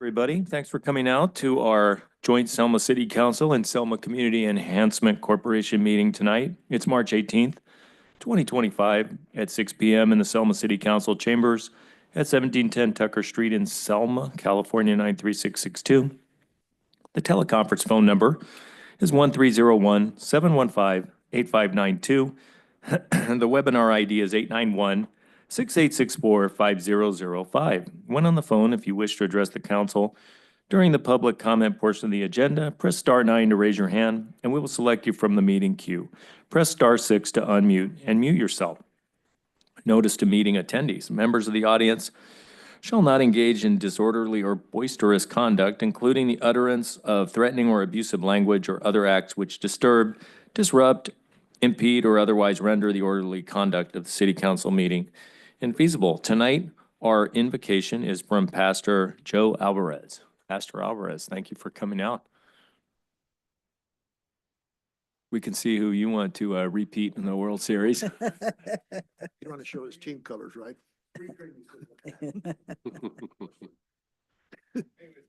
Everybody, thanks for coming out to our joint Selma City Council and Selma Community Enhancement Corporation meeting tonight. It's March 18th, 2025 at 6 p.m. in the Selma City Council chambers at 1710 Tucker Street in Selma, California 93662. The teleconference phone number is 1301-715-8592. The webinar ID is 891-6864-5005. When on the phone, if you wish to address the council during the public comment portion of the agenda, press star 9 to raise your hand, and we will select you from the meeting queue. Press star 6 to unmute and mute yourself. Notice to meeting attendees. Members of the audience shall not engage in disorderly or boisterous conduct, including the utterance of threatening or abusive language or other acts which disturb, disrupt, impede, or otherwise render the orderly conduct of the city council meeting infeasible. Tonight, our invocation is from Pastor Joe Alvarez. Pastor Alvarez, thank you for coming out. We can see who you want to repeat in the World Series. You want to show his team colors, right? Anyways,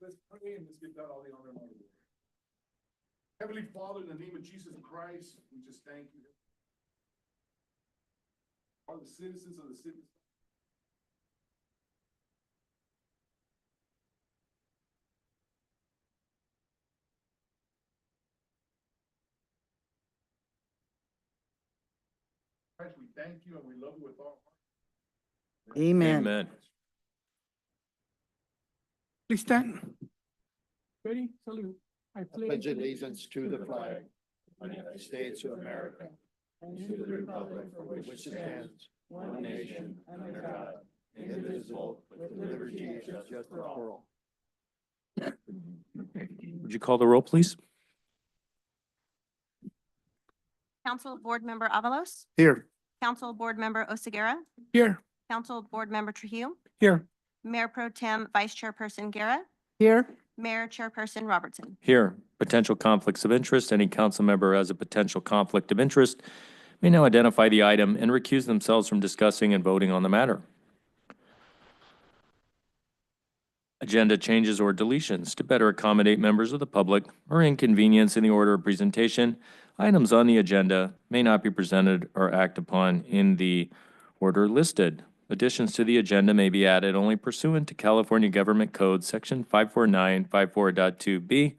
let's pray and let's give God all the honor and all the glory. Heavenly Father, in the name of Jesus Christ, we just thank you. All the citizens of the city. Christ, we thank you and we love you with all our heart. Amen. Amen. Please stand. Ready? Salute. I Pledge allegiance to the flag of the United States of America and to the republic for which it stands, one nation, under God, indivisible, with liberty and justice for all. Would you call the roll, please? Council Board Member Avalos, Here. Council Board Member Oseguera, Here. Council Board Member Trujillo, Here. Mayor Pro Tem Vice Chairperson Guerra, Here. Mayor Chairperson Robertson. Here, potential conflicts of interest. Any council member has a potential conflict of interest may now identify the item and recuse themselves from discussing and voting on the matter. Agenda changes or deletions to better accommodate members of the public or inconvenience in the order of presentation. Items on the agenda may not be presented or acted upon in the order listed. Additions to the agenda may be added only pursuant to California Government Code, Section 54954.2B.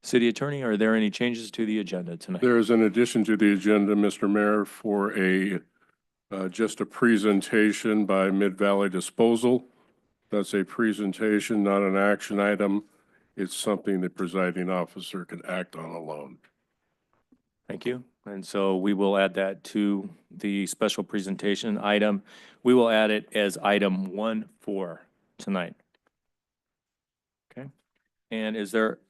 City Attorney, are there any changes to the agenda tonight? There is an addition to the agenda, Mr. Mayor, for just a presentation by Mid-Valley Disposal. That's a presentation, not an action item. It's something the presiding officer can act on alone. Thank you. And so we will add that to the special presentation item. We will add it as item 1-4 tonight. Okay. And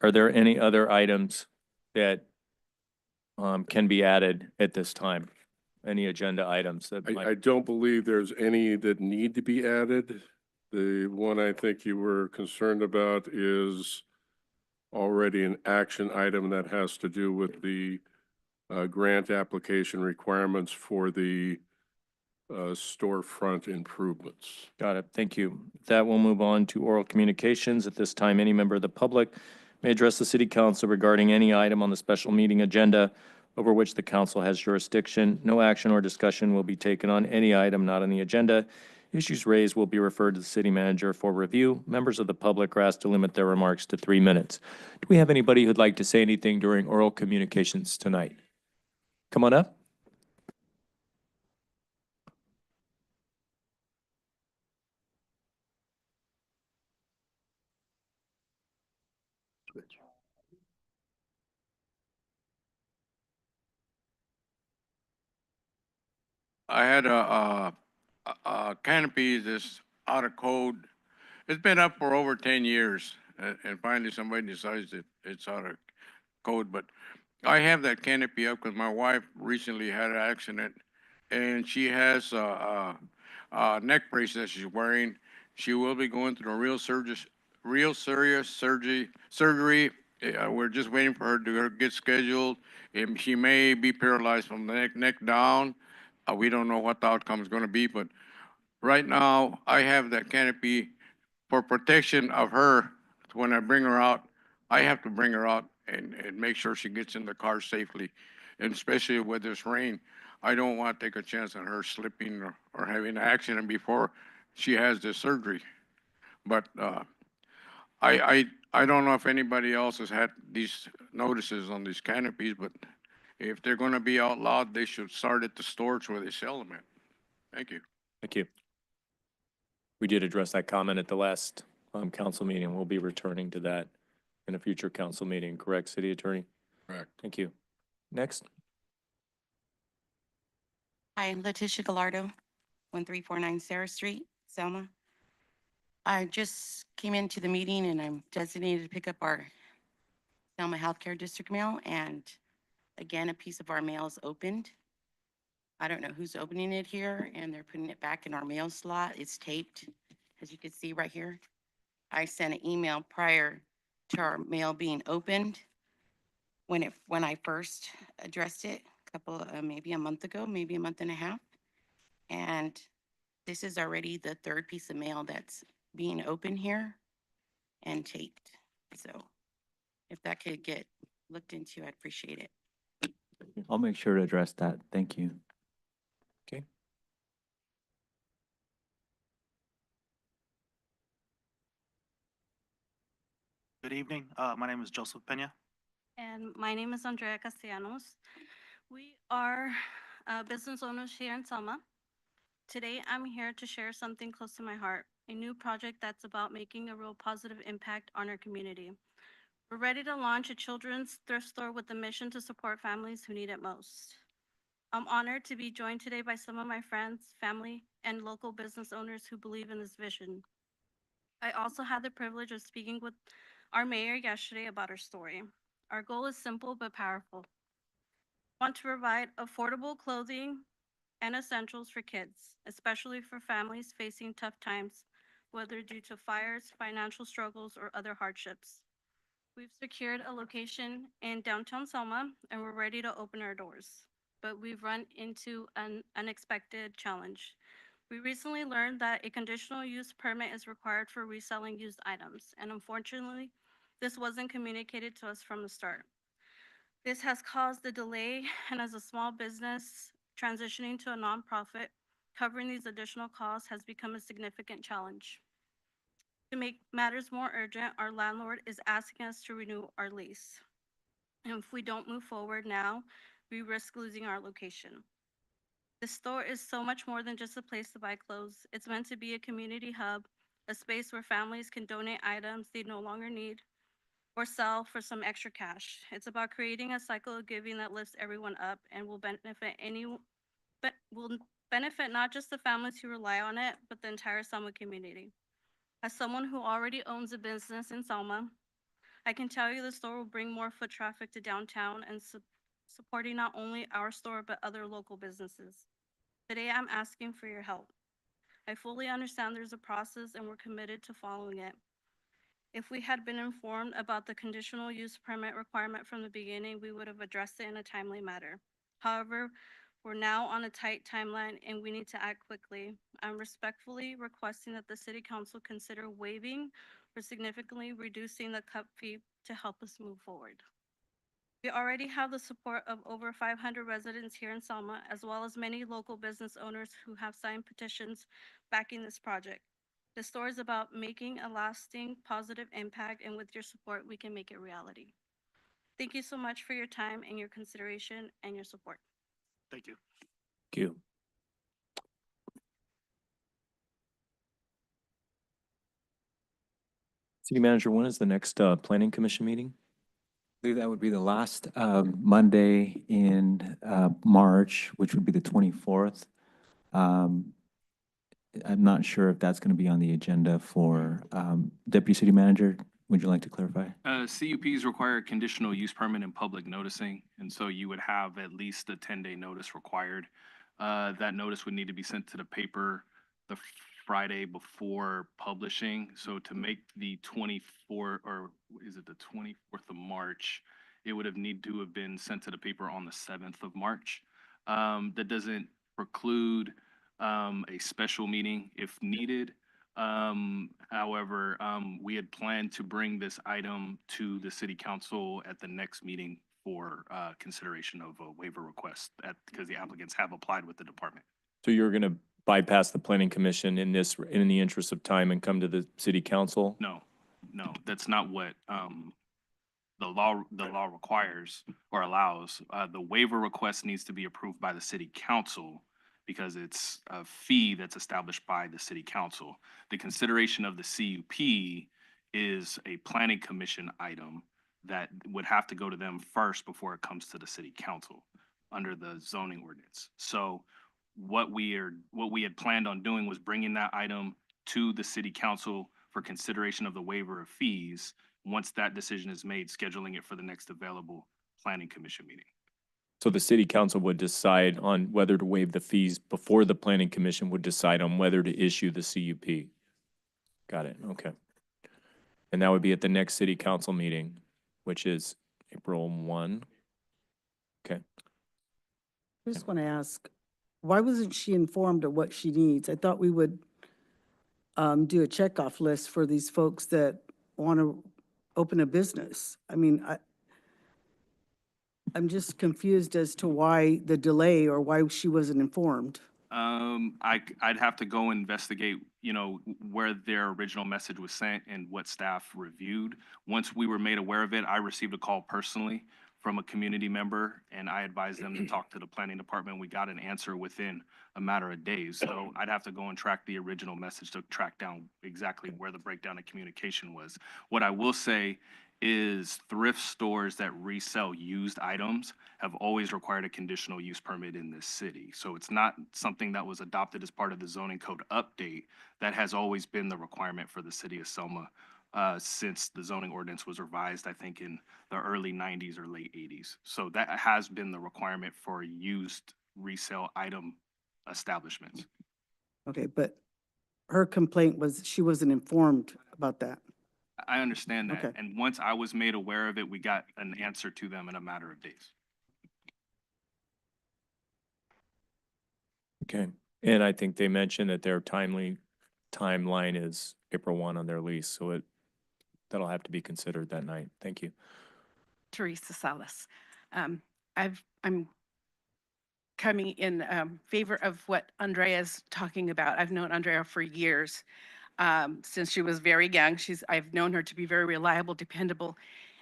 are there any other items that can be added at this time? Any agenda items that I don't believe there's any that need to be added. The one I think you were concerned about is already an action item that has to do with the grant application requirements for the storefront improvements. Got it. Thank you. That will move on to oral communications. At this time, any member of the public may address the city council regarding any item on the special meeting agenda over which the council has jurisdiction. No action or discussion will be taken on any item not on the agenda. Issues raised will be referred to the city manager for review. Members of the public are asked to limit their remarks to 3 minutes. Do we have anybody who'd like to say anything during oral communications tonight? Come on up. I had a canopy that's out of code. It's been up for over 10 years, and finally somebody decides that it's out of code. But I have that canopy up because my wife recently had an accident, and she has a neck brace that she's wearing. She will be going through a real serious surgery. We're just waiting for her to get scheduled. And she may be paralyzed from the neck down. We don't know what the outcome is going to be, but right now I have that canopy for protection of her So when I bring her out, I have to bring her out and make sure she gets in the car safely. And especially with this rain, I don't want to take a chance on her slipping or having an accident before she has the surgery. But, I don't know if anybody else has had these notices on these canopies, but if they're gonna be outlawed, they should start at the stores where they sell them at. Thank you. Thank you. We did address that comment at the last council meeting. We'll be returning to that in a future council meeting, correct, City Attorney? Correct. Thank you. Next. Hi, I'm Letitia Gallardo, 1349 Sarah Street, Selma. I just came into the meeting and I'm designated to pick up our Selma Healthcare District mail, and again, a piece of our mail is opened. I don't know who's opening it here, and they're putting it back in our mail slot. It's taped, as you can see right here. I sent an email prior to our mail being opened when I first addressed it, maybe a month ago, maybe a month and a half. And this is already the third piece of mail that's being opened here and taped. So if that could get looked into, I'd appreciate it. I'll make sure to address that. Thank you. Okay. Good evening. My name is Joseph Pena. And my name is Andrea Castellanos. We are business owners here in Selma. Today, I'm here to share something close to my heart, a new project that's about making a real positive impact on our community. We're ready to launch a children's thrift store with the mission to support families who need it most. I'm honored to be joined today by some of my friends, family, and local business owners who believe in this vision. I also had the privilege of speaking with our mayor yesterday about our story. Our goal is simple but powerful. We want to provide affordable clothing and essentials for kids, especially for families facing tough times, whether due to fires, financial struggles, or other hardships. We've secured a location in downtown Selma and we're ready to open our doors. But we've run into an unexpected challenge. We recently learned that a conditional use permit is required for reselling used items, and unfortunately, this wasn't communicated to us from the start. This has caused a delay, and as a small business transitioning to a nonprofit, covering these additional costs has become a significant challenge. To make matters more urgent, our landlord is asking us to renew our lease. And if we don't move forward now, we risk losing our location. The store is so much more than just a place to buy clothes. It's meant to be a community hub, a space where families can donate items they no longer need or sell for some extra cash. It's about creating a cycle of giving that lifts everyone up and will benefit not just the families who rely on it, but the entire Selma community. As someone who already owns a business in Selma, I can tell you the store will bring more foot traffic to downtown and supporting not only our store, but other local businesses. Today, I'm asking for your help. I fully understand there's a process and we're committed to following it. If we had been informed about the conditional use permit requirement from the beginning, we would have addressed it in a timely manner. However, we're now on a tight timeline and we need to act quickly. I'm respectfully requesting that the City Council consider waiving or significantly reducing the cup fee to help us move forward. We already have the support of over 500 residents here in Selma, as well as many local business owners who have signed petitions backing this project. The store is about making a lasting positive impact, and with your support, we can make it reality. Thank you so much for your time and your consideration and your support. Thank you. Thank you. City Manager, when is the next Planning Commission meeting? I believe that would be the last Monday in March, which would be the 24th. I'm not sure if that's going to be on the agenda for Deputy City Manager. Would you like to clarify? CUPs require a conditional use permit and public noticing, and so you would have at least a 10-day notice required. That notice would need to be sent to the paper the Friday before publishing. So to make the 24th, or is it the 24th of March, it would have need to have been sent to the paper on the 7th of March. That doesn't preclude a special meeting if needed, However, we had planned to bring this item to the city council at the next meeting for consideration of a waiver request because the applicants have applied with the department. So you're going to bypass the planning commission in in the interest of time and come to the city council? No, that's not what the law requires or allows. The waiver request needs to be approved by the city council because it's a fee that's established by the city council. The consideration of the CUP is a planning commission item that would have to go to them first before it comes to the city council under the zoning ordinance. So what we had planned on doing was bringing that item to the city council for consideration of the waiver of fees. Once that decision is made, scheduling it for the next available planning commission meeting. So the city council would decide on whether to waive the fees before the planning commission would decide on whether to issue the CUP. Got it, okay. And that would be at the next city council meeting, which is April 1. Okay. I just want to ask, why wasn't she informed of what she needs? I thought we would do a checkoff list for these folks that want to open a business. I mean, I'm just confused as to why the delay or why she wasn't informed. I'd have to go investigate, where their original message was sent and what staff reviewed. Once we were made aware of it, I received a call personally from a community member and I advised them to talk to the planning department. We got an answer within a matter of days. So I'd have to go and track the original message to track down exactly where the breakdown of communication was. What I will say is thrift stores that resell used items have always required a conditional use permit in this city. So it's not something that was adopted as part of the zoning code update. That has always been the requirement for the city of Selma since the zoning ordinance was revised, I think in the early 90s or late 80s. So that has been the requirement for used resale item establishments. Okay, but her complaint was she wasn't informed about that. I understand that. Okay. And once I was made aware of it, we got an answer to them in a matter of days. Okay, and I think they mentioned that their timeline is April 1 on their lease, so that'll have to be considered that night. Thank you. Teresa Salas. I'm coming in favor of what Andrea's talking about. I've known Andrea for years, since she was very young. I've known her to be very reliable, dependable,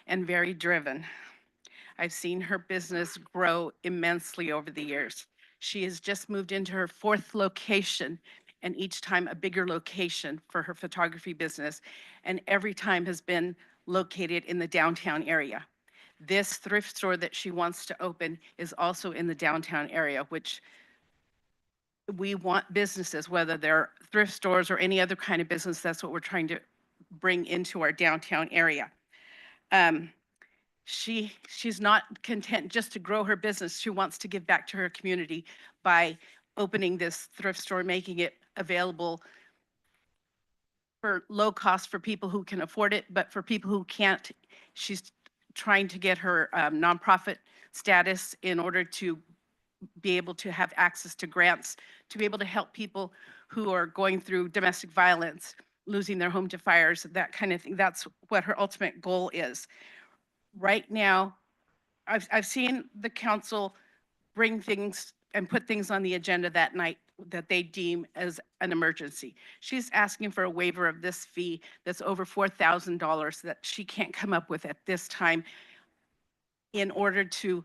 and very driven. I've seen her business grow immensely over the years. She has just moved into her 4th location, and each time a bigger location for her photography business, and every time has been located in the downtown area. This thrift store that she wants to open is also in the downtown area, which we want businesses, whether they're thrift stores or any other kind of business, that's what we're trying to bring into our downtown area. She's not content just to grow her business. She wants to give back to her community by opening this thrift store, making it available for low cost for people who can afford it, but for people who can't, she's trying to get her nonprofit status in order to be able to have access to grants, to be able to help people who are going through domestic violence, losing their home to fires, that kind of thing. That's what her ultimate goal is. Right now, I've seen the council bring things and put things on the agenda that night that they deem as an emergency. She's asking for a waiver of this fee that's over $4,000 that she can't come up with at this time in order to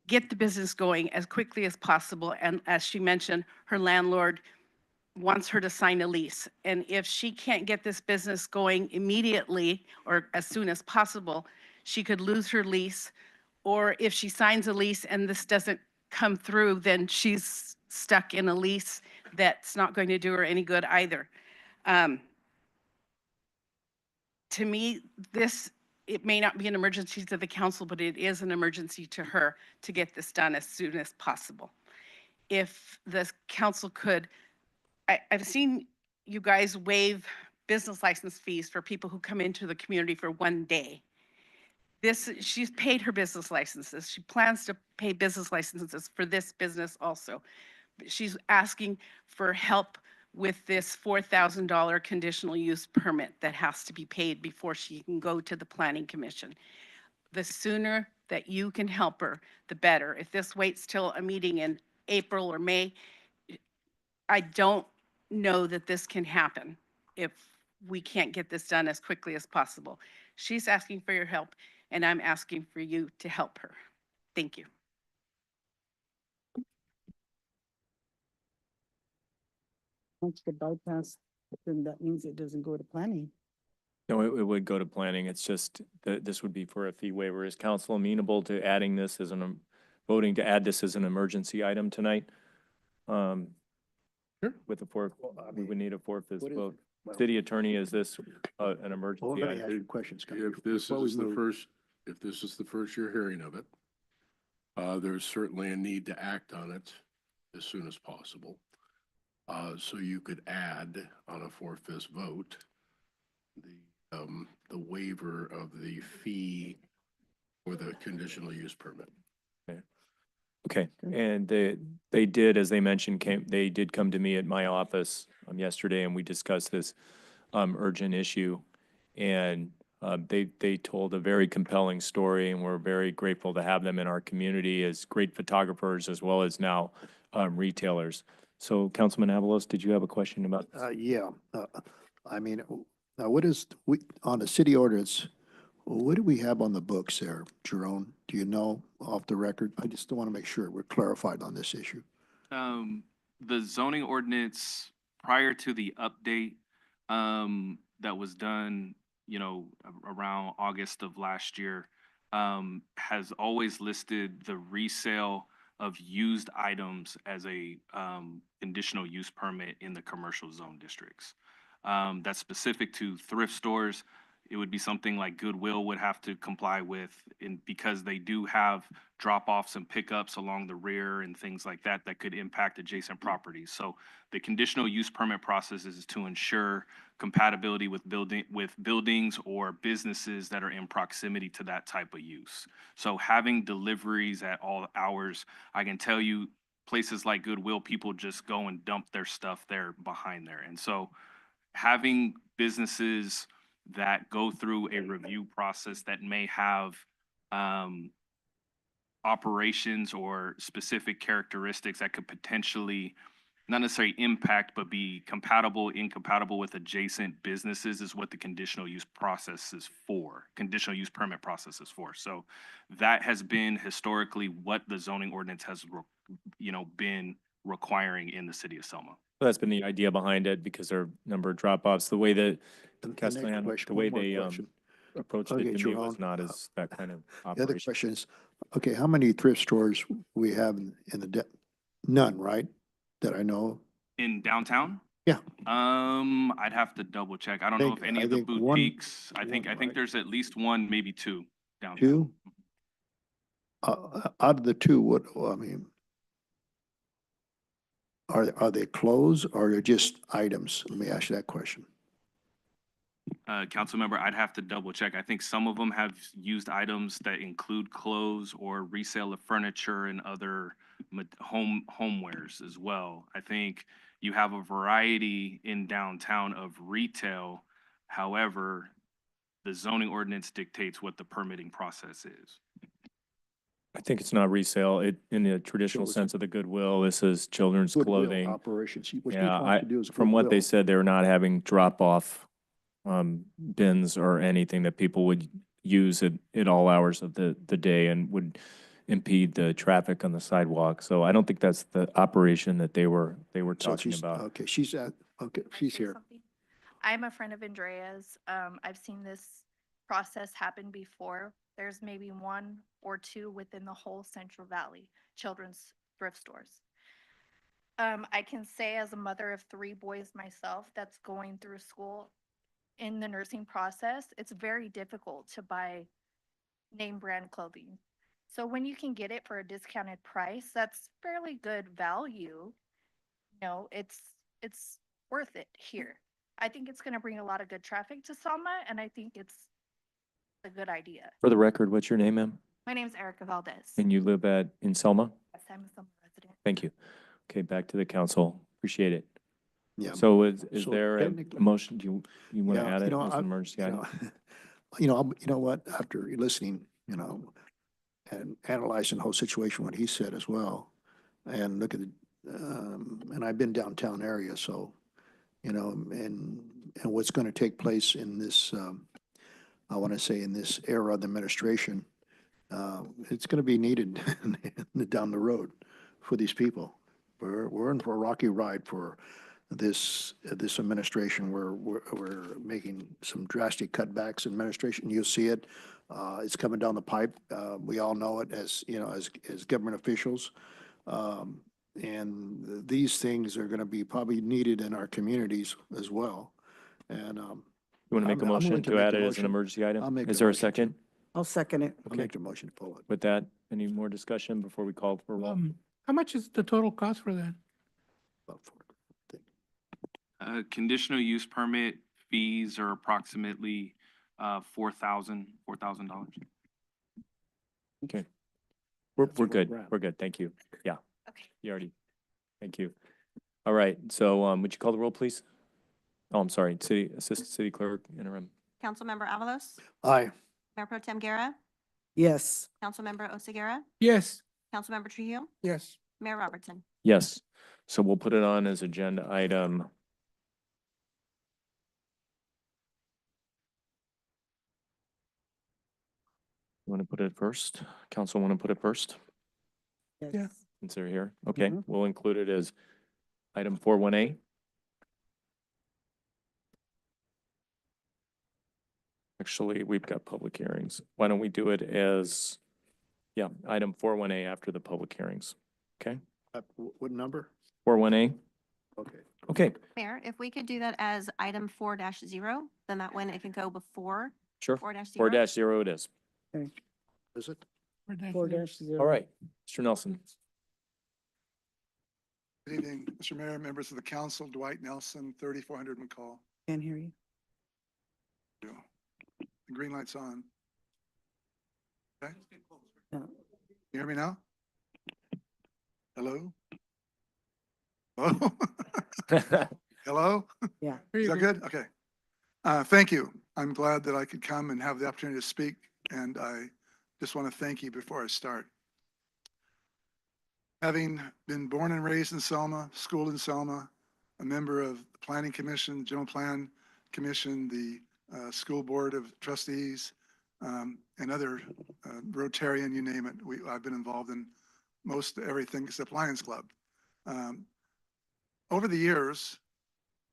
get the business going as quickly as possible. And as she mentioned, her landlord wants her to sign a lease. And if she can't get this business going immediately or as soon as possible, she could lose her lease. Or if she signs a lease and this doesn't come through, then she's stuck in a lease that's not going to do her any good either. To me, it may not be an emergency to the council, but it is an emergency to her to get this done as soon as possible. If the council could, I've seen you guys waive business license fees for people who come into the community for one day. She's paid her business licenses. She plans to pay business licenses for this business also. She's asking for help with this $4,000 conditional use permit that has to be paid before she can go to the planning commission. The sooner that you can help her, the better. If this waits till a meeting in April or May, I don't know that this can happen if we can't get this done as quickly as possible. She's asking for your help, and I'm asking for you to help her. Thank you. Once the bypass, then that means it doesn't go to planning. No, it would go to planning. It's just that this would be for a fee waiver. Is council amenable to adding this as voting to add this as an emergency item tonight? Sure. With a fourth, we would need a fourth-fifth What is vote. it? Well, City attorney, is this an Well, emergency let me ask item? you questions. Scott. If this Before we is the move- first, if this is the first you're hearing of it, there's certainly a need to act on it as soon as possible. So you could add on a four-fifths vote, the waiver of the fee for the conditional use permit. Okay, and they did, as they mentioned, they did come to me at my office yesterday, and we discussed this urgent issue. And they told a very compelling story, and we're very grateful to have them in our community as great photographers as well as now retailers. So Councilman Avalos, did you have a question about? Yeah, I mean, now what is, on the city ordinance, what do we have on the books there, Jerome? Do you know off the record? I just want to make sure we're clarified on this issue. The zoning ordinance prior to the update, that was done, around August of last year, has always listed the resale of used items as a, conditional use permit in the commercial zone districts. That's specific to thrift stores. It would be something like Goodwill would have to comply with, because they do have drop-offs and pickups along the rear and things like that that could impact adjacent properties. So the conditional use permit process is to ensure compatibility with buildings or businesses that are in proximity to that type of use. So having deliveries at all hours, I can tell you, places like Goodwill, people just go and dump their stuff there behind there. And so having businesses that go through a review process that may have operations or specific characteristics that could potentially not necessarily impact, but be incompatible with adjacent businesses is what the conditional use process is for, conditional use permit process is for. So that has been historically what the zoning ordinance has, been requiring in the city of Selma. That's been the idea behind it, because there are a number of drop-offs. The way that The next Castellano, question, the one way more they question. approached Okay, it to me was Jerome, not as that kind of The other operation. question is, okay, how many thrift stores we have in the, none, right? That I know. In downtown? Yeah. I'd have to double check. I don't know if any of the think one- boutiques, I think right? there's at least one, maybe two downtown. Two? Out of the two, what, I mean, are they clothes or are they just items? Let me ask you that question. Council member, I'd have to double check. I think some of them have used items that include clothes or resale of furniture and other homewares as well. I think you have a variety in downtown of retail. However, the zoning ordinance dictates what the permitting process is. I think it's not resale. In the traditional So it's- sense of the Goodwill, this is children's Goodwill clothing. Operations. What you Yeah, have to do is from what they Goodwill. said, they're not having drop-off bins or anything that people would use at all hours of the day and would impede the traffic on the sidewalk. So I don't think that's the operation that they were So talking she's, about. okay, she's say here. something? I'm a friend of Andrea's. I've seen this process happen before. There's maybe one or two within the whole Central Valley, children's thrift stores. I can say as a mother of 3 boys myself that's going through school in the nursing process, it's very difficult to buy name brand clothing. So when you can get it for a discounted price, that's fairly good value. It's worth it here. I think it's going to bring a lot of good traffic to Selma, and I think it's a good idea. For the record, what's your name, ma'am? My name's Erica Valdez. And you live in Selma? Yes, I'm a Selma resident. Thank you. Okay, back to the council. Appreciate it. Yeah. So is So there a technically- motion? You want to Yeah, add you it know, as I- an emergency you item? know, you know what, after listening, and analyzing the whole situation, what he said as well, and look at and I've been downtown area, so, and what's going to take place in this, I want to say in this era of the administration, it's going to be needed down the road for these people. We're in for a rocky ride for this administration. We're making some drastic cutbacks in administration. You'll see it. It's coming down the pipe. We all know it as government officials. And these things are going to be probably needed in our communities as well. And You want to make a I'm motion willing to to make add the it as an motion. emergency I'll item? make Is the there a motion to- second? I'll second it. I'll Okay. make the motion to pull it. With that, any more discussion before we call for a roll? How much is the total cost for that? About 40. Conditional use permit fees are approximately $4,000. Okay. We're That's where good. we're at. We're good. Thank you. Yeah. Okay. You already, thank you. All right. So, would you call the roll, please? Oh, I'm sorry. Assistant City Clerk, interim. Councilmember Avalos, Aye. Mayor Pro Tem Guerra, Yes. Councilmember Oseguera, Yes. Councilmember Trujillo, Yes. Mayor Robertson. Yes. So we'll put it on as agenda item. You want to put it first? Council want to put it first? Yeah. Yes. Since they're here? Okay, Mhm. we'll include it as item 41A. Actually, we've got public hearings. Why don't we do it as, yeah, item 41A after the public hearings? Okay, What number? 41A? Okay. Okay, Mayor, if we could do that as item 4-0, then that one it can go before sure. 4-0. 4-0 it is. Is it? 4-0. All right, Mr. Nelson. Good evening, Mr. Mayor, members of the council, Dwight Nelson, 3400 McCall. Can't hear you. The green light's on. Okay, No. you hear me now? Hello? Hello? Hello? Yeah. Is that good? Okay. Thank you. I'm glad that I could come and have the opportunity to speak, and I just want to thank you before I start. Having been born and raised in Selma, schooled in Selma, a member of the Planning Commission, General Plan Commission, the School Board of Trustees, and other Rotarian, you name it. I've been involved in most everything except Lions Club. Over the years,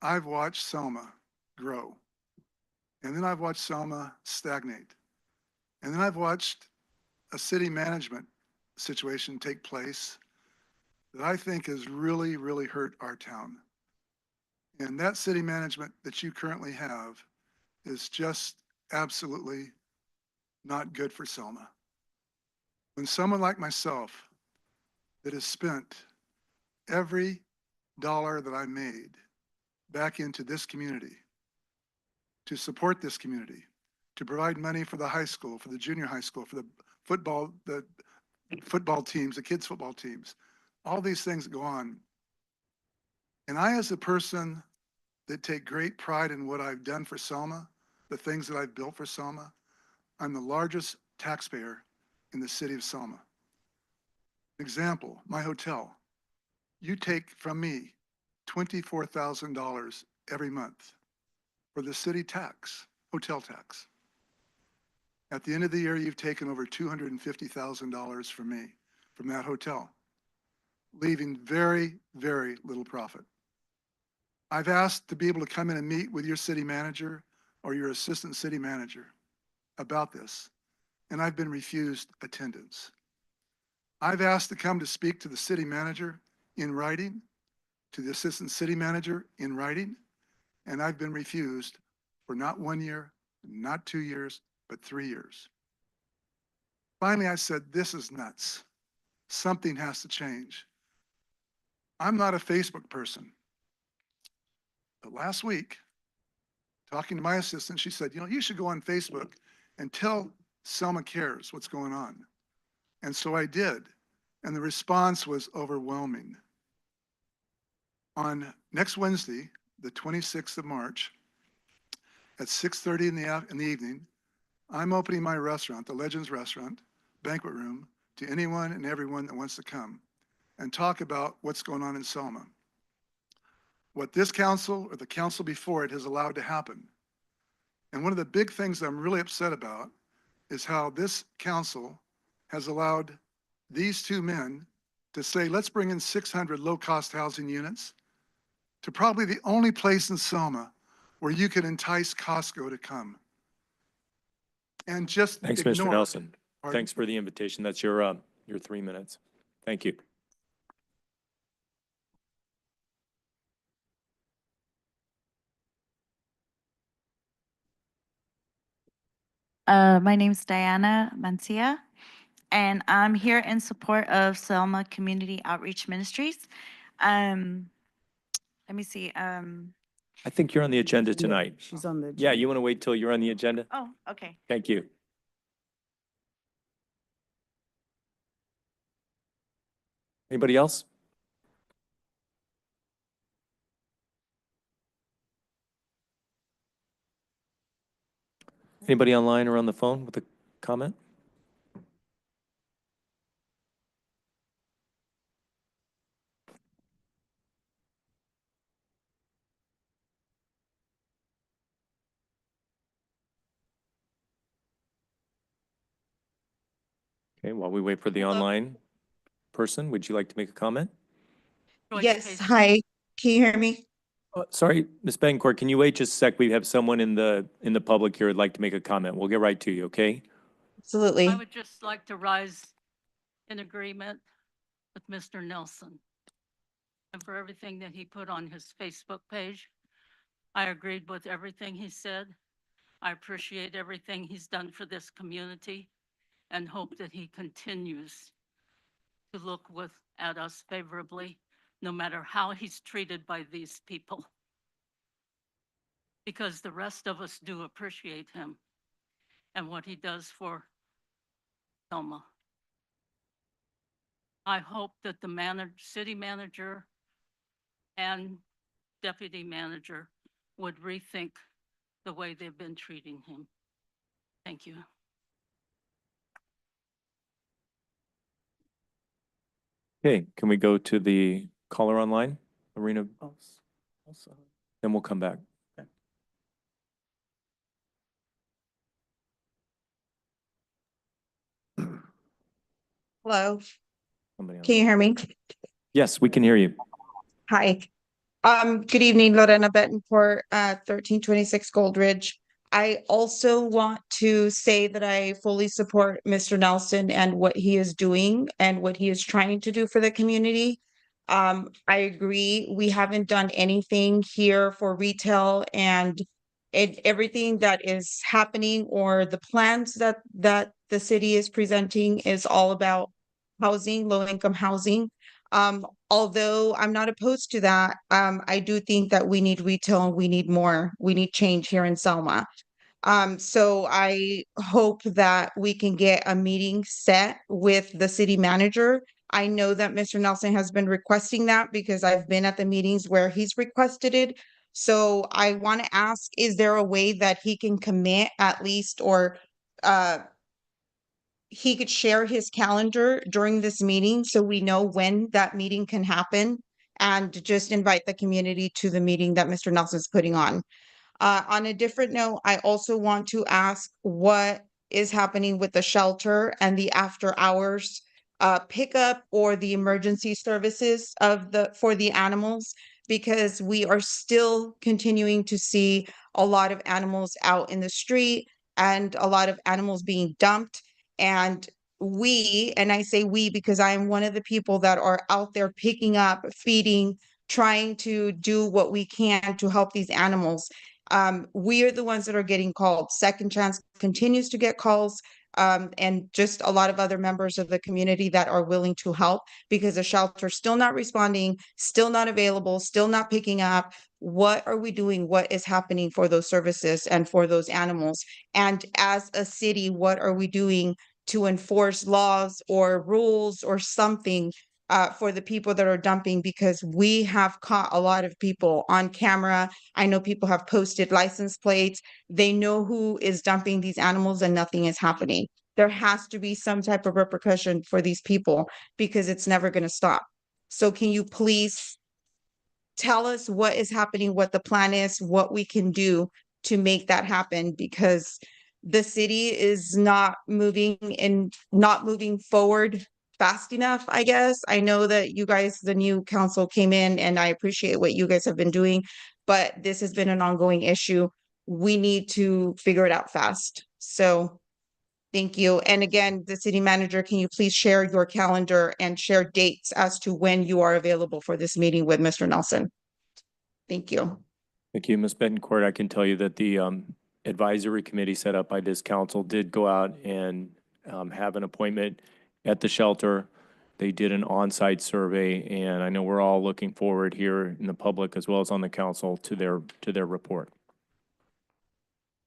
I've watched Selma grow. And then I've watched Selma stagnate. And then I've watched a city management situation take place that I think has really, really hurt our town. And that city management that you currently have is just absolutely not good for Selma. When someone like myself that has spent every dollar that I made back into this community to support this community, to provide money for the high school, for the junior high school, for the football teams, the kids' football teams, all these things that go on. And I, as a person that take great pride in what I've done for Selma, the things that I've built for Selma, I'm the largest taxpayer in the city of Selma. Example, my hotel. You take from me $24,000 every month for the city tax, hotel tax. At the end of the year, you've taken over $250,000 from me, from that hotel, leaving very, very little profit. I've asked to be able to come in and meet with your city manager or your assistant city manager about this, and I've been refused attendance. I've asked to come to speak to the city manager in writing, to the assistant city manager in writing, and I've been refused for not 1 year, not 2 years, but 3 years. Finally, I said, this is nuts. Something has to change. I'm not a Facebook person. But last week, talking to my assistant, she said, you should go on Facebook and tell Selma Cares what's going on. And so I did. And the response was overwhelming. On next Wednesday, the 26th of March, at 6:30 in the evening, I'm opening my restaurant, the Legends Restaurant, banquet room, to anyone and everyone that wants to come and talk about what's going on in Selma. What this council or the council before it has allowed to happen. And one of the big things I'm really upset about is how this council has allowed these two men to say, let's bring in 600 low-cost housing units to probably the only place in Selma where you can entice Costco to come. And just Thanks, Mr. ignore it. Nelson. Pardon? Thanks for the invitation. That's your 3 minutes. Thank you. My name's Diana Mancia, and I'm here in support of Selma Community Outreach Ministries. Let me see. I think you're on the agenda tonight. She's on the. Yeah, agenda. you want to wait till you're on the agenda? Oh, okay. Thank you. Anybody else? Anybody online or on the phone with a comment? Okay, while we wait for the Hello. online person, would you like to make a comment? Yes, hi. Can you hear me? Sorry, Ms. Bencourt, can you wait just a sec? We have someone in the public here who'd like to make a comment. We'll get right to you, okay? Absolutely. I would just like to rise in agreement with Mr. Nelson and for everything that he put on his Facebook page. I agreed with everything he said. I appreciate everything he's done for this community and hope that he continues to look at us favorably, no matter how he's treated by these people. Because the rest of us do appreciate him and what he does for Selma. I hope that the city manager and deputy manager would rethink the way they've been treating him. Thank you. Okay, can we go to the caller online, Arena? Then we'll come back. Hello. Somebody Can you hear me? Yes, we can hear you. Hi. Good evening, Lorena Betancourt, 1326 Goldridge. I also want to say that I fully support Mr. Nelson and what he is doing and what he is trying to do for the community. I agree, we haven't done anything here for retail and everything that is happening or the plans that the city is presenting is all about housing, low-income housing. Although I'm not opposed to that, I do think that we need retail and we need more. We need change here in Selma. So I hope that we can get a meeting set with the city manager. I know that Mr. Nelson has been requesting that because I've been at the meetings where he's requested it. So I want to ask, is there a way that he can commit at least or he could share his calendar during this meeting so we know when that meeting can happen and just invite the community to the meeting that Mr. Nelson's putting on. On a different note, I also want to ask what is happening with the shelter and the after hours pickup or the emergency services for the animals, because we are still continuing to see a lot of animals out in the street and a lot of animals being dumped. And and I say we because I am one of the people that are out there picking up, feeding, trying to do what we can to help these animals. We are the ones that are getting called. Second Chance continues to get calls, and just a lot of other members of the community that are willing to help because the shelter's still not responding, still not available, still not picking up. What are we doing? What is happening for those services and for those animals? And as a city, what are we doing to enforce laws or rules or something for the people that are dumping, because we have caught a lot of people on camera. I know people have posted license plates. They know who is dumping these animals and nothing is happening. There has to be some type of repercussion for these people because it's never going to stop. So can you please tell us what is happening, what the plan is, what we can do to make that happen? Because the city is not moving forward fast enough, I guess. I know that you guys, the new council came in, and I appreciate what you guys have been doing, but this has been an ongoing issue. We need to figure it out fast. So thank you. And again, the city manager, can you please share your calendar and share dates as to when you are available for this meeting with Mr. Nelson? Thank you. Thank you, Ms. Betancourt. I can tell you that the advisory committee set up by this council did go out and have an appointment at the shelter. They did an on-site survey, and I know we're all looking forward here in the public as well as on the council to their report.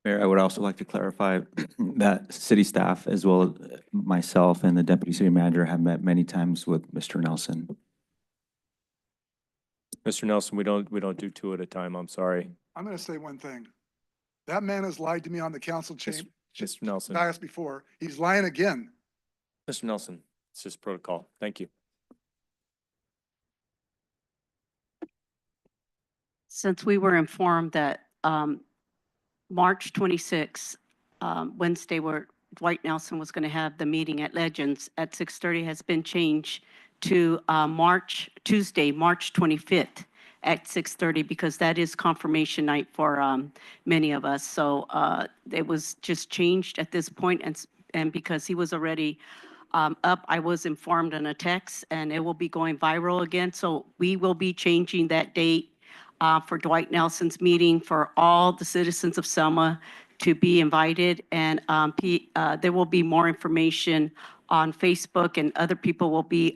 Mayor, I would also like to clarify that city staff, as well as myself and the deputy city manager, have met many times with Mr. Nelson. Mr. Nelson, we don't do two at a time. I'm sorry. I'm going to say one thing. That man has lied to me on the council chamber Mr. Nelson, dais before. He's lying again. Mr. Nelson, it's just protocol. Thank you. Since we were informed that March 26th, Wednesday, where Dwight Nelson was going to have the meeting at Legends at 6:30 has been changed to Tuesday, March 25th at 6:30, because that is confirmation night for many of us. So it was just changed at this point, and because he was already up, I was informed in a text, and it will be going viral again. So we will be changing that date for Dwight Nelson's meeting for all the citizens of Selma to be invited. And there will be more information on Facebook, and other people will be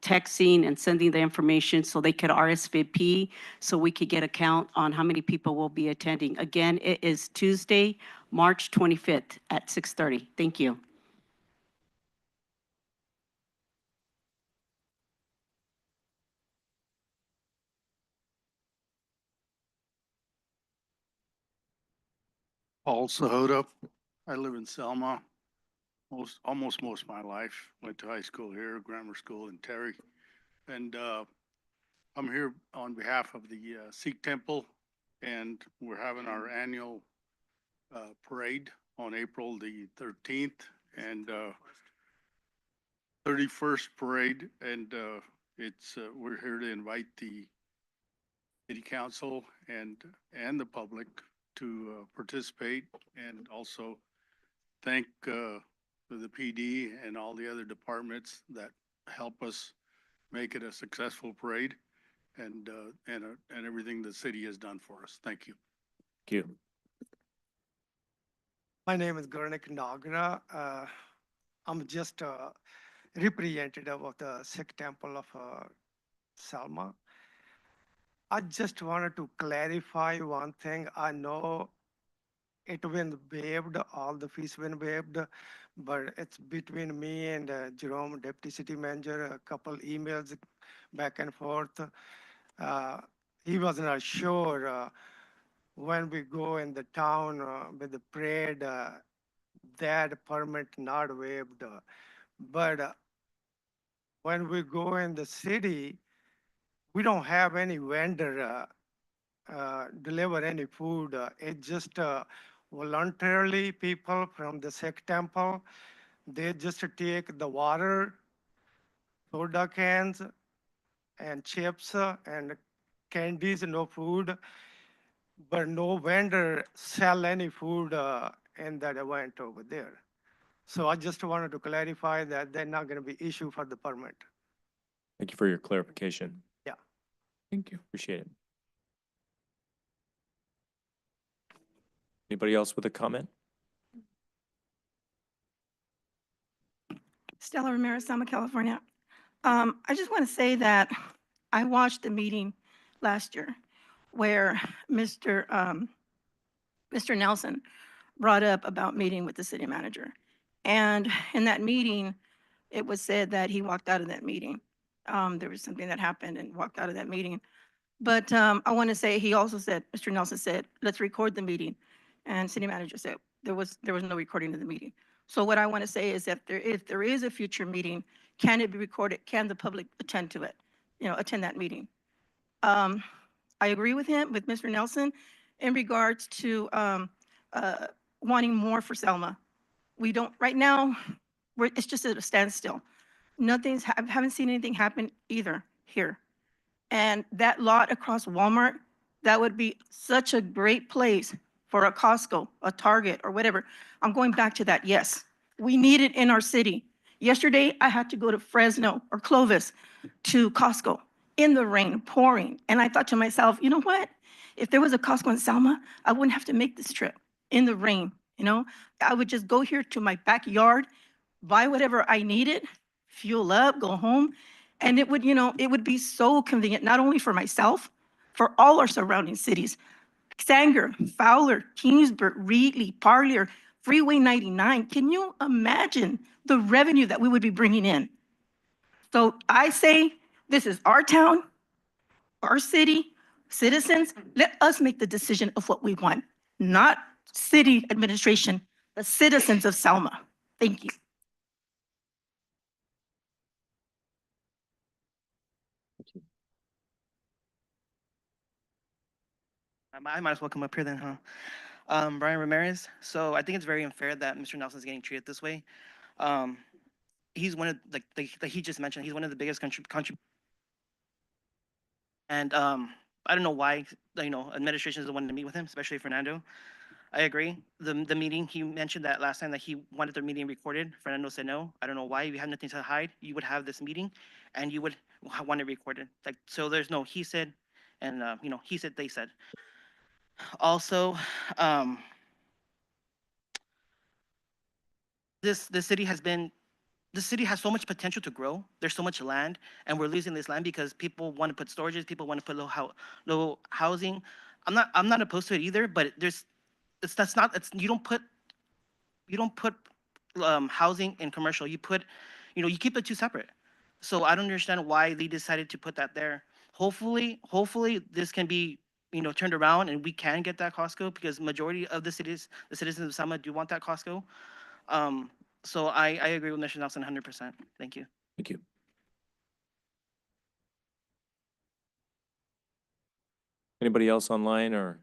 texting and sending the information so they could RSVP, so we could get a count on how many people will be attending. Again, it is Tuesday, March 25th at 6:30. Thank you. Paul Sahota. I live in Selma. Almost most of my life. Went to high school here, grammar school in Terry. And I'm here on behalf of the Sikh Temple, and we're having our annual parade on April the 13th and 31st parade. And we're here to invite the city council and the public to participate, and also thank the PD and all the other departments that help us make it a successful parade, and everything the city has done for us. Thank you. Thank you. My name is Gurnik Nagra. I'm just a representative of the Sikh Temple of Selma. I just wanted to clarify one thing. I know it been waived, all the fees been waived, but it's between me and Jerome, Deputy City Manager, a couple emails back and forth. He was not sure when we go in the town with the parade, that permit not waived. But when we go in the city, we don't have any vendor deliver any food. It's just voluntarily people from the Sikh temple. They just take the water, soda cans, and chips and candies, no food, but no vendor sell any food in that event over there. So I just wanted to clarify that they're not going to be issue for the permit. Thank you for your clarification. Yeah. Thank you. Appreciate it. Anybody else with a comment? Stella Ramirez, Selma, California. I just want to say that I watched the meeting last year where Mr. Nelson brought up about meeting with the city manager. And in that meeting, it was said that he walked out of that meeting. There was something that happened and walked out of that meeting. But I want to say, he also said, Mr. Nelson said, let's record the meeting. And city manager said, there was no recording of the meeting. So what I want to say is that if there is a future meeting, can it be recorded? Can the public attend to it? Attend that meeting? I agree with him, with Mr. Nelson, in regards to uh, wanting more for Selma. We don't, right now, it's just at a standstill. I haven't seen anything happen either here. And that lot across Walmart, that would be such a great place for a Costco, a Target, or whatever. I'm going back to that, yes. We need it in our city. Yesterday, I had to go to Fresno or Clovis to Costco in the rain, pouring. And I thought to myself, you know what? If there was a Costco in Selma, I wouldn't have to make this trip in the rain, I would just go here to my backyard, buy whatever I needed, fuel up, go home. And it would be so convenient, not only for myself, for all our surrounding cities. Sanger, Fowler, Kingsburg, Reedley, Parlier, Freeway 99. Can you imagine the revenue that we would be bringing in? So I say, this is our town, our city, citizens. Let us make the decision of what we want, not city administration, the citizens of Selma. Thank you. I might as well come up here then, huh? Brian Ramirez. So I think it's very unfair that Mr. Nelson's getting treated this way. He's one of, like he just mentioned, he's one of the biggest and I don't know why, administration doesn't want to meet with him, especially Fernando. I agree. The meeting, he mentioned that last time that he wanted the meeting recorded. Fernando said no. I don't know why. You have nothing to hide. You would have this meeting and you would want it recorded. Like, so there's no he said and, he said, they said. Also, the city has so much potential to grow. There's so much land, and we're losing this land because people want to put storages, people want to put low housing. I'm not opposed to it either, but you don't put housing and commercial. You keep the two separate. So I don't understand why they decided to put that there. Hopefully this can be turned around and we can get that Costco because majority of the citizens of Selma do want that Costco. So I agree with Mr. Nelson 100%. Thank you. Thank you. Anybody else online or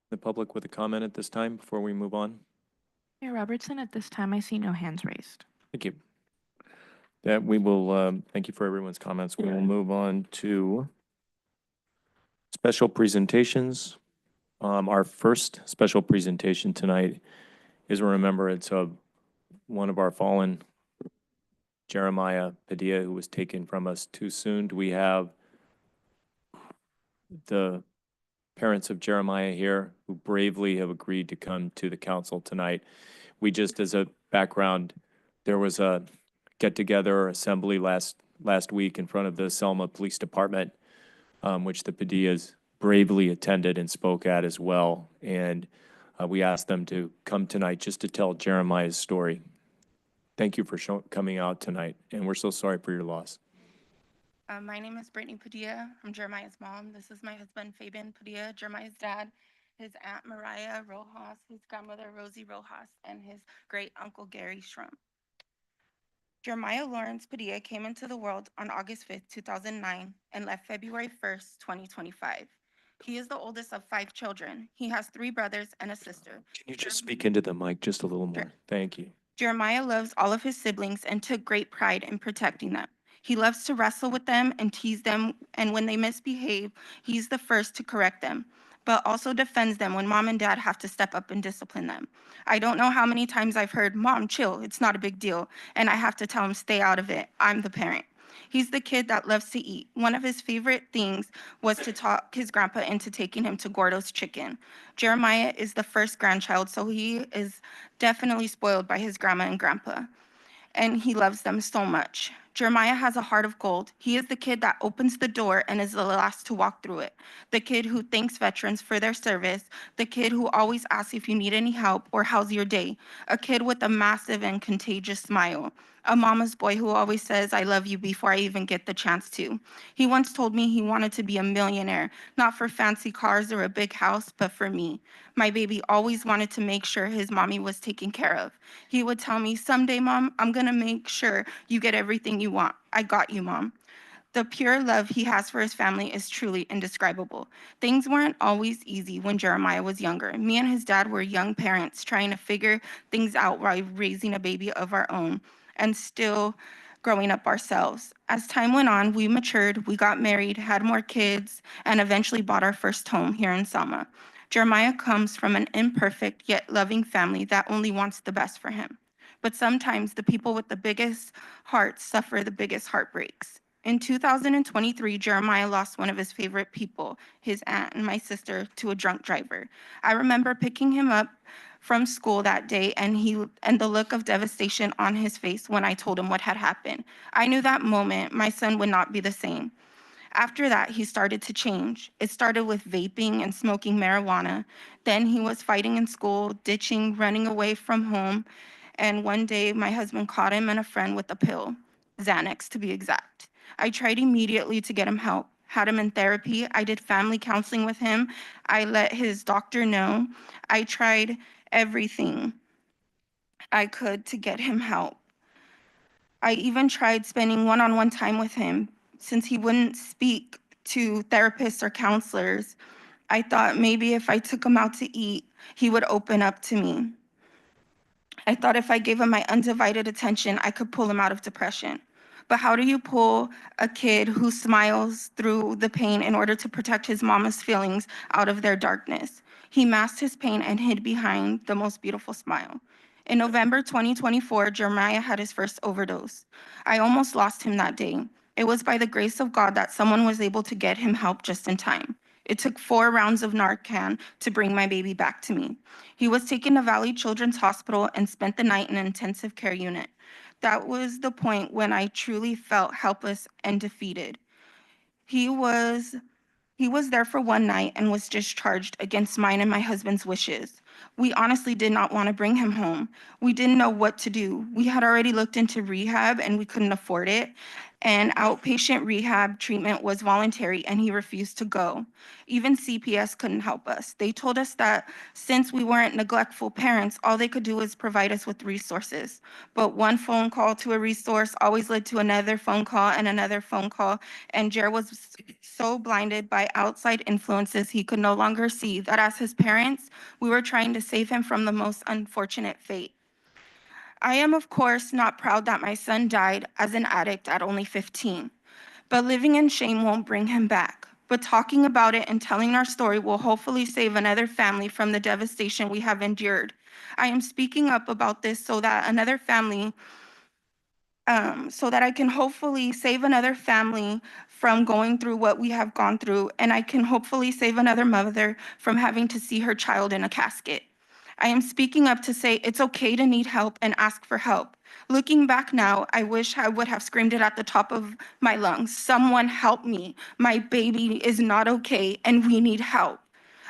the public with a comment at this time before we move on? Mayor Robertson, at this time, I see no hands raised. Thank you. That we will, thank you for everyone's comments. We will move on to special presentations. Our first special presentation tonight is a remembrance of one of our fallen, Jeremiah Padilla, who was taken from us too soon. Do we have the parents of Jeremiah here who bravely have agreed to come to the council tonight? We just, as a background, there was a get-together assembly last week in front of the Selma Police Department, which the Padillas bravely attended and spoke at as well. And we asked them to come tonight just to tell Jeremiah's story. Thank you for coming out tonight, and we're so sorry for your loss. My name is Brittany Padilla. I'm Jeremiah's mom. This is my husband, Fabian Padilla, Jeremiah's dad, his aunt Mariah Rojas, his grandmother Rosie Rojas, and his great uncle Gary Shrum. Jeremiah Lawrence Padilla came into the world on August 5th, 2009, and left February 1st, 2025. He is the oldest of 5 children. He has 3 brothers and a sister. Can you just speak into the mic just a little more? Sure. Thank you. Jeremiah loves all of his siblings and took great pride in protecting them. He loves to wrestle with them and tease them, and when they misbehave, he's the first to correct them, but also defends them when mom and dad have to step up and discipline them. I don't know how many times I've heard, "Mom, chill, it's not a big deal," and I have to tell him, "Stay out of it, I'm the parent." He's the kid that loves to eat. One of his favorite things was to talk his grandpa into taking him to Gordo's Chicken. Jeremiah is the first grandchild, so he is definitely spoiled by his grandma and grandpa, and he loves them so much. Jeremiah has a heart of gold. He is the kid that opens the door and is the last to walk through it. The kid who thanks veterans for their service. The kid who always asks if you need any help or how's your day. A kid with a massive and contagious smile. A mama's boy who always says, I love you before I even get the chance to. He once told me he wanted to be a millionaire, not for fancy cars or a big house, but for me. My baby always wanted to make sure his mommy was taken care of. He would tell me, someday, Mom, I'm gonna make sure you get everything you want. I got you, Mom. The pure love he has for his family is truly indescribable. Things weren't always easy when Jeremiah was younger. Me and his dad were young parents trying to figure things out while raising a baby of our own and still growing up ourselves. As time went on, we matured, we got married, had more kids, and eventually bought our first home here in Selma. Jeremiah comes from an imperfect yet loving family that only wants the best for him. But sometimes the people with the biggest hearts suffer the biggest heartbreaks. In 2023, Jeremiah lost one of his favorite people, his aunt and my sister, to a drunk driver. I remember picking him up from school that day and the look of devastation on his face when I told him what had happened. I knew that moment my son would not be the same. After that, he started to change. It started with vaping and smoking marijuana. Then he was fighting in school, ditching, running away from home. And one day, my husband caught him and a friend with a pill, Xanax to be exact. I tried immediately to get him help, had him in therapy. I did family counseling with him. I let his doctor know. I tried everything I could to get him help. I even tried spending one-on-one time with him. Since he wouldn't speak to therapists or counselors, I thought maybe if I took him out to eat, he would open up to me. I thought if I gave him my undivided attention, I could pull him out of depression. But how do you pull a kid who smiles through the pain in order to protect his mama's feelings out of their darkness? He masked his pain and hid behind the most beautiful smile. In November 2024, Jeremiah had his first overdose. I almost lost him that day. It was by the grace of God that someone was able to get him help just in time. It took 4 rounds of Narcan to bring my baby back to me. He was taken to Valley Children's Hospital and spent the night in an intensive care unit. That was the point when I truly felt helpless and defeated. He was there for one night and was discharged against mine and my husband's wishes. We honestly did not want to bring him home. We didn't know what to do. We had already looked into rehab and we couldn't afford it. And outpatient rehab treatment was voluntary and he refused to go. Even CPS couldn't help us. They told us that since we weren't neglectful parents, all they could do was provide us with resources. But one phone call to a resource always led to another phone call and another phone call. And Jer was so blinded by outside influences he could no longer see that as his parents, we were trying to save him from the most unfortunate fate. I am, of course, not proud that my son died as an addict at only 15, but living in shame won't bring him back. But talking about it and telling our story will hopefully save another family from the devastation we have endured. I am speaking up about this so that another family so that I can hopefully save another family from going through what we have gone through, and I can hopefully save another mother from having to see her child in a casket. I am speaking up to say it's okay to need help and ask for help. Looking back now, I wish I would have screamed it at the top of my lungs. Someone help me. My baby is not okay and we need help.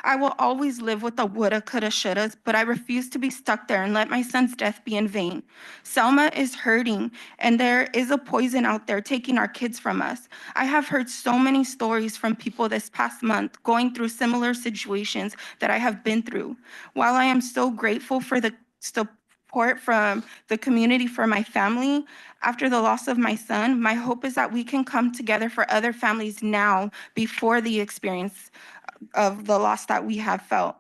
I will always live with the woulda, coulda, shouldas, but I refuse to be stuck there and let my son's death be in vain. Selma is hurting, and there is a poison out there taking our kids from us. I have heard so many stories from people this past month going through similar situations that I have been through. While I am so grateful for the support from the community for my family, after the loss of my son, my hope is that we can come together for other families now before the experience of the loss that we have felt.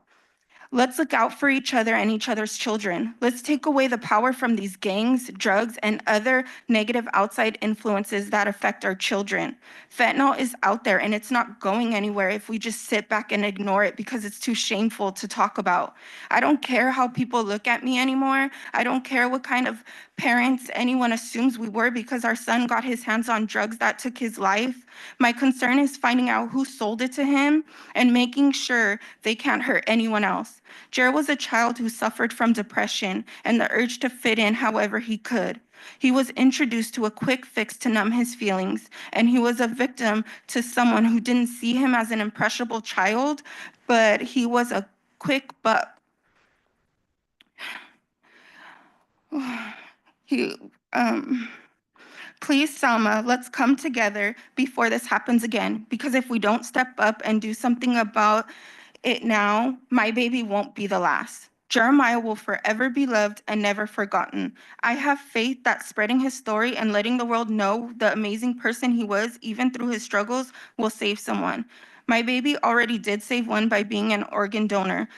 Let's look out for each other and each other's children. Let's take away the power from these gangs, drugs, and other negative outside influences that affect our children. Fentanyl is out there and it's not going anywhere if we just sit back and ignore it because it's too shameful to talk about. I don't care how people look at me anymore. I don't care what kind of parents, anyone assumes we were because our son got his hands on drugs that took his life. My concern is finding out who sold it to him and making sure they can't hurt anyone else. Jer was a child who suffered from depression and the urge to fit in however he could. He was introduced to a quick fix to numb his feelings, and he was a victim to someone who didn't see him as an impressionable child, but he was a quick buck. He, please, Selma, let's come together before this happens again, because if we don't step up and do something about it now, my baby won't be the last. Jeremiah will forever be loved and never forgotten. I have faith that spreading his story and letting the world know the amazing person he was, even through his struggles, will save someone. My baby already did save one by being an organ donor.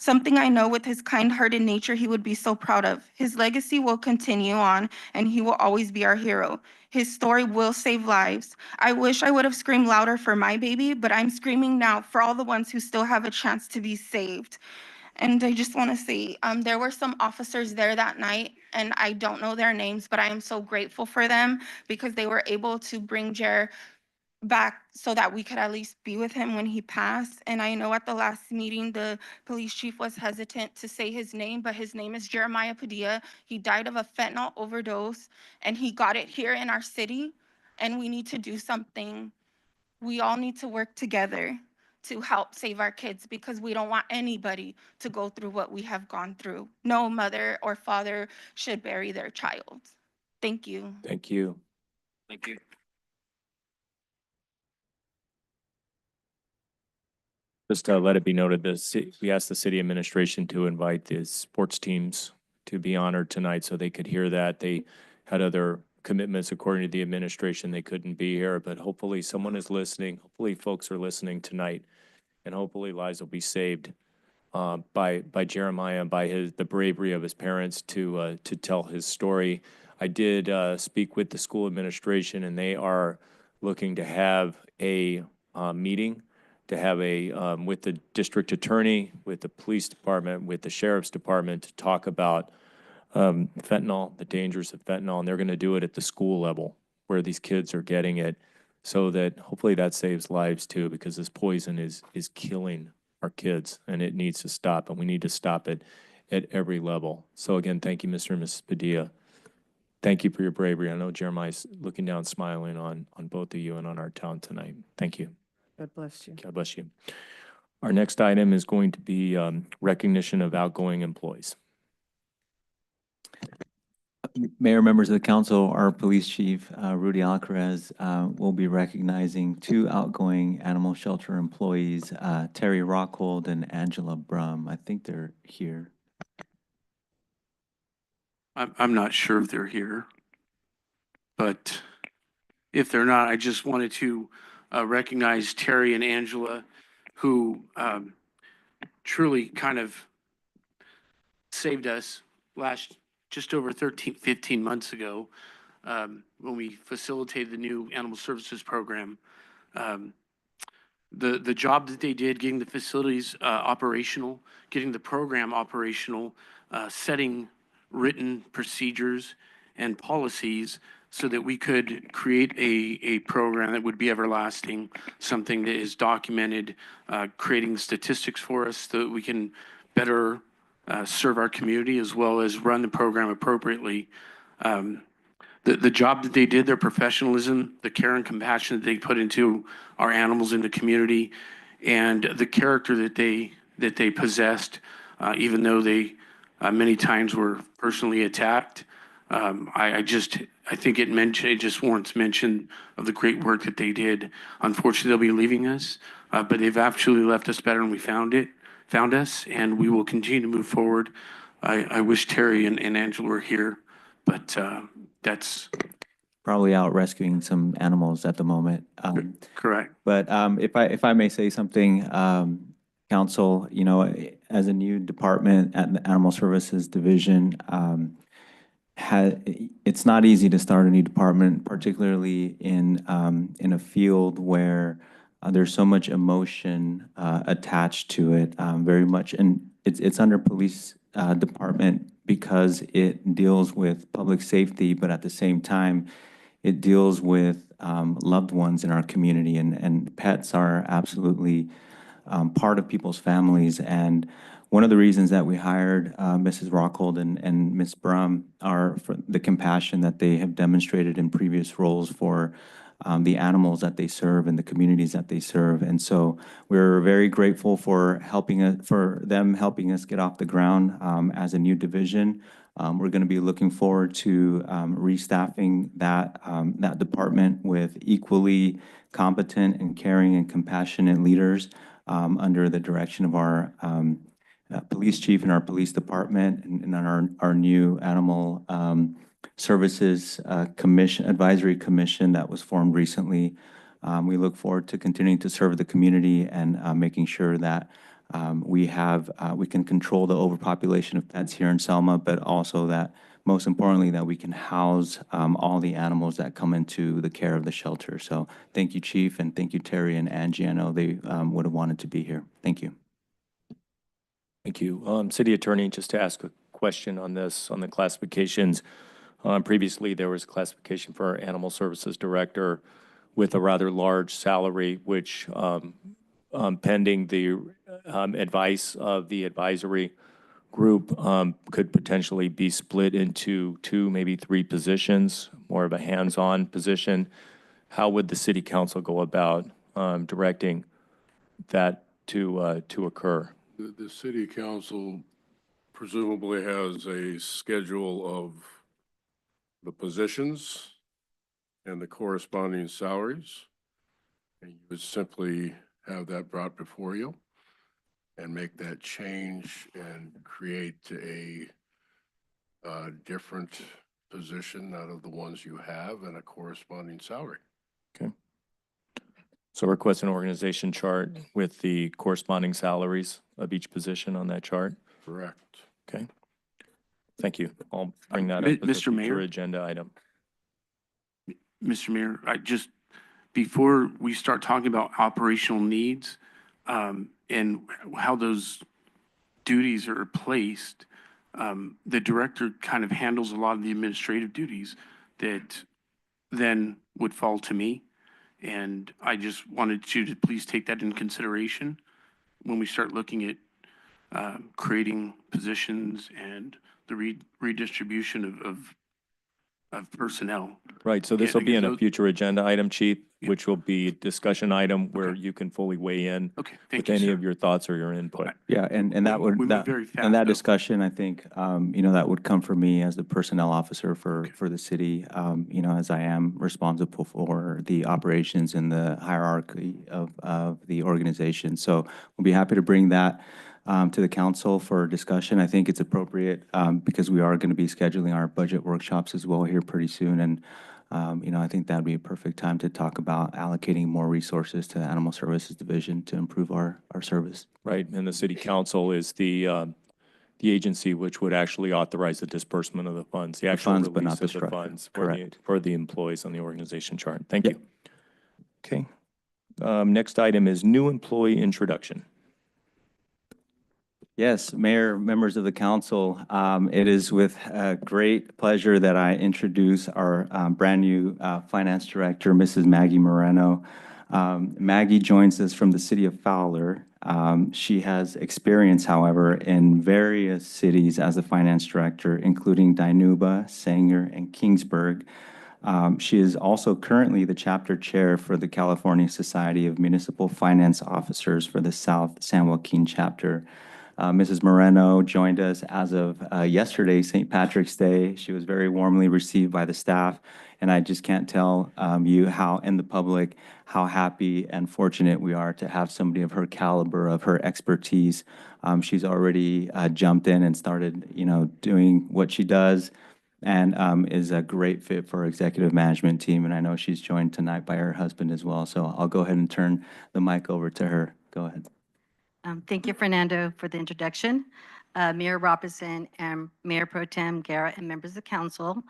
Something I know with his kind-hearted nature he would be so proud of. His legacy will continue on, and he will always be our hero. His story will save lives. I wish I would have screamed louder for my baby, but I'm screaming now for all the ones who still have a chance to be saved. And I just want to say, there were some officers there that night, and I don't know their names, but I am so grateful for them because they were able to bring Jer back so that we could at least be with him when he passed. And I know at the last meeting, the police chief was hesitant to say his name, but his name is Jeremiah Padilla. He died of a fentanyl overdose, and he got it here in our city, and we need to do something. We all need to work together to help save our kids because we don't want anybody to go through what we have gone through. No mother or father should bury their child. Thank you. Thank you. Thank you. Just let it be noted, we asked the city administration to invite the sports teams to be honored tonight so they could hear that. They had other commitments according to the administration. They couldn't be here, but hopefully someone is listening. Hopefully folks are listening tonight, and hopefully lives will be saved by Jeremiah and by the bravery of his parents to tell his story. I did speak with the school administration, and they are looking to have a meeting, to have with the district attorney, with the police department, with the sheriff's department to talk about fentanyl, the dangers of fentanyl, and they're going to do it at the school level where these kids are getting it, so that hopefully that saves lives too, because this poison is killing our kids, and it needs to stop, and we need to stop it at every level. So again, thank you, Mr. and Mrs. Padilla. Thank you for your bravery. I know Jeremiah's looking down, smiling on both of you and on our town tonight. Thank you. God bless you. God bless you. Our next item is going to be recognition of outgoing employees. Mayor, members of the council, our police chief, Rudy Alcaraz, will be recognizing two outgoing animal shelter employees, Terry Rockhold and Angela Brum. I think they're here. I'm not sure if they're here, but if they're not, I just wanted to recognize Terry and Angela, who truly kind of saved us just over 15 months ago when we facilitated the new animal services program. The job that they did, getting the facilities operational, getting the program operational, setting written procedures and policies so that we could create a program that would be everlasting, something that is documented, creating statistics for us so that we can better serve our community as well as run the program appropriately. The job that they did, their professionalism, the care and compassion that they put into our animals in the community, and the character that they possessed, even though they many times were personally attacked. I think it just warrants mention of the great work that they did. Unfortunately, they'll be leaving us, but they've actually left us better than we found us, and we will continue to move forward. I wish Terry and Angela were here, but that's Probably out rescuing some animals at the moment. correct. But if I may say something, council, you know, as a new department at the Animal Services Division, it's not easy to start a new department, particularly in a field where there's so much emotion attached to it, very much, and it's under police department because it deals with public safety, but at the same time, it deals with loved ones in our community, and pets are absolutely part of people's families. And one of the reasons that we hired Mrs. Rockhold and Ms. Brum are for the compassion that they have demonstrated in previous roles for the animals that they serve and the communities that they serve. And so we're very grateful for for them helping us get off the ground as a new division. We're going to be looking forward to restaffing that department with equally competent and caring and compassionate leaders under the direction of our police chief and our police department and our new animal services advisory commission that was formed recently. We look forward to continuing to serve the community and making sure that we can control the overpopulation of pets here in Selma, but also that, most importantly, that we can house all the animals that come into the care of the shelter. So thank you, Chief, and thank you, Terry and Angie. I know they would have wanted to be here. Thank you. Thank you. City Attorney, just to ask a question on this, on the classifications. Previously, there was a classification for our Animal Services Director with a rather large salary, which pending the advice of the advisory group could potentially be split into 2, maybe 3 positions, more of a hands-on position. How would the City Council go about directing that to occur? The City Council presumably has a schedule of the positions and the corresponding salaries. And you would simply have that brought before you and make that change and create a different position out of the ones you have and a corresponding salary. Okay. So request an organization chart with the corresponding salaries of each position on that chart. Correct. Okay. Thank you. I'll bring that up as a Mr. future Mayor? agenda item. Mr. Mayor, before we start talking about operational needs, and how those duties are placed, the director kind of handles a lot of the administrative duties that then would fall to me. And I just wanted you to please take that in consideration when we start looking at creating positions and the redistribution of personnel. Right, so this will be in a those- future agenda item, Chief, which will be a discussion item where you can fully weigh in Okay, with thank you, any sir. of your thoughts or your input. Yeah, and that would, We move that, very fast, and that though. discussion, I think, that would come from me as the personnel officer for the city, as I am responsible for the operations and the hierarchy of the organization. So we'll be happy to bring that to the council for discussion. I think it's appropriate because we are going to be scheduling our budget workshops as well here pretty soon. And, I think that'd be a perfect time to talk about allocating more resources to the Animal Services Division to improve our service. Right, and the City Council is the agency which would actually authorize the disbursement of the funds, the actual funds, but release not the of the structure. funds Correct. for the employees on the organization chart. Thank Yep. you. Okay. Next item is new employee introduction. Yes, Mayor, members of the council, it is with great pleasure that I introduce our brand-new Finance Director, Mrs. Maggie Moreno. Maggie joins us from the city of Fowler. She has experience, however, in various cities as a Finance Director, including Dinuba, Sanger, and Kingsburg. She is also currently the chapter chair for the California Society of Municipal Finance Officers for the South San Joaquin chapter. Mrs. Moreno joined us as of yesterday, St. Patrick's Day. She was very warmly received by the staff, and I just can't tell you how, in the public, how happy and fortunate we are to have somebody of her caliber, of her expertise. She's already jumped in and started, doing what she does, and is a great fit for our executive management team. And I know she's joined tonight by her husband as well. So I'll go ahead and turn the mic over to her. Go ahead. Thank you, Fernando, for the introduction. Mayor Robinson and Mayor Pro Tem Guerra and members of council.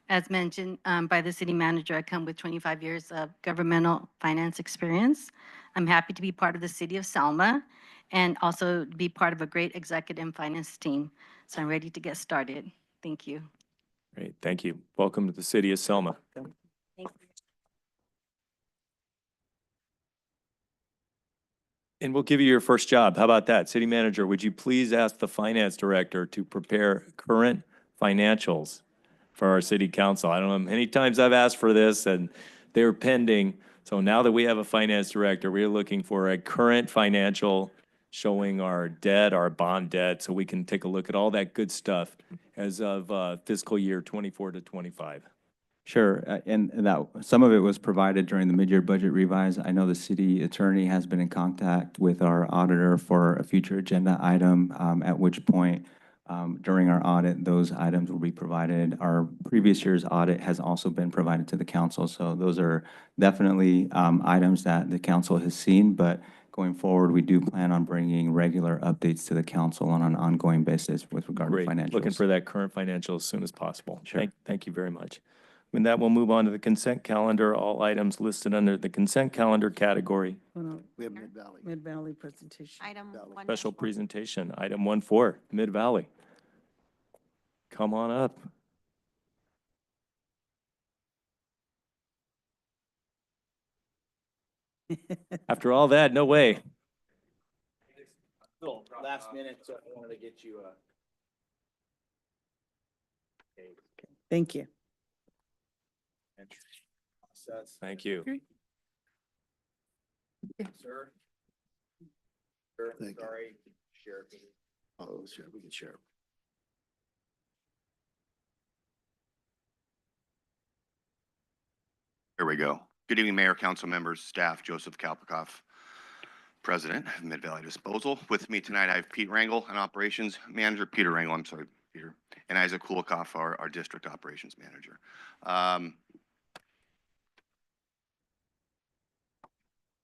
As mentioned by the city manager, I come with 25 years of governmental finance experience. I'm happy to be part of the City of Selma and also be part of a great executive and finance team. So I'm ready to get started. Thank you. Great, thank you. Welcome to the City of Selma. Thank you. And we'll give you your first job. How about that? City Manager, would you please ask the Finance Director to prepare current financials for our City Council? I don't know how many times I've asked for this and they're pending. So now that we have a Finance Director, we're looking for a current financial showing our debt, our bond debt, so we can take a look at all that good stuff as of fiscal year 24 to 25. Sure, and that, some of it was provided during the mid-year budget revise. I know the city attorney has been in contact with our auditor for a future agenda item, at which point, during our audit, those items will be provided. Our previous year's audit has also been provided to the council, so those are definitely items that the council has seen, but going forward, we do plan on bringing regular updates to the council on an ongoing basis with regard to Great, financials. looking for that current financial as soon as possible. Sure. Thank you very much. With that, we'll move on to the consent calendar. All items listed under the consent calendar category. Hold on. We have Mid-Valley. Mid-Valley presentation. Item Valley. 1. Special presentation, item 1-4, Mid-Valley. Come on up. After all that, no way. Little last minute, so I wanted to get you a. Thank you. Process. Thank you. Sir. Sir, sorry, share. Oh, sure, we can share. Here we go. Good evening, Mayor, council members, staff, Joseph Kalpikoff, President of Mid-Valley Disposal. With me tonight, I have Pete Rangel, an operations manager, Peter Rangel, I'm sorry, Peter, and Isaac Kulikoff, our district operations manager.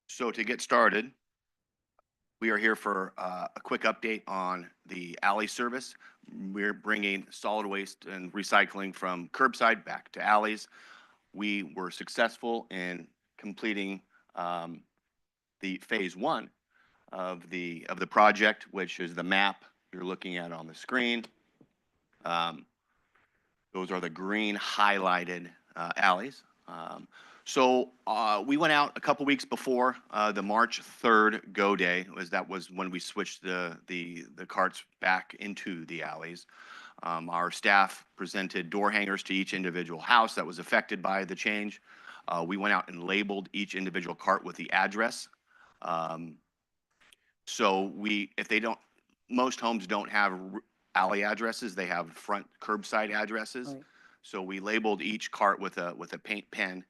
So to get started, we are here for a quick update on the alley service. We're bringing solid waste and recycling from curbside back to alleys. We were successful in completing the phase 1 of the project, which is the map you're looking at on the screen. Those are the green highlighted alleys. So we went out a couple weeks before the March 3rd go day. That was when we switched the carts back into the alleys. Our staff presented door hangers to each individual house that was affected by the change. We went out and labeled each individual cart with the address. So if they don't, most homes don't have alley addresses, they have front curbside addresses. Right. So we labeled each cart with a paint pen,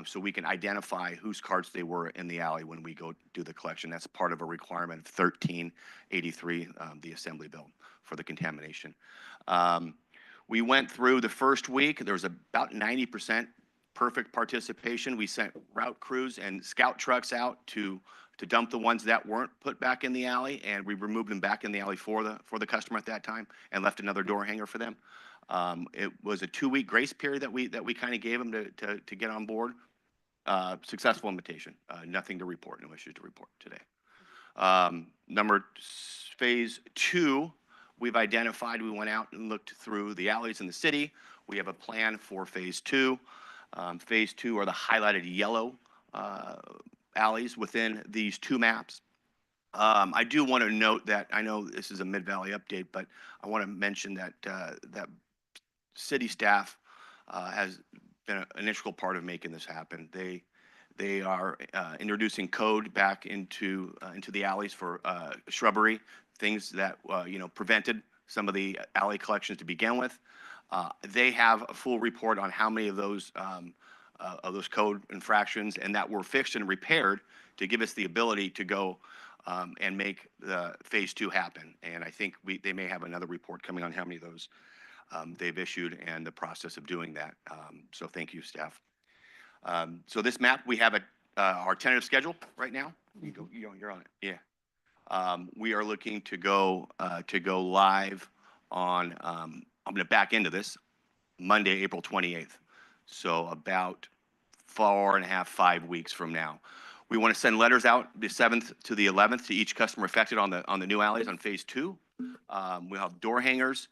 so we can identify whose carts they were in the alley when we go do the collection. That's part of a requirement of 1383, the Assembly Bill for the contamination. We went through the first week. There was about 90% perfect participation. We sent route crews and scout trucks out to dump the ones that weren't put back in the alley, and we removed them back in the alley for the customer at that time and left another door hanger for them. It was a 2-week grace period that we kind of gave them to get on board. Successful invitation. Nothing to report, no issues to report today. Phase 2, we've identified, we went out and looked through the alleys in the city. We have a plan for phase 2. Phase 2 are the highlighted yellow alleys within these 2 maps. I do want to note that, I know this is a Mid-Valley update, but I want to mention that that city staff has been an integral part of making this happen. They are introducing code back into the alleys for shrubbery, things that prevented some of the alley collections to begin with. They have a full report on how many of those code infractions and that were fixed and repaired to give us the ability to go and make the phase 2 happen. And I think they may have another report coming on how many of those they've issued and the process of doing that. So thank you, staff. So this map, we have our tentative schedule right now. You're on it. Yeah. We are looking to go live on, I'm going to back into this, Monday, April 28th. So about 4.5, 5 weeks from now. We want to send letters out the 7th to the 11th to each customer affected on the new alleys on phase 2. We'll have door hangers.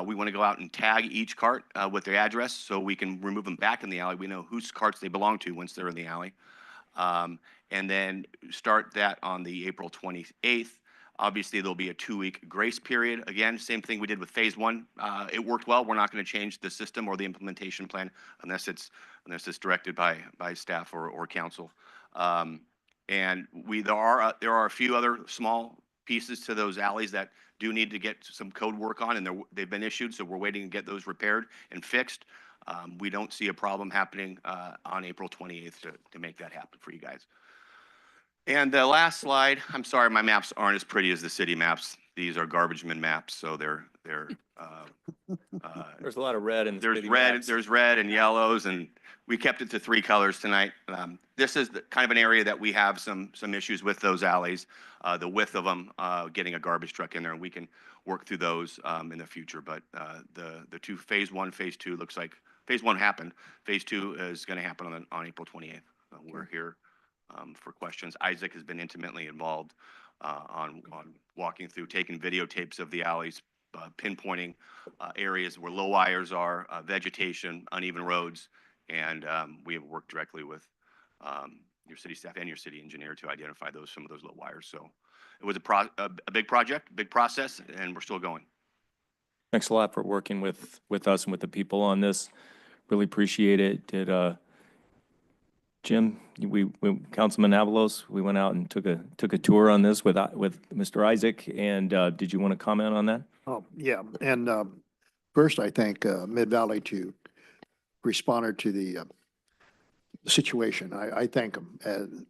We want to go out and tag each cart with their address so we can remove them back in the alley. We know whose carts they belong to once they're in the alley. And then start that on the April 28th. Obviously, there'll be a 2-week grace period. Again, same thing we did with phase 1. It worked well. We're not going to change the system or the implementation plan unless it's directed by staff or council. And there are a few other small pieces to those alleys that do need to get some code work on, and they've been issued, so we're waiting to get those repaired and fixed. We don't see a problem happening on April 28th to make that happen for you guys. And the last slide, I'm sorry, my maps aren't as pretty as the city maps. These are garbage man maps, so they're There's a lot of red and there's red and yellows, and we kept it to 3 colors tonight. This is kind of an area that we have some issues with those alleys, the width of them, getting a garbage truck in there, and we can work through those in the future. But the two phase 1, phase 2 looks like phase 1 happened. Phase 2 is going to happen on April 28th. We're here for questions. Isaac has been intimately involved on walking through, taking videotapes of the alleys, pinpointing areas where low wires are, vegetation, uneven roads, and we have worked directly with your city staff and your city engineer to identify some of those low wires. So it was a big project, big process, and we're still going. Thanks a lot for working with us and with the people on this. Really appreciate it. Did Jim, Councilman Avalos, we went out and took a tour on this with Mr. Isaac, and did you want to comment on that? Oh, yeah. And first, I thank Mid-Valley to responded to the situation. I thank them.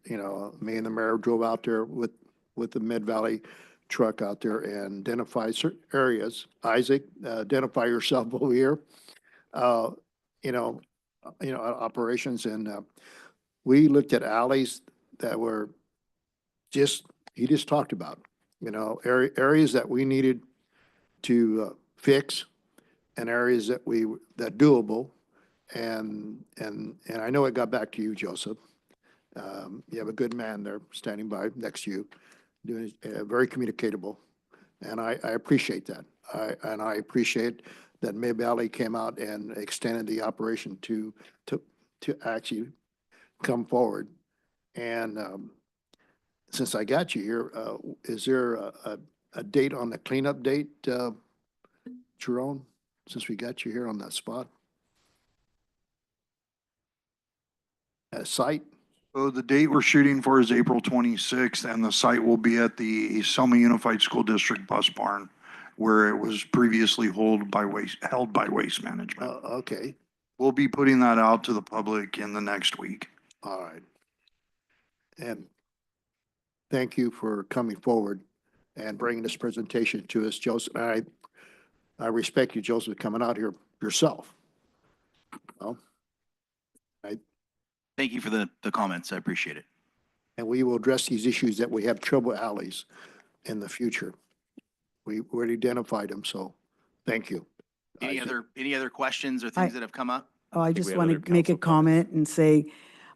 You know, me and the mayor drove out there with the Mid-Valley truck out there and identified certain areas. Isaac, identify yourself over here. Operations, and we looked at alleys that were he just talked about, areas that we needed to fix, and areas that doable. And I know it got back to you, Joseph. You have a good man there standing by next to you, doing very communicatable, and I appreciate that. I appreciate that Mid-Valley came out and extended the operation to actually come forward. And since I got you here, is there a date on the cleanup date, Jerome? Since we got you here on that spot, site. So the date we're shooting for is April 26th, and the site will be at the Selma Unified School District bus barn, where it was previously held by Waste Management. Okay. We'll be putting that out to the public in the next week. All right. And thank you for coming forward and bringing this presentation to us, Joseph. I respect you, Joseph, coming out here yourself. Well, thank you for the comments. I appreciate it. And we will address these issues that we have trouble alleys in the future. We already identified them, so thank you. Any other questions or things that have come up? Oh, I just want to make a comment and say,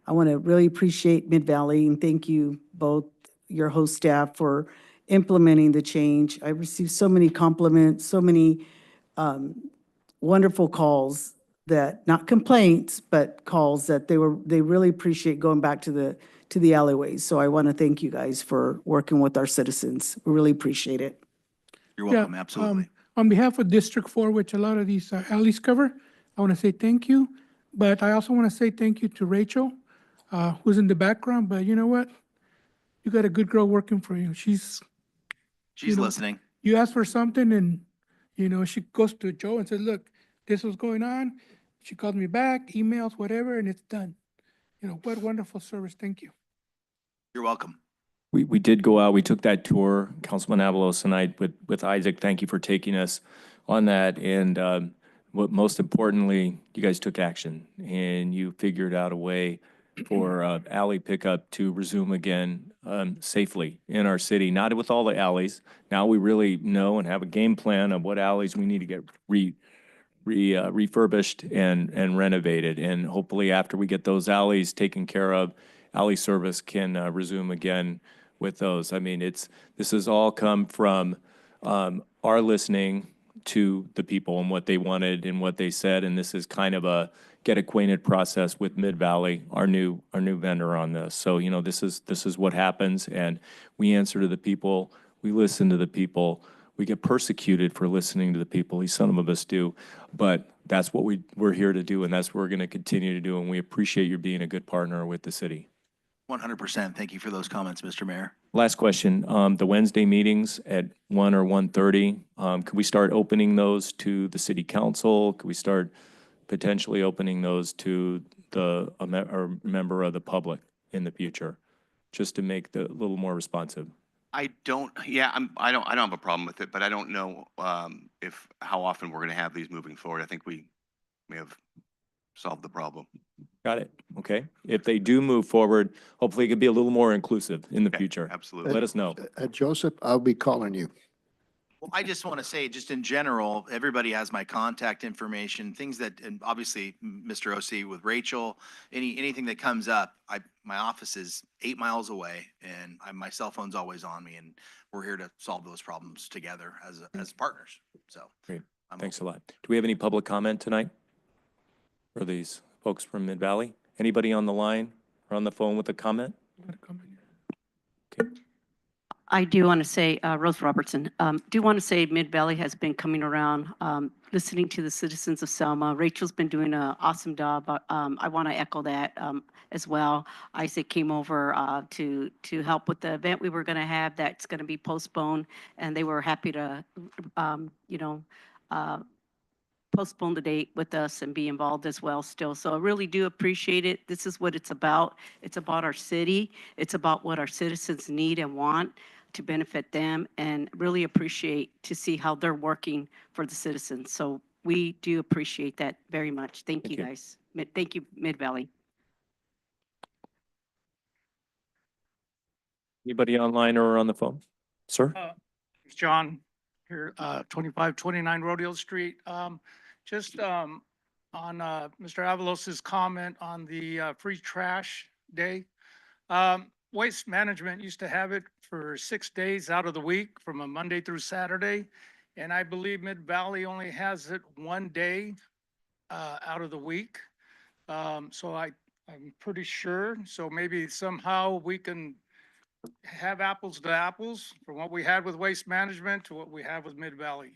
I want to really appreciate Mid-Valley and thank you both, your host staff, for implementing the change. I received so many compliments, so many wonderful calls, that, not complaints, but calls that they really appreciate going back to the alleyways. So I want to thank you guys for working with our citizens. We really appreciate it. You're welcome. Absolutely. On behalf of District 4, which a lot of these alleys cover, I want to say thank you. But I also want to say thank you to Rachel, who's in the background. But you know what? You got a good girl working for you. She's listening. You ask for something and, she goes to Joe and says, look, this was going on. She calls me back, emails, whatever, and it's done. What wonderful service. Thank you. You're welcome. We did go out, we took that tour, Councilman Avalos and I, with Isaac. Thank you for taking us on that. And what most importantly, you guys took action and you figured out a way for alley pickup to resume again safely in our city, not with all the alleys. Now we really know and have a game plan of what alleys we need to get refurbished and renovated. And hopefully after we get those alleys taken care of, alley service can resume again with those. I mean, this has all come from our listening to the people and what they wanted and what they said, and this is kind of a get acquainted process with Mid-Valley, our new vendor on this. So, you know, this is what happens, and we answer to the people, we listen to the people, we get persecuted for listening to the people, at least some of us do, but that's what we're here to do, and that's what we're going to continue to do, and we appreciate you being a good partner with the city. 100%. Thank you for those comments, Mr. Mayor. Last question, the Wednesday meetings at 1 or 1:30, could we start opening those to the city council? Could we start potentially opening those to a member of the public in the future, just to make the a little more responsive? I don't have a problem with it, but I don't know how often we're going to have these moving forward. I think we may have solved the problem. Got it. Okay. If they do move forward, hopefully it could be a little more inclusive in the future. Absolutely. Let us know. Joseph, I'll be calling you. Well, I just want to say, just in general, everybody has my contact information, things that, and obviously, Mr. OC with Rachel, anything that comes up, my office is 8 miles away, and my cell phone's always on me, and we're here to solve those problems together as partners. So. Great. Thanks a lot. Do we have any public comment tonight for these folks from Mid-Valley? Anybody on the line or on the phone with a comment? Okay. I do want to say, Rose Robertson, do want to say Mid-Valley has been coming around, listening to the citizens of Selma. Rachel's been doing an awesome job. I want to echo that as well. Isaac came over to help with the event we were going to have that's going to be postponed, and they were happy to, postpone the date with us and be involved as well still. So I really do appreciate it. This is what it's about. It's about our city. It's about what our citizens need and want to benefit them, and really appreciate to see how they're working for the citizens. So we do appreciate that very much. Thank you guys. Thank you, Mid-Valley. Anybody online or on the phone? Sir? It's John here, 2529 Rodeo Street. Just on Mr. Avalos's comment on the free trash day. Waste Management used to have it for 6 days out of the week, from a Monday through Saturday. And I believe Mid-Valley only has it 1 day out of the week. So I'm pretty sure. So maybe somehow we can have apples to apples from what we had with Waste Management to what we have with Mid-Valley.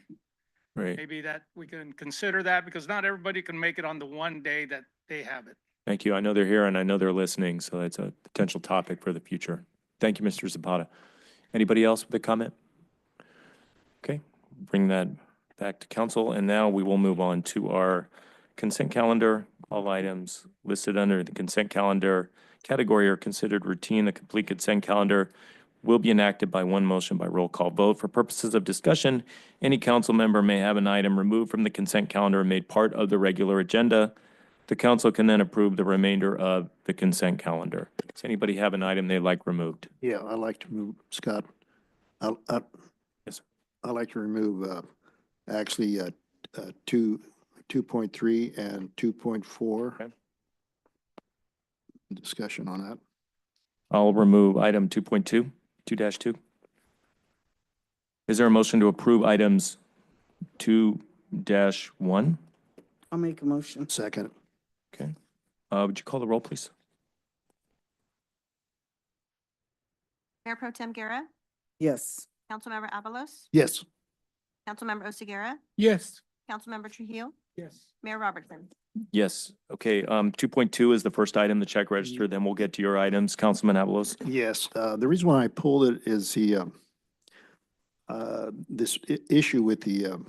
Right. Maybe that we can consider that, because not everybody can make it on the 1 day that they have it. Thank you. I know they're here and I know they're listening, so that's a potential topic for the future. Thank you, Mr. Zapata. Anybody else with a comment? Okay, bring that back to council, and now we will move on to our consent calendar. All items listed under the consent calendar category are considered routine. The complete consent calendar will be enacted by one motion by roll call vote. For purposes of discussion, any council member may have an item removed from the consent calendar and made part of the regular agenda. The council can then approve the remainder of the consent calendar. Does anybody have an item they'd like removed? Yeah, I'd like to move, Scott. Yes, sir. I'd like to remove, actually, 2.3 and 2.4. Okay. Discussion on that. I'll remove item 2.2, 2-2. Is there a motion to approve items 2-1? I'll make a motion. Second. Okay. Would you call the roll, please? Mayor Pro Tem Guerra, Yes. Councilmember Avalos, Yes. Councilmember Oseguera, Yes. Councilmember Trujillo, Yes. Mayor Robertson. Yes. Okay. 2.2 is the first item, the check register. Then we'll get to your items. Councilman Avalos. Yes, the reason why I pulled it is this issue with the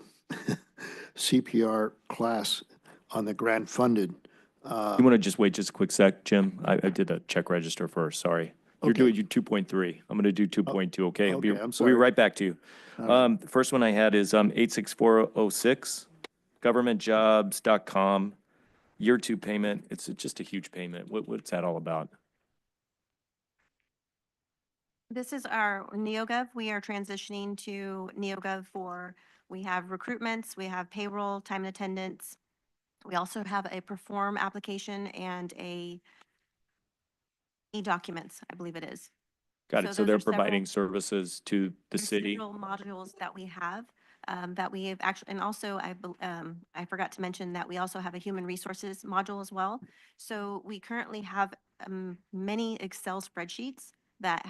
CPR class on the grant funded. You want to just wait just a quick sec, Jim? I did the check register first. Sorry. You're Okay. doing your 2.3. I'm going to do 2.2. Okay. Okay, I'm We'll be sorry. right back to you. All right. The first one I had is 86406, governmentjobs.com, year 2 payment. It's just a huge payment. What's that all about? This is our NeoGov. We are transitioning to NeoGov we have recruitments, we have payroll, time and attendance. We also have a perform application and a e-documents, I believe it is. Got So it. So those they're are several- providing services to the There's city. several modules that we have, that we have actually, and also I forgot to mention that we also have a human resources module as well. So we currently have, many Excel spreadsheets that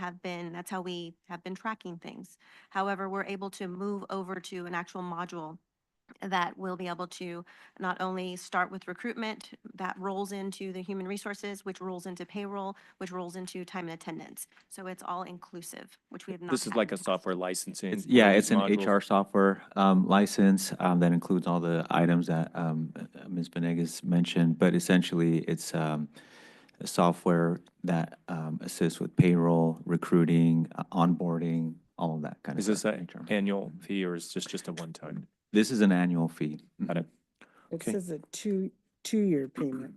that's how we have been tracking things. However, we're able to move over to an actual module that will be able to not only start with recruitment, that rolls into the human resources, which rolls into payroll, which rolls into time and attendance. So it's all inclusive, which we have not. This is had like in a the past. software licensing. It's, for yeah, these it's an modules. HR software license that includes all the items that Ms. Benegas mentioned, but essentially it's a software that assists with payroll, recruiting, onboarding, all of that kind of Is this stuff. an annual fee or is this just a one-time? This is an annual fee. Got it. It Okay. says a two-year payment.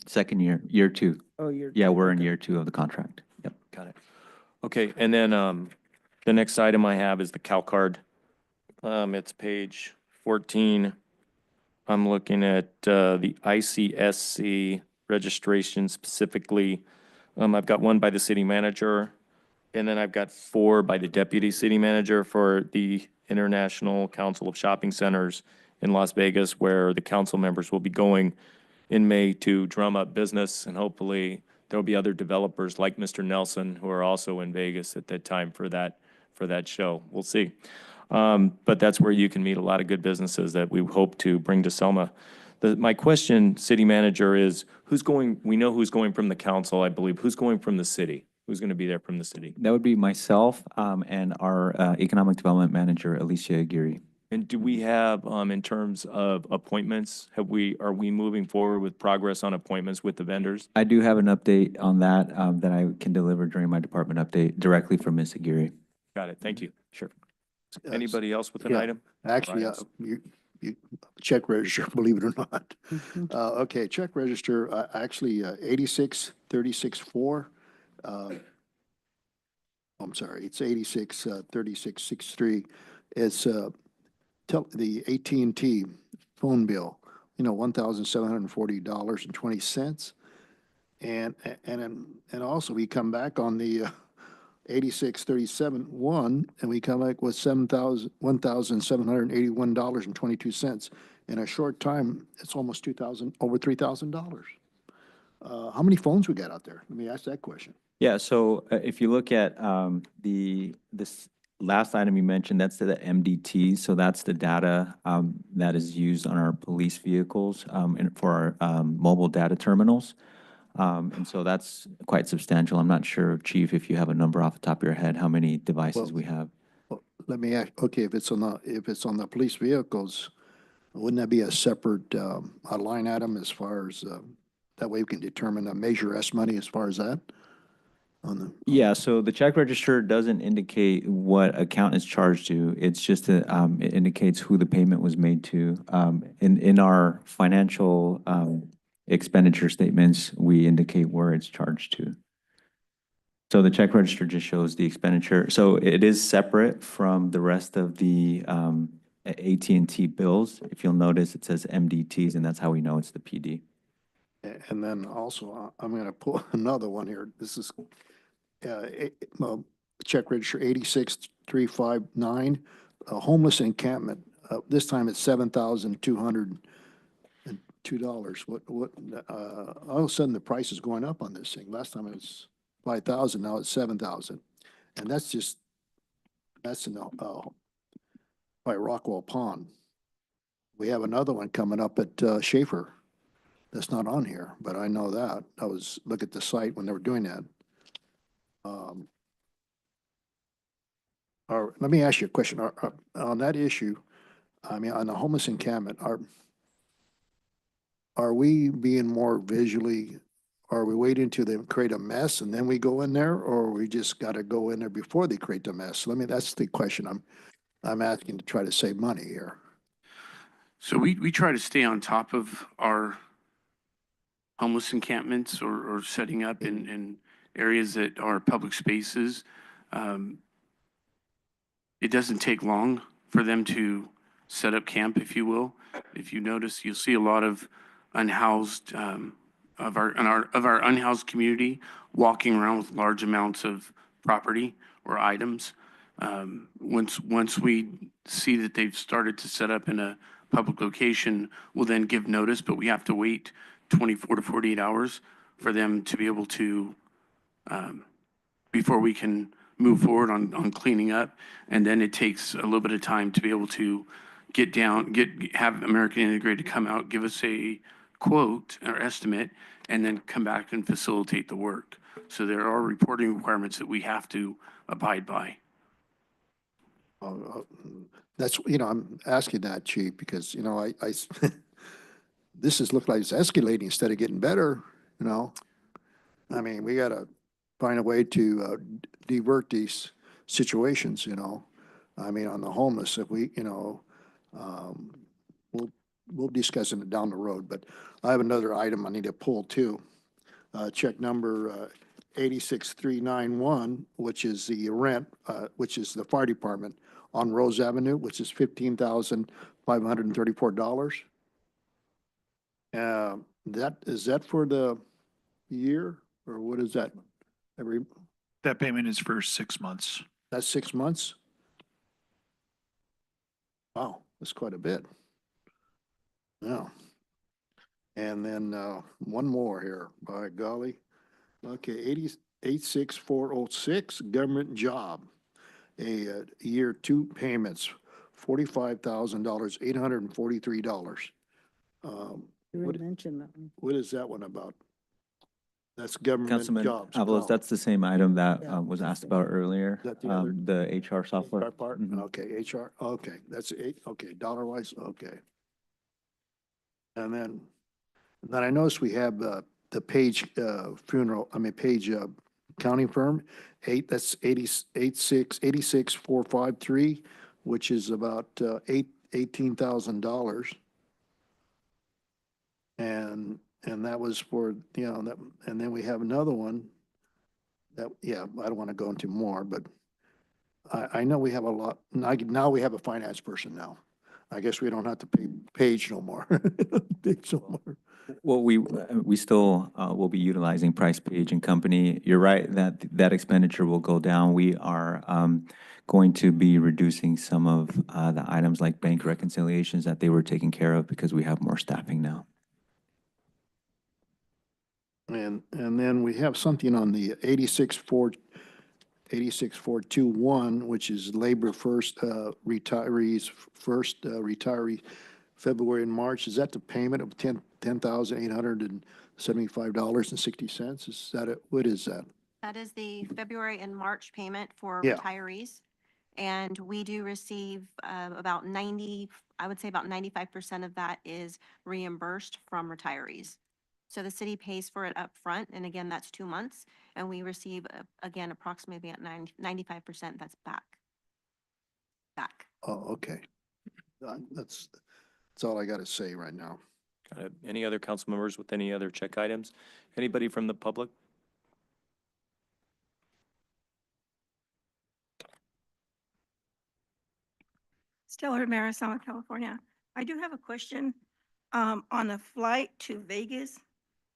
Second year, year two. Oh, year. Yeah, two, we're in okay. year 2 of the contract. Yep. Got it. Okay, and then the next item I have is the CAL card. It's page 14. I'm looking at the ICSC registration specifically. I've got one by the city manager, and then I've got 4 by the deputy city manager for the International Council of Shopping Centers in Las Vegas, where the council members will be going in May to drum up business, and hopefully there'll be other developers like Mr. Nelson who are also in Vegas at that time for that show. We'll see. But that's where you can meet a lot of good businesses that we hope to bring to Selma. My question, city manager, is we know who's going from the council, I believe. Who's going from the city? Who's going to be there from the city? That would be myself and our economic development manager, Alicia Aguirre. And do we have, in terms of appointments, are we moving forward with progress on appointments with the vendors? I do have an update on that that I can deliver during my department update directly from Ms. Aguirre. Got it. Thank you. Sure. Anybody else with an Yeah, item? Actually, Ryan's. you check register, believe it or not. Mhm. Okay, check register, actually, 863664. I'm sorry, it's 863663. It's the AT&T phone bill, $1,740.20. And also we come back on the 8637-1, and we come back with $1,781.22. In a short time, it's almost over $3,000. How many phones we got out there? Let me ask that question. Yeah, so if you look at this last item you mentioned, that's the MDT. So that's the data that is used on our police vehicles and for our mobile data terminals. And so that's quite substantial. I'm not sure, Chief, if you have a number off the top of your head, how many devices we have. Well, let me ask, okay, if it's on the police vehicles, wouldn't that be a separate a line item as far as, that way we can determine a Measure S money as far as that? Yeah, so the check register doesn't indicate what account is charged to. It's just it indicates who the payment was made to. In our financial expenditure statements, we indicate where it's charged to. So the check register just shows the expenditure. So it is separate from the rest of the AT&T bills. If you'll notice, it says MDTs, and that's how we know it's the PD. And then also, I'm going to pull another one here. This is check register 86359, homeless encampment. This time it's $7,202. What, all of a sudden the price is going up on this thing. Last time it was 5,000, now it's 7,000. And that's in the, by Rockwell Pond. We have another one coming up at Schaefer. That's not on here, but I know that. I was look at the site when they were doing that. Let me ask you a question. On that issue, I mean, on the homeless encampment, are we being more visually, are we waiting till they create a mess and then we go in there, or we just got to go in there before they create the mess? That's the question I'm asking to try to save money here. So we try to stay on top of our homeless encampments or setting up in areas that are public spaces. It doesn't take long for them to set up camp, if you will. If you notice, you'll see a lot of unhoused of our unhoused community walking around with large amounts of property or items. Once we see that they've started to set up in a public location, we'll then give notice, but we have to wait 24 to 48 hours for them to be able to, before we can move forward on cleaning up. And then it takes a little bit of time to be able to have American Integrated come out, give us a quote or estimate, and then come back and facilitate the work. So there are reporting requirements that we have to abide by. That's, I'm asking that, Chief, because, this is look like it's escalating instead of getting better, I mean, we gotta find a way to divert these situations, I mean, on the homeless, if we, we'll discuss it down the road, but I have another item I need to pull too. Check number 86391, which is the rent, which is the fire department on Rose Avenue, which is $15,534. Is that for the year, or what is that? That payment is for 6 months. That's 6 months? Wow, that's quite a bit. Yeah. And then one more here, by golly. Okay, 86406, government job. Year 2 payments, $45,000, $843. You already mentioned that one. What is that one about? That's government Councilman jobs. Avalos, that's the same item that Yeah. was asked about earlier, That the other- the HR software. HR part? Mhm. Okay, HR, okay, that's eight, okay, dollar wise, okay. And then I noticed we have the Page Page accounting firm, that's 86453, which is about $18,000. And that was for, that, and then we have another one that, yeah, I don't want to go into more, but I know we have a lot, now we have a finance person now. I guess we don't have to pay Page no more. Page no more. Well, we still will be utilizing Price Page and Company. You're right that that expenditure will go down. We are going to be reducing some of the items like bank reconciliations that they were taking care of because we have more staffing now. And then we have something on the 86421, which is labor first, retirees first, retiree February and March. Is that the payment of $10,875.60? Is that it? What is that? That is the February and March payment for Yeah. retirees. And we do receive about 90, I would say about 95% of that is reimbursed from retirees. So the city pays for it up front, and again, that's 2 months, and we receive, again, approximately at 95% that's back. Oh, okay. That's all I got to say right now. Got it. Any other council members with any other check items? Anybody from the public? Stellar Marisol, California. I do have a question on the flight to Vegas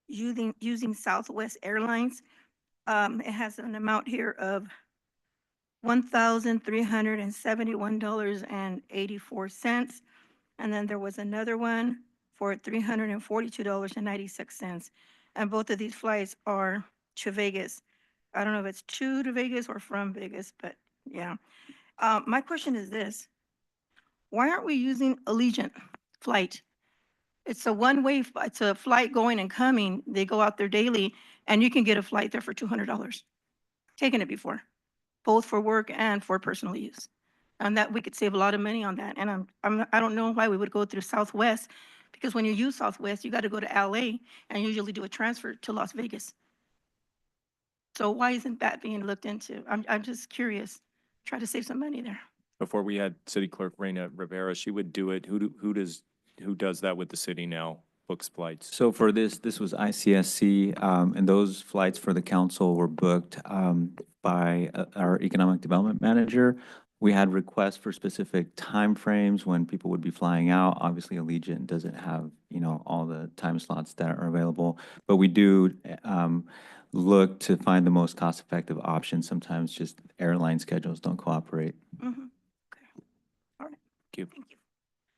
using Southwest Airlines. It has an amount here of $1,371.84. And then there was another one for $342.96. And both of these flights are to Vegas. I don't know if it's to Vegas or from Vegas, but yeah. My question is this. Why aren't we using Allegiant flight? It's a one-way, it's a flight going and coming. They go out there daily, and you can get a flight there for $200. Taken it before, both for work and for personal use. And that we could save a lot of money on that. And I don't know why we would go through Southwest, because when you use Southwest, you got to go to LA and usually do a transfer to Las Vegas. So why isn't that being looked into? I'm just curious. Try to save some money there. Before we had City Clerk Reina Rivera, she would do it. Who does that with the city now? Books flights. So for this was ICSC, and those flights for the council were booked by our economic development manager. We had requests for specific timeframes when people would be flying out. Obviously, Allegiant doesn't have, all the time slots that are available, but we do look to find the most cost-effective option. Sometimes just airline schedules don't cooperate. Mhm. Thank you.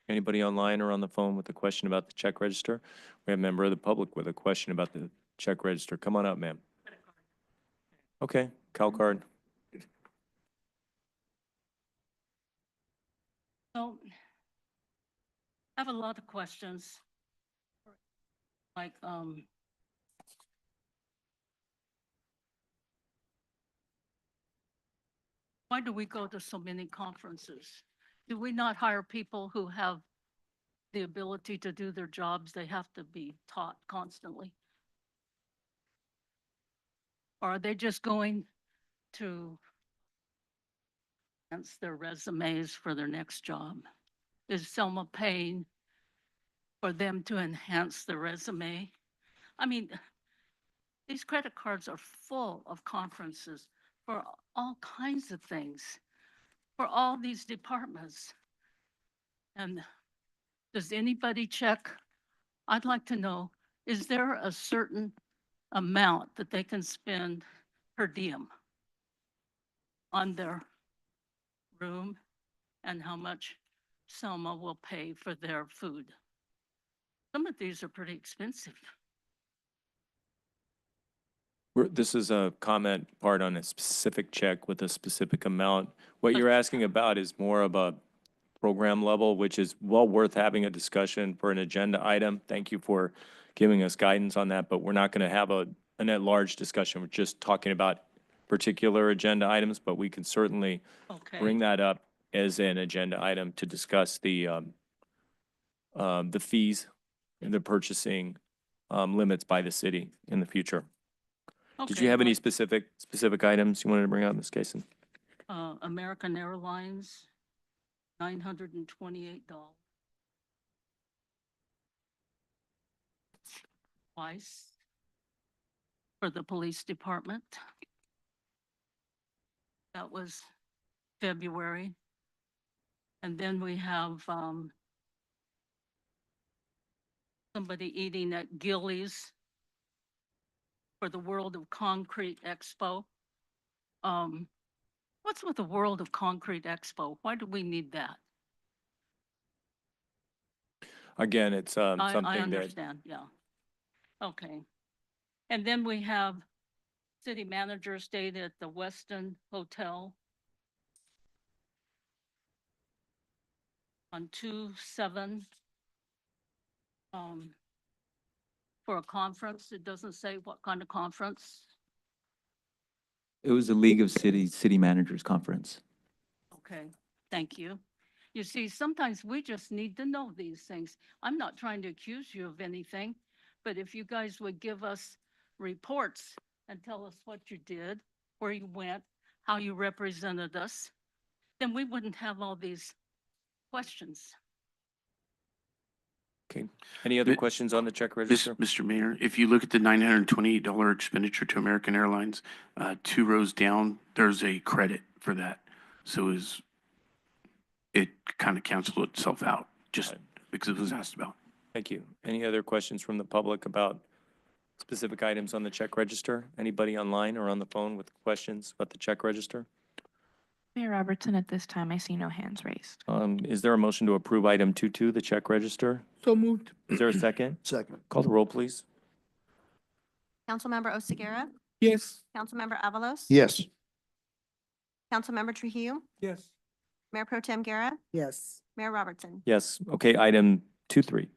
Anybody online or on the phone with a question about the check register? We have a member of the public with a question about the check register. Come on up, ma'am. Okay, Cal card. So, I have a lot of questions. Like, why do we go to so many conferences? Do we not hire people who have the ability to do their jobs? They have to be taught constantly. Or are they just going to enhance their resumes for their next job? Is Selma paying for them to enhance their resume? I mean, these credit cards are full of conferences for all kinds of things, for all these departments. And does anybody check? I'd like to know, is there a certain amount that they can spend per diem on their room and how much Selma will pay for their food? Some of these are pretty expensive. This is a comment part on a specific check with a specific amount. What you're asking about is more of a program level, which is well worth having a discussion for an agenda item. Thank you for giving us guidance on that, but we're not going to have an at-large discussion. We're just talking about particular agenda items, but we can certainly bring that up as an agenda item to discuss the fees and the purchasing limits by the city in the future. Did you have any specific items you wanted to bring out in this case? American Airlines, $928. Twice for the police department. That was February. And then we have somebody eating at Gillies for the World of Concrete Expo. What's with the World of Concrete Expo? Why do we need that? Again, it's something I that, understand, yeah. Okay. And then we have city manager stayed at the Westin Hotel on 2/7 for a conference. It doesn't say what kind of conference. It was the League of City Managers Conference. Okay, thank you. You see, sometimes we just need to know these things. I'm not trying to accuse you of anything, but if you guys would give us reports and tell us what you did, where you went, how you represented us, then we wouldn't have all these questions. okay. Any other questions on the check register? Mr. Mayor, if you look at the $928 expenditure to American Airlines, 2 rows down, there's a credit for that. So it kind of canceled itself out just because it was asked about. Thank you. Any other questions from the public about specific items on the check register? Anybody online or on the phone with questions about the check register? Mayor Robertson, at this time, I see no hands raised. Is there a motion to approve item 2.2, the check register? So moved. Is there a second? Second. Call the roll, please. Councilmember Oseguera? Yes. Councilmember Avalos? Yes. Councilmember Trujillo? Yes. Mayor Pro Tem Guerra? Yes. Mayor Robertson? Yes. Okay, item 2.3.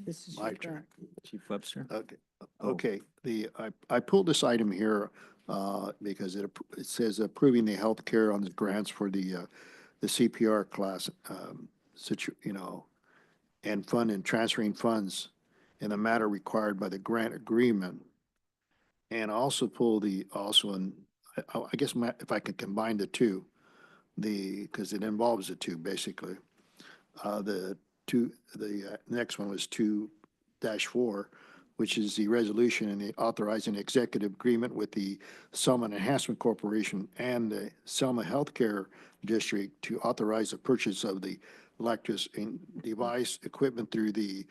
This is My your turn. turn. Chief Webster? Okay, Oh. okay. I pulled this item here because it says approving the healthcare on the grants for the CPR class, and fund and transferring funds in the matter required by the grant agreement. And also pull I guess if I can combine the two, because it involves the two, basically. The next one was 2-4, which is the resolution and the authorizing executive agreement with the Selma Enhancement Corporation and the Selma Healthcare District to authorize the purchase of the electronic device equipment through the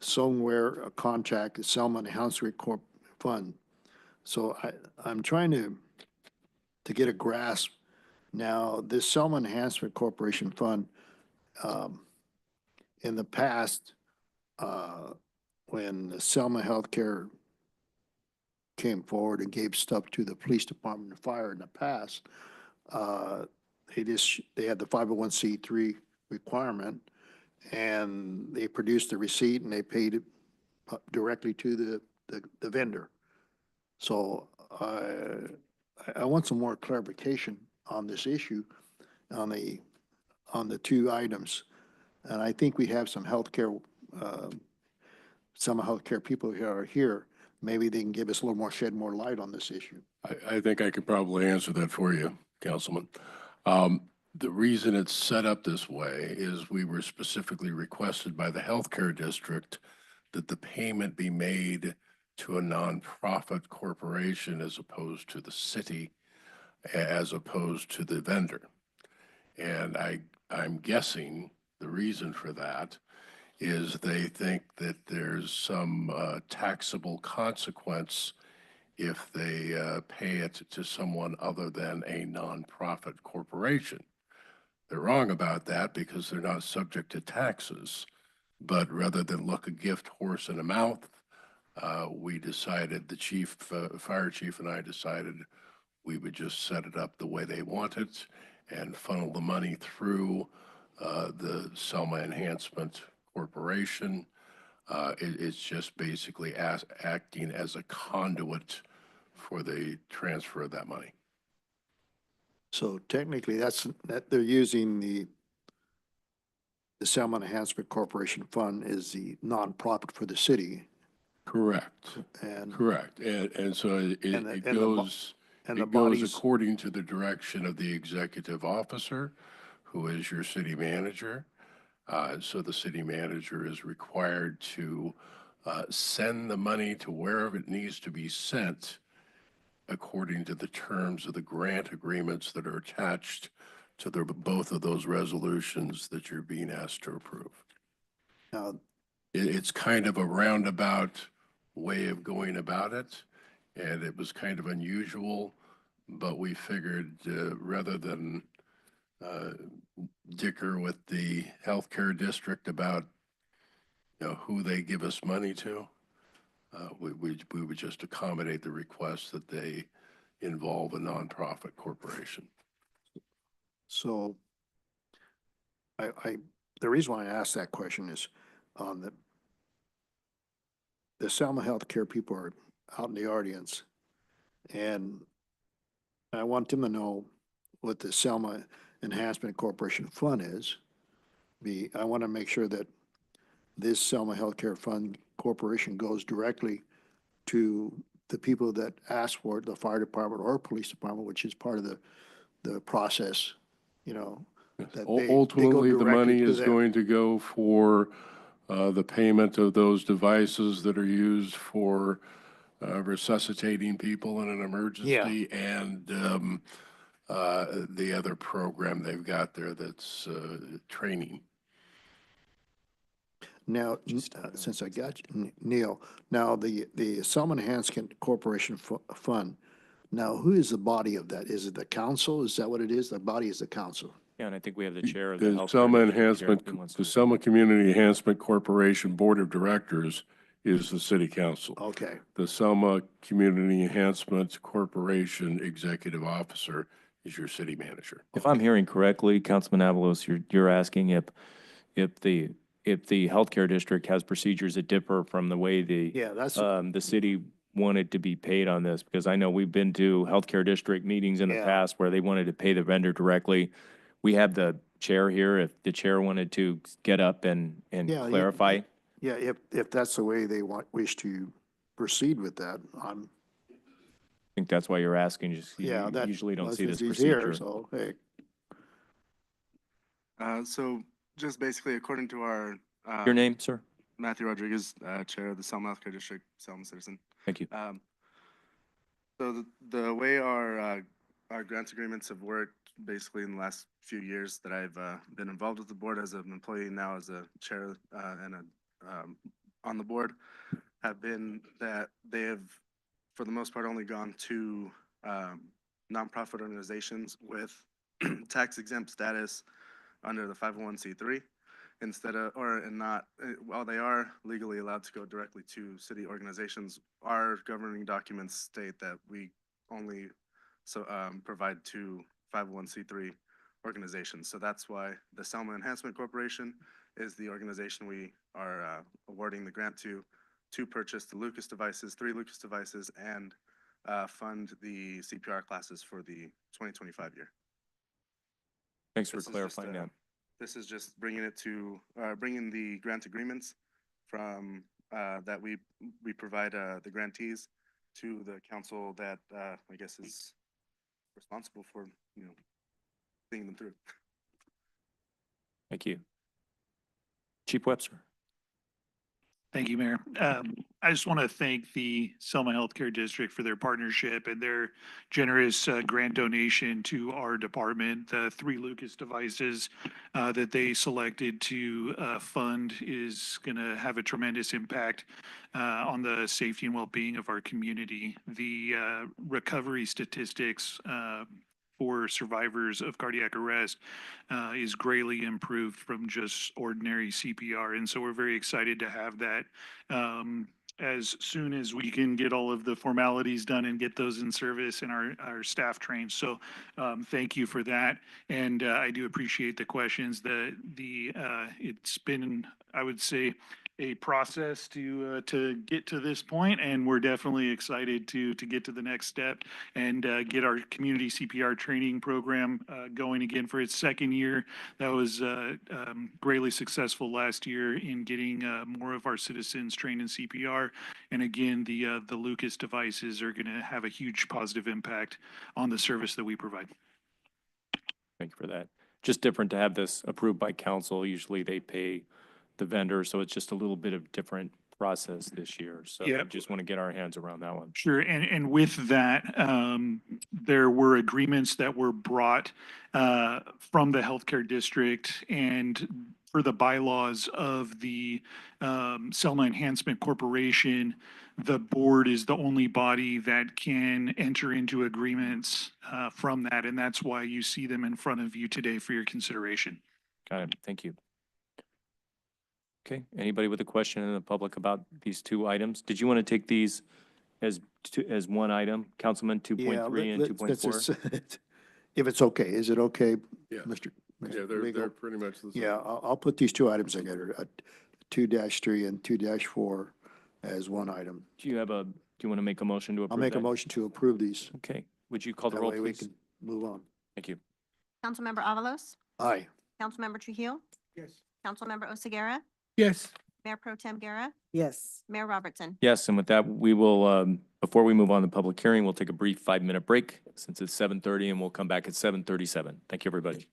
somewhere contract, Selma Enhancement Corp Fund. So I'm trying to get a grasp. Now, this Selma Enhancement Corporation Fund, in the past, when the Selma Healthcare came forward and gave stuff to the police department and fire in the past, they had the 501c3 requirement, and they produced the receipt and they paid it directly to the vendor. So I want some more clarification on this issue, on the two items. And I think we have some healthcare, some healthcare people who are here. Maybe they can give us a little more, shed more light on this issue. I think I could probably answer that for you, Councilman. The reason it's set up this way is we were specifically requested by the healthcare district that the payment be made to a nonprofit corporation as opposed to the city, as opposed to the vendor. And I'm guessing the reason for that is they think that there's some taxable consequence if they pay it to someone other than a nonprofit corporation. They're wrong about that because they're not subject to taxes. But rather than look a gift horse in the mouth, we decided, the chief, fire chief and I decided we would just set it up the way they want it and funnel the money through the Selma Enhancement Corporation. It's just basically acting as a conduit for the transfer of that money. So technically, that they're using the Selma Enhancement Corporation Fund is the nonprofit for the city. Correct. And Correct. And so it goes according to the direction of the executive officer, who is your city manager. So the city manager is required to send the money to wherever it needs to be sent according to the terms of the grant agreements that are attached to both of those resolutions that you're being asked to approve. Now, It's kind of a roundabout way of going about it, and it was kind of unusual, but we figured rather than dicker with the healthcare district about who they give us money to, we would just accommodate the request that they involve a nonprofit corporation. so the reason why I asked that question is on the Selma Healthcare people are out in the audience, and I want them to know what the Selma Enhancement Corporation Fund is. I want to make sure that this Selma Healthcare Fund Corporation goes directly to the people that ask for it, the fire department or police department, which is part of the process, that Ultimately, the money is them. going to go for the payment of those devices that are used for resuscitating people in an emergency and the other program they've got there that's training. Now, since I got you, Neil, now the Selma Enhancement Corporation Fund, now who is the body of that? Is it the council? Is that what it is? The body is the council? Yeah, and I think we have the chair of the The health. Selma Enhancement, the Selma Community Enhancement Corporation Board of Directors is the city council. Okay. The Selma Community Enhancement Corporation Executive Officer is your city manager. If I'm hearing correctly, Councilman Avalos, you're asking if the healthcare district has procedures that differ from the way the city wanted to be paid on this, because I know we've been to healthcare district meetings in the past where they wanted to pay the vendor directly. We have the chair here. If the chair wanted to get up and clarify. Yeah, if that's the way they wish to proceed with that, I think that's why you're asking. Just you usually don't see this procedure. Here, so hey. So just basically according to our. Your name, sir? Matthew Rodriguez, Chair of the Selma Healthcare District, Selma citizen. Thank you. So the way our grant agreements have worked basically in the last few years that I've been involved with the board as an employee, now as a chair and on the board, have been that they have, for the most part, only gone to nonprofit organizations with tax exempt status under the 501c3 instead of, or and not, while they are legally allowed to go directly to city organizations, our governing documents state that we only provide to 501c3 organizations. So that's why the Selma Enhancement Corporation is the organization we are awarding the grant to purchase the Lucas devices, 3 Lucas devices, and fund the CPR classes for the 2025 year. Thanks for This is just, clarifying that. This is just bringing it to, bringing the grant agreements from, that we provide the grantees to the council that I guess is responsible for, seeing them through. Thank you. Chief Webster. Thank you, Mayor. I just want to thank the Selma Healthcare District for their partnership and their generous grant donation to our department. The 3 Lucas devices that they selected to fund is going to have a tremendous impact on the safety and well-being of our community. The recovery statistics for survivors of cardiac arrest is greatly improved from just ordinary CPR. And so we're very excited to have that as soon as we can get all of the formalities done and get those in service and our staff trained. So thank you for that. And I do appreciate the questions. It's been, I would say, a process to get to this point, and we're definitely excited to get to the next step and get our community CPR training program going again for its 2nd year. That was greatly successful last year in getting more of our citizens trained in CPR. And again, the Lucas devices are going to have a huge positive impact on the service that we provide. Thank you for that. Just different to have this approved by council. Usually they pay the vendor, so it's just a little bit of different process this year. So I just want to get our hands around that one. Sure, and with that, there were agreements that were brought from the healthcare district and for the bylaws of the Selma Enhancement Corporation. The board is the only body that can enter into agreements from that, and that's why you see them in front of you today for your consideration. Got it. Thank you. Okay, anybody with a question in the public about these 2 items? Did you want to take these as one item, Councilman, 2.3 and 2.4? If it's okay, is it okay, Yeah. Mr.? Yeah, they're Legal? pretty much the same. Yeah, I'll put these 2 items together, 2-3 and 2-4 as one item. Do you want to make a motion to approve I'll make a that? motion to approve these. Okay, would you call the That roll, way we please? can move on. Thank you. Councilmember Avalos, Aye. Councilmember Trujillo, Yes. Councilmember Oseguera, Yes. Mayor Pro Tem Guerra, Yes. Mayor Robertson. Yes, and with that, we will, before we move on to the public hearing, we'll take a brief 5-minute break since it's 7:30 and we'll come back at 7:37. Thank you, everybody.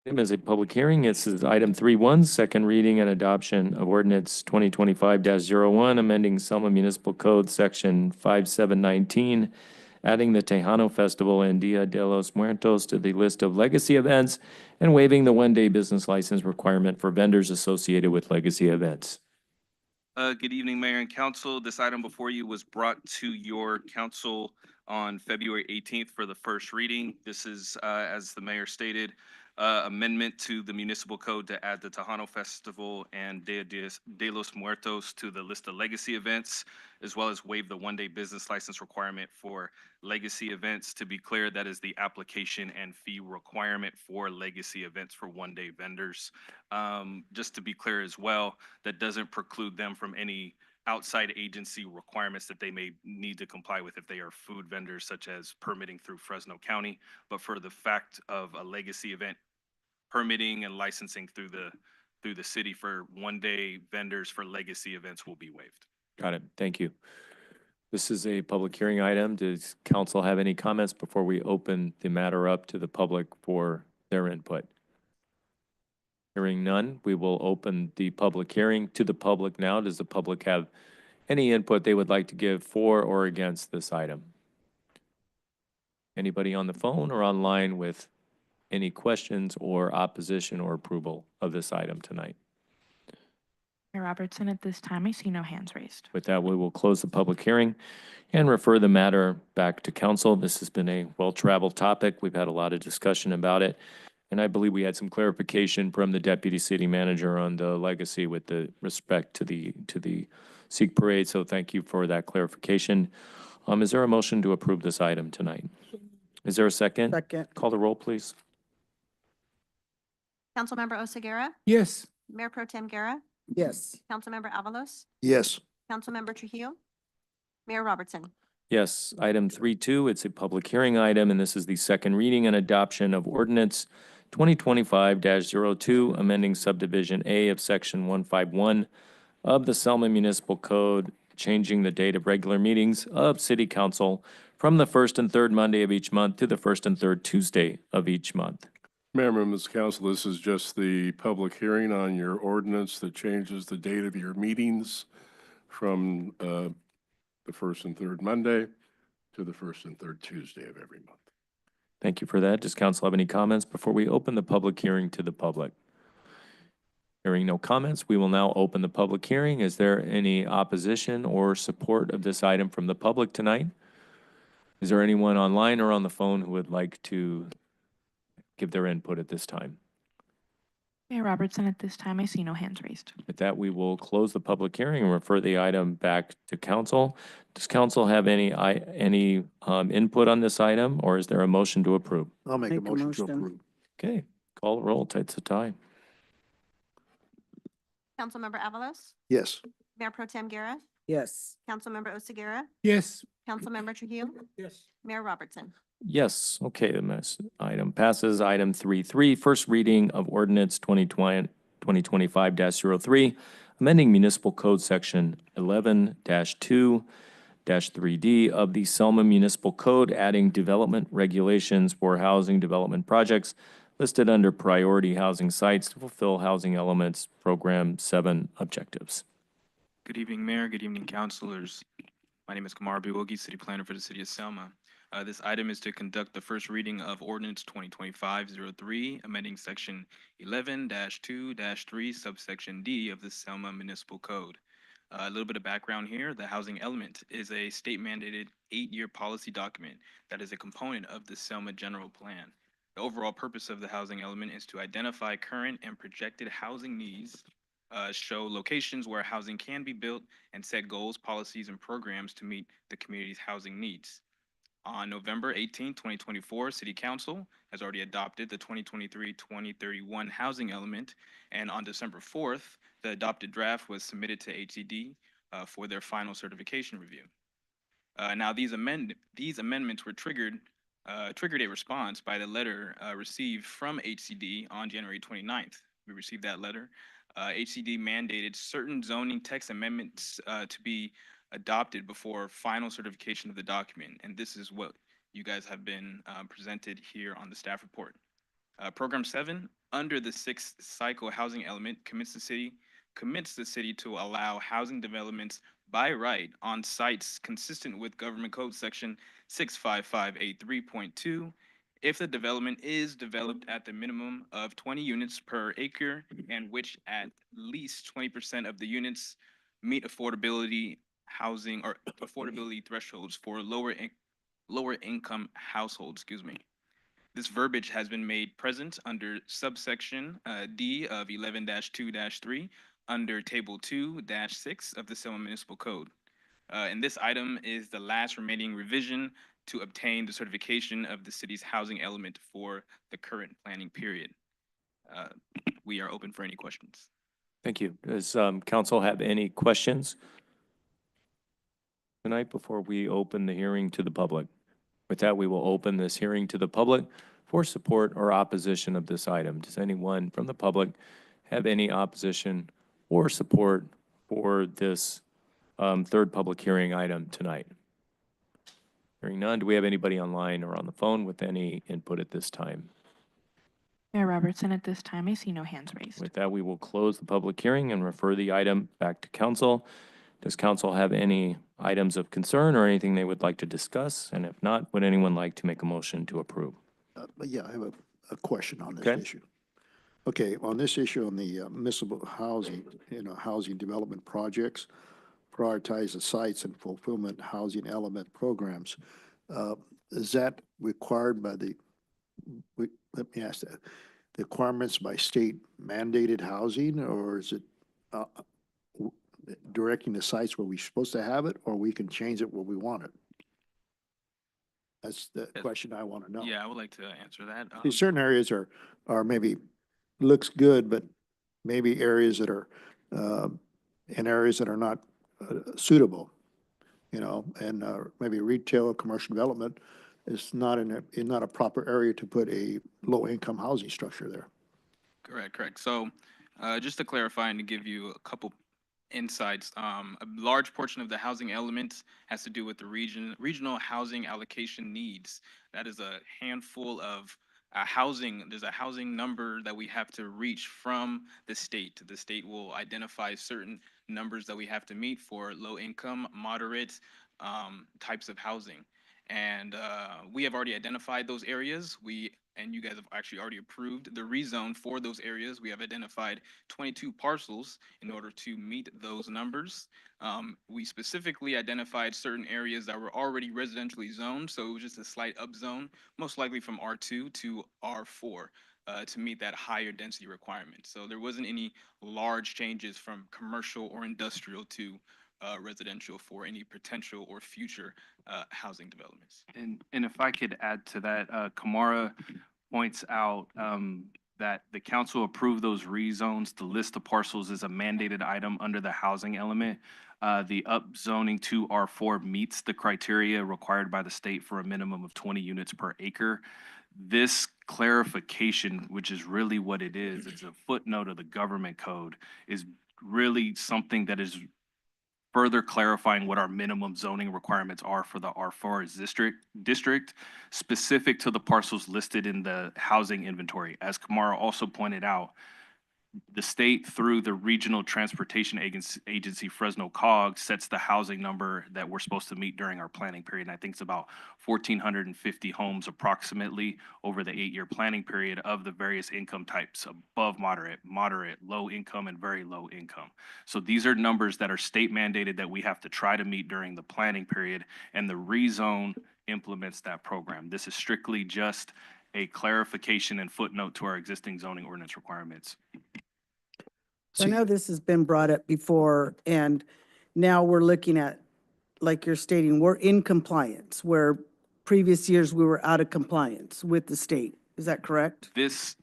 Item is a public hearing. This is item 3.1, second reading and adoption of ordinance 2025-01, amending Selma Municipal Code, section 5719, adding the Tejano Festival and Dia de los Muertos to the list of legacy events and waiving the one-day business license requirement for vendors associated with legacy events. Good evening, Mayor and Council. This item before you was brought to your council on February 18th for the first reading. This is, as the mayor stated, amendment to the municipal code to add the Tejano Festival and Dia de los Muertos to the list of legacy events, as well as waive the one-day business license requirement for legacy events. To be clear, that is the application and fee requirement for legacy events for one-day vendors. Just to be clear as well, that doesn't preclude them from any outside agency requirements that they may need to comply with if they are food vendors, such as permitting through Fresno County. But for the fact of a legacy event, permitting and licensing through the city for one-day vendors for legacy events will be waived. Got it. Thank you. This is a public hearing item. Does council have any comments before we open the matter up to the public for their input? Hearing none, we will open the public hearing to the public now. Does the public have any input they would like to give for or against this item? Anybody on the phone or online with any questions or opposition or approval of this item tonight? Mayor Robertson, at this time, I see no hands raised. With that, we will close the public hearing and refer the matter back to council. This has been a well-traveled topic. We've had a lot of discussion about it. And I believe we had some clarification from the deputy city manager on the legacy with the respect to the Sikh parade. So thank you for that clarification. Is there a motion to approve this item tonight? Is there a second? Second. Call the roll, please. Councilmember Oseguera, Yes. Mayor Pro Tem Guerra, Yes. Councilmember Avalos, Yes. Councilmember Trujillo, Mayor Robertson. Yes, item 3.2, it's a public hearing item, and this is the second reading and adoption of ordinance 2025-02, amending subdivision A of section 151 of the Selma Municipal Code, changing the date of regular meetings of city council from the first and third Monday of each month to the first and third Tuesday of each month. Mayor, members of council, this is just the public hearing on your ordinance that changes the date of your meetings from the first and third Monday to the first and third Tuesday of every month. Thank you for that. Does council have any comments before we open the public hearing to the public? Hearing no comments, we will now open the public hearing. Is there any opposition or support of this item from the public tonight? Is there anyone online or on the phone who would like to give their input at this time? Mayor Robertson, at this time, I see no hands raised. With that, we will close the public hearing and refer the item back to council. Does council have any input on this item, or is there a motion to approve? I'll make a Make a motion to motion. approve. Okay, call the roll. It's a tie. Councilmember Avalos, Yes. Mayor Pro Tem Guerra, Yes. Councilmember Oseguera, Yes. Councilmember Trujillo, Yes. Mayor Robertson. Yes, okay, the item passes. Item 3.3, first reading of ordinance 2025-03, amending municipal code section 11-2-3D of the Selma Municipal Code, adding development regulations for housing development projects listed under priority housing sites to fulfill housing elements program 7 objectives. Good evening, Mayor. Good evening, councilors. My name is Kamar Biwogi, City Planner for the City of Selma. This item is to conduct the first reading of Ordinance 2025-03, amending Section 11-2-3, subsection D of the Selma Municipal Code. A little bit of background here. The housing element is a state-mandated 8-year policy document that is a component of the Selma General Plan. The overall purpose of the housing element is to identify current and projected housing needs, show locations where housing can be built, and set goals, policies, and programs to meet the community's housing needs. On November 18, 2024, City Council has already adopted the 2023-2031 housing element, and on December 4th, the adopted draft was submitted to HCD for their final certification review. Now, these amendments were triggered a response by the letter received from HCD on January 29th. We received that letter. HCD mandated certain zoning text amendments to be adopted before final certification of the document, and this is what you guys have been presented here on the staff report. Program 7, under the sixth cycle housing element, commits the city to allow housing developments by right on sites consistent with Government Code Section 65583.2 if the development is developed at the minimum of 20 units per acre and which at least 20% of the units meet affordability housing or affordability thresholds for lower income households, excuse me. This verbiage has been made present under subsection D of 11-2-3 under Table 2-6 of the Selma Municipal Code. And this item is the last remaining revision to obtain the certification of the city's housing element for the current planning period. We are open for any questions. Thank you. Does council have any questions tonight before we open the hearing to the public? With that, we will open this hearing to the public for support or opposition of this item. Does anyone from the public have any opposition or support for this third public hearing item tonight? Hearing none, do we have anybody online or on the phone with any input at this time? Mayor Robertson, at this time, I see no hands raised. With that, we will close the public hearing and refer the item back to council. Does council have any items of concern or anything they would like to discuss? And if not, would anyone like to make a motion to approve? Yeah, I have a question on this Okay. issue. Okay, on this issue on the municipal housing, housing development projects, prioritize the sites and fulfillment housing element programs. Is that required by let me ask that, the requirements by state mandated housing, or is it directing the sites where we're supposed to have it, or we can change it where we want it? That's the question I want to know. Yeah, I would like to answer that. See, certain areas are maybe looks good, but maybe areas that are, in areas that are not suitable, and maybe retail, commercial development is not not a proper area to put a low-income housing structure there. Correct. So just to clarify and to give you a couple insights, a large portion of the housing element has to do with the regional housing allocation needs. That is a handful of there's a housing number that we have to reach from the state. The state will identify certain numbers that we have to meet for low income, moderate types of housing. And we have already identified those areas. And you guys have actually already approved the rezone for those areas. We have identified 22 parcels in order to meet those numbers. We specifically identified certain areas that were already residentially zoned, so it was just a slight upzone, most likely from R2 to R4 to meet that higher density requirement. So there wasn't any large changes from commercial or industrial to residential for any potential or future housing developments. And if I could add to that, Kamara points out that the council approved those rezones. The list of parcels is a mandated item under the housing element. The upzoning to R4 meets the criteria required by the state for a minimum of 20 units per acre. This clarification, which is really what it is, it's a footnote of the government code, is really something that is further clarifying what our minimum zoning requirements are for the R4 district, specific to the parcels listed in the housing inventory. As Kamara also pointed out, the state, through the Regional Transportation Agency, Fresno COG, sets the housing number that we're supposed to meet during our planning period. And I think it's about 1,450 homes approximately over the 8-year planning period of the various income types: above moderate, low income, and very low income. So these are numbers that are state mandated that we have to try to meet during the planning period, and the rezone implements that program. This is strictly just a clarification and footnote to our existing zoning ordinance requirements. I know this has been brought up before, and now we're looking at, like you're stating, we're in compliance, where previous years we were out of compliance with the state. Is that correct? This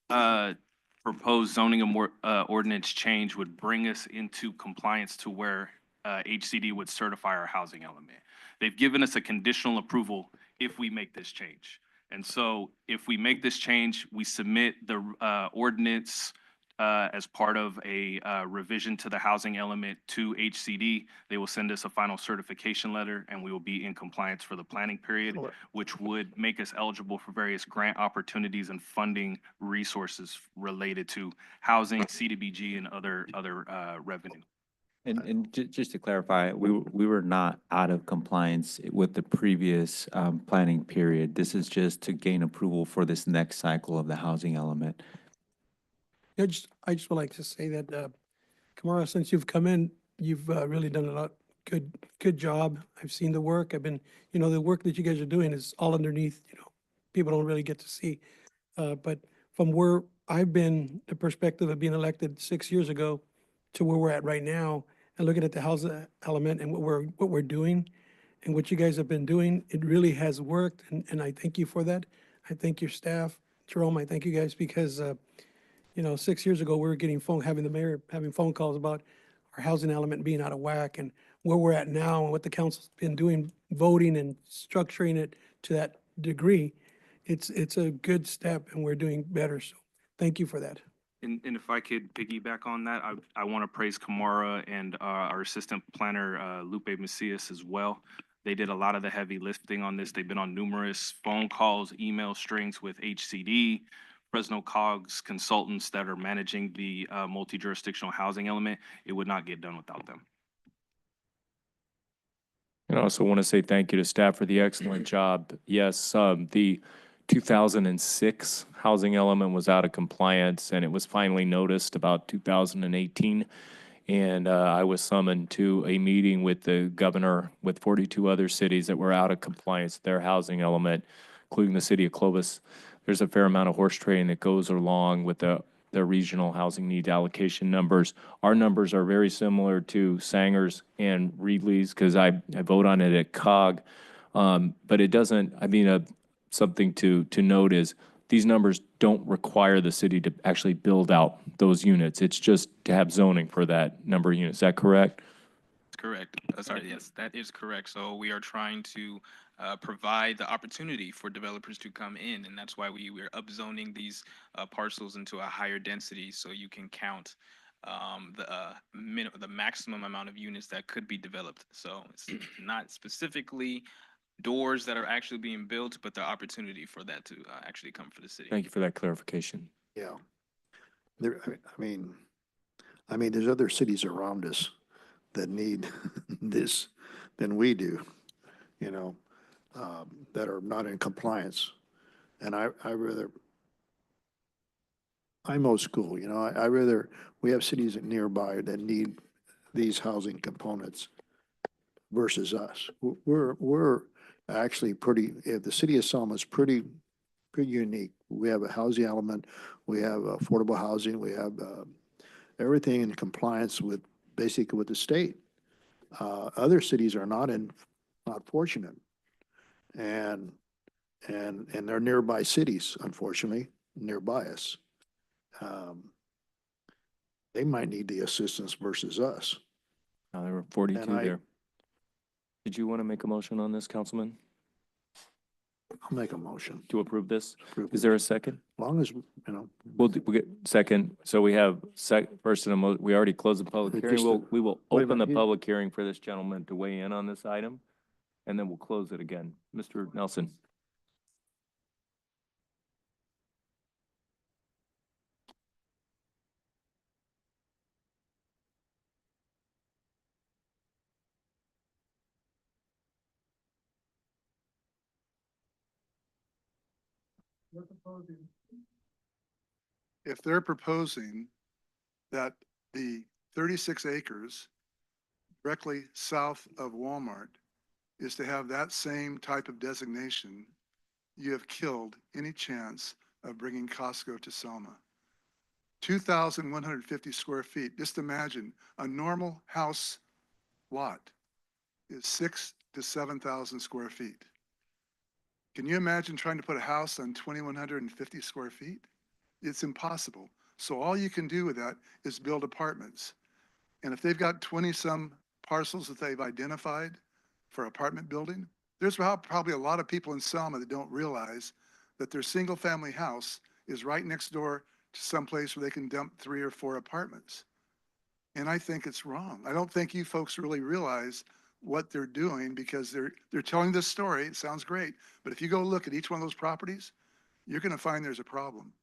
proposed zoning ordinance change would bring us into compliance to where HCD would certify our housing element. They've given us a conditional approval if we make this change. And so if we make this change, we submit the ordinance as part of a revision to the housing element to HCD. They will send us a final certification letter, and we will be in compliance for the planning period, which would make us eligible for various grant opportunities and funding resources related to housing, CDBG, and other revenue. And just to clarify, we were not out of compliance with the previous planning period. This is just to gain approval for this next cycle of the housing element. I just would like to say that, Kamara, since you've come in, you've really done a lot, good job. I've seen the work. The work that you guys are doing is all underneath, people don't really get to see. But from where I've been, the perspective of being elected 6 years ago to where we're at right now, and looking at the housing element and what we're doing and what you guys have been doing, it really has worked. And I thank you for that. I thank your staff. Jerome, I thank you guys because, 6 years ago, we were having the mayor having phone calls about our housing element being out of whack, and where we're at now and what the council's been doing, voting and structuring it to that degree. It's a good step and we're doing better. So thank you for that. And if I could piggyback on that, I want to praise Kamara and our assistant planner, Lupe Macias, as well. They did a lot of the heavy lifting on this. They've been on numerous phone calls, email strings with HCD, Fresno COGS consultants that are managing the multi-jurisdictional housing element. It would not get done without them. And I also want to say thank you to staff for the excellent job. Yes, the 2006 housing element was out of compliance, and it was finally noticed about 2018. And I was summoned to a meeting with the governor with 42 other cities that were out of compliance with their housing element, including the city of Clovis. There's a fair amount of horse trading that goes along with the regional housing need allocation numbers. Our numbers are very similar to Sanger's and Reedley's because I vote on it at COG. But it doesn't, something to note is these numbers don't require the city to actually build out those units. It's just to have zoning for that number of units. Is that correct? Correct. Sorry, yes, that is correct. So we are trying to provide the opportunity for developers to come in, and that's why we're upzoning these parcels into a higher density, so you can count the maximum amount of units that could be developed. So it's not specifically doors that are actually being built, but the opportunity for that to actually come for the city. Thank you for that clarification. Yeah. There's other cities around us that need this than we do, that are not in compliance. And I'm old school, we have cities nearby that need these housing components versus us. We're actually the city of Selma is pretty unique. We have a housing element, we have affordable housing, we have everything in compliance with basically with the state. Other cities are not fortunate, and they're nearby cities, unfortunately, nearby us. They might need the assistance versus us. There were 42 And there. Did you want to make a motion on this, Councilman, I'll make a motion. to approve this? Approve Is it. there a second? As long as, We'll get second. So we have first and we already closed the public hearing. We will Wait a open the minute, public hearing for this gentleman to weigh in on this item, and then we'll close it again. Mr. Nelson. If they're proposing that the 36 acres directly south of Walmart is to have that same type of designation, you have killed any chance of bringing Costco to Selma. 2,150 square feet. Just imagine a normal house lot is 6,000 to 7,000 square feet. Can you imagine trying to put a house on 2,150 square feet? It's impossible. So all you can do with that is build apartments. And if they've got 20-some parcels that they've identified for apartment building, there's probably a lot of people in Selma that don't realize that their single-family house is right next door to someplace where they can dump 3 or 4 apartments. And I think it's wrong. I don't think you folks really realize what they're doing because they're telling this story. It sounds great. But if you go look at each one of those properties, you're going to find there's a problem.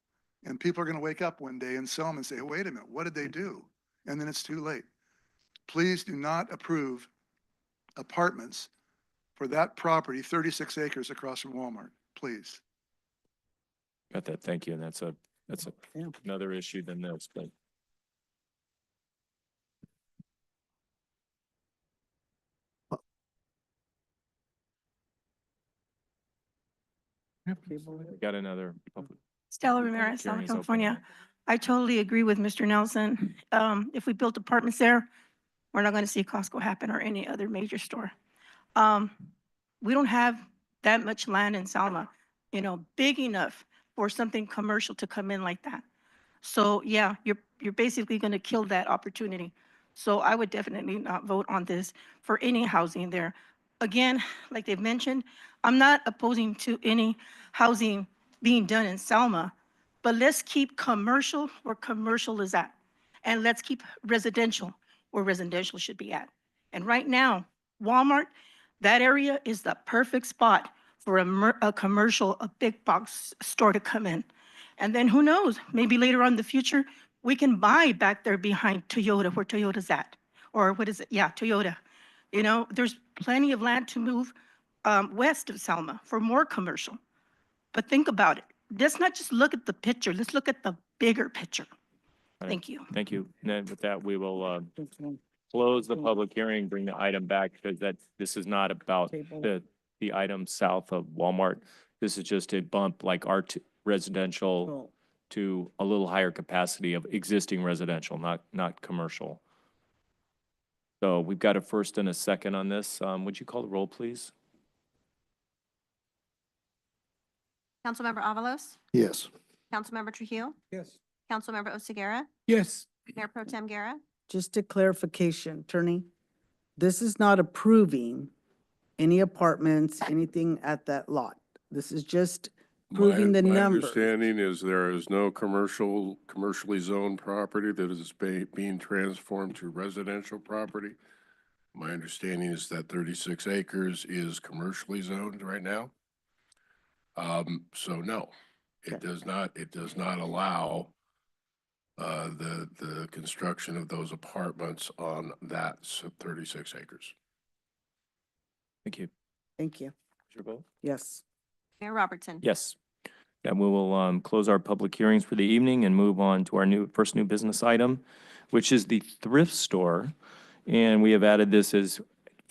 And people are going to wake up one day in Selma and say, wait a minute, what did they do? And then it's too late. Please do not approve apartments for that property, 36 acres across from Walmart, please. Got that. Thank you. And that's Yeah. another issue than this, but. Got another. Stella Ramirez, Hearing Southern is open. California. I totally agree with Mr. Nelson. If we built apartments there, we're not going to see Costco happen or any other major store. We don't have that much land in Selma, big enough for something commercial to come in like that. So yeah, you're basically going to kill that opportunity. So I would definitely not vote on this for any housing there. Again, like they've mentioned, I'm not opposing to any housing being done in Selma, but let's keep commercial where commercial is at. And let's keep residential where residential should be at. And right now, Walmart, that area is the perfect spot for a commercial, a big box store to come in. And then who knows, maybe later on in the future, we can buy back there behind Toyota, where Toyota's at. Or what is it? Yeah, Toyota. There's plenty of land to move west of Selma for more commercial. But think about it. Let's not just look at the picture. Let's look at the bigger picture. All right. Thank you. Thank you. And then with that, we will close the public hearing, bring the item back because this is not about the item south of Walmart. This is just a bump like our residential to a little higher capacity of existing residential, not commercial. So we've got a first and a second on this. Would you call the roll, please? Councilmember Avalos? Yes. Councilmember Trujillo? Yes. Councilmember Oseguera? Yes. Mayor Pro Tem Guerra? Just a clarification, Attorney, this is not approving any apartments, anything at that lot. This is just approving the My numbers. understanding is there is no commercially zoned property that is being transformed to residential property. My understanding is that 36 acres is commercially zoned right now. So no, it does not allow the construction of those apartments on that 36 acres. Thank you. Thank you. Your vote? Yes. Mayor Robertson? Yes. Then we will close our public hearings for the evening and move on to our first new business item, which is the thrift store. And we have added this as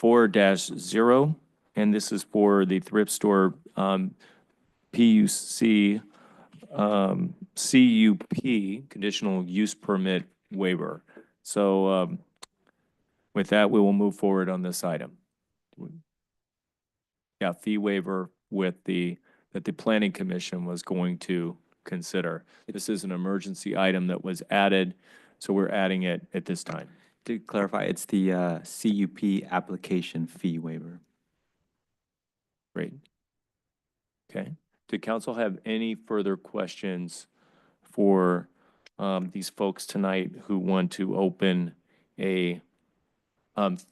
4-0, and this is for the thrift store PUC, CUP, conditional use permit waiver. So with that, we will move forward on this item. Yeah, fee waiver that the Planning Commission was going to consider. This is an emergency item that was added, so we're adding it at this time. To clarify, it's the CUP application fee waiver. Great. Okay. Did council have any further questions for these folks tonight who want to open a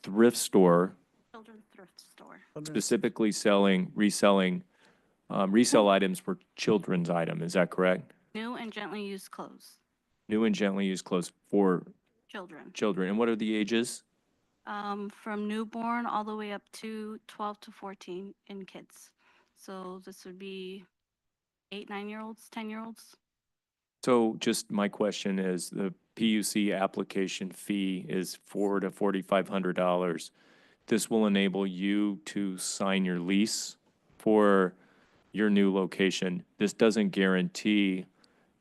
thrift store, Children's thrift store. specifically reselling resale items for children's item? Is that correct? New and gently used clothes, New and gently used clothes for children. children. And what are the ages? From newborn all the way up to 12 to 14 in kids. So this would be 8, 9-year-olds, 10-year-olds. So just my question is, the PUC application fee is $400 to $4,500. This will enable you to sign your lease for your new location. This doesn't guarantee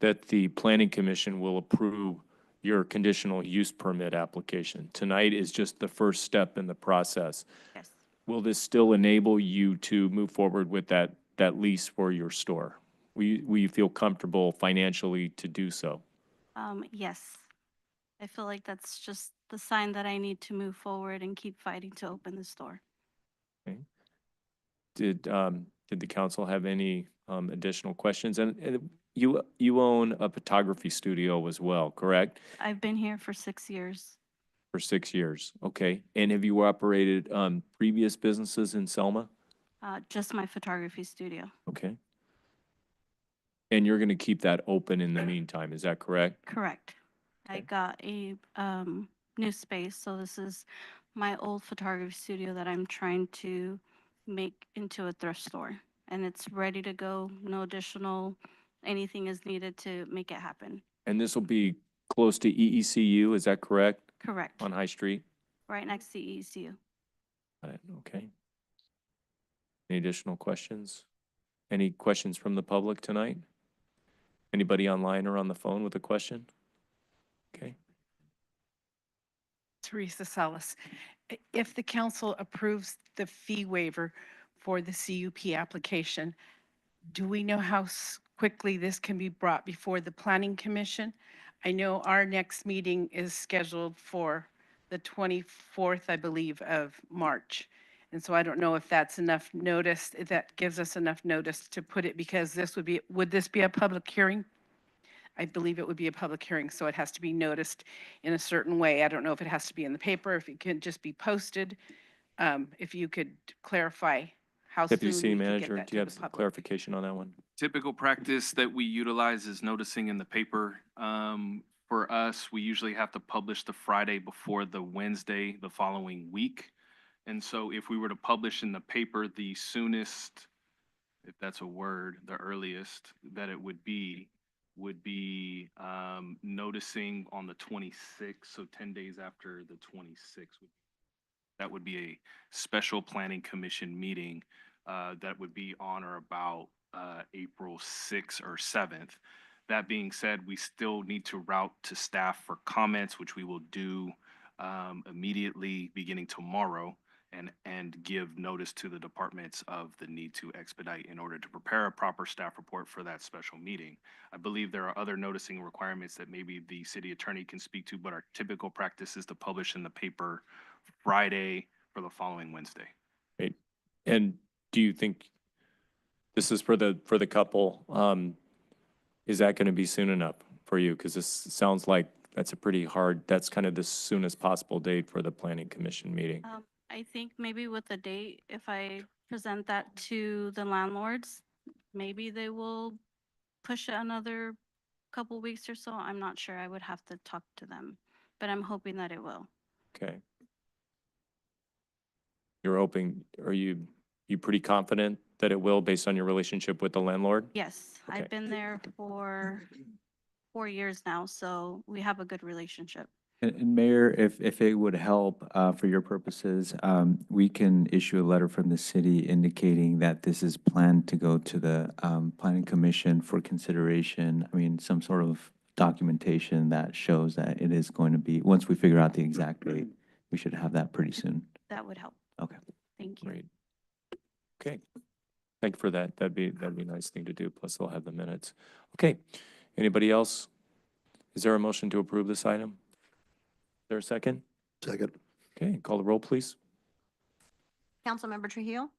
that the Planning Commission will approve your conditional use permit application. Tonight is just the first step in the process. Yes. Will this still enable you to move forward with that lease for your store? Will you feel comfortable financially to do so? Yes. I feel like that's just the sign that I need to move forward and keep fighting to open the store. Did the council have any additional questions? And You own a photography studio as well, correct? I've been here for 6 years. For 6 years, okay. And have you operated previous businesses in Selma? Just my photography studio. Okay. And you're gonna keep that open in the meantime, is that correct? Correct. I Okay. got a new space, so this is my old photography studio that I'm trying to make into a thrift store. And it's ready to go, no additional, anything is needed to make it happen. And this will be close to EECU, is that correct? Correct, On High Street? right next to ECU. Got it, okay. Any additional questions? Any questions from the public tonight? Anybody online or on the phone with a question? Okay, Teresa Salas. If the council approves the fee waiver for the CUP application, do we know how quickly this can be brought before the Planning Commission? I know our next meeting is scheduled for the 24th, I believe, of March. And so I don't know if that's enough notice, if that gives us enough notice to put it, because would this be a public hearing? I believe it would be a public hearing, so it has to be noticed in a certain way. I don't know if it has to be in the paper, if it can just be posted. If you could clarify how soon Deputy we City could get Manager, that do you to have the some public. clarification on that one? Typical practice that we utilize is noticing in the paper. For us, we usually have to publish the Friday before the Wednesday the following week. And so if we were to publish in the paper, the soonest, if that's a word, the earliest that it would be noticing on the 26th, so 10 days after the 26th. That would be a special planning commission meeting that would be on or about April 6th or 7th. That being said, we still need to route to staff for comments, which we will do immediately beginning tomorrow, and give notice to the departments of the need to expedite in order to prepare a proper staff report for that special meeting. I believe there are other noticing requirements that maybe the city attorney can speak to, but our typical practice is to publish in the paper Friday for the following Wednesday. Great. And do you think this is for the couple? Is that gonna be soon enough for you? Because this sounds like that's a pretty hard, that's kind of the soonest possible date for the planning commission meeting. I think maybe with the date, if I present that to the landlords, maybe they will push it another couple weeks or so. I'm not sure. I would have to talk to them, but I'm hoping that it will. Okay. You're hoping, are you pretty confident that it will based on your relationship with the landlord? Yes, Okay. I've been there for 4 years now, so we have a good relationship. And Mayor, if it would help for your purposes, we can issue a letter from the city indicating that this is planned to go to the Planning Commission for consideration. I mean, some sort of documentation that shows that it is going to be, once we figure out the exact date, we should have that pretty soon. That would help. Okay. Thank you. Great. Okay. Thank you for that. That'd be a nice thing to do. Plus they'll have the minutes. Okay. Anybody else? Is there a motion to approve this item? Is there a second? Second. Okay, call the roll, please. Councilmember Trujillo?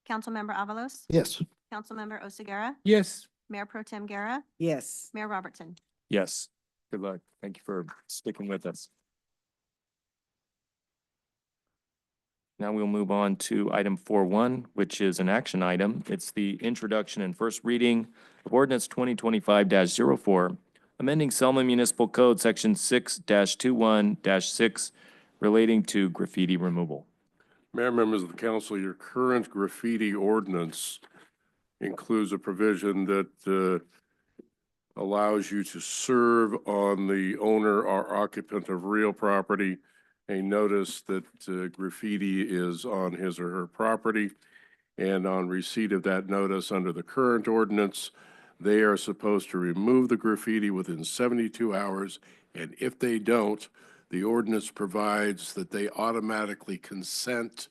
Councilmember Avalos? Yes. Councilmember Oseguera? Yes. Mayor Pro Tem Guerra? Yes. Mayor Robertson? Yes. Good luck. Thank you for sticking with us. Now we'll move on to item 4.1, which is an action item. It's the introduction and first reading of ordinance 2025-04, amending Selma Municipal Code Section 6-21-6 relating to graffiti removal. Mayor, members of the council, your current graffiti ordinance includes a provision that allows you to serve on the owner or occupant of real property a notice that graffiti is on his or her property. And on receipt of that notice under the current ordinance, they are supposed to remove the graffiti within 72 hours. And if they don't, the ordinance provides that they automatically consent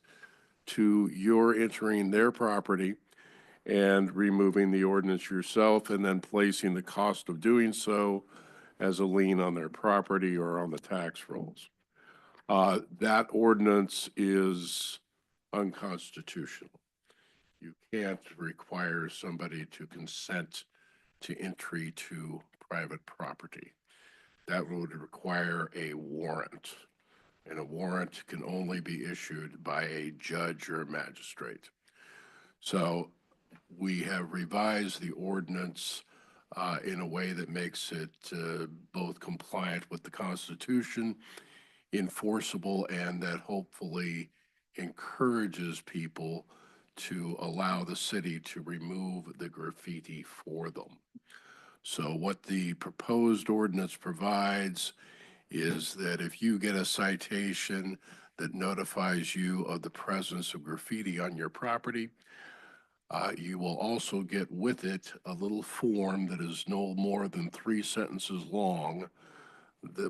to your entering their property and removing the ordinance yourself, and then placing the cost of doing so as a lien on their property or on the tax rolls. That ordinance is unconstitutional. You can't require somebody to consent to entry to private property. That would require a warrant, and a warrant can only be issued by a judge or a magistrate. So we have revised the ordinance in a way that makes it both compliant with the Constitution, enforceable, and that hopefully encourages people to allow the city to remove the graffiti for them. So what the proposed ordinance provides is that if you get a citation that notifies you of the presence of graffiti on your property, you will also get with it a little form that is no more than 3 sentences long,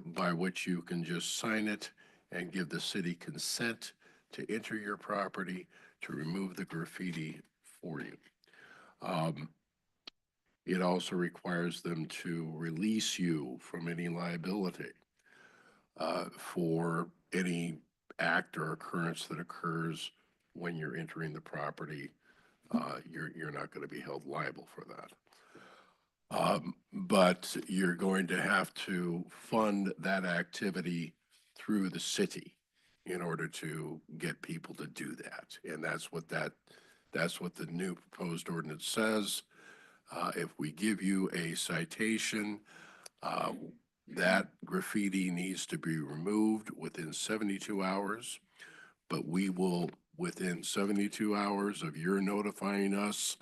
by which you can just sign it and give the city consent to enter your property to remove the graffiti for you. It also requires them to release you from any liability for any act or occurrence that occurs when you're entering the property. You're not going to be held liable for that. But you're going to have to fund that activity through the city in order to get people to do that. And that's what the new proposed ordinance says. If we give you a citation, that graffiti needs to be removed within 72 hours, but we will, within 72 hours of your notifying us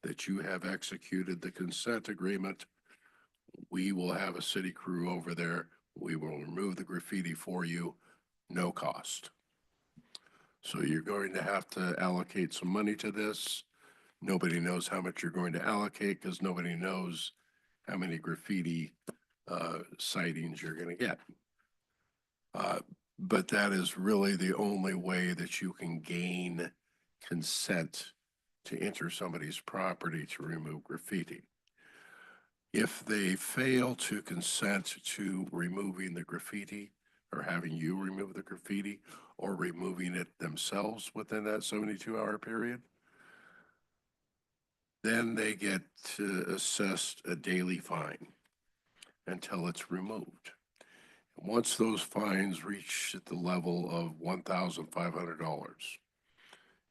that you have executed the consent agreement, we will have a city crew over there. We will remove the graffiti for you, no cost. So you're going to have to allocate some money to this. Nobody knows how much you're going to allocate because nobody knows how many graffiti sightings you're going to get. But that is really the only way that you can gain consent to enter somebody's property to remove graffiti. If they fail to consent to removing the graffiti or having you remove the graffiti or removing it themselves within that 72-hour period, then they get assessed a daily fine until it's removed. Once those fines reach at the level of $1,500,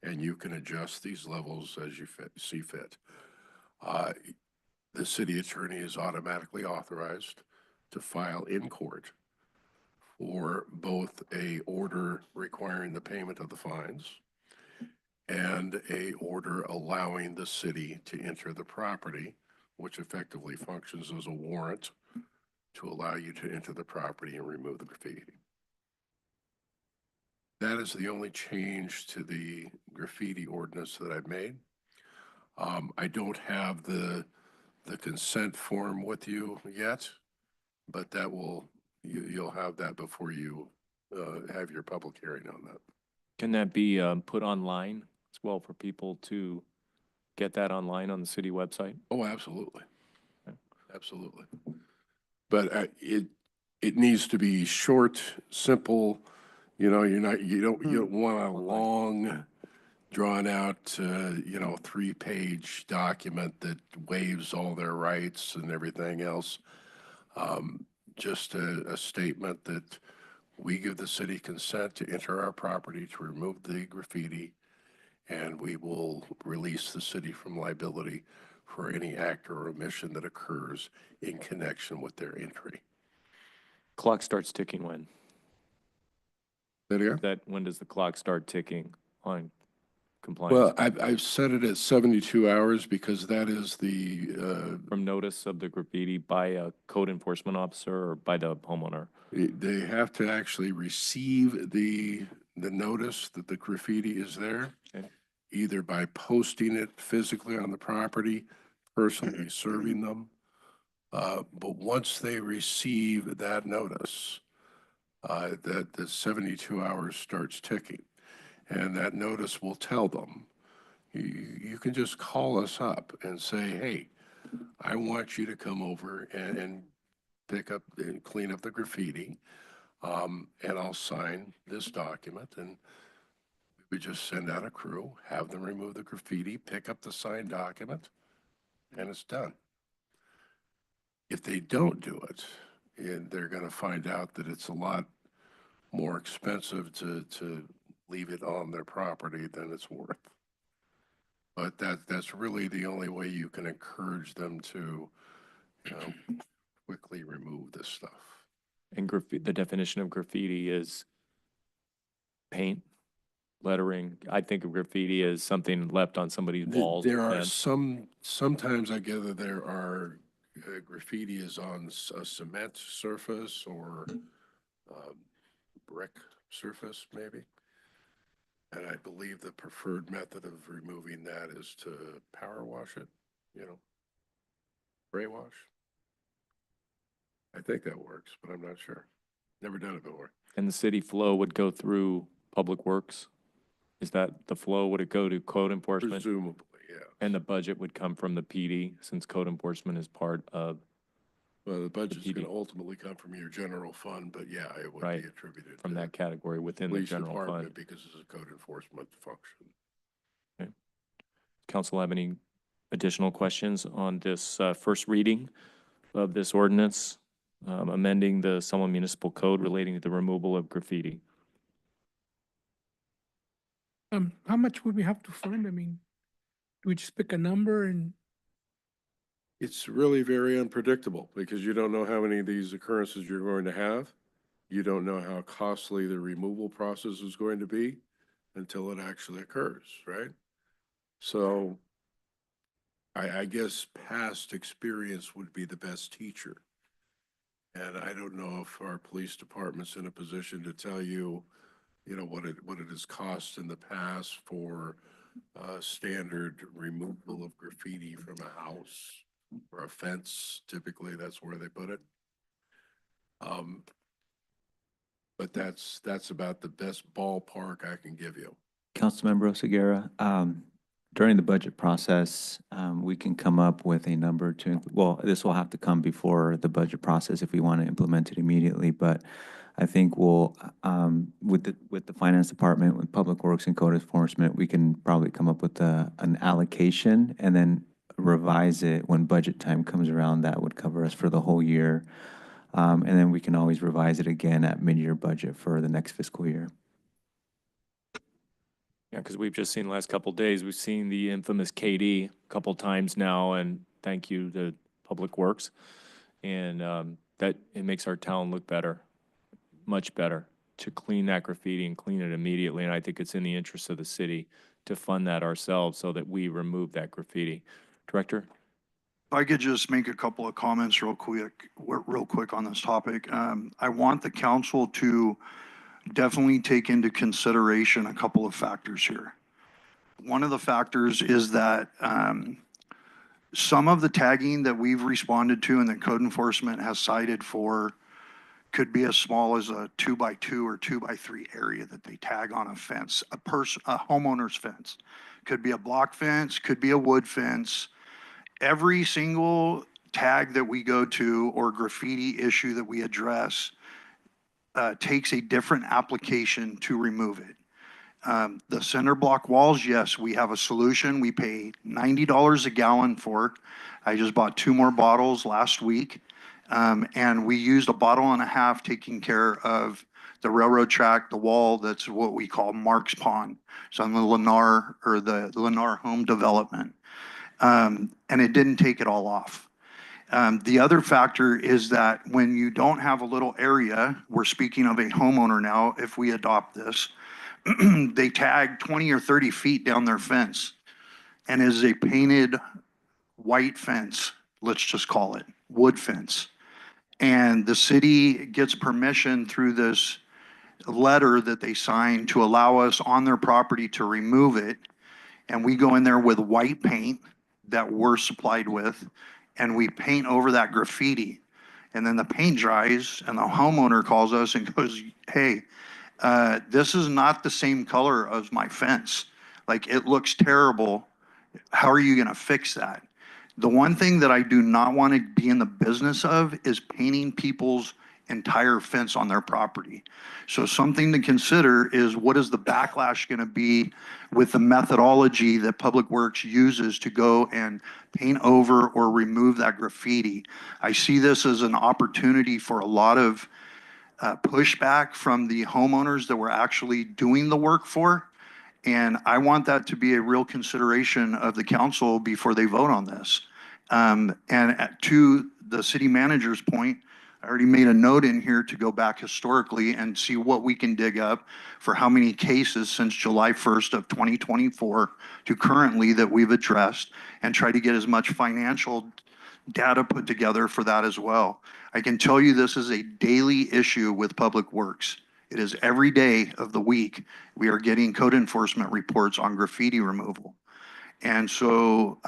and you can adjust these levels as you see fit, the city attorney is automatically authorized to file in court for both a order requiring the payment of the fines and a order allowing the city to enter the property, which effectively functions as a warrant to allow you to enter the property and remove the graffiti. That is the only change to the graffiti ordinance that I've made. I don't have the consent form with you yet, but that will, you'll have that before you have your public hearing on that. Can that be put online as well for people to get that online on the city website? Oh, absolutely. Absolutely. But it needs to be short, simple. You know, you don't want a long, drawn out, 3-page document that waives all their rights and everything else. Just a statement that we give the city consent to enter our property to remove the graffiti, and we will release the city from liability for any act or omission that occurs in connection with their entry. Clock starts ticking when? When does the clock start ticking on compliance? Well, I've set it at 72 hours because that is the From notice of the graffiti by a code enforcement officer or by the homeowner? they have to actually receive the notice that the graffiti is there, Okay. either by posting it physically on the property, personally serving them. But once they receive that notice, that the 72 hours starts ticking. And that notice will tell them, you can just call us up and say, hey, I want you to come over and pick up and clean up the graffiti. And I'll sign this document, and we just send out a crew, have them remove the graffiti, pick up the signed document, and it's done. If they don't do it, and they're gonna find out that it's a lot more expensive to leave it on their property than it's worth. But that's really the only way you can encourage them to, you know, quickly remove this stuff. And the definition of graffiti is paint, lettering. I think of graffiti as something left on somebody's walls. There or are fence. sometimes I gather there are graffiti is on a cement surface or brick surface, maybe. And I believe the preferred method of removing that is to power wash it, spray wash. I think that works, but I'm not sure. Never done it before. And the city flow would go through Public Works? Is that the flow? Would it go to code enforcement? Presumably, yeah. And the budget would come from the PD, since code enforcement is part of, Well, the budget's PD. gonna ultimately come from your general fund, but yeah, it would Right, be attributed from to that category within the police general department fund. because it's a code enforcement function. Council have any additional questions on this first reading of this ordinance, amending the Selma Municipal Code relating to the removal of graffiti? How much would we have to fund? I mean, do we just pick a number and, It's really very unpredictable because you don't know how many of these occurrences you're going to have. You don't know how costly the removal process is going to be until it actually occurs, right? So I guess past experience would be the best teacher. And I don't know if our police department's in a position to tell you, what it has cost in the past for standard removal of graffiti from a house or a fence. Typically, that's where they put it. But that's about the best ballpark I can give you. Councilmember Oseguera, during the budget process, we can come up with a number to, well, this will have to come before the budget process if we want to implement it immediately, but I think we'll, with the finance department, with public works and code enforcement, we can probably come up with an allocation and then revise it when budget time comes around. That would cover us for the whole year. And then we can always revise it again at mid-year budget for the next fiscal year. Yeah, because we've just seen the last couple of days, we've seen the infamous KD a couple times now, and thank you to Public Works. And that it makes our town look better, much better, to clean that graffiti and clean it immediately. And I think it's in the interest of the city to fund that ourselves so that we remove that graffiti. Director? If I could just make a couple of comments real quick on this topic. I want the council to definitely take into consideration a couple of factors here. One of the factors is that some of the tagging that we've responded to and that code enforcement has cited for could be as small as a 2x2 or 2x3 area that they tag on a fence, a homeowner's fence. Could be a block fence, could be a wood fence. Every single tag that we go to or graffiti issue that we address takes a different application to remove it. The cinder block walls, yes, we have a solution. We pay $90 a gallon for. I just bought 2 more bottles last week. And we used a bottle and a half taking care of the railroad track, the wall, that's what we call Mark's Pond. It's on the Lennar or the Lennar home development. And it didn't take it all off. The other factor is that when you don't have a little area, we're speaking of a homeowner now, if we adopt this, they tag 20 or 30 feet down their fence and is a painted white fence, let's just call it, wood fence. And the city gets permission through this letter that they sign to allow us on their property to remove it. And we go in there with white paint that we're supplied with, and we paint over that graffiti. And then the paint dries, and the homeowner calls us and goes, hey, this is not the same color as my fence. Like, it looks terrible. How are you going to fix that? The one thing that I do not want to be in the business of is painting people's entire fence on their property. So something to consider is what is the backlash going to be with the methodology that Public Works uses to go and paint over or remove that graffiti. I see this as an opportunity for a lot of pushback from the homeowners that we're actually doing the work for. And I want that to be a real consideration of the council before they vote on this. To the city manager's point, I already made a note in here to go back historically and see what we can dig up for how many cases since July 1st of 2024 to currently that we've addressed, and try to get as much financial data put together for that as well. I can tell you this is a daily issue with Public Works. It is every day of the week we are getting code enforcement reports on graffiti removal. And so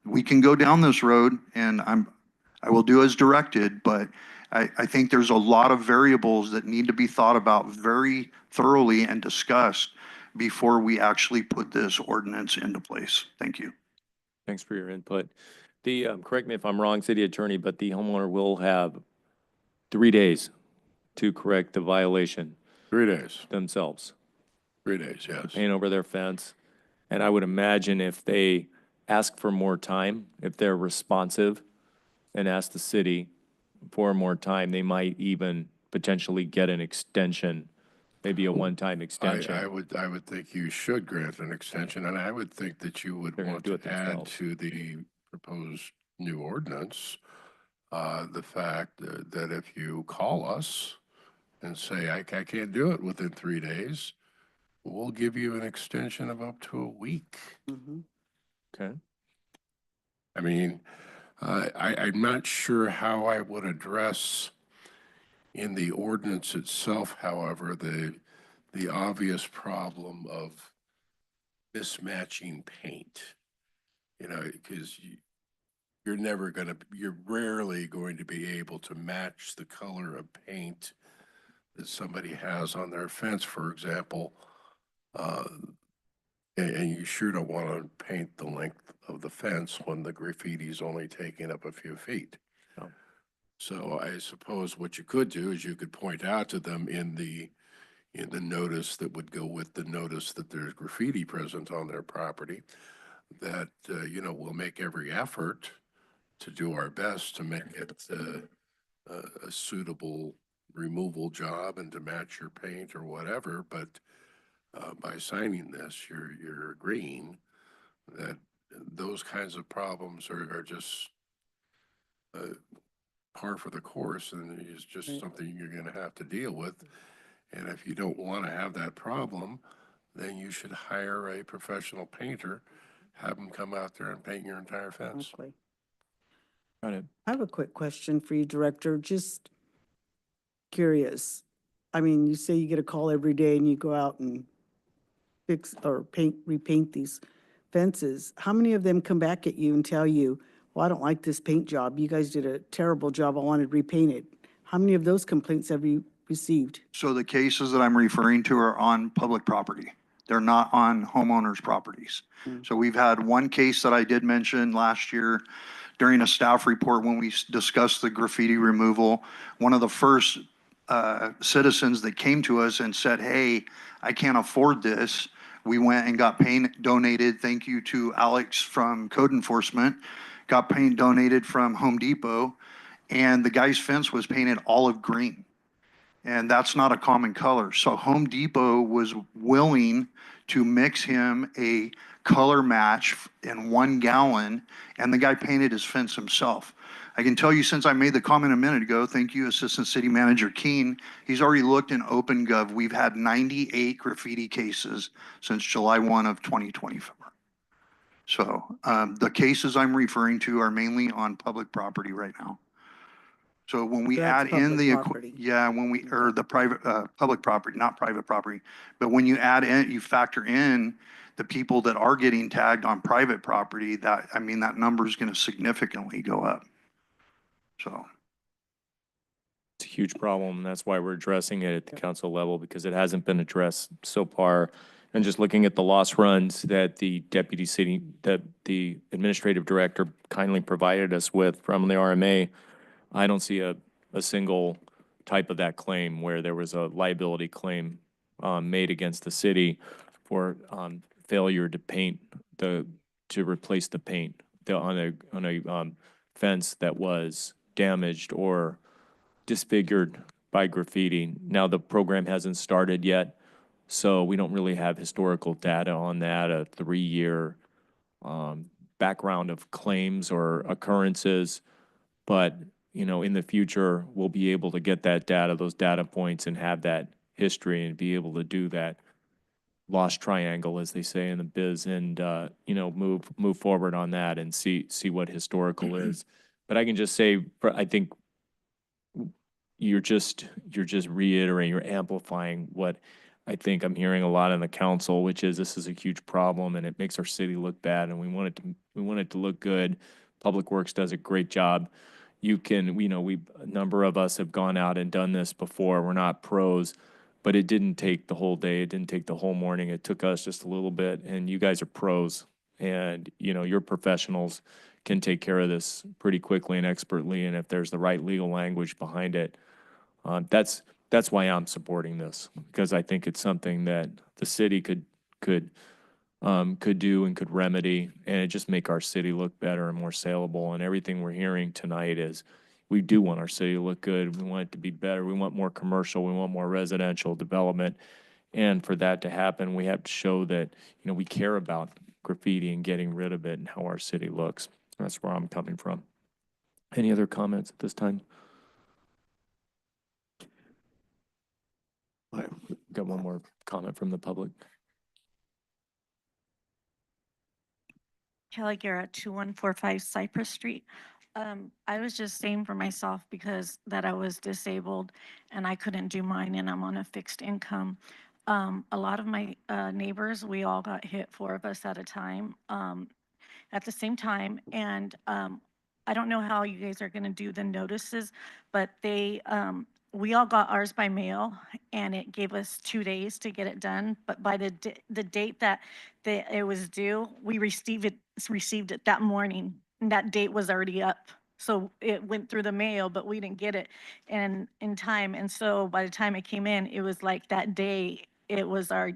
we can go down this road, and I will do as directed, but I think there's a lot of variables that need to be thought about very thoroughly and discussed before we actually put this ordinance into place. Thank you. Thanks for your input. Correct me if I'm wrong, city attorney, but the homeowner will have 3 days to correct the violation 3 days, themselves, 3 days, yes. paint over their fence. And I would imagine if they ask for more time, if they're responsive and ask the city for more time, they might even potentially get an extension, maybe a one-time extension. I would think you should grant an extension, and I would think that you would They're gonna want do to it add themselves. to the proposed new ordinance the fact that if you call us and say, I can't do it within 3 days, we'll give you an extension of up to a week. Okay. I mean, I'm not sure how I would address in the ordinance itself, however, the obvious problem of mismatching paint. You know, because you're rarely going to be able to match the color of paint that somebody has on their fence, for example. And you sure don't want to paint the length of the fence when the graffiti is only taking up a few feet. No. So I suppose what you could do is you could point out to them in the notice that would go with the notice that there's graffiti present on their property, that, we'll make every effort to do our best to make it a suitable removal job and to match your paint or whatever, but by signing this, you're agreeing that those kinds of problems are just par for the course, and it's just something you're going to have to deal with. And if you don't want to have that problem, then you should hire a professional painter, have them come out there and paint your entire fence. Okay. Got it. I have a quick question for you, Director. Just curious. I mean, you say you get a call every day and you go out and fix or repaint these fences. How many of them come back at you and tell you, well, I don't like this paint job. You guys did a terrible job. I wanted repainted. How many of those complaints have you received? So the cases that I'm referring to are on public property. They're not on homeowners' properties. So we've had one case that I did mention last year during a staff report when we discussed the graffiti removal. One of the first citizens that came to us and said, hey, I can't afford this. We went and got paint donated. Thank you to Alex from Code Enforcement. Got paint donated from Home Depot, and the guy's fence was painted olive green. And that's not a common color. So Home Depot was willing to mix him a color match in 1 gallon, and the guy painted his fence himself. I can tell you, since I made the comment a minute ago, thank you, Assistant City Manager Keene, he's already looked in OpenGov. We've had 98 graffiti cases since July 1 of 2024. So the cases I'm referring to are mainly on public property right now. So when we That's add in public property. or the private, public property, not private property, but when you add in, you factor in the people that are getting tagged on private property, that number is going to significantly go up. So. It's a huge problem, and that's why we're addressing it at the council level, because it hasn't been addressed so far. And just looking at the loss runs that the the administrative director kindly provided us with from the RMA, I don't see a single type of that claim where there was a liability claim made against the city for failure to paint to replace the paint on a fence that was damaged or disfigured by graffiti. Now, the program hasn't started yet, so we don't really have historical data on that, a 3-year background of claims or occurrences. But, you know, in the future, we'll be able to get that data, those data points, and have that history and be able to do that lost triangle, as they say in the biz, and, you know, move forward on that and see what historical is. But I can just say, I think you're just reiterating, you're amplifying what I think I'm hearing a lot in the council, which is this is a huge problem and it makes our city look bad, and we want it to look good. Public Works does a great job. You can, you know, a number of us have gone out and done this before. We're not pros, but it didn't take the whole day. It didn't take the whole morning. It took us just a little bit, and you guys are pros, and, you know, you're professionals, can take care of this pretty quickly and expertly, and if there's the right legal language behind it, that's why I'm supporting this, because I think it's something that the city could do and could remedy, and it just make our city look better and more saleable. And everything we're hearing tonight is we do want our city to look good. We want it to be better. We want more commercial. We want more residential development. And for that to happen, we have to show that, you know, we care about graffiti and getting rid of it and how our city looks. That's where I'm coming from. Any other comments at this time? Got one more comment from the public. Kelly Garrett, 2145 Cypress Street. I was just saying for myself because that I was disabled and I couldn't do mine and I'm on a fixed income. A lot of my neighbors, we all got hit, 4 of us at a time, at the same time. And I don't know how you guys are going to do the notices, but we all got ours by mail and it gave us 2 days to get it done. But by the date that it was due, we received it that morning, and that date was already up. So it went through the mail, but we didn't get it in time. And so by the time it came in, it was like that day, it was our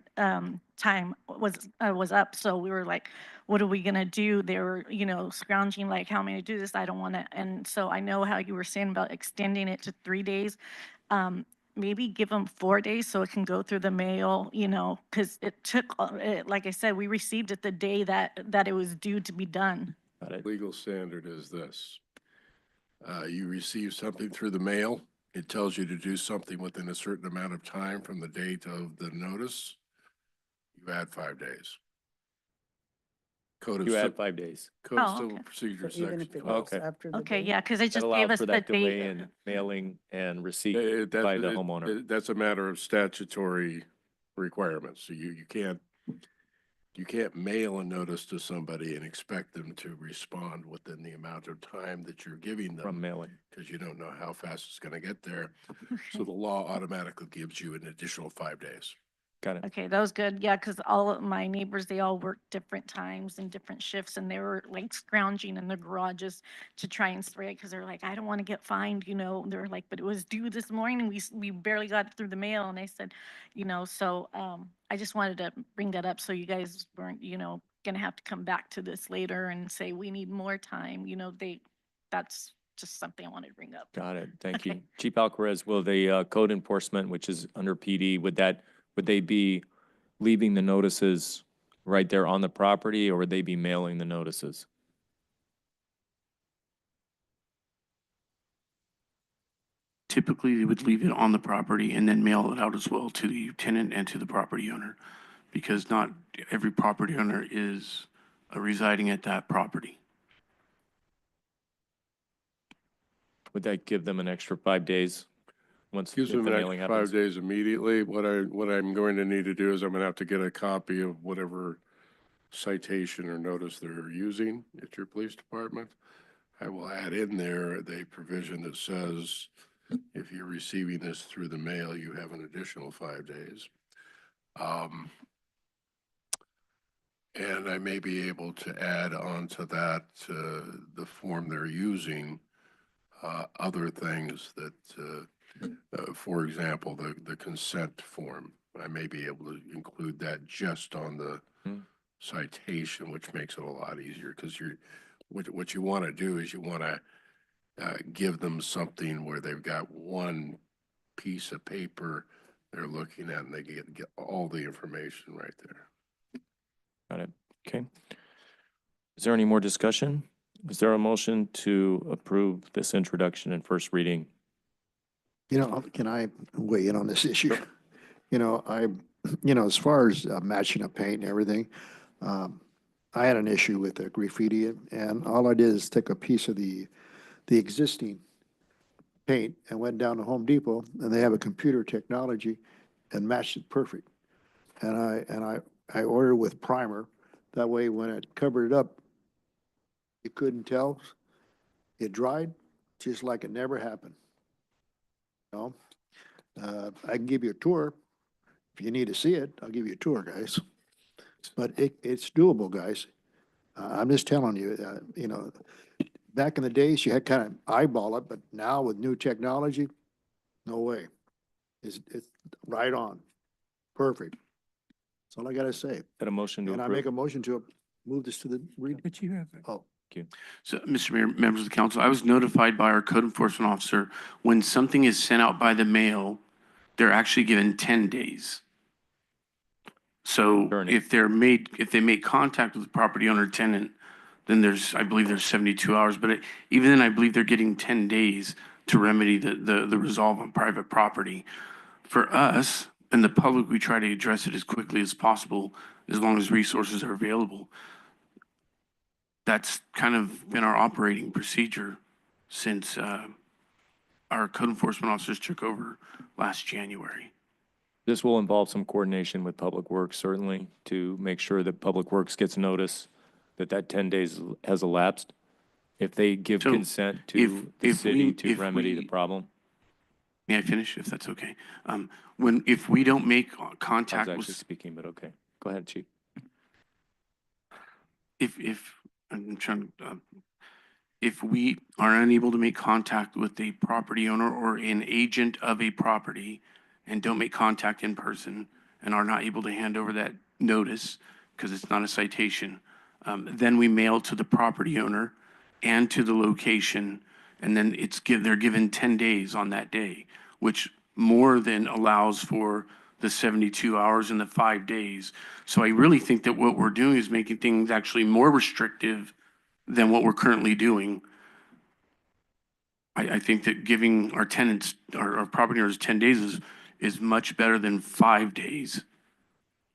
time was up. So we were like, what are we gonna do? They were, you know, scrounging like, how am I gonna do this? I don't wanna. And so I know how you were saying about extending it to 3 days. Maybe give them 4 days so it can go through the mail, you know, because it took, like I said, we received it the day that it was due to be done. Legal standard is this. You receive something through the mail. It tells you to do something within a certain amount of time from the date of the notice. You add 5 days. You add 5 days. Code Oh, of Civil okay. Procedure So even Section if it 12. goes after the Okay, date? yeah, because it That just allows gave us for the that delay date. in mailing and receipt That- by the that- homeowner. That's a matter of statutory requirements. So you can't mail a notice to somebody and expect them to respond within the amount of time that you're giving them. From mailing. Because you don't know how fast it's going to get there. So the law automatically gives you an additional 5 days. Got it. Okay, that was good. Yeah, because all of my neighbors, they all work different times and different shifts, and they were like scrounging in their garages to try and spray it because they're like, I don't want to get fined, you know. They're like, but it was due this morning. We barely got it through the mail, and I said, you know, so I just wanted to bring that up so you guys weren't, you know, gonna have to come back to this later and say we need more time. You know, that's just something I wanted to bring up. Got it. Thank Okay. you. Chief Alcaraz, will the code enforcement, which is under PD, would they be leaving the notices right there on the property, or would they be mailing the notices? Typically, they would leave it on the property and then mail it out as well to the tenant and to the property owner, because not every property owner is residing at that property. Would that give them an extra 5 days once Gives if them the an mailing extra 5 happens? days immediately. What I'm going to need to do is I'm going to have to get a copy of whatever citation or notice they're using at your police department. I will add in there the provision that says if you're receiving this through the mail, you have an additional 5 days. And I may be able to add on to that, the form they're using, other things that For example, the consent form, I may be able to include that just on the Hmm. citation, which makes it a lot easier, because what you want to do is you want to give them something where they've got one piece of paper they're looking at, and they get all the information right there. Got it. Okay. Is there any more discussion? Is there a motion to approve this introduction and first reading? You know, can I weigh in on this issue? You know, as far as matching up paint and everything, I had an issue with the graffiti, and all I did is take a piece of the existing paint and went down to Home Depot, and they have a computer technology and matched it perfect. And I ordered with primer. That way, when it covered it up, you couldn't tell. It dried just like it never happened. You know, I can give you a tour. If you need to see it, I'll give you a tour, guys. But it's doable, guys. I'm just telling you, you know, back in the days, you had kind of eyeball it, but now with new technology, no way. It's right on. Perfect. That's all I gotta say. Got a motion to And I make approve? a motion to move this to the read. But you have, Oh, So, Mr. Mayor, members of the council, I was notified by our code enforcement officer, when something is sent out by the mail, they're actually given 10 days. So Attorney. if they make contact with the property owner tenant, then I believe there's 72 hours, but even then, I believe they're getting 10 days to remedy the resolve on private property. For us and the public, we try to address it as quickly as possible, as long as resources are available. That's kind of been our operating procedure since our code enforcement officers took over last January. This will involve some coordination with Public Works, certainly, to make sure that Public Works gets notice that 10 days has elapsed. If they give So, consent to the if city we- to if remedy we- the problem. May I finish, if that's okay? If we don't make I was contact actually with, speaking, but okay. Go ahead, Chief. I'm trying to, if we are unable to make contact with the property owner or an agent of a property and don't make contact in person and are not able to hand over that notice, because it's not a citation, then we mail to the property owner and to the location, and then they're given 10 days on that day, which more than allows for the 72 hours and the 5 days. So I really think that what we're doing is making things actually more restrictive than what we're currently doing. I think that giving our tenants, our property owners 10 days is much better than 5 days.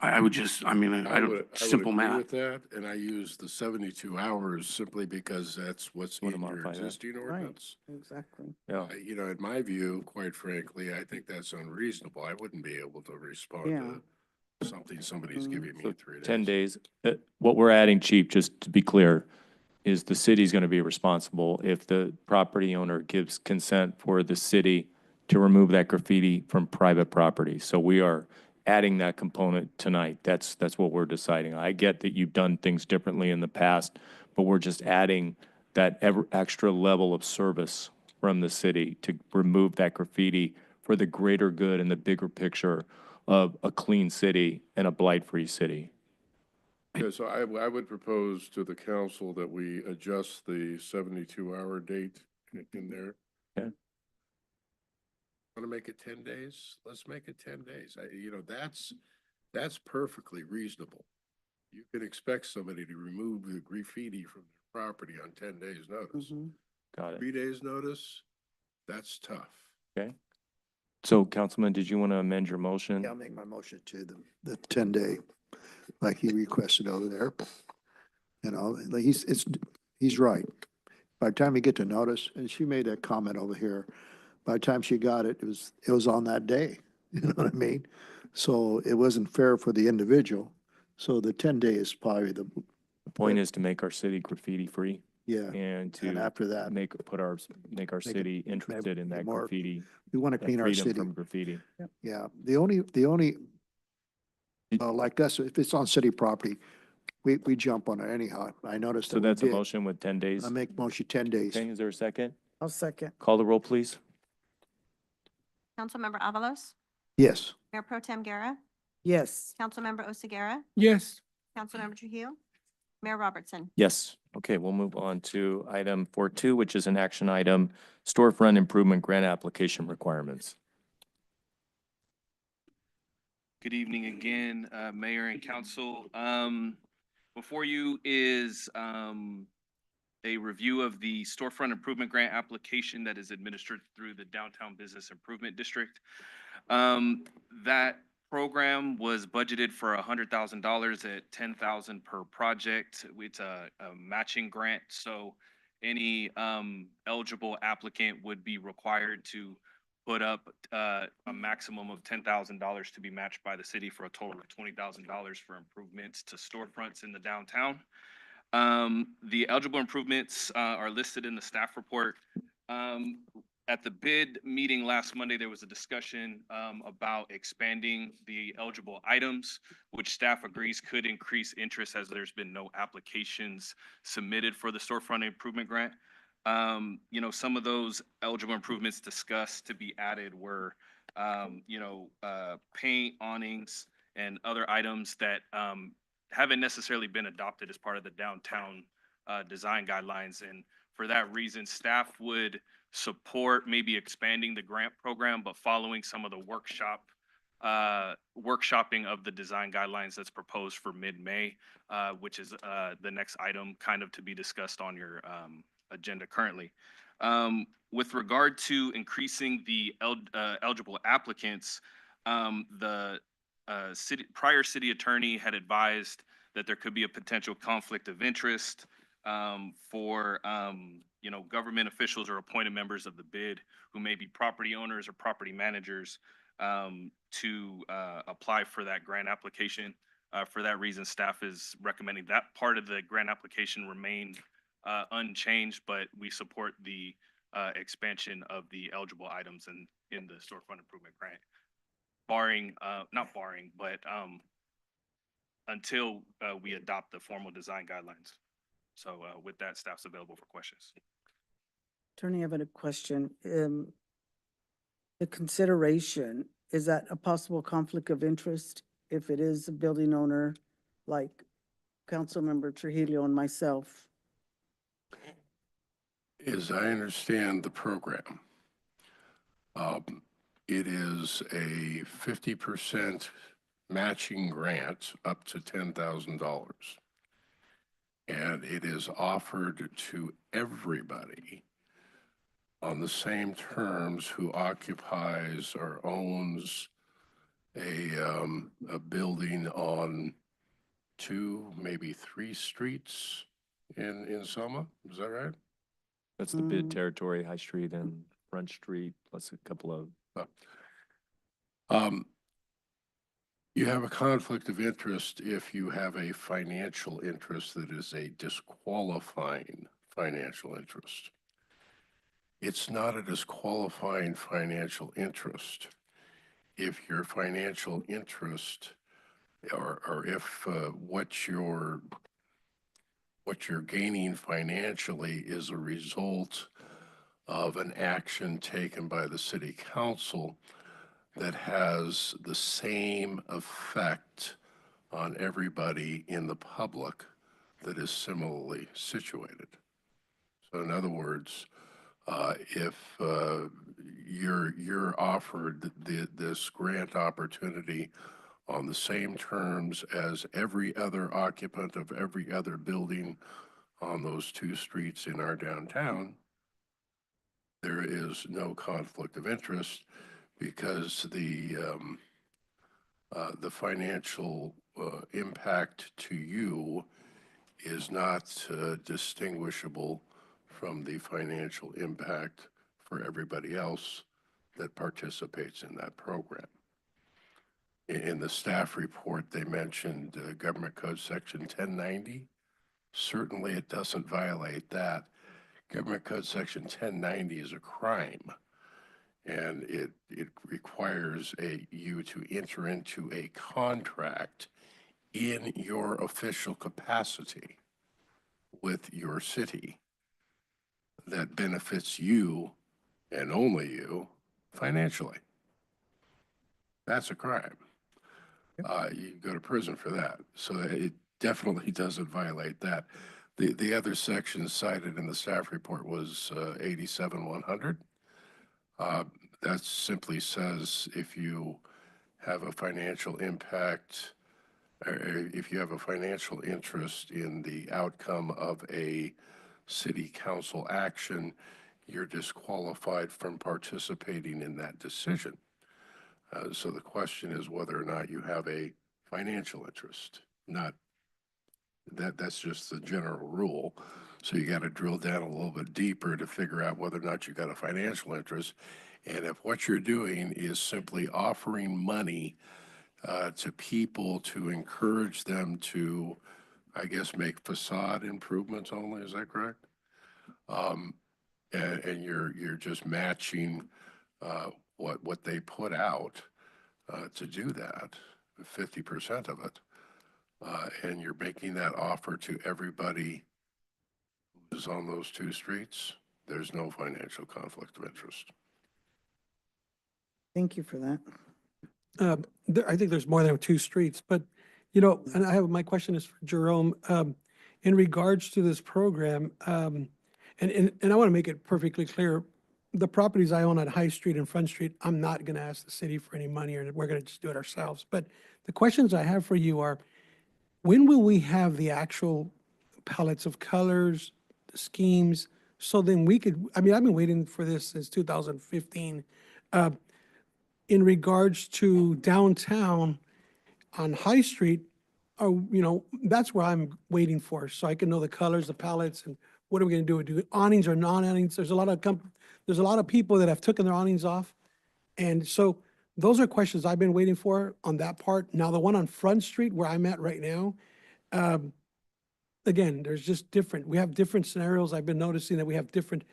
I would just, I mean, I I don't, would simple agree math. with that, and I use the 72 hours simply because that's what's Wanna in your modify that? existing ordinance. Exactly. Yeah. You know, in my view, quite frankly, I think that's unreasonable. I wouldn't be able to respond Yeah. to something somebody's giving me So in 3 days. 10 days. What we're adding, Chief, just to be clear, is the city's going to be responsible if the property owner gives consent for the city to remove that graffiti from private property. So we are adding that component tonight. That's what we're deciding. I get that you've done things differently in the past, but we're just adding that extra level of service from the city to remove that graffiti for the greater good and the bigger picture of a clean city and a blight-free city. Yeah, so I would propose to the council that we adjust the 72-hour date in there. Okay. Want to make it 10 days? Let's make it 10 days. You know, that's perfectly reasonable. You can expect somebody to remove the graffiti from their property on 10 days' notice. Got it. 3 days' notice, that's tough. Okay. So, Councilman, did you want to amend your motion? yeah, I'll make my motion to the 10-day, like he requested over there. You know, like he's right. By the time you get to notice, and she made a comment over here, by the time she got it, it was on that day. You know what I mean? So it wasn't fair for the individual. So the 10-day is probably The point is to make our city graffiti-free yeah. and to And after that, make our city interested in that more- graffiti, we want to that clean our freedom city. from graffiti. Yeah, the only, like us, if it's on city property, we jump on it anyhow. I noticed So that we that's a did. motion with 10 days. I make motion 10 days. Okay, is there a second? I'll second. Call the roll, please. Councilmember Avalos, Yes. Mayor Pro Tem Guerra, Yes. Councilmember Oseguera, Yes. Councilmember Trujillo, Mayor Robertson. Yes. Okay, we'll move on to item 4.2, which is an action item, storefront improvement grant application requirements. Good evening again, Mayor and Council. Before you is a review of the storefront improvement grant application that is administered through the Downtown Business Improvement District. That program was budgeted for $100,000 at $10,000 per project. It's a matching grant, so any eligible applicant would be required to put up a maximum of $10,000 to be matched by the city for a total of $20,000 for improvements to storefronts in the downtown. The eligible improvements are listed in the staff report. At the bid meeting last Monday, there was a discussion about expanding the eligible items, which staff agrees could increase interest as there's been no applications submitted for the storefront improvement grant. Some of those eligible improvements discussed to be added were, paint, awnings, and other items that haven't necessarily been adopted as part of the downtown design guidelines. And for that reason, staff would support maybe expanding the grant program, but following some of the workshopping of the design guidelines that's proposed for mid-May, which is the next item kind of to be discussed on your agenda currently. With regard to increasing the eligible applicants, the prior city attorney had advised that there could be a potential conflict of interest for government officials or appointed members of the bid who may be property owners or property managers to apply for that grant application. For that reason, staff is recommending that part of the grant application remain unchanged, but we support the expansion of the eligible items in the storefront improvement grant. Not barring, but until we adopt the formal design guidelines. So with that, staff's available for questions. Attorney, I have a question. The consideration, is that a possible conflict of interest if it is a building owner like Councilmember Trujillo and myself? As I understand the program, it is a 50% matching grant up to $10,000. And it is offered to everybody on the same terms who occupies or owns a building on 2, maybe 3 streets in Selma. Is that right? That's the bid territory, High Street and Front Street, plus a couple of. You have a conflict of interest if you have a financial interest that is a disqualifying financial interest. It's not a disqualifying financial interest if your financial interest or if what you're gaining financially is a result of an action taken by the city council that has the same effect on everybody in the public that is similarly situated. So in other words, if you're offered this grant opportunity on the same terms as every other occupant of every other building on those 2 streets in our downtown, there is no conflict of interest because the financial impact to you is not distinguishable from the financial impact for everybody else that participates in that program. In the staff report, they mentioned Government Code Section 1090. Certainly it doesn't violate that. Government Code Section 1090 is a crime, and it requires you to enter into a contract in your official capacity with your city that benefits you and only you financially. that's a crime. You go to prison for that. So it definitely doesn't violate that. The other section cited in the staff report was 87-100. That simply says if you have a financial impact, or if you have a financial interest in the outcome of a city council action, you're disqualified from participating in that decision. So the question is whether or not you have a financial interest, not that's just the general rule. So you got to drill down a little bit deeper to figure out whether or not you got a financial interest. And if what you're doing is simply offering money to people to encourage them to, I guess, make facade improvements only, is that correct? And you're just matching what they put out to do that, 50% of it. And you're making that offer to everybody who's on those two streets, there's no financial conflict of interest. Thank you for that. I think there's more than two streets, but, you know, and my question is for Jerome. In regards to this program, and I want to make it perfectly clear, the properties I own on High Street and Front Street, I'm not going to ask the city for any money, or we're going to just do it ourselves. But the questions I have for you are, when will we have the actual palettes of colors, the schemes, so then we could, I mean, I've been waiting for this since 2015. In regards to downtown on High Street, you know, that's where I'm waiting for, so I can know the colors, the palettes, and what are we gonna do? Do awnings or non-awnings? There's a lot of people that have taken their awnings off. And so those are questions I've been waiting for on that part. Now, the one on Front Street where I'm at right now, again, there's just we have different scenarios. I've been noticing that we have different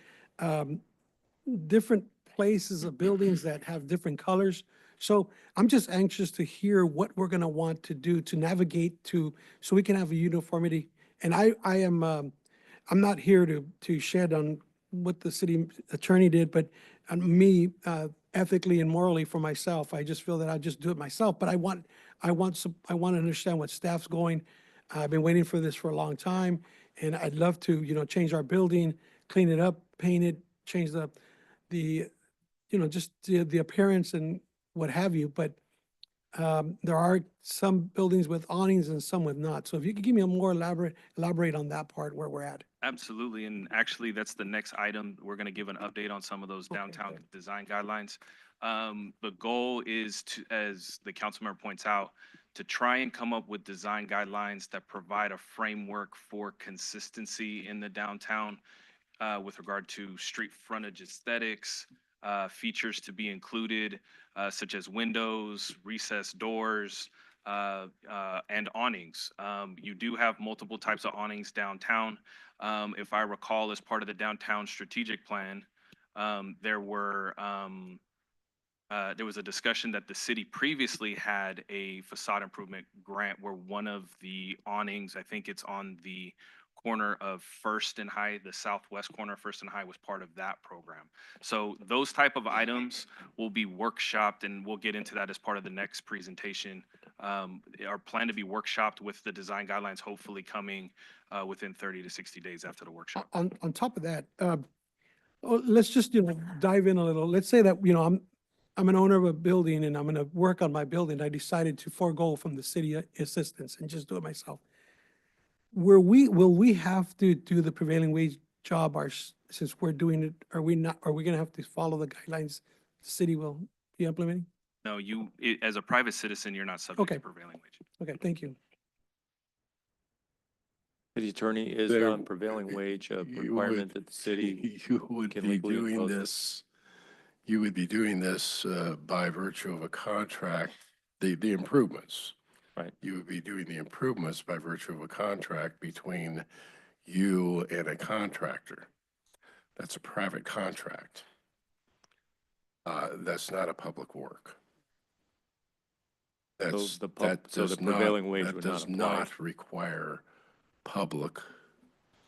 places of buildings that have different colors. So I'm just anxious to hear what we're gonna want to do to navigate so we can have a uniformity. And I'm not here to shed on what the city attorney did, but on me, ethically and morally for myself, I just feel that I just do it myself. But I want to understand what staff's going. I've been waiting for this for a long time, and I'd love to, you know, change our building, clean it up, paint it, change the you know, just the appearance and what have you. But there are some buildings with awnings and some with not. So if you could give me a more elaborate on that part where we're at. Absolutely, and actually, that's the next item. We're going to give an update on some of those downtown design guidelines. The goal is to, as the council member points out, to try and come up with design guidelines that provide a framework for consistency in the downtown with regard to street frontage aesthetics, features to be included, such as windows, recessed doors, and awnings. You do have multiple types of awnings downtown. If I recall, as part of the downtown strategic plan, there was a discussion that the city previously had a facade improvement grant where one of the awnings, I think it's on the corner of First and High, the southwest corner of First and High, was part of that program. So those type of items will be workshopped, and we'll get into that as part of the next presentation. Our plan to be workshopped with the design guidelines, hopefully coming within 30 to 60 days after the workshop. On top of that, let's just, you know, dive in a little. Let's say that, you know, I'm an owner of a building and I'm going to work on my building. I decided to forego from the city assistance and just do it myself. Will we have to do the prevailing wage job since we're doing it? Are we going to have to follow the guidelines the city will be implementing? No, as a private citizen, you're not subject to prevailing wage. Okay, thank you. City attorney, is prevailing wage a requirement that the city You would can be legally doing impose it? this, you would be doing this by virtue of a contract, the improvements. Right. You would be doing the improvements by virtue of a contract between you and a contractor. That's a private contract. That's not a public work. So That's, the that so the does not, prevailing wage that would not does apply. not require public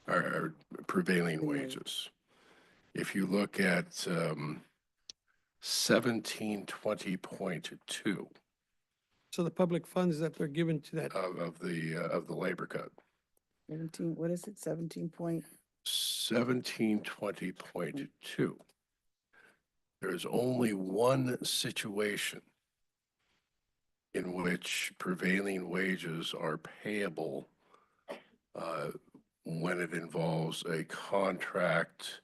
or prevailing wages. If you look at 1720.2 So the public funds that they're given to that, of the labor code. 17, what is it, 17 point? 1720.2. There's only one situation in which prevailing wages are payable when it involves a contract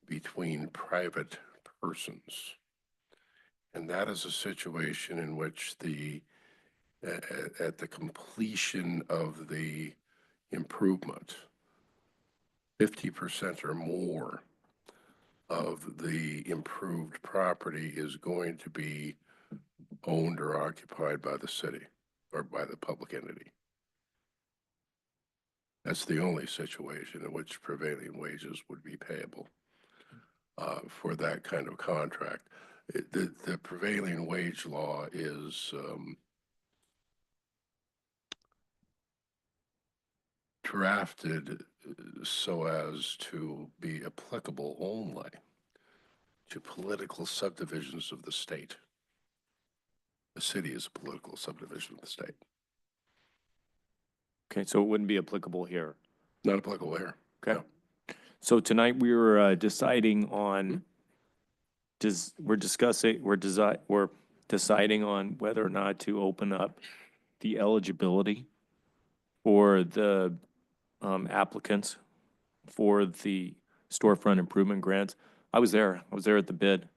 between private persons. And that is a situation in which at the completion of the improvement, 50% or more of the improved property is going to be owned or occupied by the city or by the public entity. That's the only situation in which prevailing wages would be payable for that kind of contract. The prevailing wage law is drafted so as to be applicable only to political subdivisions of the state. The city is a political subdivision of the state. Okay, so it wouldn't be applicable here. Not applicable here. Okay. So tonight we were deciding on, we're deciding on whether or not to open up the eligibility for the applicants for the storefront improvement grants. I was there at the bid,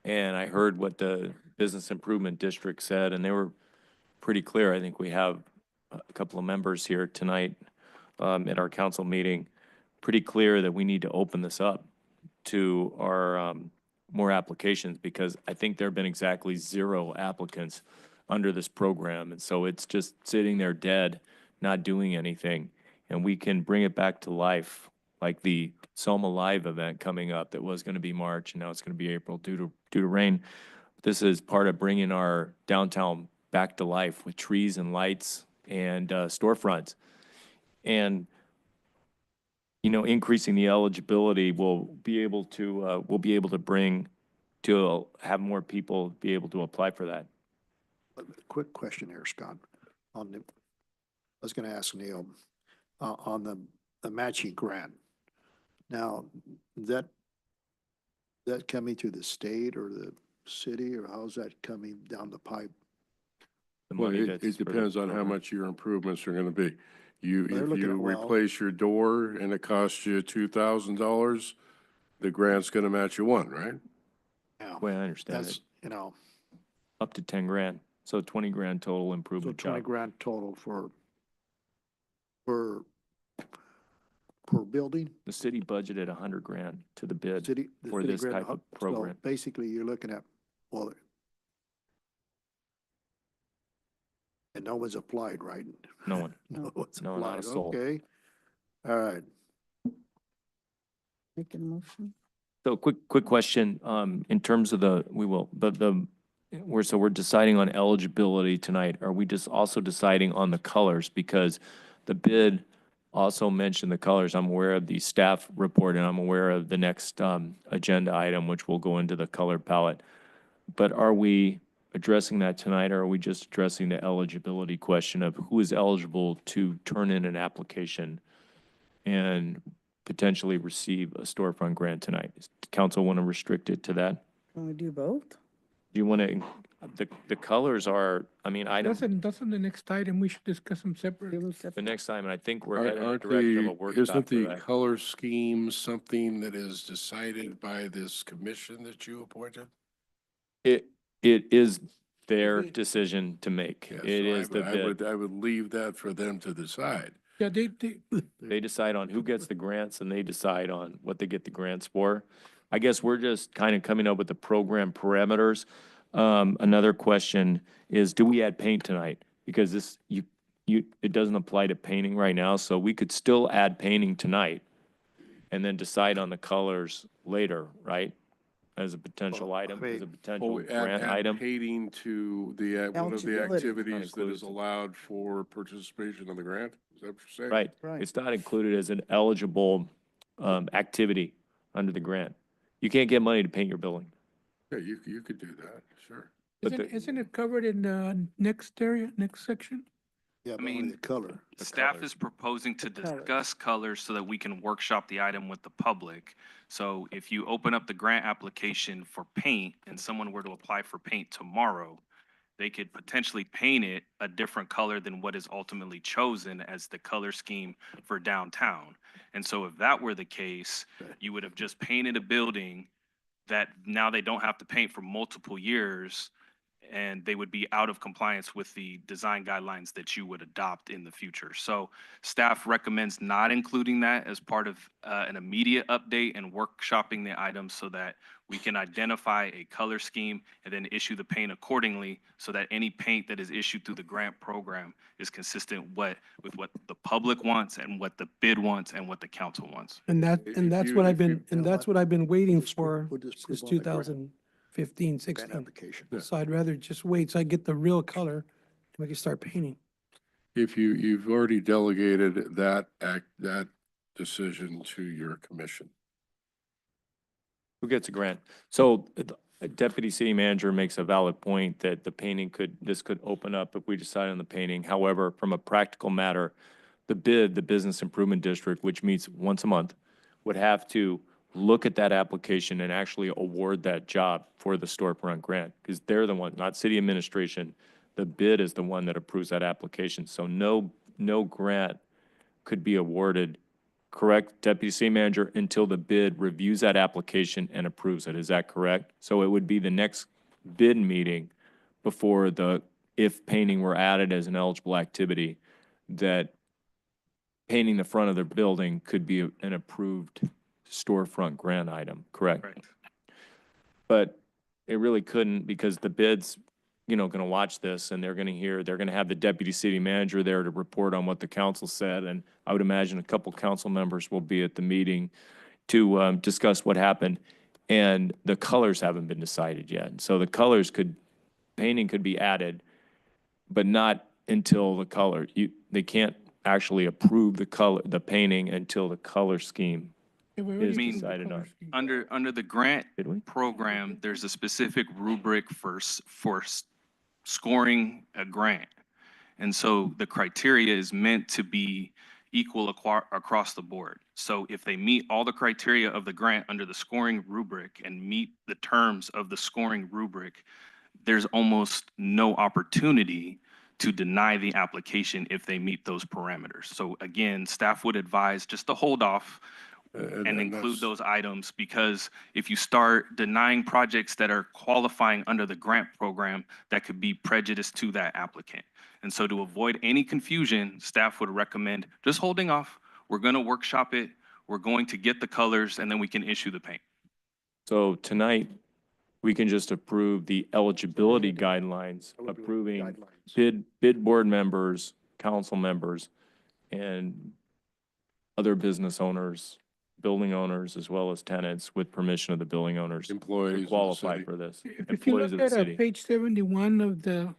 and I heard what the Business Improvement District said, and they were pretty clear. I think we have a couple of members here tonight at our council meeting, pretty clear that we need to open this up to our more applications, because I think there have been exactly 0 applicants under this program. And so it's just sitting there dead, not doing anything. And we can bring it back to life, like the Selma Live event coming up that was going to be March, and now it's going to be April due to rain. This is part of bringing our downtown back to life with trees and lights and storefronts. And increasing the eligibility will be able to have more people be able to apply for that. Quick question here, Scott. I was going to ask Neil on the matching grant. Now, that coming through the state or the city, or how's that coming down the pipe? Well, it depends on how much your improvements are going to be. They're If looking you at, well, replace your door and it costs you $2,000, the grant's going to match you 1, right? yeah, Way I understand that's, it, up to 10 grand. So 20 grand total so improvement 20 job. grand total per building? The city budgeted 100 grand to the bid The for city this grant, type of so program. basically, you're looking at, well, and no one's applied, right? No one. No one's No, not a applied, soul. okay. All right. Making a motion? So quick question, in terms of we're deciding on eligibility tonight. Are we just also deciding on the colors? Because the bid also mentioned the colors. I'm aware of the staff report, and I'm aware of the next agenda item, which will go into the color palette. But are we addressing that tonight, or are we just addressing the eligibility question of who is eligible to turn in an application and potentially receive a storefront grant tonight? Does the council want to restrict it to that? Can we do both? Do you want to, the colors are, That's on the next item. We should discuss them separately. the next time, and I think we're headed in the Aren't direction of a the, workshop isn't for the that. color scheme something that is decided by this commission that you appointed? It is their decision to make. Yeah, It so is the bid. I would leave that for them to decide. Yeah, They decide on who gets the grants, and they decide on what they get the grants for. I guess we're just kind of coming up with the program parameters. Another question is, do we add paint tonight? Because it doesn't apply to painting right now, so we could still add painting tonight and then decide on the colors later, right? As a potential item, as a potential grant item. Painting to one of the Eligibility. activities that is allowed for participation in the grant? Is that what you're saying? Right. Right. It's not included as an eligible activity under the grant. You can't get money to paint your building. Yeah, you could do that, sure. But Isn't it covered in the next area, next section? Yeah, I but only mean, the color. Staff is proposing to discuss colors so that we can workshop the item with the public. So if you open up the grant application for paint and someone were to apply for paint tomorrow, they could potentially paint it a different color than what is ultimately chosen as the color scheme for downtown. And so if that were the case, you would have just painted a building that now they don't have to paint for multiple years, and they would be out of compliance with the design guidelines that you would adopt in the future. So staff recommends not including that as part of an immediate update and workshopping the items so that we can identify a color scheme and then issue the paint accordingly so that any paint that is issued through the grant program is consistent with what the public wants and what the bid wants and what the council wants. And that's what I've been, and that's what I've been waiting for We'll just since prove on the grant. 2015, Grant 16. application. So I'd rather just wait so I get the real color and we can start painting. If you've already delegated that decision to your commission. Who gets a grant? So Deputy City Manager makes a valid point that the painting this could open up if we decide on the painting. However, from a practical matter, the Business Improvement District, which meets once a month, would have to look at that application and actually award that job for the storefront grant, because they're the one, not city administration. The bid is the one that approves that application. So no grant could be awarded, correct, Deputy City Manager, until the bid reviews that application and approves it. Is that correct? So it would be the next bid meeting before if painting were added as an eligible activity, that painting the front of the building could be an approved storefront grant item, correct? Correct. But it really couldn't, because the bid's, gonna watch this and they're gonna have the deputy city manager there to report on what the council said. And I would imagine a couple council members will be at the meeting to discuss what happened. And the colors haven't been decided yet. So painting could be added, but not until they can't actually approve the painting until the color scheme Yeah, we is already mean, approved the decided color on. scheme. Under the grant Did we? program, there's a specific rubric for scoring a grant. And so the criteria is meant to be equal across the board. So if they meet all the criteria of the grant under the scoring rubric and meet the terms of the scoring rubric, there's almost no opportunity to deny the application if they meet those parameters. So again, staff would advise just to hold off and include that's- those items, because if you start denying projects that are qualifying under the grant program, that could be prejudice to that applicant. And so to avoid any confusion, staff would recommend just holding off. We're going to workshop it. We're going to get the colors, and then we can issue the paint. So tonight, we can just approve the eligibility guidelines, approving Guidelines. bid board members, council members, and other business owners, building owners, as well as tenants with permission of the building owners Employees to of the qualify city. for this. If you Employees look of the at city. page 71 of the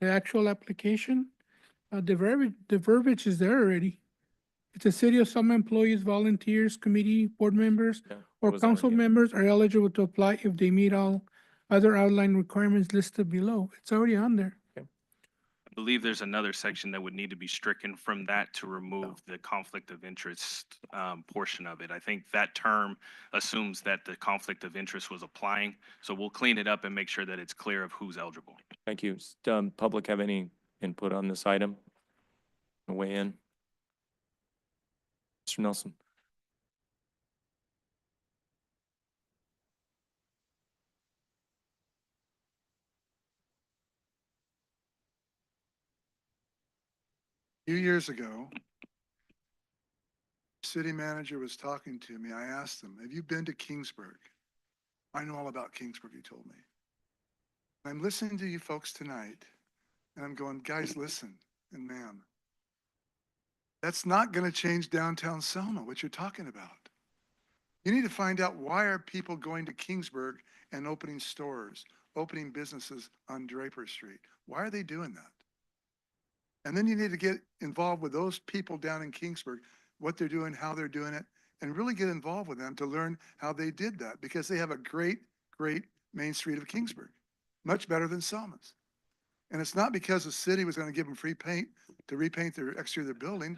actual application, the verbiage is there already. It's a City of Selma employees, volunteers, committee, board members, Yeah, it or was on council yet. members are eligible to apply if they meet all other outline requirements listed below. It's already on there. I believe there's another section that would need to be stricken from that to remove the conflict of interest portion of it. I think that term assumes that the conflict of interest was applying. So we'll clean it up and make sure that it's clear of who's eligible. Thank you. Public have any input on this item? Weigh in? Mr. Nelson? A few years ago, city manager was talking to me. I asked him, have you been to Kingsburg? I know all about Kingsburg, he told me. I'm listening to you folks tonight, and I'm going, guys, listen, and ma'am, that's not going to change downtown Selma, what you're talking about. You need to find out, why are people going to Kingsburg and opening stores, opening businesses on Draper Street? Why are they doing that? And then you need to get involved with those people down in Kingsburg, what they're doing, how they're doing it, and really get involved with them to learn how they did that, because they have a great, great Main Street of Kingsburg, much better than Selma's. And it's not because the city was going to give them free paint to repaint their exterior of their building.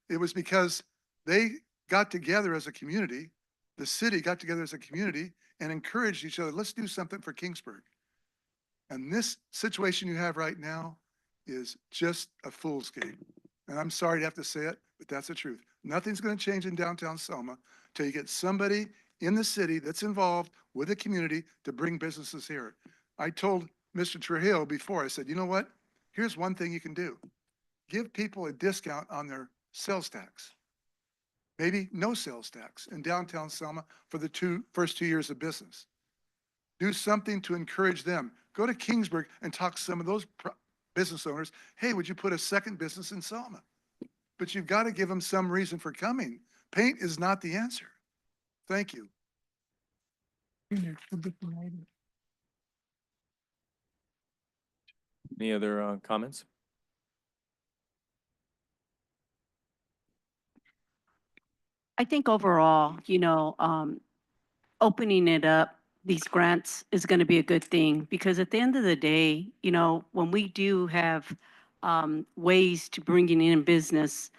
It was because they got together as a community, the city got together as a community and encouraged each other, let's do something for Kingsburg. And this situation you have right now is just a fool's game. And I'm sorry to have to say it, but that's the truth. Nothing's going to change in downtown Selma till you get somebody in the city that's involved with the community to bring businesses here. I told Mr. Trujillo before, I said, you know what? Here's one thing you can do. Give people a discount on their sales tax. Maybe no sales tax in downtown Selma for the first 2 years of business. Do something to encourage them. Go to Kingsburg and talk to some of those business owners. Hey, would you put a second business in Selma? But you've got to give them some reason for coming. Paint is not the answer. Thank you. Any other comments? I think overall, opening it up, these grants is going to be a good thing because at the end of the day, when we do have ways to bringing in business,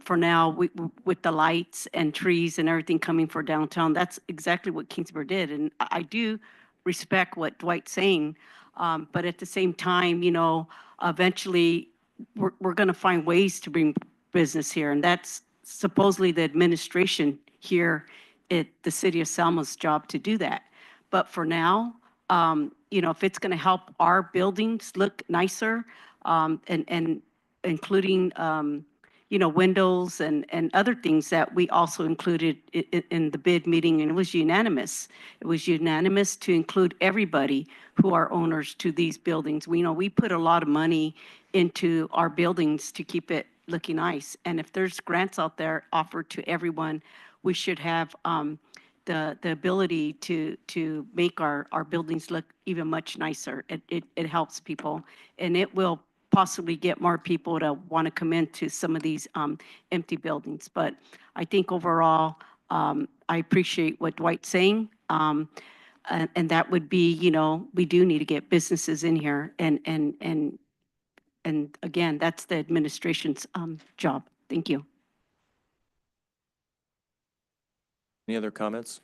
for now, with the lights and trees and everything coming for downtown, that's exactly what Kingsburg did. And I do respect what Dwight's saying, but at the same time, eventually we're going to find ways to bring business here, and that's supposedly the administration here at the City of Selma's job to do that. But for now, if it's going to help our buildings look nicer, and including, windows and other things that we also included in the bid meeting, and it was unanimous. It was unanimous to include everybody who are owners to these buildings. We put a lot of money into our buildings to keep it looking nice. And if there's grants out there offered to everyone, we should have the ability to make our buildings look even much nicer. It helps people, and it will possibly get more people to want to come into some of these empty buildings. But I think overall, I appreciate what Dwight's saying. And that would be, we do need to get businesses in here. And again, that's the administration's job. Thank you. Any other comments?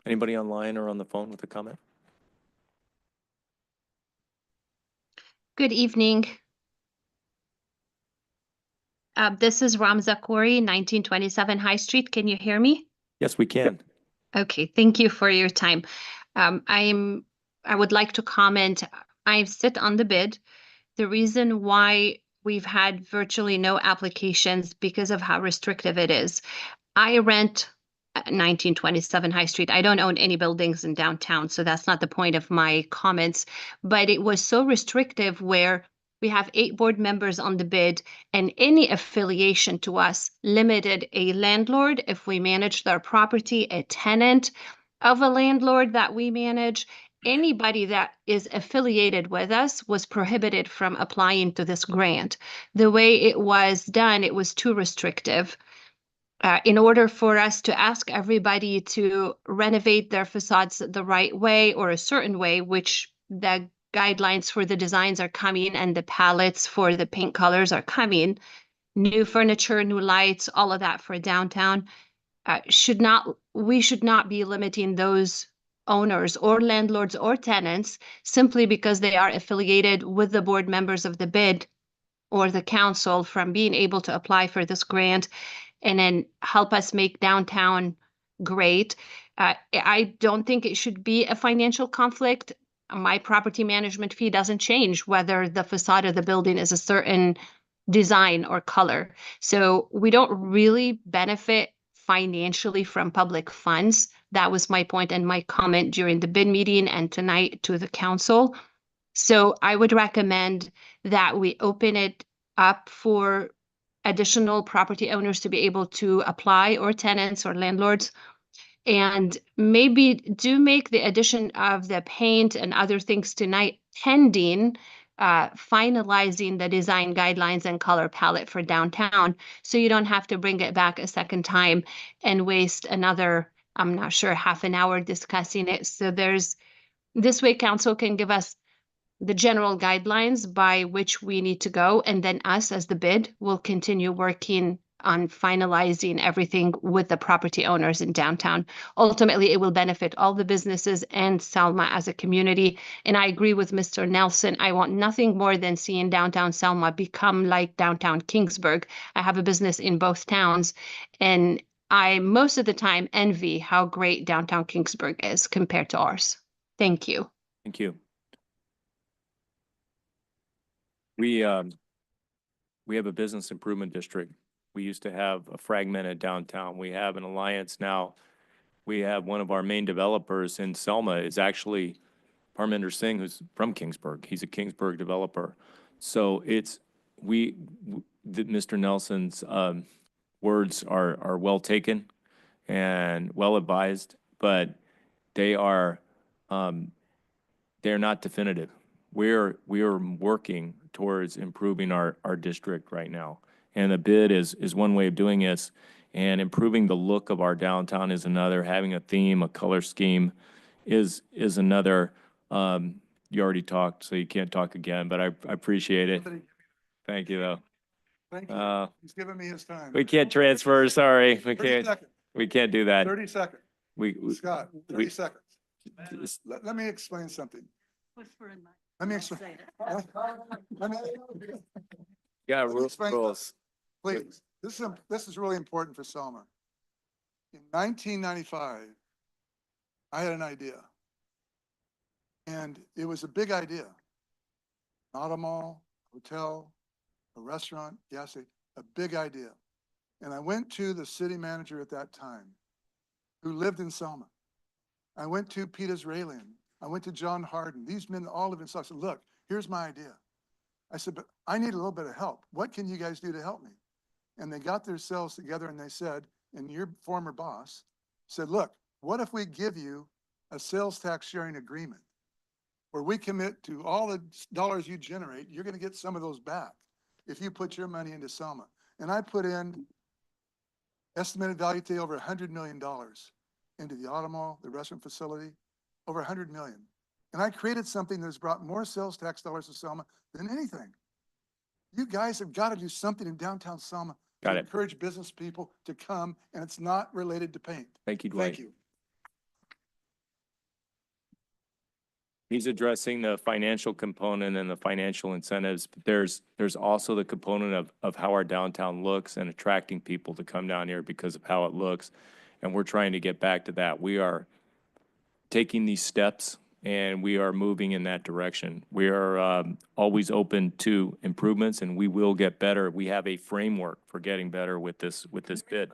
Anybody online or on the phone with a comment? Good evening. This is Ramza Khoury, 1927 High Street. Can you hear me? Yes, we can. Okay, thank you for your time. I would like to comment. I sit on the bid. The reason why we've had virtually no applications because of how restrictive it is. I rent 1927 High Street. I don't own any buildings in downtown, so that's not the point of my comments. But it was so restrictive where we have 8 board members on the bid, and any affiliation to us limited a landlord if we managed their property, a tenant of a landlord that we manage. Anybody that is affiliated with us was prohibited from applying to this grant. The way it was done, it was too restrictive. In order for us to ask everybody to renovate their facades the right way or a certain way, which the guidelines for the designs are coming and the palettes for the paint colors are coming, new furniture, new lights, all of that for downtown, we should not be limiting those owners or landlords or tenants simply because they are affiliated with the board members of the bid or the council from being able to apply for this grant and then help us make downtown great. I don't think it should be a financial conflict. My property management fee doesn't change whether the facade of the building is a certain design or color. So we don't really benefit financially from public funds. That was my point and my comment during the bid meeting and tonight to the council. So I would recommend that we open it up for additional property owners to be able to apply, or tenants or landlords, and maybe do make the addition of the paint and other things tonight pending finalizing the design guidelines and color palette for downtown, so you don't have to bring it back a second time and waste another I'm not sure, half an hour discussing it. So this way council can give us the general guidelines by which we need to go. And then us as the bid will continue working on finalizing everything with the property owners in downtown. Ultimately, it will benefit all the businesses and Selma as a community. And I agree with Mr. Nelson. I want nothing more than seeing downtown Selma become like downtown Kingsburg. I have a business in both towns, and I most of the time envy how great downtown Kingsburg is compared to ours. Thank you. Thank you. We have a business improvement district. We used to have a fragmented downtown. We have an alliance now. We have one of our main developers in Selma is actually Parminder Singh, who's from Kingsburg. He's a Kingsburg developer. So Mr. Nelson's words are well taken and well advised, but they are they're not definitive. We are working towards improving our district right now. And the bid is one way of doing this, and improving the look of our downtown is another. Having a theme, a color scheme is another. You already talked, so you can't talk again, but I appreciate it. Thank you, though. Thank you. He's giving me his time. We can't transfer, sorry. We 30 can't. seconds. We can't do that. 30 seconds. Scott, 30 seconds. Let me explain something. Let me explain. Let me Yeah, explain rules. Please, this is really important for Selma. In 1995, I had an idea. And it was a big idea. Not a mall, hotel, a restaurant, gas station, a big idea. And I went to the city manager at that time, who lived in Selma. I went to Pete Israelian. I went to John Harden. These men all live in Selma. I said, look, here's my idea. I said, but I need a little bit of help. What can you guys do to help me? And they got themselves together and they said, and your former boss said, look, what if we give you a sales tax sharing agreement where we commit to all the dollars you generate, you're going to get some of those back if you put your money into Selma. And I put in estimated value today over $100 million into the auto mall, the restaurant facility, over $100 million. And I created something that's brought more sales tax dollars to Selma than anything. You guys have got to do something in downtown Selma to encourage business people to come, and it's not related to paint. Thank you, Dwight. Thank you. He's addressing the financial component and the financial incentives. But there's also the component of how our downtown looks and attracting people to come down here because of how it looks. And we're trying to get back to that. We are taking these steps and we are moving in that direction. We are always open to improvements, and we will get better. We have a framework for getting better with this bid.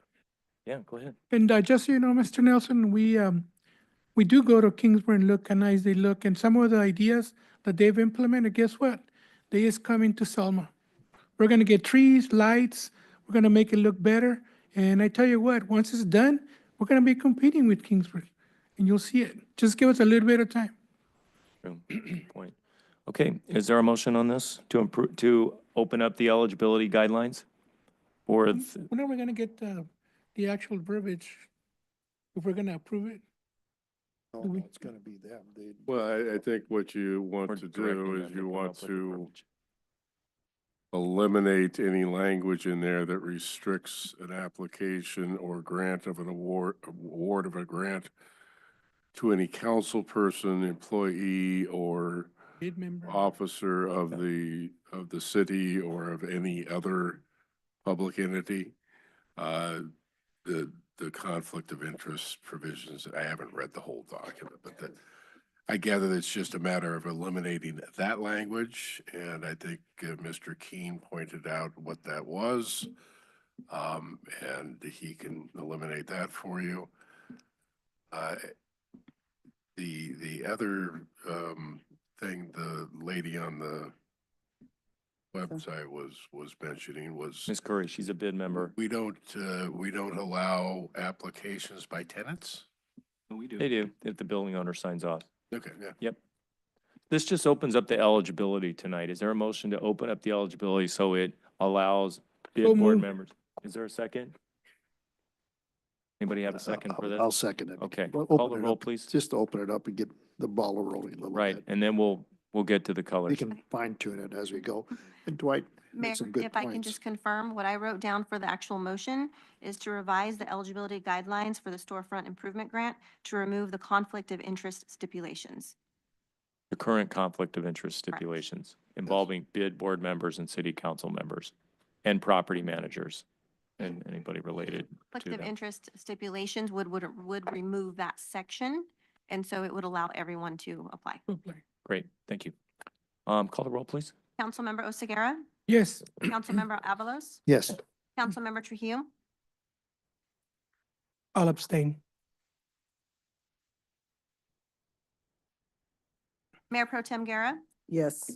Yeah, go ahead. And just so you know, Mr. Nelson, we do go to Kingsburg and look how nice they look, and some of the ideas that they've implemented, guess what? They is coming to Selma. We're gonna get trees, lights, we're gonna make it look better, and I tell you what, once it's done, we're gonna be competing with Kingsburg, and you'll see it. Just give us a little bit of time. Good point. Okay, is there a motion on this to open up the eligibility guidelines? Or When are we gonna get the actual verbiage, if we're gonna approve it? No, it's gonna be them. Well, I think what you want to do is you want to eliminate any language in there that restricts an application or grant of an award of a grant to any council person, employee, or Bid member. officer of the city or of any other public entity. The conflict of interest provisions, I haven't read the whole document, but I gather it's just a matter of eliminating that language. And I think Mr. Keene pointed out what that was. And he can eliminate that for you. The other thing the lady on the website was mentioning was Ms. Curry, she's a bid member. we don't allow applications by tenants. We do. They do, if the building owner signs off. Okay, yeah. Yep. This just opens up the eligibility tonight. Is there a motion to open up the eligibility so it allows bid board members? Is there a second? Anybody have a second for this? I'll second it. Okay, We'll call open the it roll, up, please. just to open it up and get the ball rolling a little Right, bit. and then we'll get to the We colors. can fine tune it as we go. And Dwight Mayor, made some good if I can points. just confirm, what I wrote down for the actual motion is to revise the eligibility guidelines for the storefront improvement grant to remove the conflict of interest stipulations. The current conflict of interest stipulations involving bid board members and city council members and property managers and anybody related to Conflict of them. interest stipulations would remove that section, and so it would allow everyone to apply. Great, thank you. Call the roll, please. Councilmember Oseguera, Yes. Councilmember Avalos, Yes, Councilmember Trujillo, I'll abstain. Mayor Pro Tem Guerra, Yes.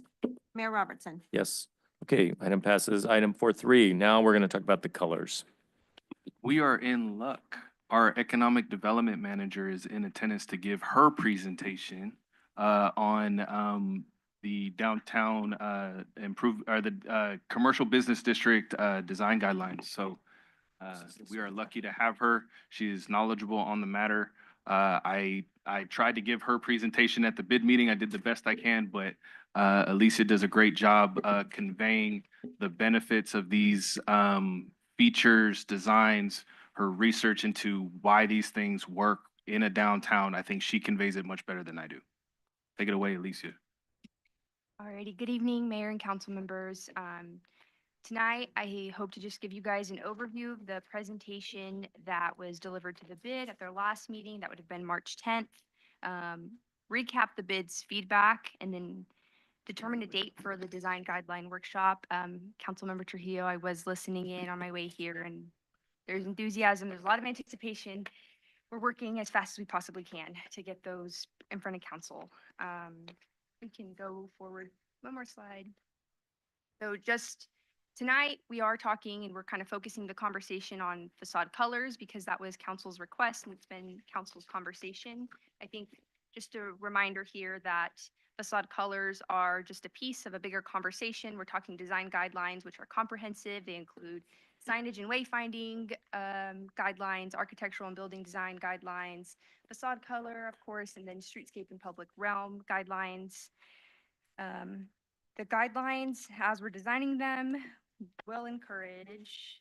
Mayor Robertson. Yes. Okay, item passes. Item 4.3. Now we're going to talk about the colors. We are in luck. Our economic development manager is in attendance to give her presentation on the downtown commercial business district design guidelines. So we are lucky to have her. She is knowledgeable on the matter. I tried to give her presentation at the bid meeting. I did the best I can, but Alicia does a great job conveying the benefits of these features, designs, her research into why these things work in a downtown. I think she conveys it much better than I do. Take it away, Alicia. Alrighty, good evening, Mayor and council members. Tonight, I hope to just give you guys an overview of the presentation that was delivered to the bid at their last meeting. That would have been March 10th. Recap the bid's feedback and then determine a date for the design guideline workshop. Councilmember Trujillo, I was listening in on my way here and there's enthusiasm. There's a lot of anticipation. We're working as fast as we possibly can to get those in front of council. We can go forward one more slide. So just tonight, we are talking and we're kind of focusing the conversation on facade colors because that was council's request and it's been council's conversation. I think just a reminder here that facade colors are just a piece of a bigger conversation. We're talking design guidelines, which are comprehensive. They include signage and wayfinding guidelines, architectural and building design guidelines, facade color, of course, and then streetscape and public realm guidelines. The guidelines, as we're designing them, will encourage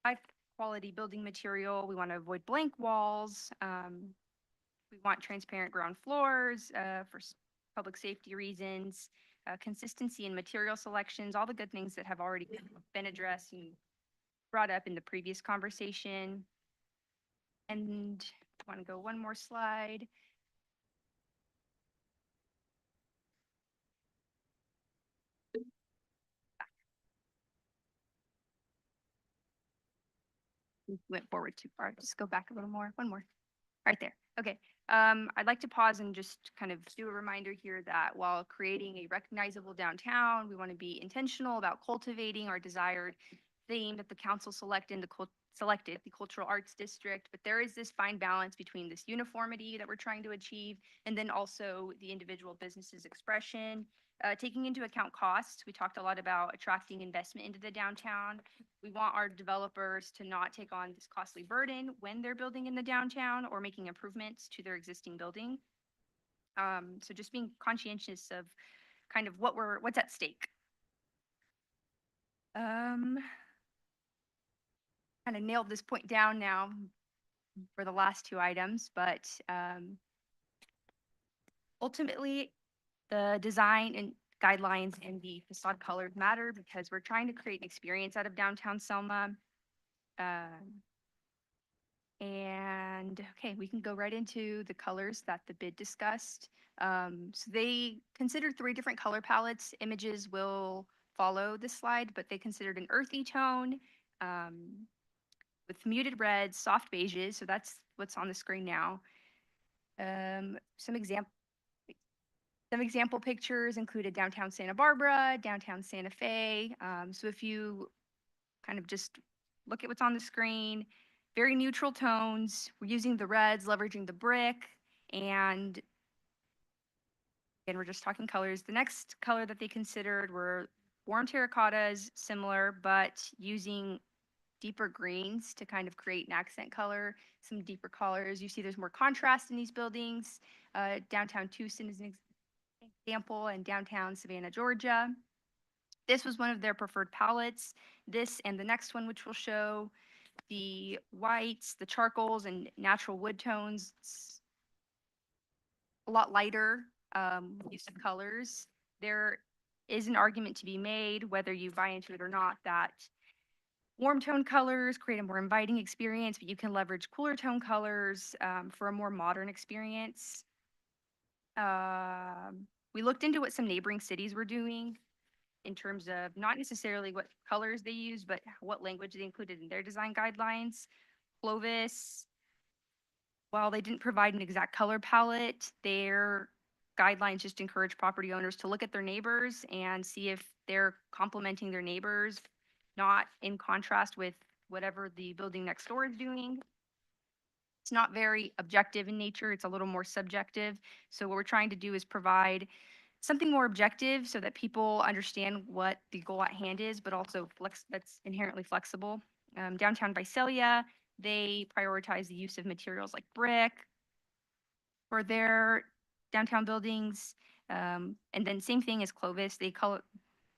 high quality building material. We want to avoid blank walls. We want transparent ground floors for public safety reasons, consistency in material selections, all the good things that have already been addressed and brought up in the previous conversation. And I want to go one more slide. Went forward too far. Just go back a little more. One more. Right there. Okay. I'd like to pause and just kind of do a reminder here that while creating a recognizable downtown, we want to be intentional about cultivating our desired theme that the council selected, the cultural arts district. But there is this fine balance between this uniformity that we're trying to achieve and then also the individual business's expression. Taking into account costs, we talked a lot about attracting investment into the downtown. We want our developers to not take on this costly burden when they're building in the downtown or making improvements to their existing building. So just being conscientious of kind of what's at stake. Kind of nailed this point down now for the last two items, but ultimately the design and guidelines and the facade colors matter because we're trying to create an experience out of downtown Selma. And okay, we can go right into the colors that the bid discussed. So they considered 3 different color palettes. Images will follow this slide, but they considered an earthy tone with muted reds, soft beiges. So that's what's on the screen now. Some example pictures included downtown Santa Barbara, downtown Santa Fe. So if you kind of just look at what's on the screen, very neutral tones. We're using the reds, leveraging the brick, and again, we're just talking colors. The next color that they considered were warm terracottas, similar, but using deeper greens to kind of create an accent color, some deeper colors. You see there's more contrast in these buildings. Downtown Tucson is an example, and downtown Savannah, Georgia. This was one of their preferred palettes. This and the next one, which will show the whites, the charcoals, and natural wood tones. It's a lot lighter use of colors. There is an argument to be made, whether you buy into it or not, that warm tone colors create a more inviting experience, but you can leverage cooler tone colors for a more modern experience. We looked into what some neighboring cities were doing in terms of not necessarily what colors they use, but what language they included in their design guidelines. Clovis, while they didn't provide an exact color palette, their guidelines just encourage property owners to look at their neighbors and see if they're complementing their neighbors, not in contrast with whatever the building next door is doing. It's not very objective in nature. It's a little more subjective. So what we're trying to do is provide something more objective so that people understand what the goal at hand is, but also that's inherently flexible. Downtown Visalia, they prioritize the use of materials like brick for their downtown buildings. And then same thing as Clovis, they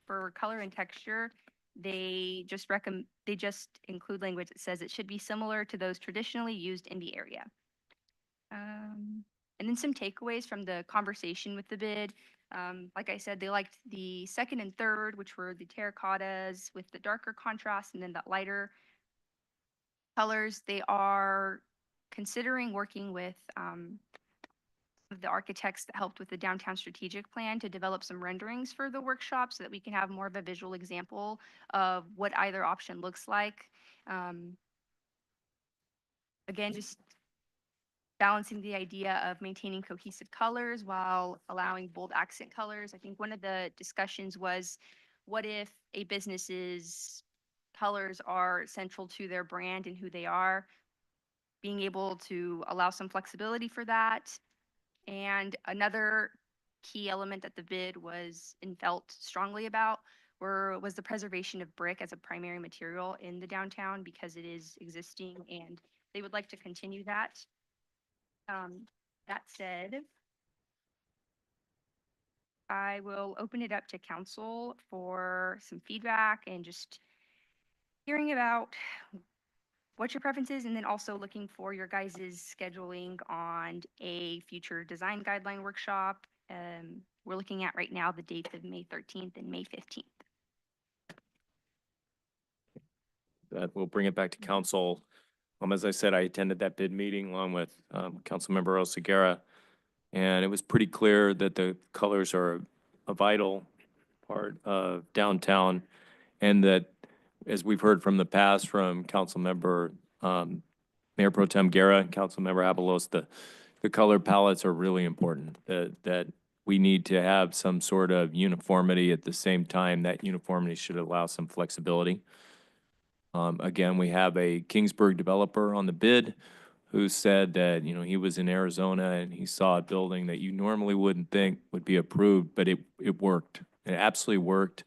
for color and texture, they just include language that says it should be similar to those traditionally used in the area. And then some takeaways from the conversation with the bid. Like I said, they liked the second and third, which were the terracottas with the darker contrast and then the lighter colors. They are considering working with the architects that helped with the downtown strategic plan to develop some renderings for the workshop so that we can have more of a visual example of what either option looks like. Again, just balancing the idea of maintaining cohesive colors while allowing bold accent colors. I think one of the discussions was, what if a business's colors are central to their brand and who they are? Being able to allow some flexibility for that. And another key element that the bid was and felt strongly about was the preservation of brick as a primary material in the downtown, because it is existing and they would like to continue that. That said, I will open it up to council for some feedback and just hearing about what your preference is, and then also looking for your guys' scheduling on a future design guideline workshop. We're looking at right now the dates of May 13th and May 15th. We'll bring it back to council. As I said, I attended that bid meeting along with Councilmember Oseguera, and it was pretty clear that the colors are a vital part of downtown, and that, as we've heard from the past from Councilmember Mayor Pro Tem Guerra and Councilmember Avalos, the color palettes are really important, that we need to have some sort of uniformity. At the same time, that uniformity should allow some flexibility. Again, we have a Kingsburg developer on the bid who said that, he was in Arizona and he saw a building that you normally wouldn't think would be approved, but it worked. It absolutely worked.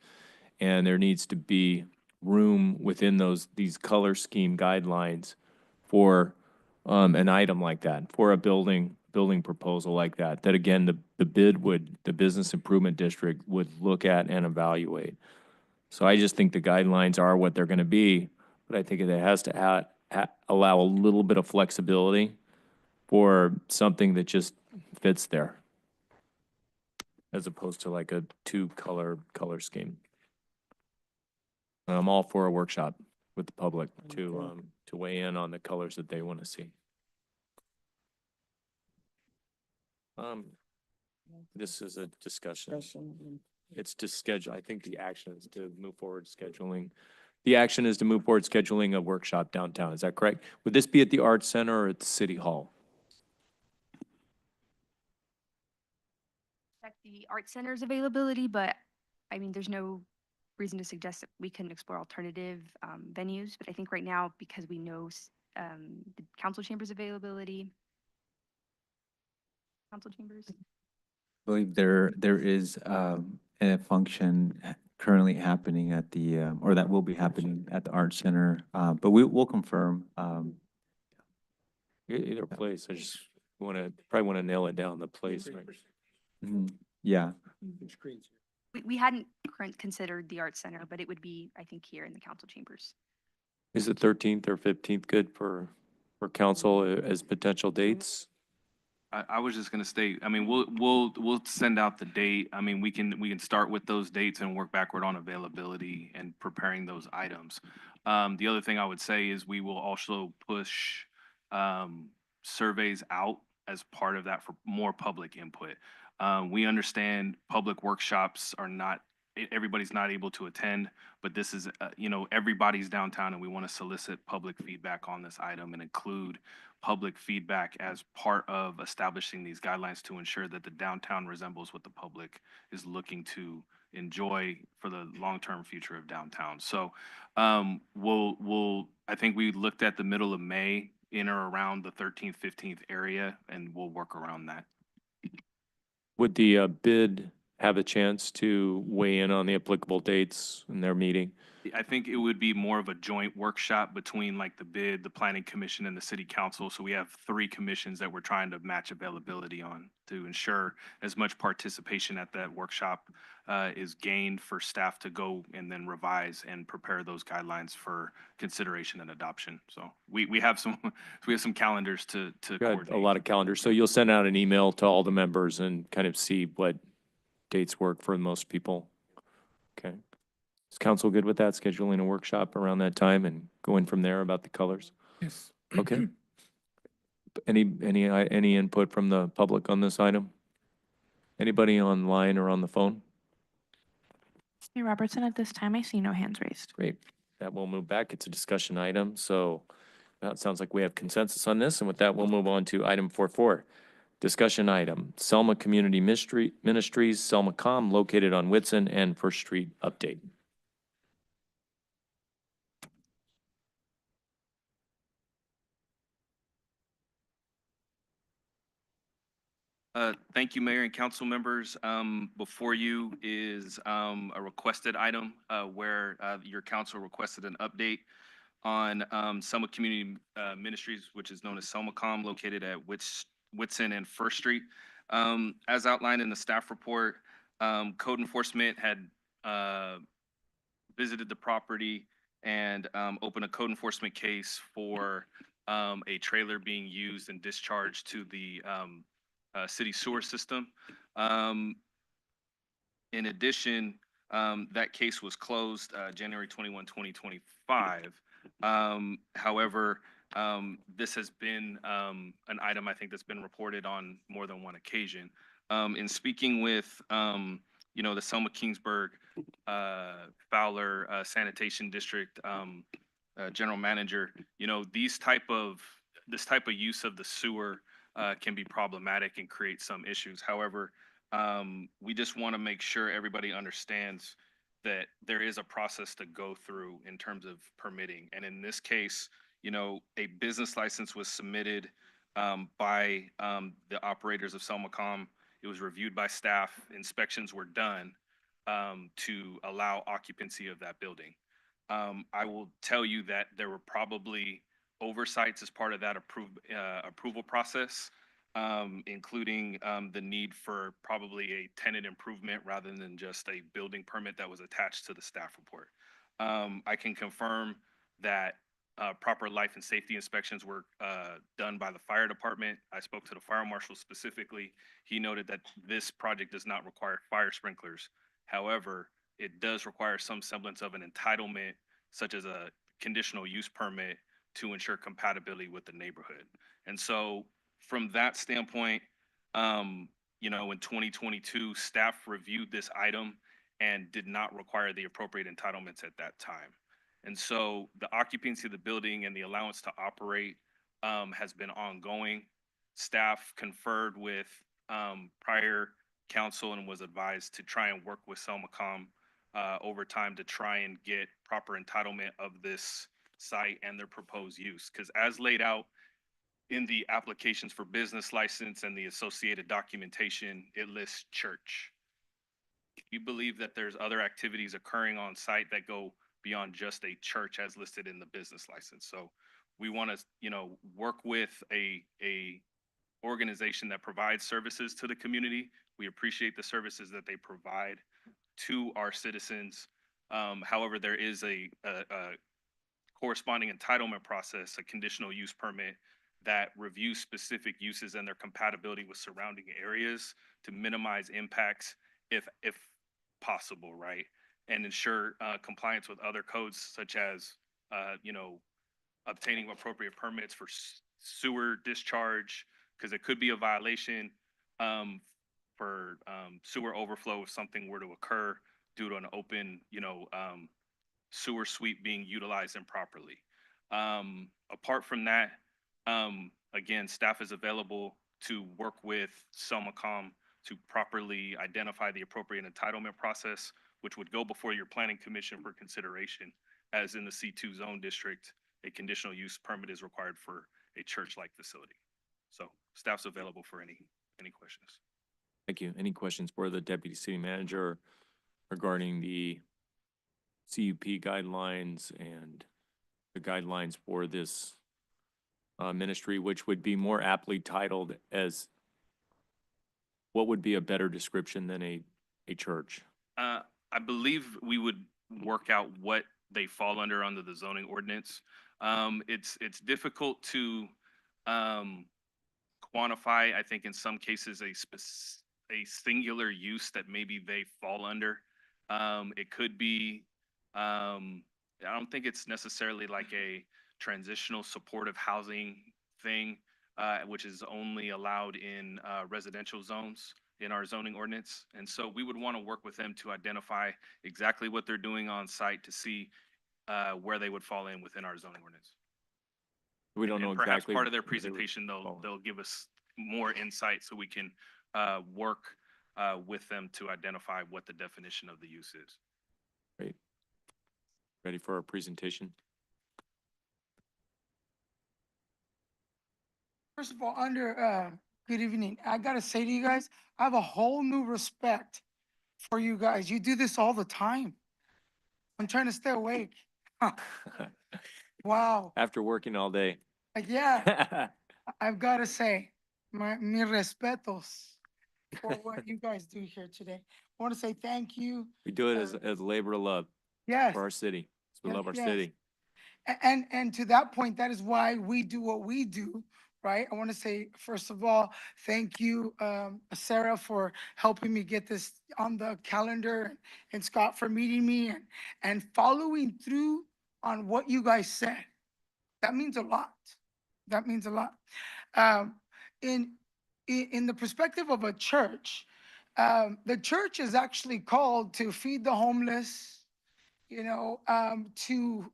And there needs to be room within these color scheme guidelines for an item like that, for a building proposal like that. That again, the business improvement district would look at and evaluate. So I just think the guidelines are what they're going to be, but I think it has to allow a little bit of flexibility for something that just fits there, as opposed to like a color scheme. I'm all for a workshop with the public to weigh in on the colors that they want to see. This is a discussion. It's to schedule. I think the action is to move forward scheduling. The action is to move forward scheduling a workshop downtown. Is that correct? Would this be at the Arts Center or at the City Hall? Check the Art Center's availability, but I mean, there's no reason to suggest that we can explore alternative venues. But I think right now, because we know the council chambers availability, council chambers. I believe there is a function currently happening at the, or that will be happening at the Art Center. But we'll confirm. Either place, I just probably want to nail it down, the place. Right? Yeah. We hadn't considered the Art Center, but it would be, I think, here in the council chambers. Is the 13th or 15th good for council as potential dates? I was just gonna state, I mean, we'll send out the date. I mean, we can start with those dates and work backward on availability and preparing those items. The other thing I would say is we will also push surveys out as part of that for more public input. We understand public workshops are not, everybody's not able to attend, but this is, everybody's downtown and we want to solicit public feedback on this item and include public feedback as part of establishing these guidelines to ensure that the downtown resembles what the public is looking to enjoy for the long-term future of downtown. So I think we looked at the middle of May in or around the 13th, 15th area, and we'll work around that. Would the bid have a chance to weigh in on the applicable dates in their meeting? I think it would be more of a joint workshop between like the bid, the planning commission and the city council. So we have 3 commissions that we're trying to match availability on to ensure as much participation at that workshop is gained for staff to go and then revise and prepare those guidelines for consideration and adoption. So we have some calendars to Got coordinate. a lot of calendars. So you'll send out an email to all the members and kind of see what dates work for most people. Okay. Is council good with that, scheduling a workshop around that time and going from there about the colors? Yes. Okay. Any input from the public on this item? Anybody online or on the phone? Hey, Robertson, at this time, I see no hands raised. Great. That will move back. It's a discussion item. So it sounds like we have consensus on this. And with that, we'll move on to item 4.4. Discussion item, Selma Community Ministries, Selma Com, located on Whitson and First Street update. Thank you, Mayor and council members. Before you is a requested item where your council requested an update on Selma Community Ministries, which is known as SelmaCom, located at Whitson and First Street. As outlined in the staff report, code enforcement had visited the property and opened a code enforcement case for a trailer being used and discharged to the city sewer system. In addition, that case was closed January 21, 2025. However, this has been an item I think that's been reported on more than one occasion. In speaking with the Selma Kingsburg Fowler Sanitation District general manager, this type of use of the sewer can be problematic and create some issues. However, we just want to make sure everybody understands that there is a process to go through in terms of permitting. And in this case, a business license was submitted by the operators of SelmaCom. It was reviewed by staff. Inspections were done to allow occupancy of that building. I will tell you that there were probably oversights as part of that approval process, including the need for probably a tenant improvement rather than just a building permit that was attached to the staff report. I can confirm that proper life and safety inspections were done by the fire department. I spoke to the fire marshal specifically. He noted that this project does not require fire sprinklers. However, it does require some semblance of an entitlement, such as a conditional use permit, to ensure compatibility with the neighborhood. And so from that standpoint, in 2022, staff reviewed this item and did not require the appropriate entitlements at that time. And so the occupancy of the building and the allowance to operate has been ongoing. Staff conferred with prior council and was advised to try and work with SelmaCom over time to try and get proper entitlement of this site and their proposed use. Because as laid out in the applications for business license and the associated documentation, it lists church. we believe that there's other activities occurring on site that go beyond just a church as listed in the business license. So we want to, work with a organization that provides services to the community. We appreciate the services that they provide to our citizens. However, there is a corresponding entitlement process, a conditional use permit that reviews specific uses and their compatibility with surrounding areas to minimize impacts if possible, right? And ensure compliance with other codes such as, obtaining appropriate permits for sewer discharge, because it could be a violation for sewer overflow if something were to occur due to an open, sewer sweep being utilized improperly. Apart from that, again, staff is available to work with Selmacom to properly identify the appropriate entitlement process, which would go before your planning commission for consideration. As in the C2 zone district, a conditional use permit is required for a church-like facility. So staff's available for any questions. Thank you. Any questions for the deputy city manager regarding the CUP guidelines and the guidelines for this ministry, which would be more aptly titled as, what would be a better description than a church? I believe we would work out what they fall under the zoning ordinance. It's difficult to quantify. I think in some cases a singular use that maybe they fall under. It could be. I don't think it's necessarily like a transitional supportive housing thing, which is only allowed in residential zones in our zoning ordinance. And so we would want to work with them to identify exactly what they're doing on site to see where they would fall in within our zoning ordinance. We don't know And perhaps exactly. part of their where they would presentation, fall. they'll give us more insight so we can work with them to identify what the definition of the use is. Great. Ready for our presentation? First of all, good evening. I gotta say to you guys, I have a whole new respect for you guys. You do this all the time. I'm trying to stay awake. Wow. After working all day. Yeah, I've gotta say, mis respetos for what you guys do here today. I want to say thank you. We do it as labor of love Yes. for our city. We Yes, love our yes. city. And to that point, that is why we do what we do, right? I want to say, first of all, thank you, Sarah, for helping me get this on the calendar, and Scott for meeting me and following through on what you guys said. That means a lot. That means a lot. In the perspective of a church, the church is actually called to feed the homeless, to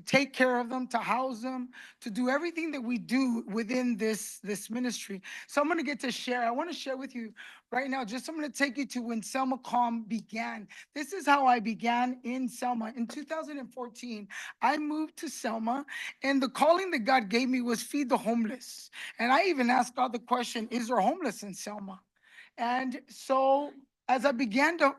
take care of them, to house them, to do everything that we do within this ministry. So I'm going to get to share. I want to share with you right now, I'm going to take you to when Selmacom began. This is how I began in Selma. In 2014, I moved to Selma, and the calling that God gave me was feed the homeless. And I even asked God the question, is there homeless in Selma? And so as I began to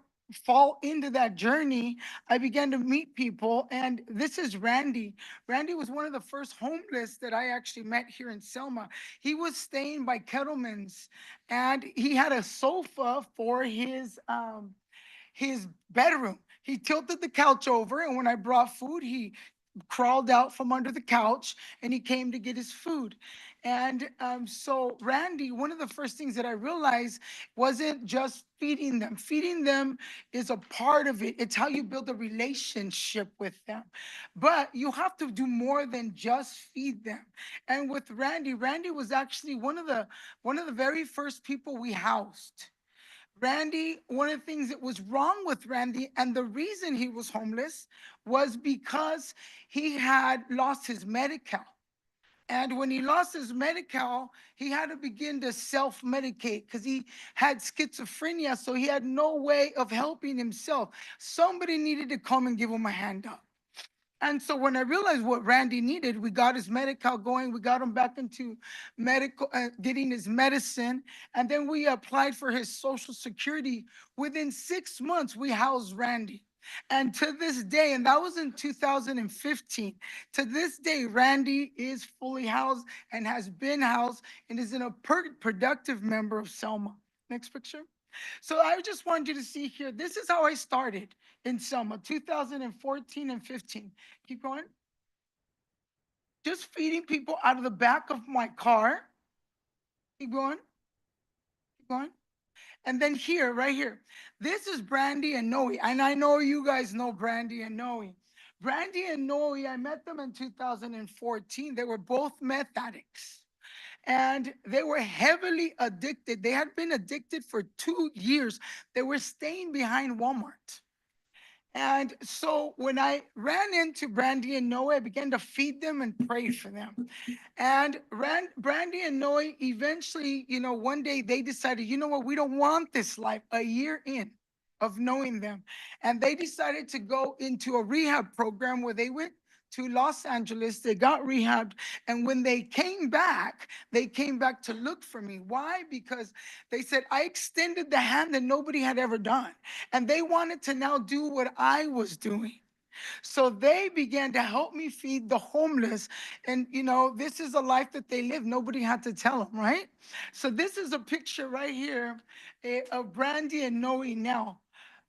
fall into that journey, I began to meet people, and this is Randy. Randy was one of the first homeless that I actually met here in Selma. He was staying by Kettleman's, and he had a sofa for his bedroom. He tilted the couch over, and when I brought food, he crawled out from under the couch and he came to get his food. And so Randy, one of the first things that I realized wasn't just feeding them. Feeding them is a part of it. It's how you build a relationship with them. But you have to do more than just feed them. And with Randy, Randy was actually one of the very first people we housed. Randy, one of the things that was wrong with Randy, and the reason he was homeless, was because he had lost his Medi-Cal. And when he lost his Medi-Cal, he had to begin to self-medicate because he had schizophrenia, so he had no way of helping himself. Somebody needed to come and give him a hand up. And so when I realized what Randy needed, we got his Medi-Cal going, we got him back into medical, getting his medicine, and then we applied for his Social Security. Within 6 months, we housed Randy. And to this day, and that was in 2015, to this day, Randy is fully housed and has been housed and is a productive member of Selma. Next picture. So I just wanted you to see here, this is how I started in Selma, 2014 and 15. Keep going. Just feeding people out of the back of my car. Keep going. Keep going. And then here, right here, this is Brandy and Noe. And I know you guys know Brandy and Noe. Brandy and Noe, I met them in 2014. They were both meth addicts. And they were heavily addicted. They had been addicted for 2 years. They were staying behind Walmart. And so when I ran into Brandy and Noe, I began to feed them and pray for them. And Brandy and Noe eventually, one day they decided, you know what, we don't want this life. A year in of knowing them. And they decided to go into a rehab program where they went to Los Angeles, they got rehabbed, and when they came back to look for me. Why? Because they said, I extended the hand that nobody had ever done, and they wanted to now do what I was doing. So they began to help me feed the homeless, and this is a life that they live. Nobody had to tell them, right? So this is a picture right here of Brandy and Noe now.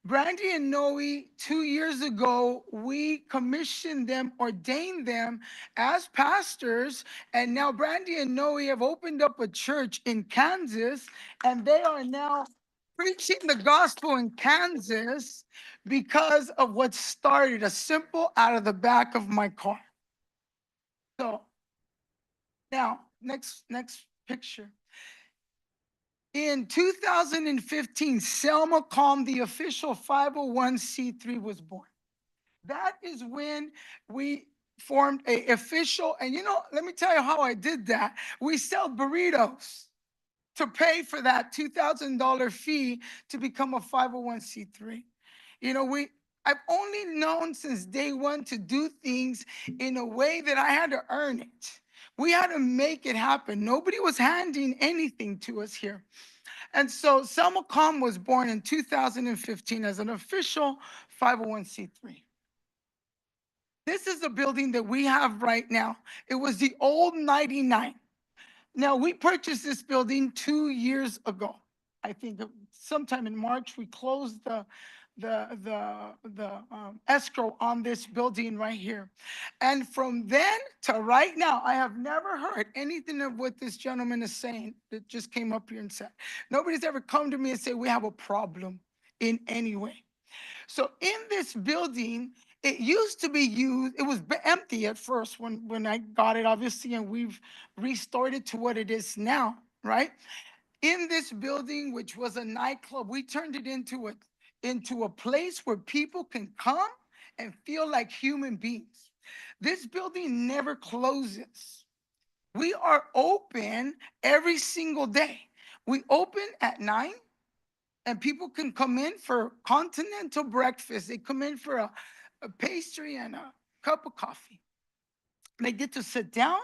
Brandy and Noe, 2 years ago, we commissioned them, ordained them as pastors, and now Brandy and Noe have opened up a church in Kansas, and they are now preaching the gospel in Kansas because of what started, a simple out of the back of my car. So now, next picture. In 2015, Selma Calm, the official 501c3, was born. That is when we formed an official, and let me tell you how I did that. We sell burritos to pay for that $2,000 fee to become a 501c3. I've only known since day one to do things in a way that I had to earn it. We had to make it happen. Nobody was handing anything to us here. And so Selma Calm was born in 2015 as an official 501c3. This is the building that we have right now. It was the old 99. Now, we purchased this building 2 years ago. I think sometime in March, we closed the escrow on this building right here. And from then to right now, I have never heard anything of what this gentleman is saying that just came up here and said. Nobody's ever come to me and said, we have a problem in any way. So in this building, it used to be used, it was empty at first when I got it, obviously, and we've restored it to what it is now, right? In this building, which was a nightclub, we turned it into a place where people can come and feel like human beings. This building never closes. We are open every single day. We open at 9, and people can come in for continental breakfast. They come in for a pastry and a cup of coffee. They get to sit down.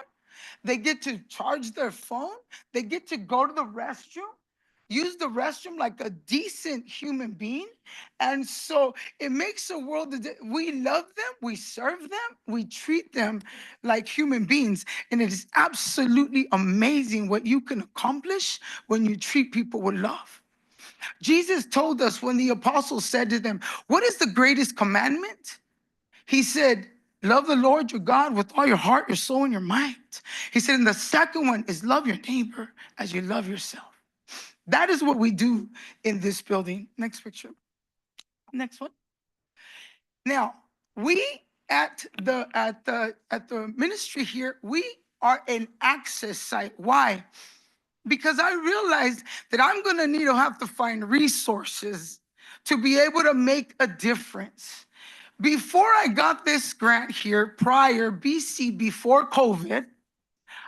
They get to charge their phone. They get to go to the restroom, use the restroom like a decent human being. And so it makes a world that we love them, we serve them, we treat them like human beings. And it is absolutely amazing what you can accomplish when you treat people with love. Jesus told us when the apostles said to them, what is the greatest commandment? He said, love the Lord your God with all your heart, your soul, and your mind. He said, and the second one is love your neighbor as you love yourself. That is what we do in this building. Next picture. Next one. Now, we at the ministry here, we are an access site. Why? Because I realized that I'm going to need to have to find resources to be able to make a difference. Before I got this grant here, before COVID,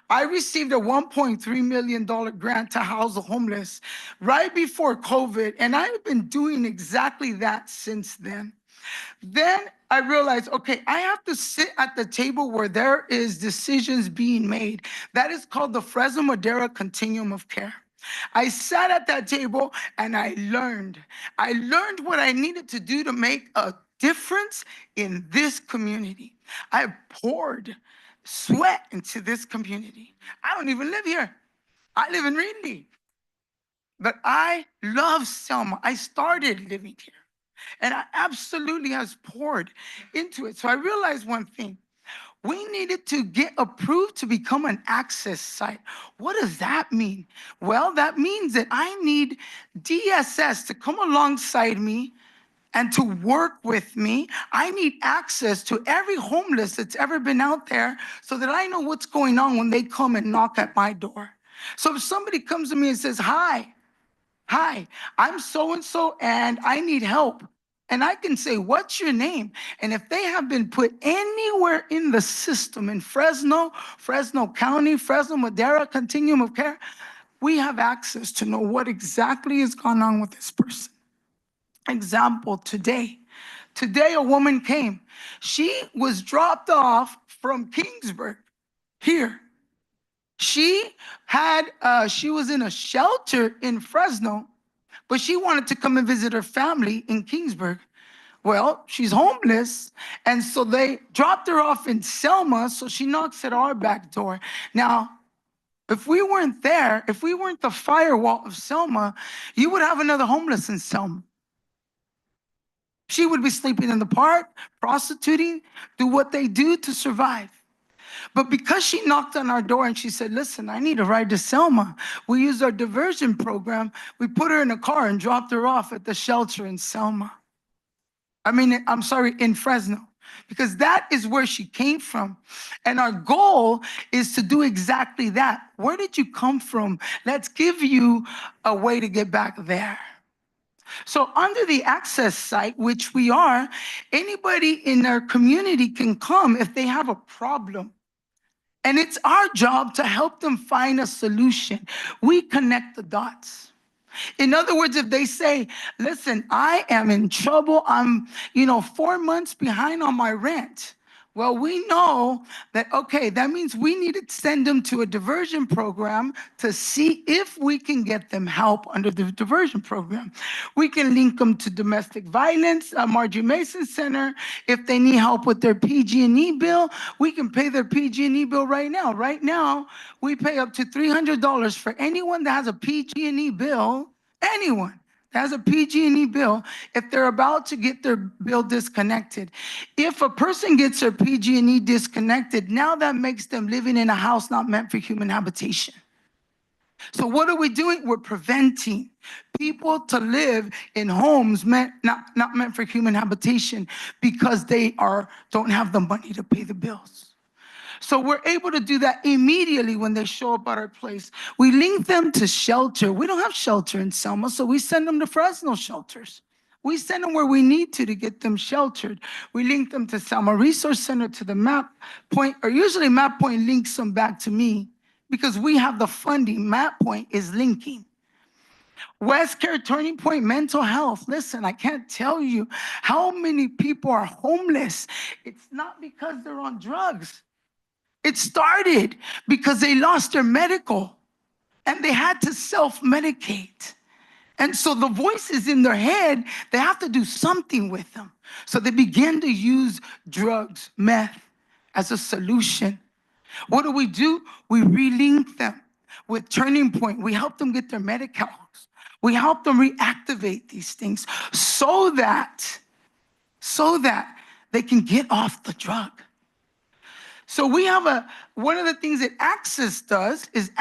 I received a $1.3 million grant to house the homeless right before COVID, and I've been doing exactly that since then. Then I realized, okay, I have to sit at the table where there is decisions being made. That is called the Fresno Madera Continuum of Care. I sat at that table and I learned. I learned what I needed to do to make a difference in this community. I poured sweat into this community. I don't even live here. I live in Reedley. But I love Selma. I started living here. And I absolutely has poured into it. So I realized one thing. We needed to get approved to become an access site. What does that mean? Well, that means that I need DSS to come alongside me and to work with me. I need access to every homeless that's ever been out there so that I know what's going on when they come and knock at my door. So if somebody comes to me and says, hi, I'm so-and-so and I need help. And I can say, what's your name? And if they have been put anywhere in the system, in Fresno, Fresno County, Fresno Madera Continuum of Care, we have access to know what exactly is going on with this person. Example, today a woman came. She was dropped off from Kingsburg here. She was in a shelter in Fresno, but she wanted to come and visit her family in Kingsburg. Well, she's homeless, and so they dropped her off in Selma, so she knocks at our back door. Now, if we weren't there, if we weren't the firewall of Selma, you would have another homeless in Selma. She would be sleeping in the park, prostituting, do what they do to survive. But because she knocked on our door and she said, listen, I need a ride to Selma. We used our diversion program. We put her in a car and dropped her off at the shelter in Selma. In Fresno. Because that is where she came from. And our goal is to do exactly that. Where did you come from? Let's give you a way to get back there. So under the access site, which we are, anybody in our community can come if they have a problem. And it's our job to help them find a solution. We connect the dots. In other words, if they say, listen, I am in trouble, I'm 4 months behind on my rent. Well, we know that, okay, that means we need to send them to a diversion program to see if we can get them help under the diversion program. We can link them to domestic violence, Margie Mason Center. If they need help with their PG&E bill, we can pay their PG&E bill right now. Right now, we pay up to $300 for anyone that has a PG&E bill, anyone has a PG&E bill, if they're about to get their bill disconnected. If a person gets their PG&E disconnected, now that makes them living in a house not meant for human habitation. So what are we doing? We're preventing people to live in homes not meant for human habitation because they don't have the money to pay the bills. So we're able to do that immediately when they show up at our place. We link them to shelter. We don't have shelter in Selma, so we send them to Fresno shelters. We send them where we need to get them sheltered. We link them to Selma Resource Center, to the MAP Point, or usually MAP Point links them back to me because we have the funding. MAP Point is linking. West Care, Turning Point, mental health. Listen, I can't tell you how many people are homeless. It's not because they're on drugs. It started because they lost their medical and they had to self-medicate. And so the voices in their head, they have to do something with them. So they begin to use drugs, meth, as a solution. What do? We relink them with Turning Point. We help them get their medicals. We help them reactivate these things so that they can get off the drug. So we have one of the things that Access does is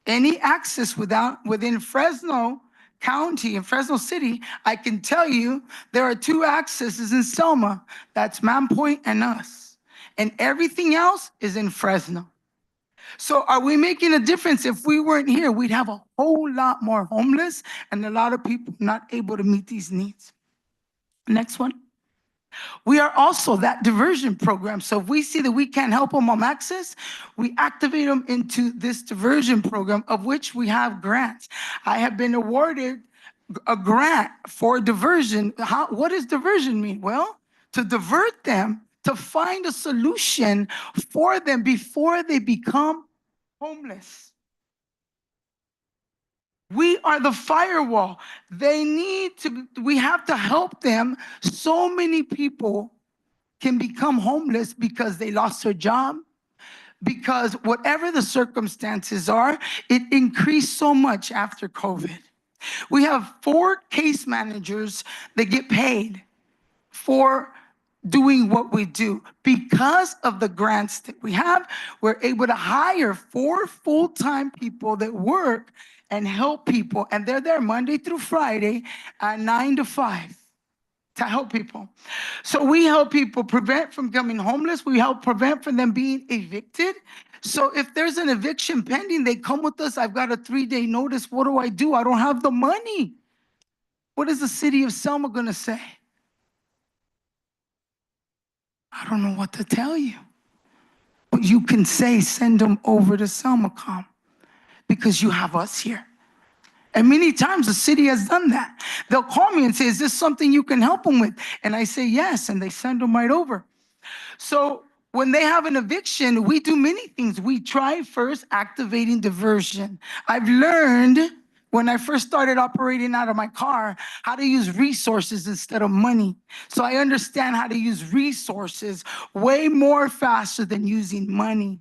any access within Fresno County and Fresno City. I can tell you there are 2 accesses in Selma. That's Man Point and us. And everything else is in Fresno. So are we making a difference? If we weren't here, we'd have a whole lot more homeless and a lot of people not able to meet these needs. Next one. We are also that diversion program. So if we see that we can't help them on access, we activate them into this diversion program, of which we have grants. I have been awarded a grant for diversion. What does diversion mean? Well, to divert them, to find a solution for them before they become homeless. We are the firewall. We have to help them. So many people can become homeless because they lost their job, because whatever the circumstances are, it increased so much after COVID. We have 4 case managers that get paid for doing what we do. Because of the grants that we have, we're able to hire 4 full-time people that work and help people. And they're there Monday through Friday at 9 to 5 to help people. So we help people prevent from becoming homeless. We help prevent from them being evicted. So if there's an eviction pending, they come with us. I've got a 3-day notice. What do? I don't have the money. What is the city of Selma going to say? I don't know what to tell you. But you can say, send them over to SelmaCom because you have us here. And many times the city has done that. They'll call me and say, is this something you can help them with? And I say, yes, and they send them right over. So when they have an eviction, we do many things. We try first activating diversion. I've learned when I first started operating out of my car how to use resources instead of money. So I understand how to use resources way more faster than using money.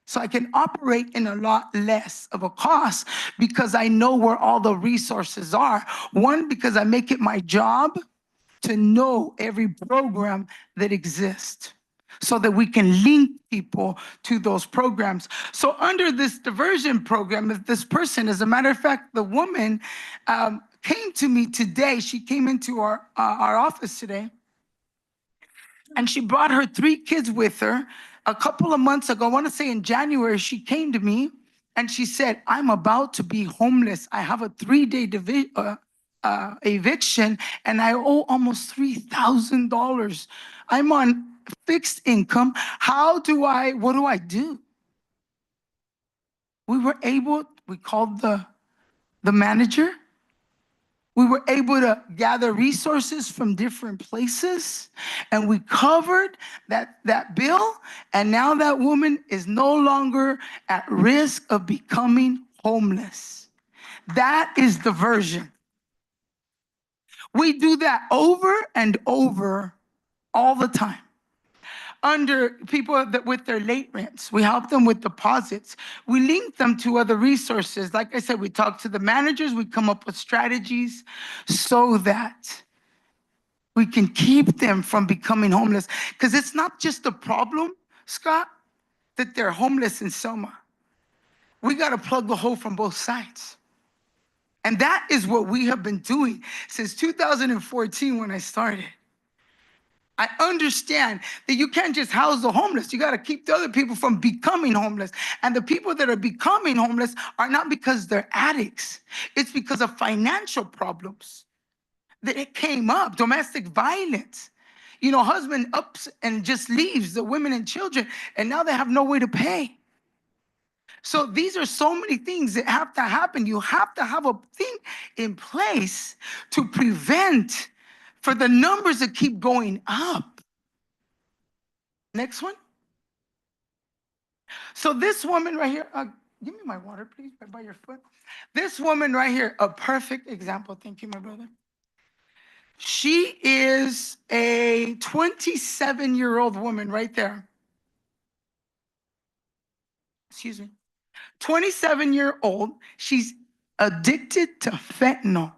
So I can operate in a lot less of a cost because I know where all the resources are. One, because I make it my job to know every program that exists so that we can link people to those programs. So under this diversion program, this person, as a matter of fact, the woman came to me today. She came into our office today, and she brought her 3 kids with her. A couple of months ago, I want to say in January, she came to me and she said, I'm about to be homeless. I have a 3-day eviction and I owe almost $3,000. I'm on fixed income. What do I do? We called the manager. We were able to gather resources from different places, and we covered that bill, and now that woman is no longer at risk of becoming homeless. That is diversion. We do that over and over all the time. Under people that with their late rents, we help them with deposits. We link them to other resources. Like I said, we talk to the managers, we come up with strategies so that we can keep them from becoming homeless. Because it's not just a problem, Scott, that they're homeless in Selma. We got to plug the hole from both sides. And that is what we have been doing since 2014 when I started. I understand that you can't just house the homeless. You got to keep the other people from becoming homeless. And the people that are becoming homeless are not because they're addicts. It's because of financial problems that it came up, domestic violence. Husband ups and just leaves the women and children, and now they have no way to pay. So these are so many things that have to happen. You have to have a thing in place to prevent for the numbers that keep going up. Next one. So this woman right here, give me my water, please, right by your foot. This woman right here, a perfect example. Thank you, my brother. She is a 27-year-old woman right there. Excuse me. 27-year-old. She's addicted to fentanyl.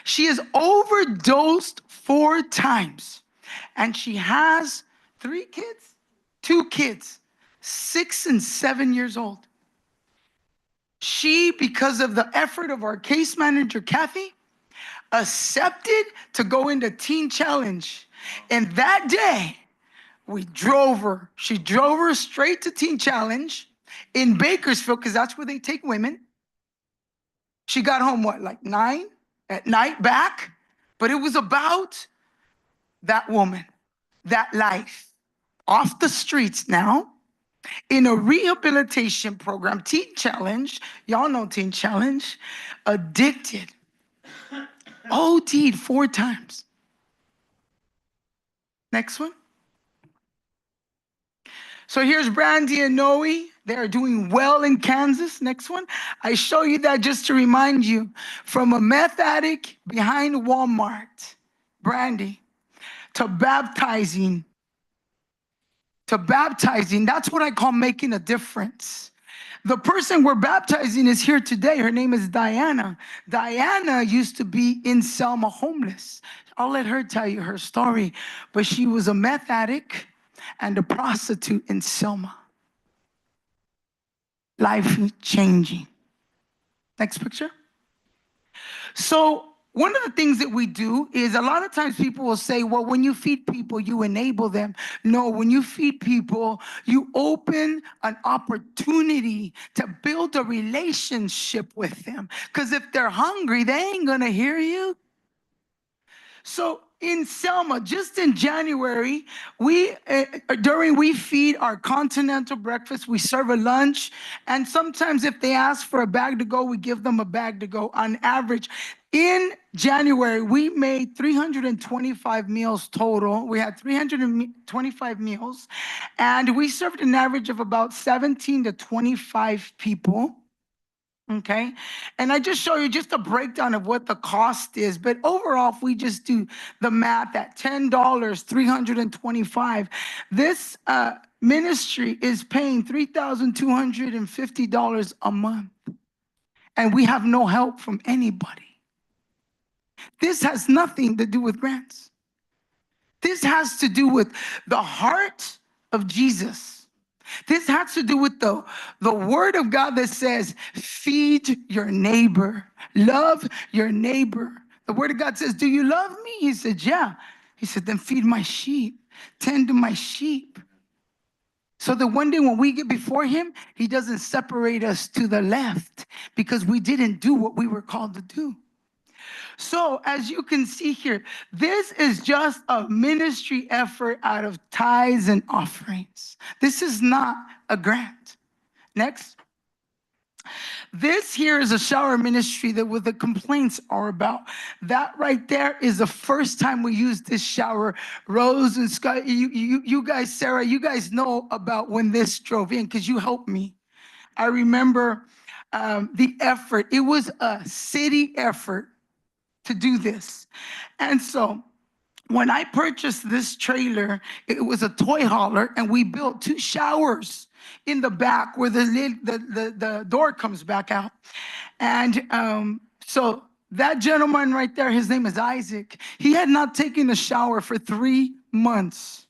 She has overdosed 4 times. And she has 3 kids, 2 kids, 6 and 7 years old. She, because of the effort of our case manager, Kathy, accepted to go into Teen Challenge. And that day, we drove her. She drove her straight to Teen Challenge in Bakersfield, because that's where they take women. She got home, like 9 at night back? But it was about that woman, that life, off the streets now, in a rehabilitation program, Teen Challenge. Y'all know Teen Challenge. Addicted. OD'd 4 times. Next one. So here's Brandy and Noe. They are doing well in Kansas. Next one. I show you that just to remind you, from a meth addict behind Walmart, Brandy, to baptizing, that's what I call making a difference. The person we're baptizing is here today. Her name is Diana. Diana used to be in Selma homeless. I'll let her tell you her story. But she was a meth addict and a prostitute in Selma. Life changing. Next picture. So one of the things that we do is a lot of times people will say, well, when you feed people, you enable them. No, when you feed people, you open an opportunity to build a relationship with them. Because if they're hungry, they ain't going to hear you. So in Selma, just in January, we feed our continental breakfast, we serve a lunch, and sometimes if they ask for a bag to go, we give them a bag to go. On average, in January, we made 325 meals total. We had 325 meals, and we served an average of about 17 to 25 people. Okay, and I just show you just a breakdown of what the cost is. But overall, if we just do the math at $10, 325, this ministry is paying $3,250 a month. And we have no help from anybody. This has nothing to do with grants. This has to do with the heart of Jesus. This has to do with the word of God that says, feed your neighbor, love your neighbor. The word of God says, do you love me? He said, yeah. He said, then feed my sheep, tend to my sheep. So that one day when we get before him, he doesn't separate us to the left because we didn't do what we were called to do. So as you can see here, this is just a ministry effort out of tithes and offerings. This is not a grant. Next. This here is a shower ministry that what the complaints are about. That right there is the first time we used this shower. Rose and Scott, you guys, Sarah, you guys know about when this drove in because you helped me. I remember the effort. It was a city effort to do this. And so when I purchased this trailer, it was a toy hauler, and we built 2 showers in the back where the door comes back out. And so that gentleman right there, his name is Isaac. He had not taken a shower for 3 months.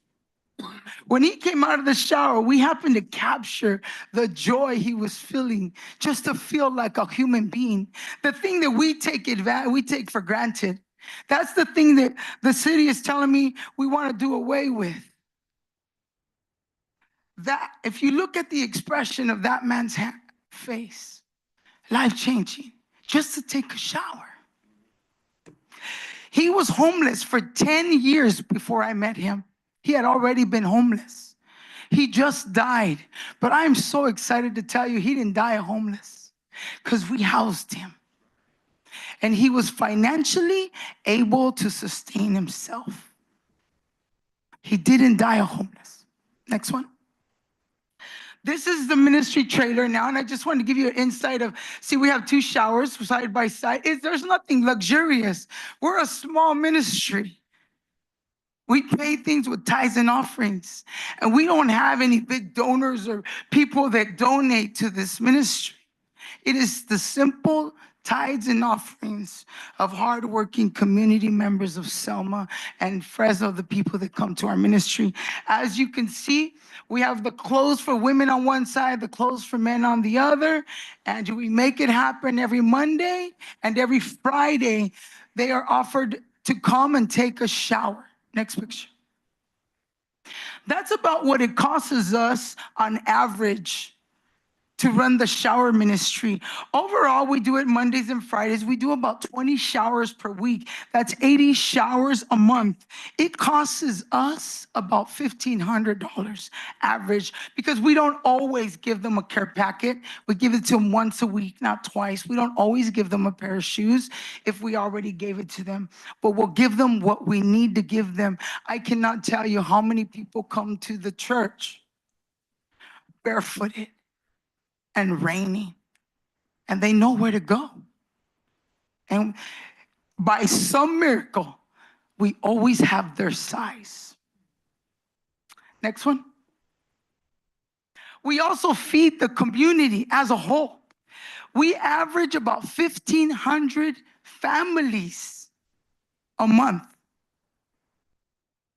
When he came out of the shower, we happened to capture the joy he was feeling, just to feel like a human being. The thing that we take for granted. That's the thing that the city is telling me we want to do away with. That, if you look at the expression of that man's face, life-changing, just to take a shower. He was homeless for 10 years before I met him. He had already been homeless. He just died. But I'm so excited to tell you he didn't die homeless because we housed him. And he was financially able to sustain himself. He didn't die homeless. Next one. This is the ministry trailer now, and I just wanted to give you an insight of, see, we have 2 showers side by side. There's nothing luxurious. We're a small ministry. We pay things with tithes and offerings, and we don't have any big donors or people that donate to this ministry. It is the simple tithes and offerings of hardworking community members of Selma and Fresno, the people that come to our ministry. As you can see, we have the clothes for women on one side, the clothes for men on the other, and we make it happen every Monday, and every Friday they are offered to come and take a shower. Next picture. That's about what it costs us on average to run the shower ministry. Overall, we do it Mondays and Fridays. We do about 20 showers per week. That's 80 showers a month. It costs us about $1,500 average because we don't always give them a care packet. We give it to them once a week, not twice. We don't always give them a pair of shoes if we already gave it to them, but we'll give them what we need to give them. I cannot tell you how many people come to the church barefooted and raining, and they know where to go. And by some miracle, we always have their size. Next one. We also feed the community as a whole. We average about 1,500 families a month.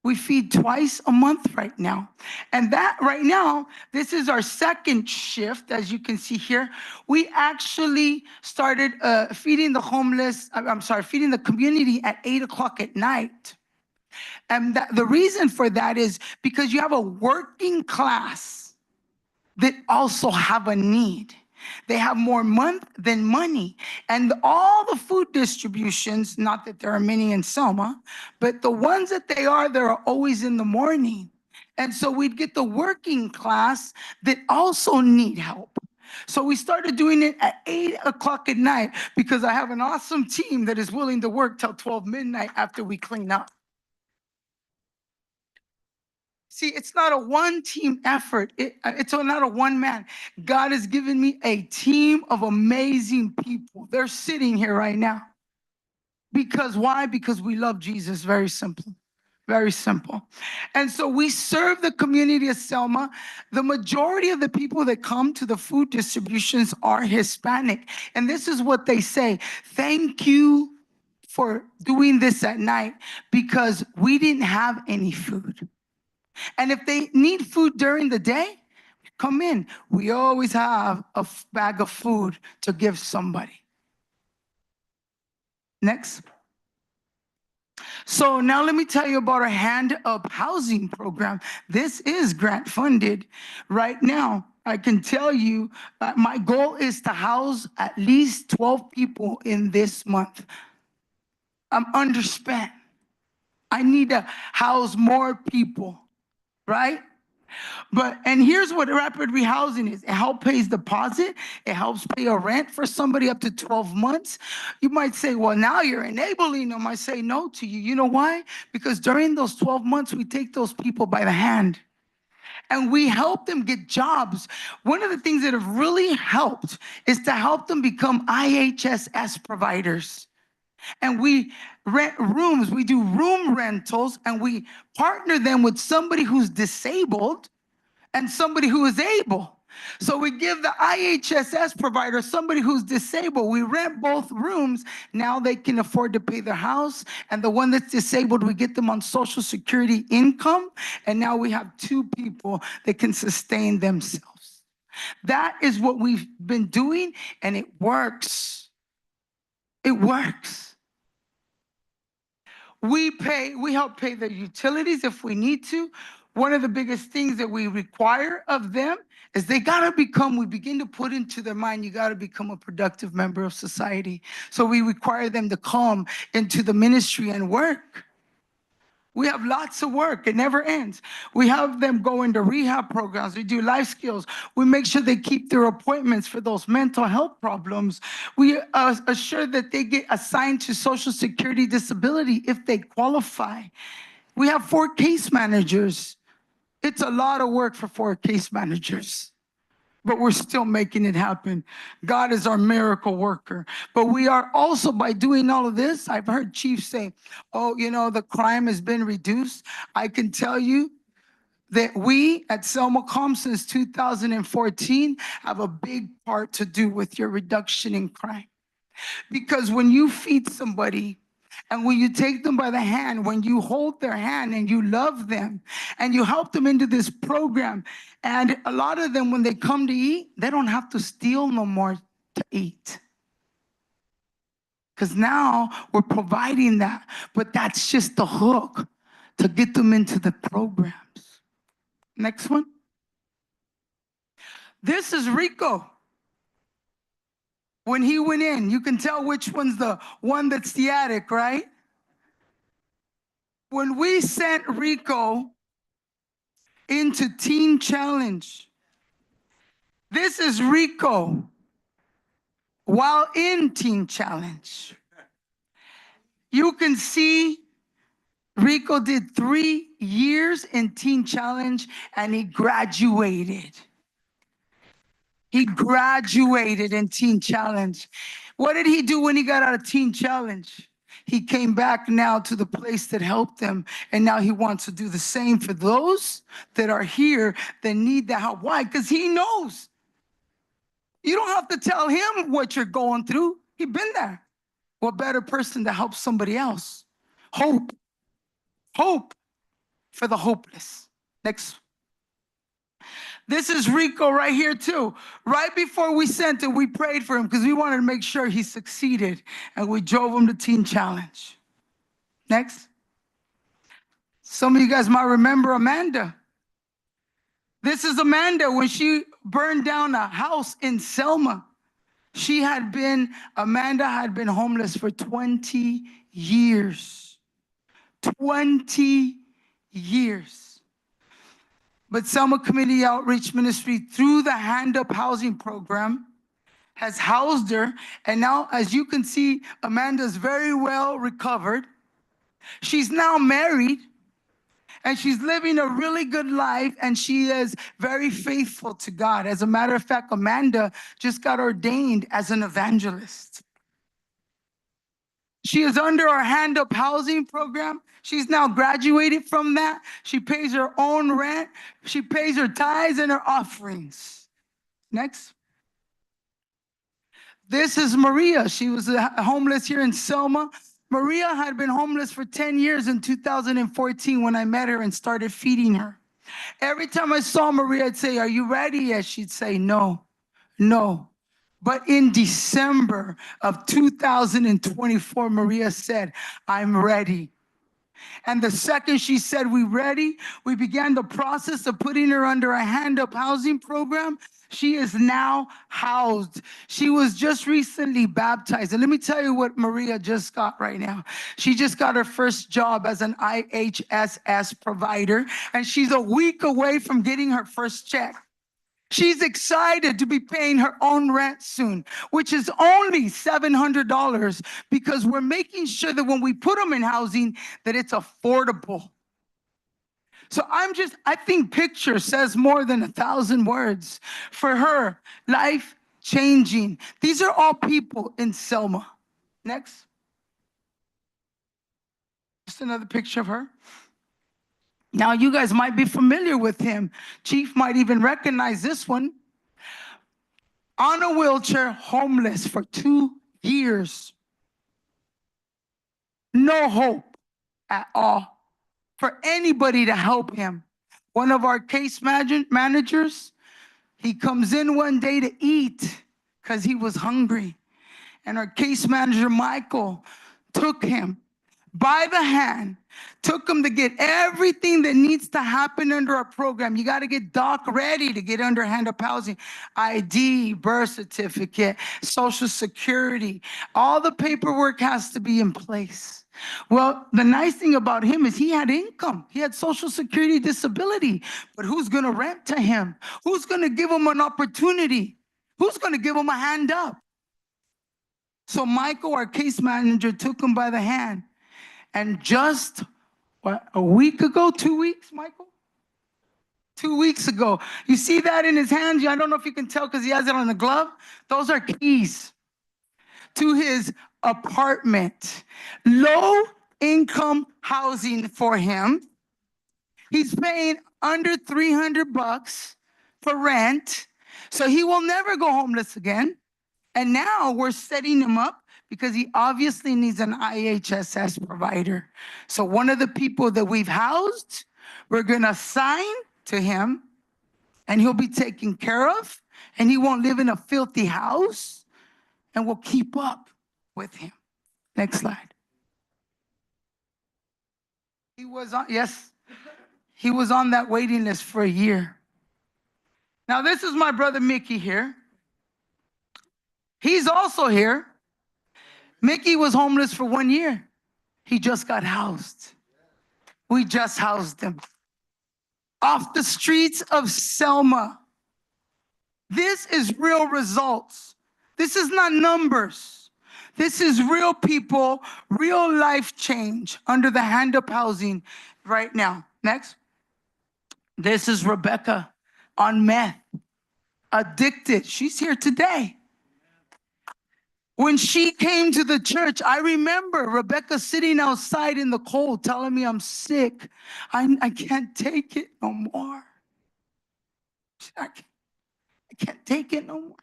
We feed twice a month right now. And that right now, this is our second shift, as you can see here. We actually started feeding the feeding the community at 8 o'clock at night. And the reason for that is because you have a working class that also have a need. They have more month than money. And all the food distributions, not that there are many in Selma, but the ones that they're always in the morning. And so we'd get the working class that also need help. So we started doing it at 8 o'clock at night because I have an awesome team that is willing to work till 12 midnight after we clean up. See, it's not a one-team effort. It's not a one-man. God has given me a team of amazing people. They're sitting here right now. Because why? Because we love Jesus. Very simple. Very simple. And so we serve the community of Selma. The majority of the people that come to the food distributions are Hispanic. And this is what they say. Thank you for doing this at night because we didn't have any food. And if they need food during the day, come in. We always have a bag of food to give somebody. Next. So now let me tell you about our Hand Up Housing program. This is grant funded. Right now, I can tell you my goal is to house at least 12 people in this month. I'm underspent. I need to house more people, right? And here's what rapid rehousing is. It helps pay deposit. It helps pay a rent for somebody up to 12 months. You might say, well, now you're enabling them. I say no to you. You know why? Because during those 12 months, we take those people by the hand and we help them get jobs. One of the things that have really helped is to help them become IHSS providers. And we rent rooms, we do room rentals, and we partner them with somebody who's disabled and somebody who is able. So we give the IHSS provider somebody who's disabled. We rent both rooms. Now they can afford to pay their house. And the one that's disabled, we get them on Social Security income. And now we have two people that can sustain themselves. That is what we've been doing, and it works. It works. We help pay their utilities if we need to. One of the biggest things that we require of them is we begin to put into their mind, you gotta become a productive member of society. So we require them to come into the ministry and work. We have lots of work. It never ends. We have them go into rehab programs. We do life skills. We make sure they keep their appointments for those mental health problems. We assure that they get assigned to Social Security disability if they qualify. We have 4 case managers. It's a lot of work for 4 case managers, but we're still making it happen. God is our miracle worker. But we are also, by doing all of this, I've heard chiefs say, oh, the crime has been reduced. I can tell you that we at Selma Com since 2014 have a big part to do with your reduction in crime. Because when you feed somebody, and when you take them by the hand, when you hold their hand and you love them and you help them into this program, and a lot of them, when they come to eat, they don't have to steal no more to eat. Because now we're providing that, but that's just the hook to get them into the programs. Next one. This is Rico. When he went in, you can tell which one's the one that's the attic, right? When we sent Rico into Teen Challenge, this is Rico while in Teen Challenge. You can see Rico did 3 years in Teen Challenge and he graduated. He graduated in Teen Challenge. What did he do when he got out of Teen Challenge? He came back now to the place that helped him, and now he wants to do the same for those that are here that need the help. Why? Because he knows. You don't have to tell him what you're going through. He's been there. What better person to help somebody else? Hope. Hope for the hopeless. Next. This is Rico right here too. Right before we sent it, we prayed for him because we wanted to make sure he succeeded, and we drove him to Teen Challenge. Next. Some of you guys might remember Amanda. This is Amanda when she burned down a house in Selma. Amanda had been homeless for 20 years. 20 years. But Selma Community Outreach Ministry, through the Hand Up Housing Program, has housed her. And now, as you can see, Amanda's very well recovered. She's now married, and she's living a really good life, and she is very faithful to God. As a matter of fact, Amanda just got ordained as an evangelist. She is under our Hand Up Housing Program. She's now graduated from that. She pays her own rent. She pays her tithes and her offerings. Next. This is Maria. She was homeless here in Selma. Maria had been homeless for 10 years in 2014 when I met her and started feeding her. Every time I saw Maria, I'd say, "Are you ready yet?" She'd say, "No, no." But in December of 2024, Maria said, "I'm ready." And the second she said, "We ready," we began the process of putting her under a Hand Up Housing Program. She is now housed. She was just recently baptized. And let me tell you what Maria just got right now. She just got her first job as an IHSS provider, and she's a week away from getting her first check. She's excited to be paying her own rent soon, which is only $700, because we're making sure that when we put them in housing, that it's affordable. So I think picture says more than 1,000 words. For her, life changing. These are all people in Selma. Next. Just another picture of her. Now you guys might be familiar with him. Chief might even recognize this one. On a wheelchair, homeless for 2 years. No hope at all for anybody to help him. One of our case managers, he comes in one day to eat because he was hungry. And our case manager, Michael, took him by the hand, took him to get everything that needs to happen under our program. You got to get doc ready to get under Hand Up Housing. ID, birth certificate, Social Security. All the paperwork has to be in place. Well, the nice thing about him is he had income. He had Social Security disability. But who's going to rent to him? Who's going to give him an opportunity? Who's going to give him a hand up? So Michael, our case manager, took him by the hand. And just a week ago, 2 weeks, Michael? 2 weeks ago. You see that in his hands? I don't know if you can tell because he has it on the glove. Those are keys to his apartment. Low income housing for him. He's paying under $300 for rent. So he will never go homeless again. And now we're setting him up because he obviously needs an IHSS provider. So one of the people that we've housed, we're going to assign to him, and he'll be taken care of, and he won't live in a filthy house, and we'll keep up with him. Next slide. He was on that waiting list for a year. Now this is my brother Mickey here. He's also here. Mickey was homeless for 1 year. He just got housed. We just housed him. Off the streets of Selma. This is real results. This is not numbers. This is real people, real life change under the hand-up housing right now. Next. This is Rebecca on meth, addicted. She's here today. When she came to the church, I remember Rebecca sitting outside in the cold telling me I'm sick. I can't take it no more. I can't take it no more.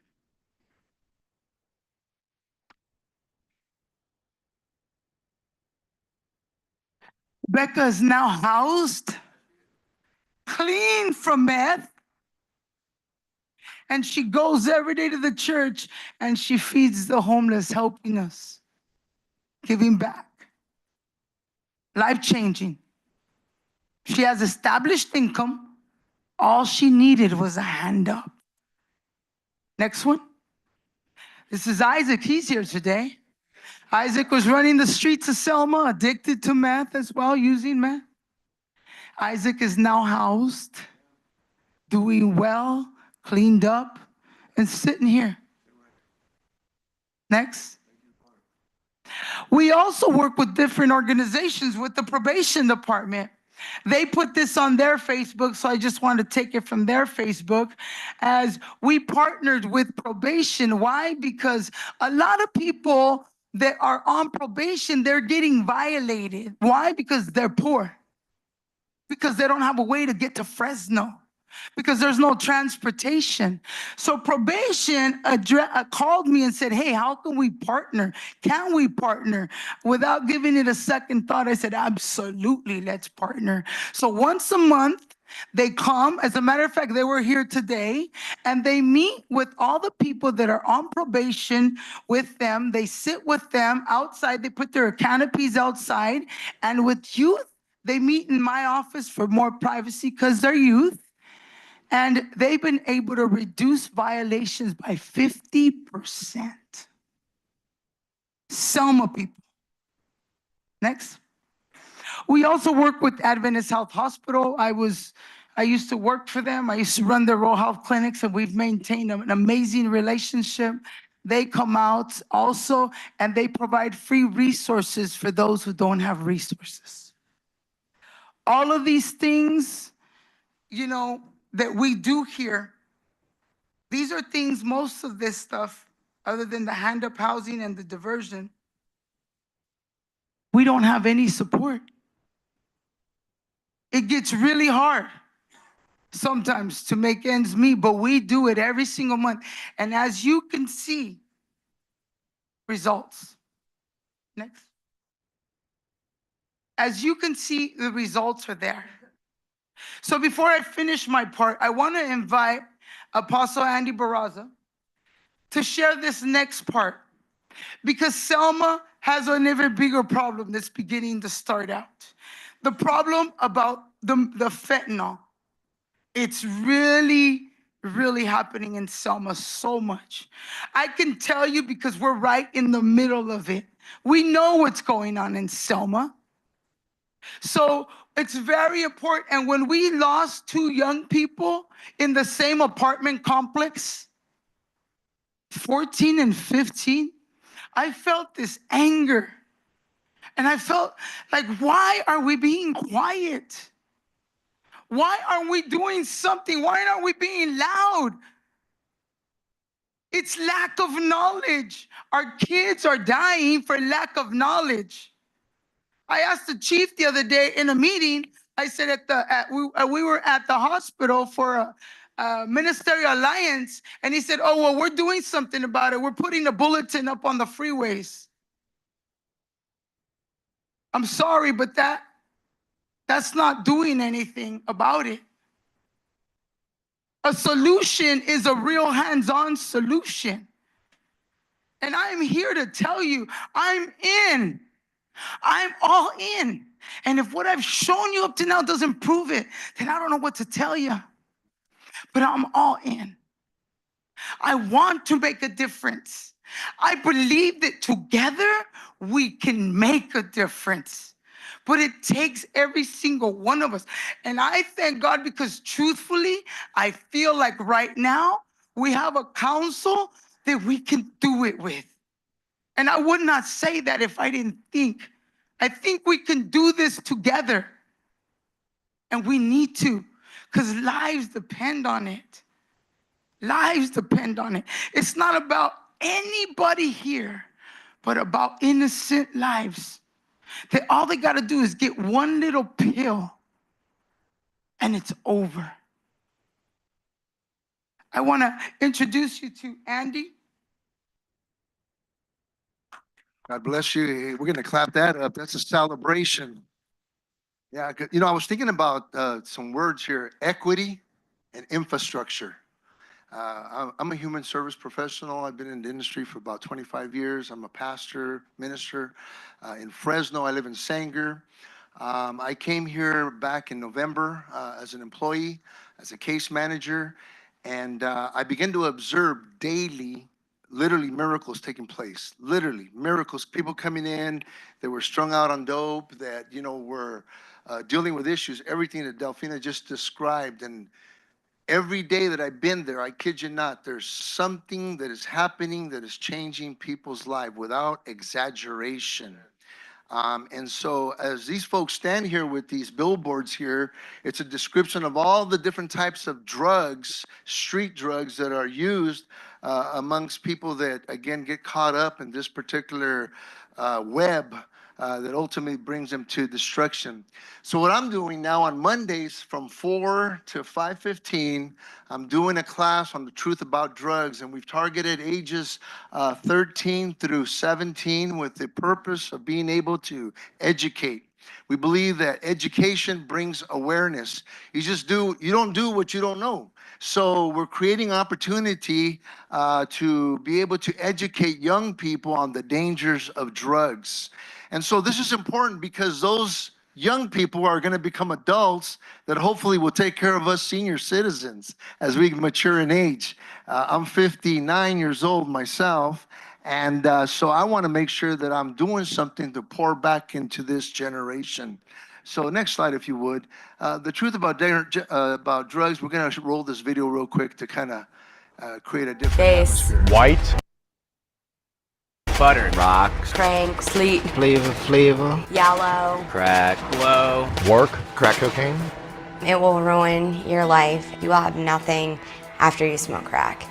Rebecca is now housed, clean from meth, and she goes every day to the church and she feeds the homeless, helping us, giving back. Life-changing. She has established income. All she needed was a hand up. Next one. This is Isaac. He's here today. Isaac was running the streets of Selma, addicted to meth as well, using meth. Isaac is now housed, doing well, cleaned up, and sitting here. Next. We also work with different organizations with the probation department. They put this on their Facebook, so I just wanted to take it from their Facebook as we partnered with probation. Why? Because a lot of people that are on probation, they're getting violated. Why? Because they're poor. Because they don't have a way to get to Fresno. Because there's no transportation. So probation called me and said, hey, how can we partner? Can we partner? Without giving it a second thought, I said, absolutely, let's partner. So once a month, they come. As a matter of fact, they were here today, and they meet with all the people that are on probation with them. They sit with them outside. They put their canopies outside. And with youth, they meet in my office for more privacy because they're youth. And they've been able to reduce violations by 50%. Selma people. Next. We also work with Adventist Health Hospital. I used to work for them. I used to run their rural health clinics, and we've maintained an amazing relationship. They come out also, and they provide free resources for those who don't have resources. All of these things, that we do here, these are things, most of this stuff, other than the hand-up housing and the diversion, we don't have any support. It gets really hard sometimes to make ends meet, but we do it every single month. And as you can see, results. Next. As you can see, the results are there. So before I finish my part, I want to invite Apostle Andy Barraza to share this next part, because Selma has an even bigger problem that's beginning to start out. The problem about the fentanyl. It's really, really happening in Selma so much. I can tell you because we're right in the middle of it. We know what's going on in Selma. So it's very important. And when we lost 2 young people in the same apartment complex, 14 and 15, I felt this anger. And I felt like, why are we being quiet? Why aren't we doing something? Why aren't we being loud? It's lack of knowledge. Our kids are dying for lack of knowledge. I asked the chief the other day in a meeting, I said we were at the hospital for a ministerial alliance, and he said, oh, well, we're doing something about it. We're putting a bulletin up on the freeways. I'm sorry, but that's not doing anything about it. A solution is a real hands-on solution. And I'm here to tell you, I'm in. I'm all in. And if what I've shown you up to now doesn't prove it, then I don't know what to tell you. But I'm all in. I want to make a difference. I believe that together we can make a difference. But it takes every single one of us. And I thank God because truthfully, I feel like right now we have a council that we can do it with. And I would not say that if I didn't think. I think we can do this together. And we need to, because lives depend on it. Lives depend on it. It's not about anybody here, but about innocent lives. That all they got to do is get one little pill and it's over. I want to introduce you to Andy. God bless you. We're going to clap that up. That's a celebration. Yeah, I was thinking about some words here, equity and infrastructure. I'm a human service professional. I've been in the industry for about 25 years. I'm a pastor, minister in Fresno. I live in Sanger. I came here back in November as an employee, as a case manager, and I began to observe daily, literally miracles taking place. Literally miracles. People coming in that were strung out on dope, that were dealing with issues. Everything that Delfina just described. And every day that I've been there, I kid you not, there's something that is happening that is changing people's life without exaggeration. And so as these folks stand here with these billboards here, it's a description of all the different types of drugs, street drugs that are used amongst people that, again, get caught up in this particular web that ultimately brings them to destruction. So what I'm doing now on Mondays from 4 to 5:15, I'm doing a class on the truth about drugs, and we've targeted ages 13 through 17 with the purpose of being able to educate. We believe that education brings awareness. You don't do what you don't know. So we're creating opportunity to be able to educate young people on the dangers of drugs. And so this is important because those young people are going to become adults that hopefully will take care of us senior citizens as we mature in age. I'm 59 years old myself, and so I want to make sure that I'm doing something to pour back into this generation. So next slide, if you would. The truth about drugs, we're going to roll this video real quick to kind of create a different atmosphere. White. Butter. Rocks. Crank. Sleep. Flavor. Yellow. Crack. Glow. Work. Crack cocaine. It will ruin your life. You will have nothing after you smoke crack.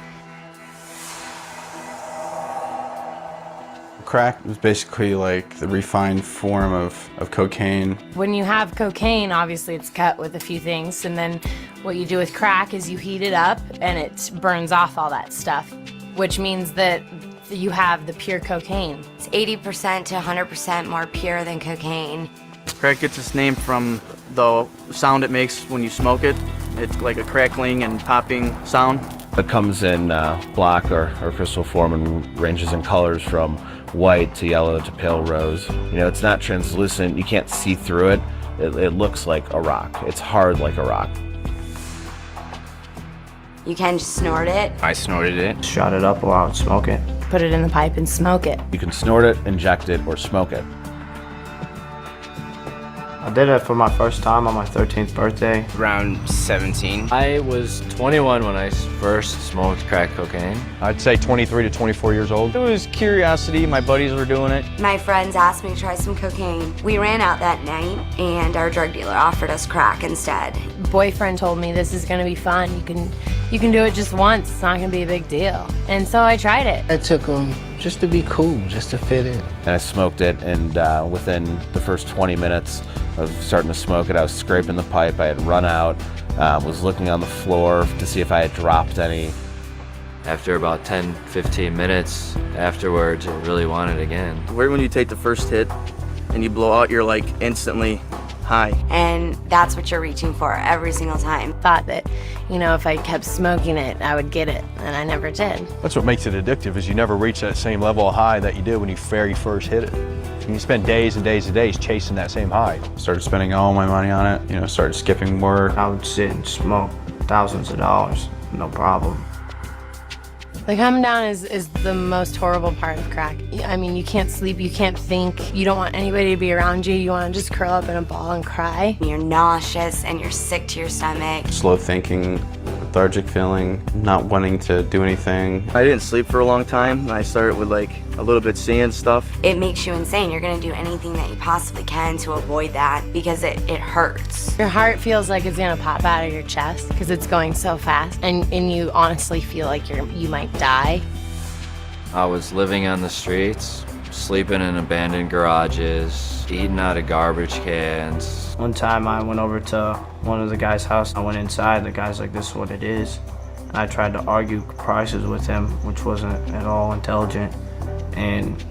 Crack is basically like the refined form of cocaine. When you have cocaine, obviously it's cut with a few things, and then what you do with crack is you heat it up and it burns off all that stuff, which means that you have the pure cocaine. It's 80% to 100% more pure than cocaine. Crack gets its name from the sound it makes when you smoke it. It's like a crackling and popping sound. It comes in block or crystal form and ranges in colors from white to yellow to pale rose. It's not translucent. You can't see through it. It looks like a rock. It's hard like a rock. You can just snort it. I snorted it. Shot it up while I would smoke it. Put it in the pipe and smoke it. You can snort it, inject it, or smoke it. I did it for my first time on my 13th birthday. Around 17. I was 21 when I first smoked crack cocaine. I'd say 23 to 24 years old. It was curiosity. My buddies were doing it. My friends asked me to try some cocaine. We ran out that night and our drug dealer offered us crack instead. Boyfriend told me this is gonna be fun. You can do it just once. It's not gonna be a big deal. And so I tried it. I took them just to be cool, just to fit in. And I smoked it, and within the first 20 minutes of starting to smoke it, I was scraping the pipe. I had run out, was looking on the floor to see if I had dropped any. After about 10, 15 minutes afterwards, I really wanted it again. Right when you take the first hit and you blow out, you're like instantly high. And that's what you're reaching for every single time. Thought that, if I kept smoking it, I would get it, and I never did. That's what makes it addictive, is you never reach that same level of high that you did when you very first hit it. And you spend days and days and days chasing that same high. Started spending all my money on it, started skipping work. I would sit and smoke thousands of dollars, no problem. The come down is the most horrible part of crack. I mean, you can't sleep, you can't think, you don't want anybody to be around you, you want to just curl up in a ball and cry. You're nauseous and you're sick to your stomach. Slow thinking, lethargic feeling, not wanting to do anything. I didn't sleep for a long time. I started with like a little bit seeing stuff. It makes you insane. You're gonna do anything that you possibly can to avoid that because it hurts. Your heart feels like it's gonna pop out of your chest because it's going so fast, and you honestly feel like you might die. I was living on the streets, sleeping in abandoned garages, eating out of garbage cans. One time I went over to one of the guy's house. I went inside. The guy's like, "This is what it is." And I tried to argue prices with him, which wasn't at all intelligent. And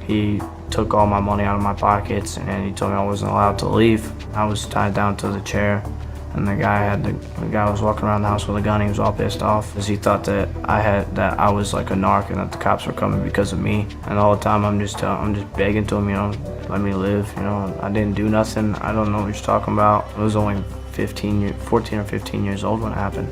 he took all my money out of my pockets, and he told me I wasn't allowed to leave. I was tied down to the chair, and the guy was walking around the house with a gun. He was all pissed off because he thought that I was like a narc and that the cops were coming because of me. And all the time I'm just begging to him, let me live. I didn't do nothing. I don't know what you're talking about. I was only 14 or 15 years old when it happened.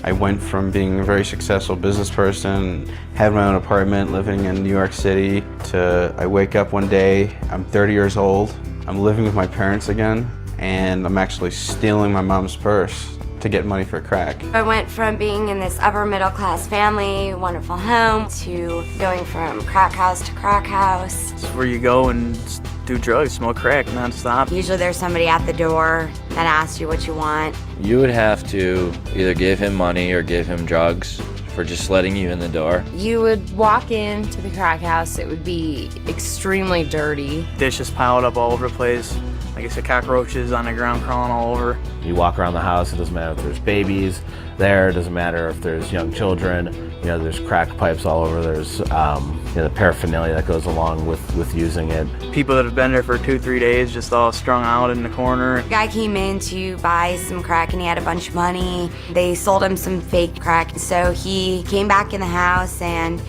I went from being a very successful business person, had my own apartment living in New York City, to I wake up one day, I'm 30 years old, I'm living with my parents again, and I'm actually stealing my mom's purse to get money for crack. I went from being in this upper middle class family, wonderful home, to going from crack house to crack house. It's where you go and do drugs, smoke crack nonstop. Usually there's somebody at the door that asks you what you want. You would have to either give him money or give him drugs for just letting you in the door. You would walk into the crack house, it would be extremely dirty. Dishes piled up all over the place. Like I said, cockroaches on the ground crawling all over. You walk around the house, it doesn't matter if there's babies there, it doesn't matter if there's young children, there's crack pipes all over, there's the paraphernalia that goes along with using it. People that have been there for 2-3 days just all strung out in the corner. A guy came in to buy some crack and he had a bunch of money. They sold him some fake crack. So he came back in the house and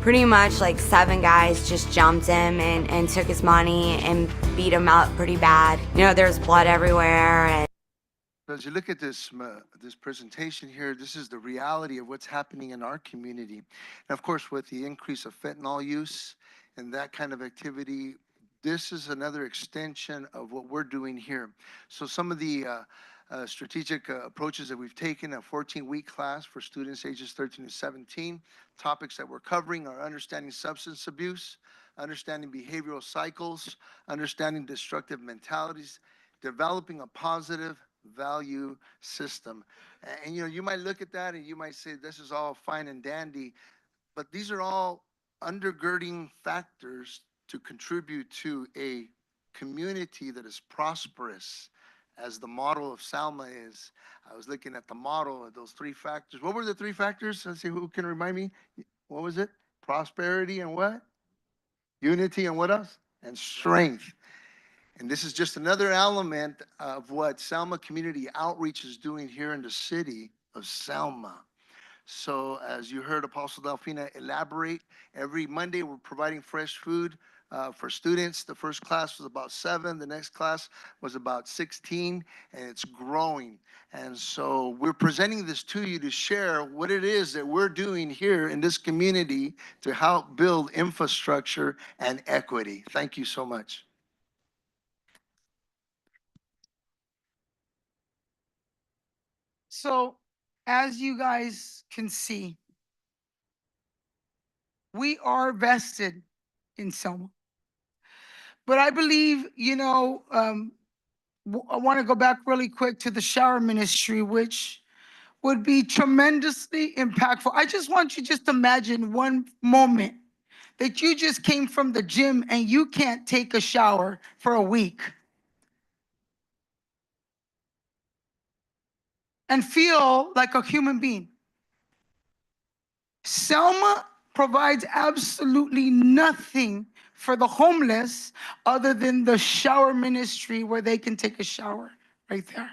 pretty much like 7 guys just jumped him and took his money and beat him up pretty bad. There's blood everywhere. And as you look at this presentation here, this is the reality of what's happening in our community. And of course, with the increase of fentanyl use and that kind of activity, this is another extension of what we're doing here. So some of the strategic approaches that we've taken, a 14-week class for students ages 13 to 17. Topics that we're covering are understanding substance abuse, understanding behavioral cycles, understanding destructive mentalities, developing a positive value system. And you might look at that and you might say this is all fine and dandy, but these are all undergirding factors to contribute to a community that is prosperous, as the model of Selma is. I was looking at the model of those 3 factors. What were the 3 factors? Let's see, who can remind me? What was it? Prosperity and what? Unity and what else? And strength. And this is just another element of what Selma Community Outreach is doing here in the city of Selma. So as you heard Apostle Delfina elaborate, every Monday we're providing fresh food for students. The first class was about 7, the next class was about 16, and it's growing. And so we're presenting this to you to share what it is that we're doing here in this community to help build infrastructure and equity. Thank you so much. So, as you guys can see, we are vested in Selma. But I believe, I want to go back really quick to the shower ministry, which would be tremendously impactful. I just want you just imagine one moment that you just came from the gym and you can't take a shower for a week. And feel like a human being. Selma provides absolutely nothing for the homeless other than the shower ministry where they can take a shower right there.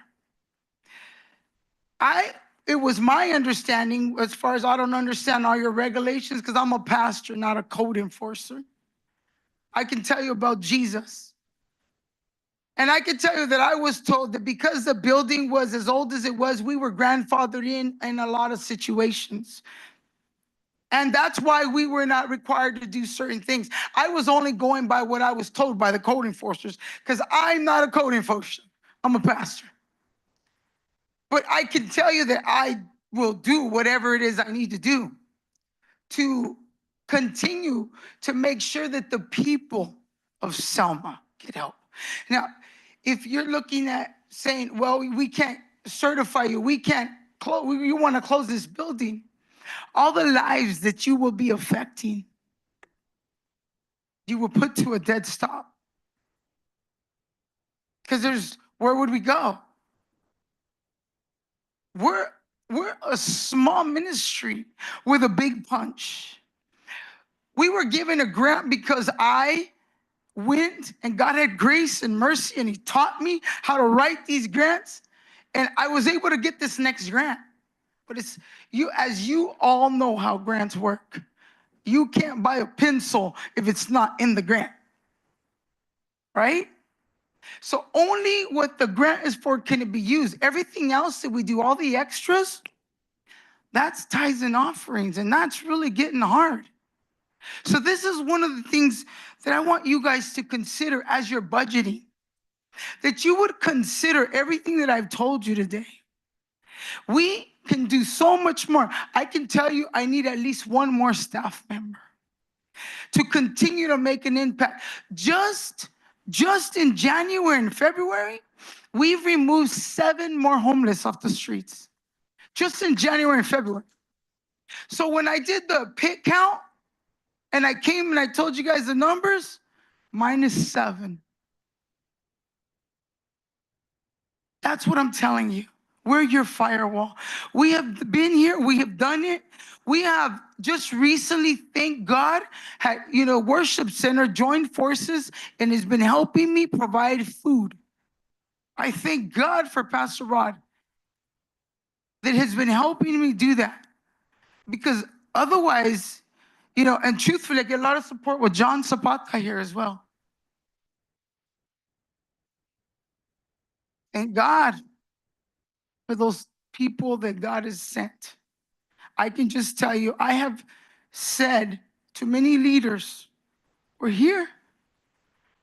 It was my understanding, as far as I don't understand all your regulations, because I'm a pastor, not a code enforcer. I can tell you about Jesus. And I can tell you that I was told that because the building was as old as it was, we were grandfathered in a lot of situations. And that's why we were not required to do certain things. I was only going by what I was told by the code enforcers, because I'm not a code enforcer. I'm a pastor. But I can tell you that I will do whatever it is I need to do to continue to make sure that the people of Selma get help. Now, if you're looking at saying, well, we can't certify you, we can't close, you want to close this building, all the lives that you will be affecting, you will put to a dead stop. Because where would we go? We're a small ministry with a big punch. We were given a grant because I went and God had grace and mercy and he taught me how to write these grants, and I was able to get this next grant. But it's you, as you all know how grants work. You can't buy a pencil if it's not in the grant, right? So only what the grant is for can it be used. Everything else that we do, all the extras, that's tithes and offerings, and that's really getting hard. So this is one of the things that I want you guys to consider as you're budgeting, that you would consider everything that I've told you today. We can do so much more. I can tell you I need at least one more staff member to continue to make an impact. Just in January and February, we've removed 7 more homeless off the streets. Just in January and February. So when I did the pit count, and I came and I told you guys the numbers, -7. That's what I'm telling you. We're your firewall. We have been here. We have done it. We have just recently, thank God, had, Worship Center joined forces and has been helping me provide food. I thank God for Pastor Rod that has been helping me do that. Because otherwise, and truthfully, I get a lot of support with John Zapata here as well. Thank God for those people that God has sent. I can just tell you, I have said to many leaders, we're here.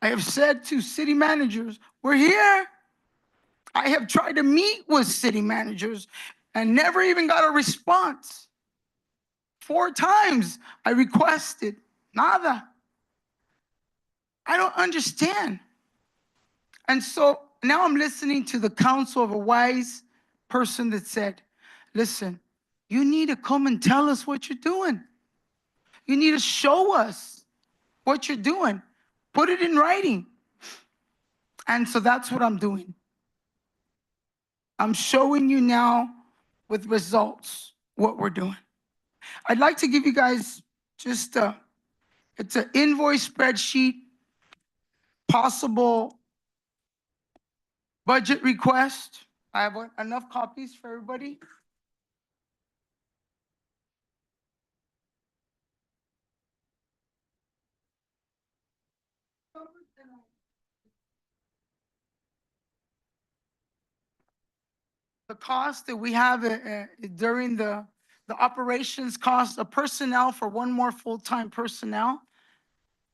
I have said to city managers, we're here. I have tried to meet with city managers and never even got a response. 4 times I requested, nada. I don't understand. And so now I'm listening to the counsel of a wise person that said, listen, you need to come and tell us what you're doing. You need to show us what you're doing. Put it in writing. And so that's what I'm doing. I'm showing you now with results what we're doing. I'd like to give you guys just it's an invoice spreadsheet, possible budget request. I have enough copies for everybody. The cost that we have during the operations cost of personnel for 1 more full-time personnel.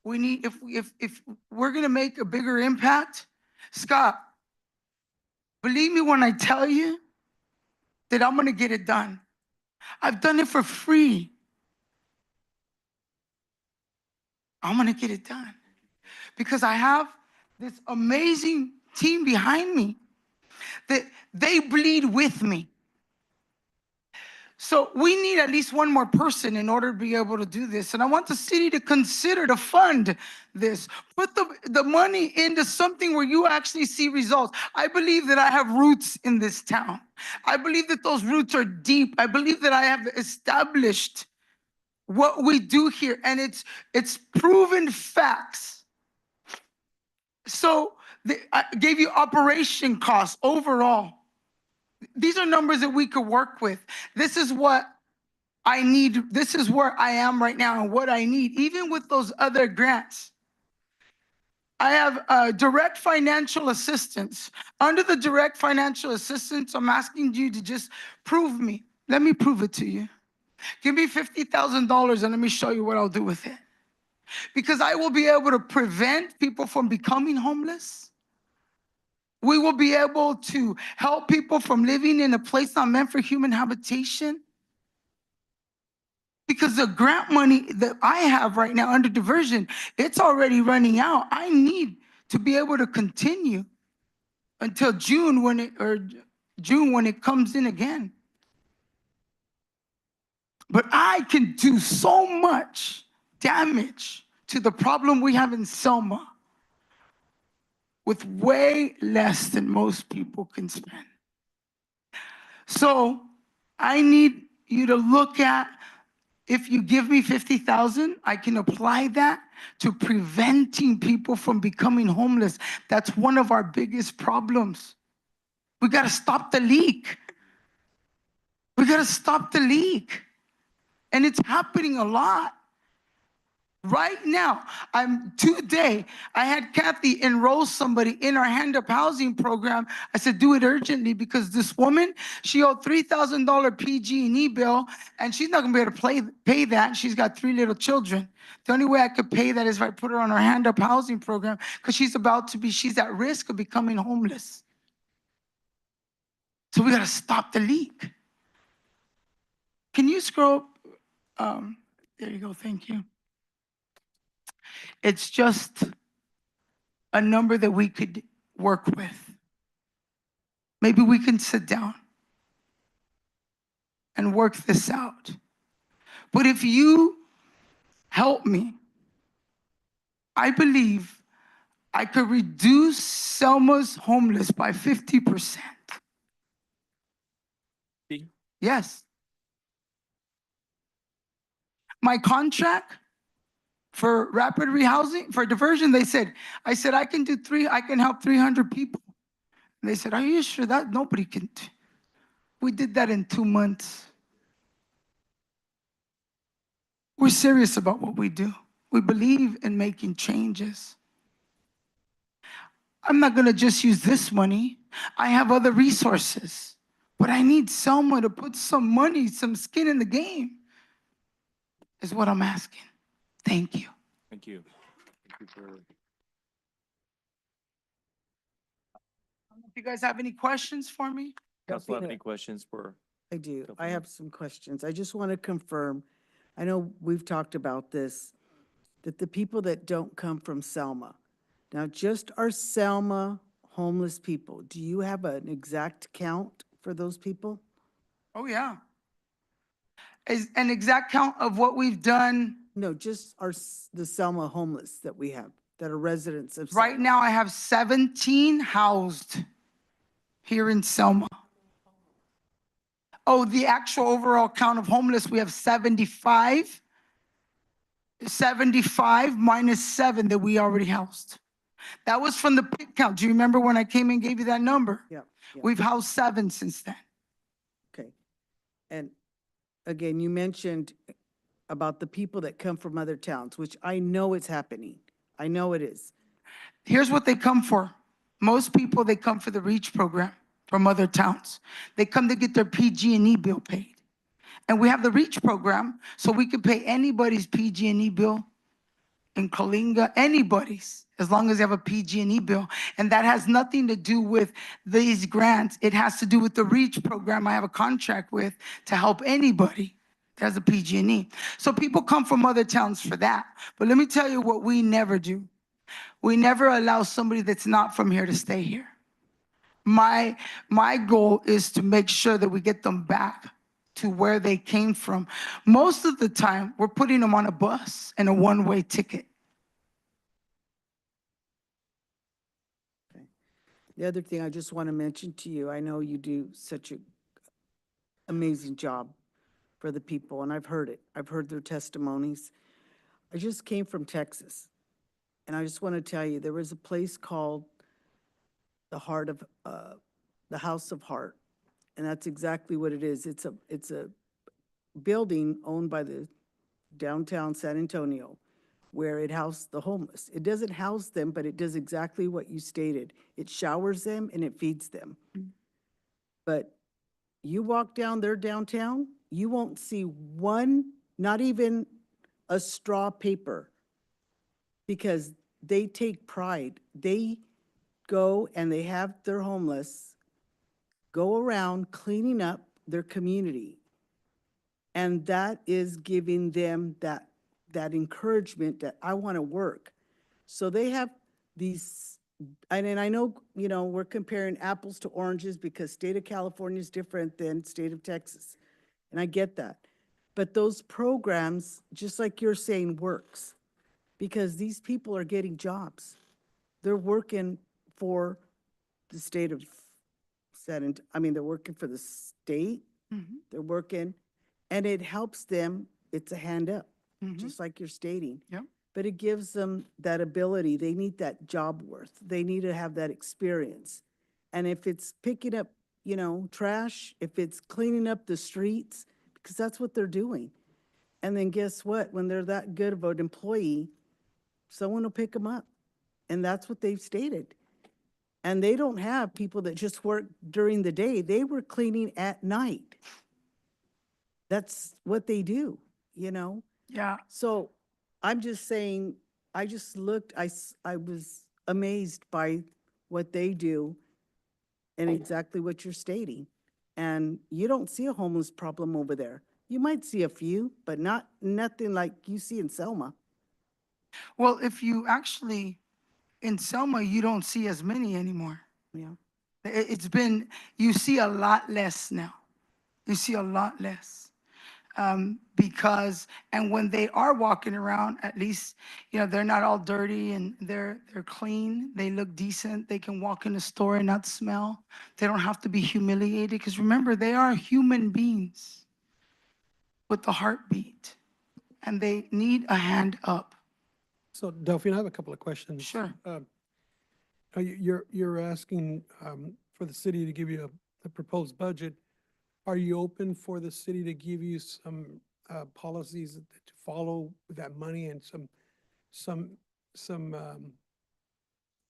We need, if we're gonna make a bigger impact, Scott, believe me when I tell you that I'm gonna get it done. I've done it for free. I'm gonna get it done because I have this amazing team behind me that they bleed with me. So we need at least 1 more person in order to be able to do this. And I want the city to consider to fund this. Put the money into something where you actually see results. I believe that I have roots in this town. I believe that those roots are deep. I believe that I have established what we do here, and it's proven facts. So I gave you operation costs overall. These are numbers that we could work with. This is what I need. This is where I am right now and what I need. Even with those other grants, I have direct financial assistance. Under the direct financial assistance, I'm asking you to just prove me. Let me prove it to you. Give me $50,000 and let me show you what I'll do with it. Because I will be able to prevent people from becoming homeless. We will be able to help people from living in a place not meant for human habitation. Because the grant money that I have right now under diversion, it's already running out. I need to be able to continue until June when it comes in again. But I can do so much damage to the problem we have in Selma with way less than most people can spend. So I need you to look at, if you give me 50,000, I can apply that to preventing people from becoming homeless. That's one of our biggest problems. We got to stop the leak. We got to stop the leak. And it's happening a lot. Right now, today, I had Kathy enroll somebody in our hand-up housing program. I said, do it urgently because this woman, she owed $3,000 PG&E bill, and she's not gonna be able to pay that. She's got 3 little children. The only way I could pay that is if I put her on our hand-up housing program because she's at risk of becoming homeless. So we gotta stop the leak. Can you scroll up? There you go, thank you. It's just a number that we could work with. Maybe we can sit down and work this out. But if you help me, I believe I could reduce Selma's homeless by 50%. Yes. My contract for rapid rehousing, for diversion, I said, I can help 300 people. And they said, are you sure that nobody can? We did that in 2 months. We're serious about what we do. We believe in making changes. I'm not gonna just use this money. I have other resources, but I need someone to put some money, some skin in the game, is what I'm asking. Thank you. Thank you. Thank you for. If you guys have any questions for me? Council, have any questions for? I do. Go I for have some questions. I just want to confirm, I know we've talked about this, that the people that don't come from Selma, now just our Selma homeless people, do you have an exact count for those people? Oh, yeah. Is an exact count of what we've done? No, just the Selma homeless that we have, that are residents of Selma. Right now, I have 17 housed here in Selma. Oh, the actual overall count of homeless, we have 75. 75 minus 7 that we already housed. That was from the pit count. Do you remember when I came and gave you that number? Yeah. We've housed 7 since then. Okay. And again, you mentioned about the people that come from other towns, which I know it's happening. I know it is. Here's what they come for. Most people, they come for the REACH program from other towns. They come to get their PG&E bill paid. And we have the REACH program, so we can pay anybody's PG&E bill in Coalinga, anybody's, as long as they have a PG&E bill. And that has nothing to do with these grants. It has to do with the REACH program I have a contract with to help anybody that has a PG&E. So people come from other towns for that. But let me tell you what we never do. We never allow somebody that's not from here to stay here. My goal is to make sure that we get them back to where they came from. Most of the time, we're putting them on a bus and a one-way ticket. Okay. The other thing I just want to mention to you, I know you do such an amazing job for the people, and I've heard it. I've heard their testimonies. I just came from Texas, and I just want to tell you, there was a place called the House of Heart, and that's exactly what it is. It's a building owned by the downtown San Antonio, where it housed the homeless. It doesn't house them, but it does exactly what you stated. It showers them and it feeds them. But you walk down their downtown, you won't see one, not even a straw paper, because they take pride. They go and they have their homeless go around cleaning up their community. And that is giving them that encouragement that I want to work. So they have these, and I know, we're comparing apples to oranges because state of California is different than state of Texas. And I get that. But those programs, just like you're saying, works because these people are getting jobs. They're working for the state of they're working for the state. They're working, and it helps them. It's a hand up, just like you're stating. Yep. But it gives them that ability. They need that job worth. They need to have that experience. And if it's picking up, trash, if it's cleaning up the streets, because that's what they're doing. And then guess what? When they're that good of an employee, someone will pick them up. And that's what they've stated. And they don't have people that just work during the day. They were cleaning at night. That's what they do, Yeah. So I'm just saying, I just looked, I was amazed by what they do and exactly what you're stating. And you don't see a homeless problem over there. You might see a few, but nothing like you see in Selma. Well, if you actually, in Selma, you don't see as many anymore. Yeah. It's been, you see a lot less now. You see a lot less. Because, and when they are walking around, at least, they're not all dirty and they're clean. They look decent. They can walk in the store and not smell. They don't have to be humiliated because remember, they are human beings with a heartbeat and they need a hand up. So Delphine, I have a couple of questions. Sure. You're asking for the city to give you a proposed budget. Are you open for the city to give you some policies to follow with that money and some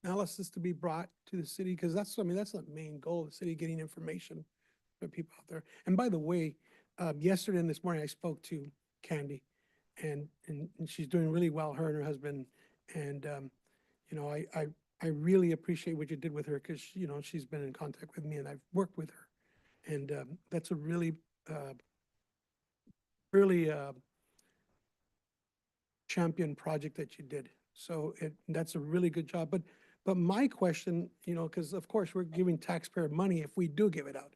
analysis to be brought to the city? Because that's the main goal of the city, getting information for people out there. And by the way, yesterday and this morning I spoke to Candy, and she's doing really well, her and her husband. And I really appreciate what you did with her because she's been in contact with me and I've worked with her. And that's a really champion project that you did. So that's a really good job. But my question, because of course we're giving taxpayer money if we do give it out.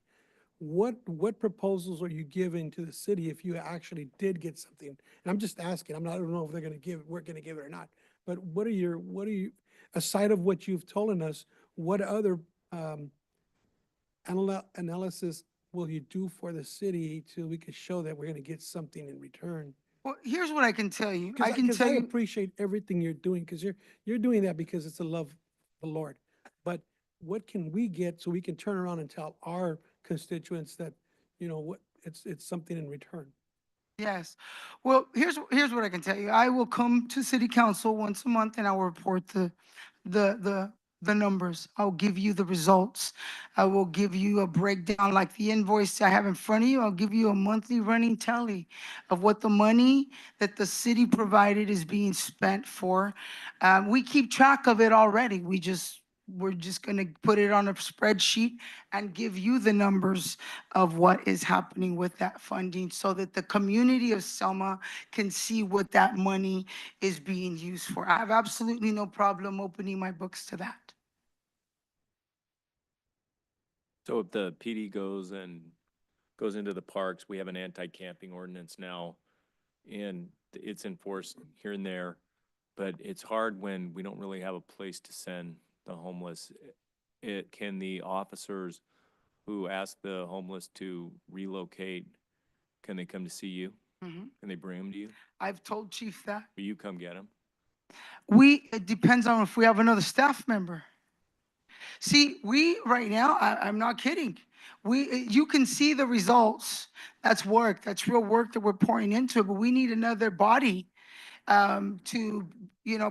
What proposals are you giving to the city if you actually did get something? And I'm just asking. I don't know if we're going to give it or not. But what are you aside of what you've told us? What other analysis will you do for the city till we can show that we're going to get something in return? Well, here's what I can tell you. I I appreciate everything you're doing because you're doing that because it's a love of the Lord. But what can we get so we can turn around and tell our constituents that it's something in return? Yes. Well, here's what I can tell you. I will come to city council once a month and I will report the numbers. I'll give you the results. I will give you a breakdown like the invoice I have in front of you. I'll give you a monthly running tally of what the money that the city provided is being spent for. We keep track of it already. We're just going to put it on a spreadsheet and give you the numbers of what is happening with that funding so that the community of Selma can see what that money is being used for. I have absolutely no problem opening my books to that. So if the PD goes into the parks, we have an anti-camping ordinance now, and it's enforced here and there, but it's hard when we don't really have a place to send the homeless. Can the officers who ask the homeless to relocate, can they come to see you? Can they bring them to you? I've told Chief that. Will you come get them? It depends on if we have another staff member. See, right now, I'm not kidding. You can see the results. That's work. That's real work that we're pouring into it, but we need another body to,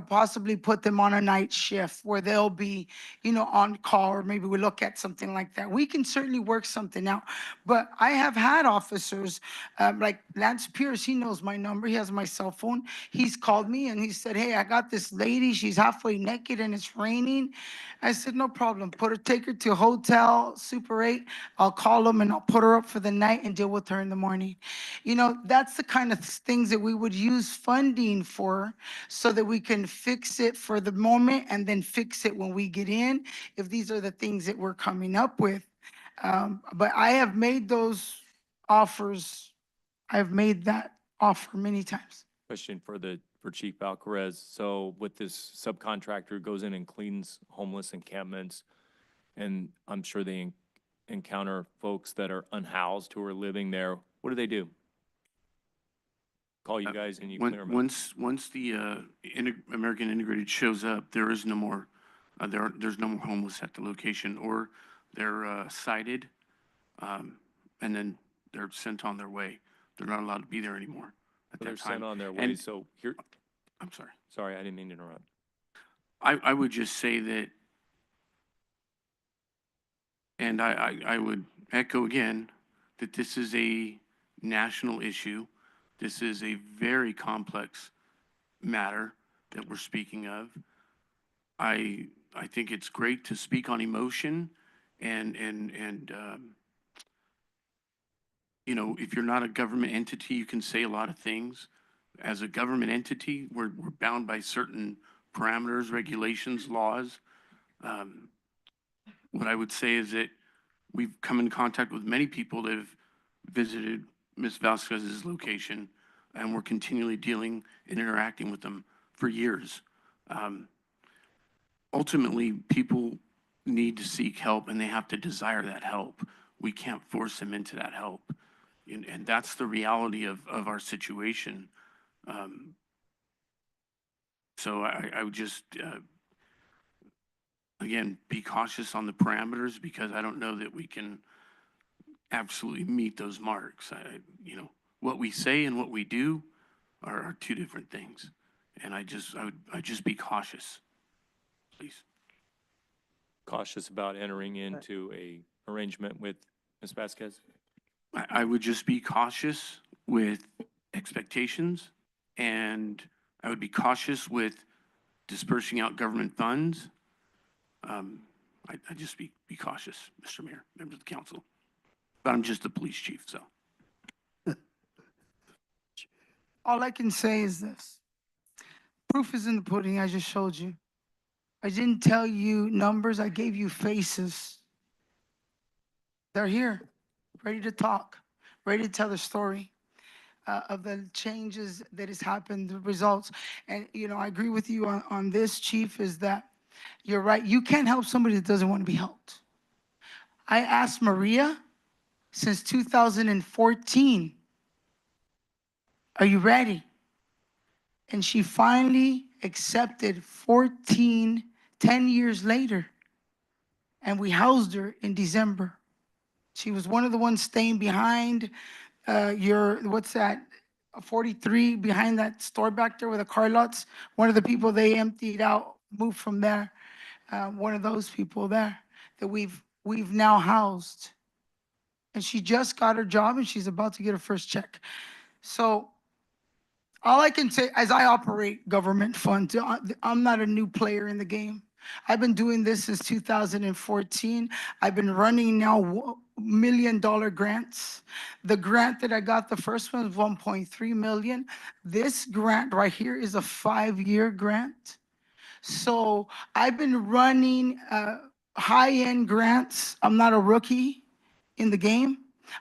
possibly put them on a night shift where they'll be, on call, or maybe we look at something like that. We can certainly work something out. But I have had officers, like Lance Pierce, he knows my number, he has my cell phone. He's called me and he said, hey, I got this lady, she's halfway naked and it's raining. I said, no problem, take her to a hotel, Super 8. I'll call them and I'll put her up for the night and deal with her in the morning. That's the kind of things that we would use funding for, so that we can fix it for the moment and then fix it when we get in, if these are the things that we're coming up with. But I have made those offers. I've made that offer many times. Question for Chief Alcarez. So with this subcontractor who goes in and cleans homeless encampments, and I'm sure they encounter folks that are unhoused who are living there, what do? Call you guys and you clear them out? Once the American Integrated shows up, there is no more, there's no more homeless at the location, or they're cited, and then they're sent on their way. They're not allowed to be there anymore at They're that time. sent on their way, And- so here, I'm sorry. sorry, I didn't mean to interrupt. I would just say that, and I would echo again, that this is a national issue. This is a very complex matter that we're speaking of. I think it's great to speak on emotion and if you're not a government entity, you can say a lot of things. As a government entity, we're bound by certain parameters, regulations, laws. What I would say is that we've come in contact with many people that have visited Ms. Vasquez's location, and we're continually dealing and interacting with them for years. Ultimately, people need to seek help, and they have to desire that help. We can't force them into that help. And that's the reality of our situation. So I would just, again, be cautious on the parameters, because I don't know that we can absolutely meet those marks. What we say and what we do are two different things. And I'd just be cautious, please. Cautious about entering into a arrangement with Ms. Vasquez? I would just be cautious with expectations, and I would be cautious with dispersing out government funds. I'd just be cautious, Mr. Mayor, members of the council. But I'm just the police chief, so. All I can say is this. Proof is in the pudding, I just showed you. I didn't tell you numbers, I gave you faces. They're here, ready to talk, ready to tell the story of the changes that has happened, the results. And, I agree with you on this, Chief, is that you're right. You can't help somebody that doesn't want to be helped. I asked Maria since 2014, are you ready? And she finally accepted 10 years later. And we housed her in December. She was one of the ones staying behind what's that, 43, behind that store back there with the car lots. One of the people they emptied out, moved from there. One of those people there that we've now housed. And she just got her job and she's about to get her first check. So all I can say, as I operate government funds, I'm not a new player in the game. I've been doing this since 2014. I've been running now $1 million grants. The grant that I got, the first one, was 1.3 million. This grant right here is a 5-year grant. So I've been running high-end grants. I'm not a rookie in the game.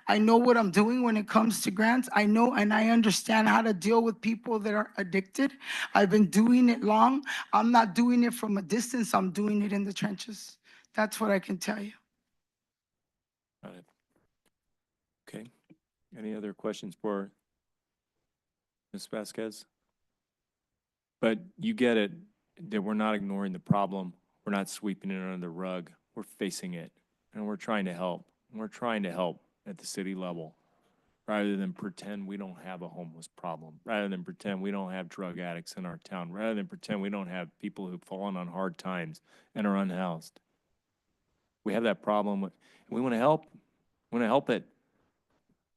I know what I'm doing when it comes to grants. I know and I understand how to deal with people that are addicted. I've been doing it long. I'm not doing it from a distance. I'm doing it in the trenches. That's what I can tell you. Got it. Okay. Any other questions for Ms. Vasquez? But you get it, that we're not ignoring the problem. We're not sweeping it under the rug. We're facing it, and we're trying to help. We're trying to help at the city level. rather than pretend we don't have a homeless problem, rather than pretend we don't have drug addicts in our town, rather than pretend we don't have people who've fallen on hard times and are unhoused. We have that problem. We want to help. We want to help it.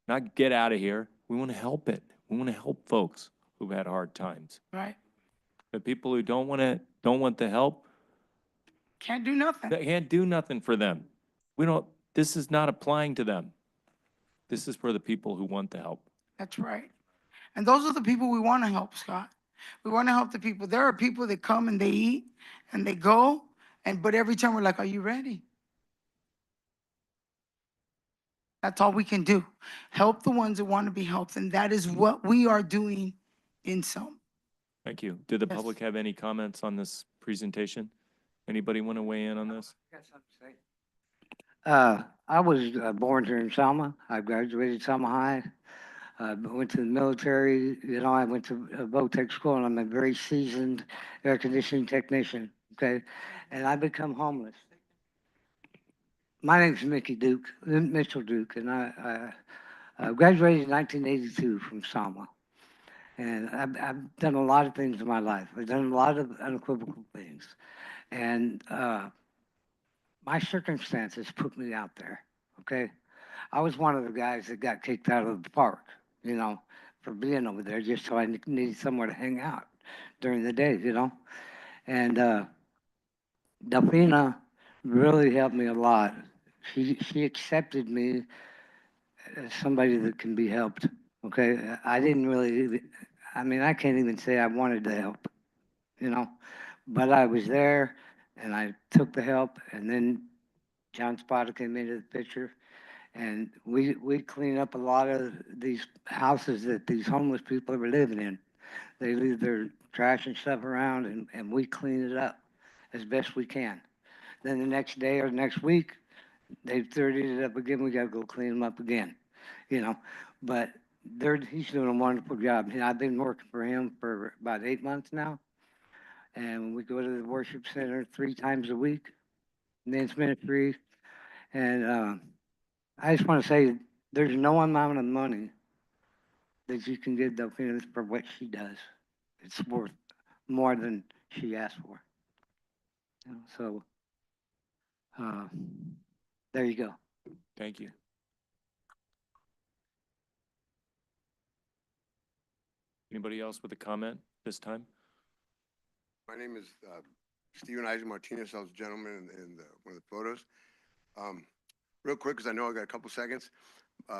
Not get out of here. We want to help it. We want to help folks who've had hard times. Right? The people who don't want the help, Can't do nothing. they can't do nothing for them. This is not applying to them. This is for the people who want the help. That's right. And those are the people we want to help, Scott. We want to help the people. There are people that come and they eat and they go, but every time we're like, are you ready? That's all we can do. Help the ones that want to be helped. And that is what we are doing in Selma. Thank you. Did the Yes. public have any comments on this presentation? Anybody want to weigh in on this? I was born here in Selma. I graduated Selma High. Went to the military. You know, I went to Votech school, and I'm a very seasoned air conditioning technician. Okay, and I become homeless. My name's Mitchell Duke, and I graduated in 1982 from Selma. And I've done a lot of things in my life. I've done a lot of unequivocal things. And my circumstances put me out there, okay? I was one of the guys that got kicked out of the park, you know, for being over there just so I needed somewhere to hang out during the day, you know? And Delphina really helped me a lot. She accepted me as somebody that can be helped, okay? I didn't really, I mean, I can't even say I wanted to help, you know? But I was there, and I took the help, and then John Spada came into the picture, and we clean up a lot of these houses that these homeless people are living in. They leave their trash and stuff around, and we clean it up as best we can. Then the next day or next week, they've dirtied it up again. We got to go clean them up again, you know. But he's doing a wonderful job. You know, I've been working for him for about 8 months now. And we go to the worship center 3 times a week, men's ministry. And I just want to say there's no amount of money that you can give Delphina for what she does. It's worth more than she asked for. You know, so there you go. Thank you. Anybody else with a comment this time? My name is Steven Isaac Martinez. I was a gentleman in one of the photos. Real quick, because I know I got a couple seconds.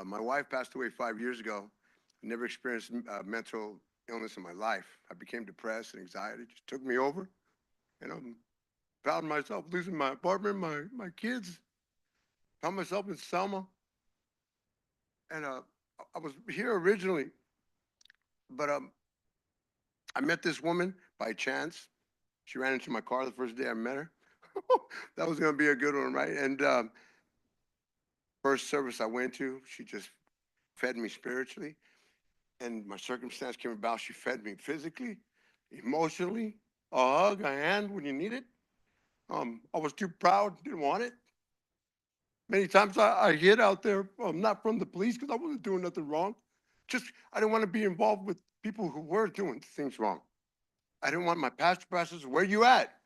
My wife passed away 5 years ago. I never experienced mental illness in my life. I became depressed and anxiety just took me over. And I'm proud of myself, losing my apartment, my kids. Found myself in Selma. And I was here originally, but I met this woman by chance. She ran into my car the first day I met her. That was going to be a good one, right? And first service I went to, she just fed me spiritually. And my circumstance came about. She fed me physically, emotionally, a hug, a hand when you need it. I was too proud, didn't want it. Many times I hid out there, not from the police because I wasn't doing nothing wrong. Just, I didn't want to be involved with people who were doing things wrong. I didn't want my pastor pastors, where you at?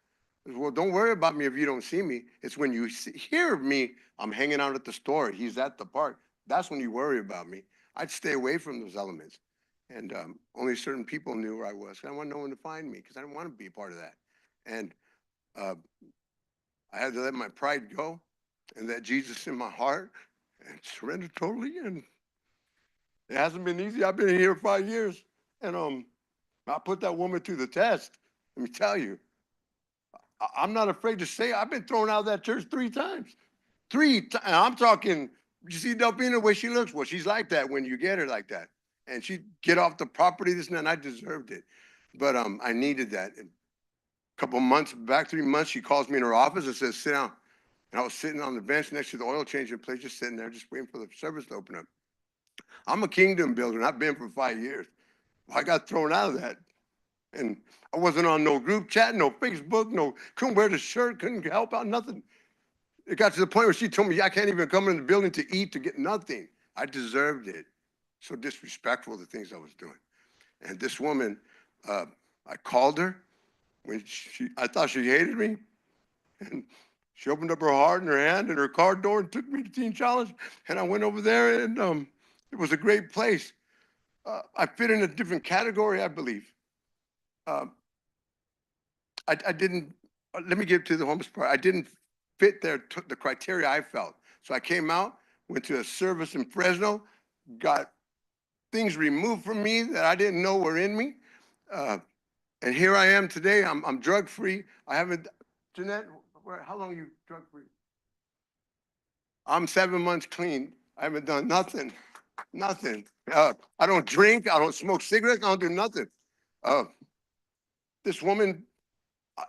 Well, don't worry about me if you don't see me. It's when you hear me, I'm hanging out at the store, he's at the park. That's when you worry about me. I'd stay away from those elements. And only certain people knew where I was. I didn't want no one to find me because I didn't want to be a part of that. And I had to let my pride go and let Jesus in my heart and surrender totally. And it hasn't been easy. I've been here 5 years. And I put that woman to the test. Let me tell you, I'm not afraid to say I've been thrown out of that church 3 times. I'm talking, you see Delphina, the way she looks? Well, she's like that when you get her like that. And she'd get off the property, this and that, and I deserved it. But I needed that. And a couple months back, 3 months, she calls me in her office and says, sit down. And I was sitting on the bench next to the oil changing place, just sitting there, just waiting for the service to open up. I'm a kingdom builder, and I've been for 5 years. Well, I got thrown out of that. And I wasn't on no group chat, no Facebook, couldn't wear the shirt, couldn't help out, nothing. It got to the point where she told me, I can't even come in the building to eat, to get nothing. I deserved it. so disrespectful, the things I was doing. And this woman, I called her when I thought she hated me. And she opened up her heart and her hand and her car door and took me to Teen Challenge. And I went over there and it was a great place. I fit in a different category, I believe. I didn't, let me get to the homeless part. I didn't fit the criteria I felt. So I came out, went to a service in Fresno, got things removed from me that I didn't know were in me. And here I am today. I'm drug free. I haven't, Jeanette, how long are you drug free? I'm 7 months clean. I haven't done nothing, nothing. I don't drink. I don't smoke cigarettes. I don't do nothing. This woman,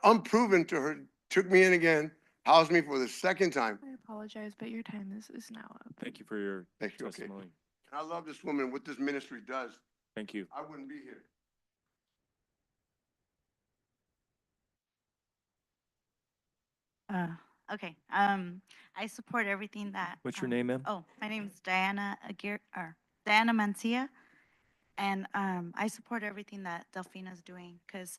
unproven to her, took me in again, housed me for the second time. I apologize, but your time is now up. Thank you for your Thank you. Okay. testimony. And I love this woman, what this ministry does. Thank you. I wouldn't be here. Okay. I support everything that. What's your name, ma'am? Oh, my name is Diana Diana Mancia, and I support everything that Delfina's doing because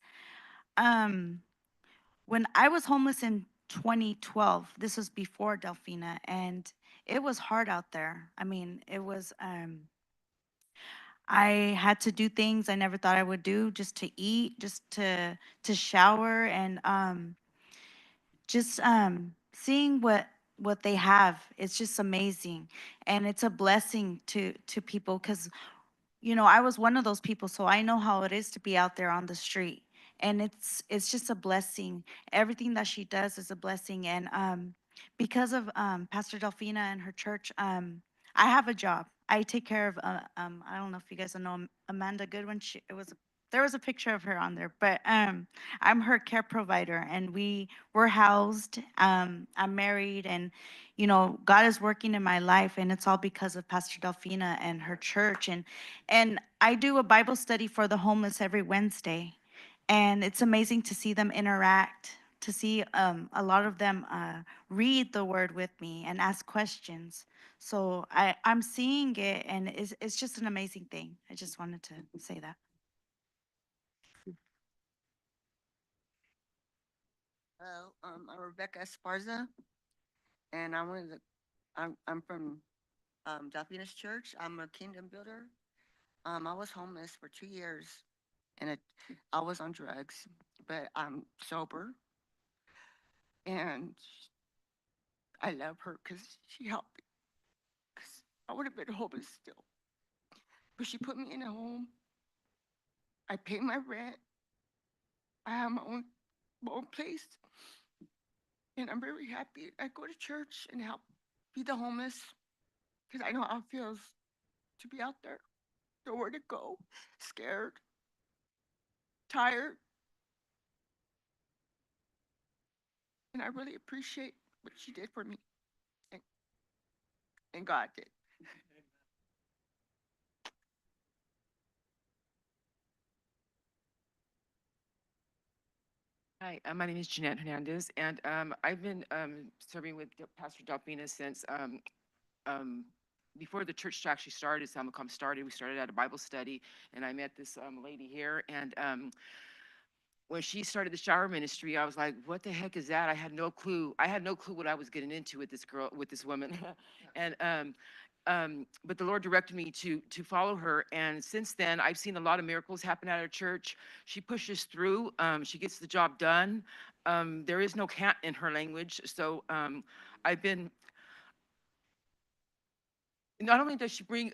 when I was homeless in 2012, this was before Delfina, and it was hard out there. I mean, it was. I had to do things I never thought I would do just to eat, just to shower, and just seeing what they have. It's just amazing, and it's a blessing to people because I was one of those people, so I know how it is to be out there on the street, and it's just a blessing. Everything that she does is a blessing, and because of Pastor Delfina and her church, I have a job. I take care of I don't know if you guys know Amanda Goodwin. There was a picture of her on there, but I'm her care provider, and we're housed. I'm married, and God is working in my life, and it's all because of Pastor Delfina and her church, and I do a Bible study for the homeless every Wednesday, and it's amazing to see them interact, to see a lot of them read the word with me and ask questions. So I'm seeing it, and it's just an amazing thing. I just wanted to say that. Hello, I'm Rebecca Esparza, and I'm from Delphina's Church. I'm a kingdom builder. I was homeless for 2 years, and I was on drugs, but I'm sober, and I love her because she helped me. 'Cause I would have been homeless still, but she put me in a home. I pay my rent. I have my own place, and I'm very happy. I go to church and help feed the homeless because I know how it feels to be out there, nowhere to go, scared, tired. And I really appreciate what she did for me, and, and God did. Hi, my name is Jeanette Hernandez, and I've been serving with Pastor Delfina since before the church actually started, Selma started. We started at a Bible study, and I met this lady here, and when she started the shower ministry, I was like, what the heck is that? I had no clue. I had no clue what I was getting into with this woman. And but the Lord directed me to follow her. And since then, I've seen a lot of miracles happen at our church. She pushes through. She gets the job done. There is no can't in her language. So I've been, not only does she bring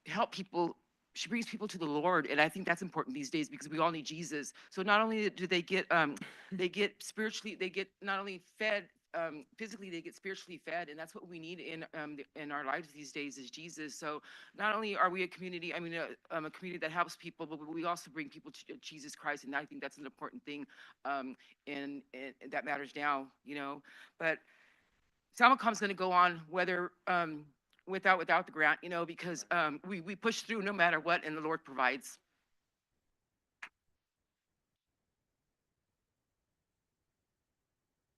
help people, she brings people to the Lord, and I think that's important these days because we all need Jesus. So not only do they get spiritually, they get not only fed physically, they get spiritually fed, and that's what we need in our lives these days is Jesus. So not only are we a community, I mean a community that helps people, but we also bring people to Jesus Christ, and I think that's an important thing, and that matters now, But Salmacom's going to go on whether without the grant, because we push through no matter what, and the Lord provides.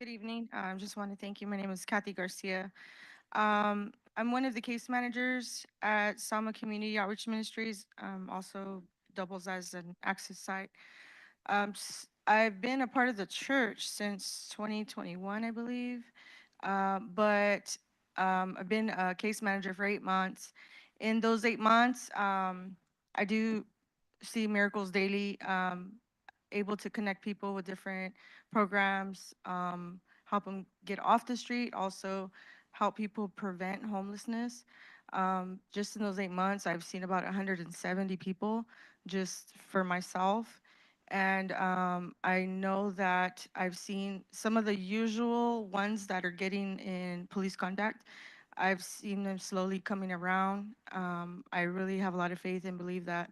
Good evening. I just want to thank you. My name is Kathy Garcia. Um, I'm one of the case managers at Selma Community Outreach Ministries, also doubles as an access site. I've been a part of the church since 2021, I believe. But I've been a case manager for 8 months. In those 8 months, I do see miracles daily, able to connect people with different programs, help them get off the street, also help people prevent homelessness. Just in those 8 months, I've seen about 170 people just for myself. And I know that I've seen some of the usual ones that are getting in police contact. I've seen them slowly coming around. I really have a lot of faith and believe that,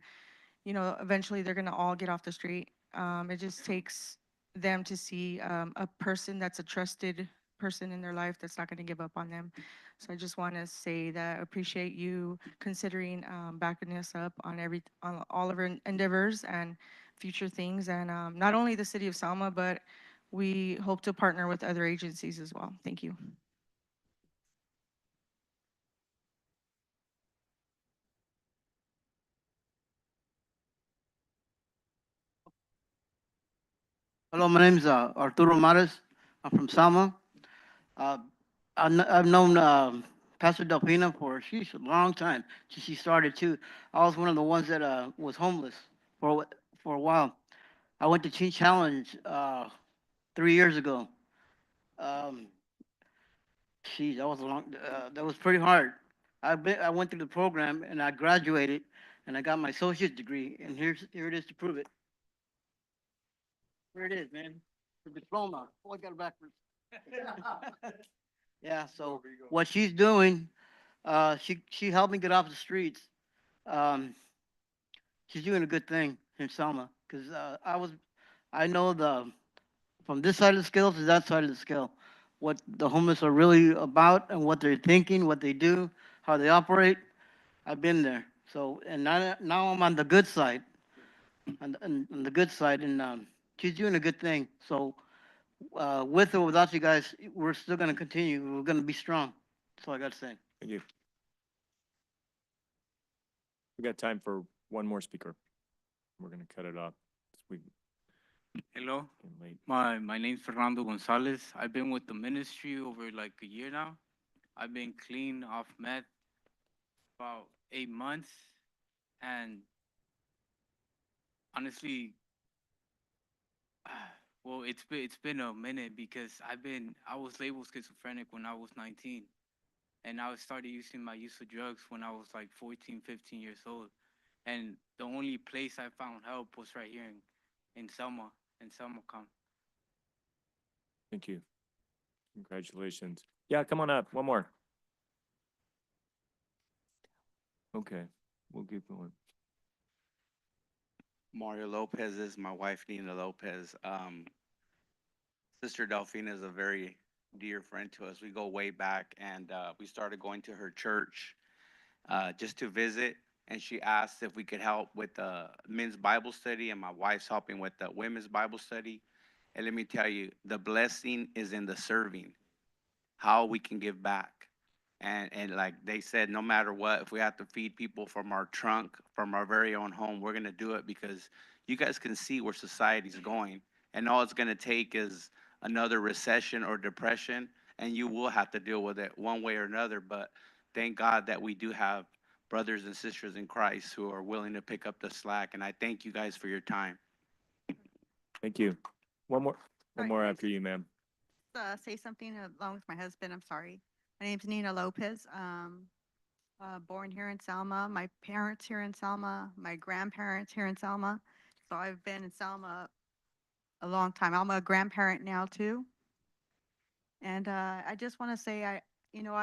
eventually they're going to all get off the street. It just takes them to see a person that's a trusted person in their life that's not going to give up on them. So I just want to say that I appreciate you considering backing us up on all of our endeavors and future things. And not only the city of Selma, but we hope to partner with other agencies as well. Thank you. Hello, my name's Arturo Mares. I'm from Selma. Uh, I've known Pastor Delfina for she's a long time. She started too. I was one of the ones that was homeless for a while. I went to Teen Challenge 3 years ago. Um, Geez, that was a long. That was pretty hard. I went through the program and I graduated, and I got my associate's degree. And here it is to prove it. Here it is, man. The diploma. Oh, I got it backwards. Yeah. So what she's doing, she helped me get off the streets. Um, she's doing a good thing in Selma because I know from this side of the scale to that side of the scale, what the homeless are really about and what they're thinking, what they do, how they operate. I've been there. So, and now I'm on the good side, on the good side, and she's doing a good thing. So, with or without you guys, we're still going to continue. We're going to be strong. That's all I got to say. Thank you. We got time for one more speaker. We're gonna cut it off. We Hello, getting late. my name's Fernando Gonzalez. I've been with the ministry over like a year now. I've been clean off meth about 8 months, and honestly, well, it's been a minute because I was labeled schizophrenic when I was 19, and I started using my use of drugs when I was like 14, 15 years old, and the only place I found help was right here in Selma, in Selma. Thank you. Congratulations. Yeah, come on up. One more. Okay, we'll keep going. Mario Lopez is my wife, Nina Lopez. Sister Delfina is a very dear friend to us. We go way back, and we started going to her church just to visit. And she asked if we could help with the men's Bible study, and my wife's helping with the women's Bible study. And let me tell you, the blessing is in the serving, how we can give back. And like they said, no matter what, if we have to feed people from our trunk, from our very own home, we're gonna do it because you guys can see where society's going. And all it's gonna take is another recession or depression, and you will have to deal with it one way or another. But thank God that we do have brothers and sisters in Christ who are willing to pick up the slack. And I thank you guys for your time. Thank you. One more Sorry, after you, ma'am. Say something along with my husband. I'm sorry. My name's Nina Lopez. Born here in Selma. My parents here in Selma. My grandparents here in Selma. So I've been in Selma a long time. I'm a grandparent now too. And I just want to say I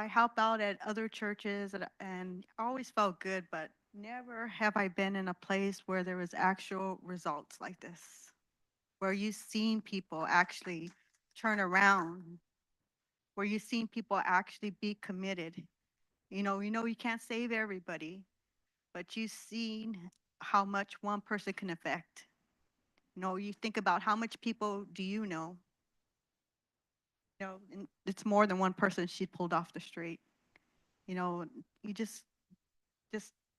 help out at other churches and I always felt good, but never have I been in a place where there was actual results like this, where you've seen people actually turn around, where you've seen people actually be committed. You can't save everybody, but you've seen how much one person can affect. You think about how much people do you know? And it's more than one person she pulled off the street. You know, you just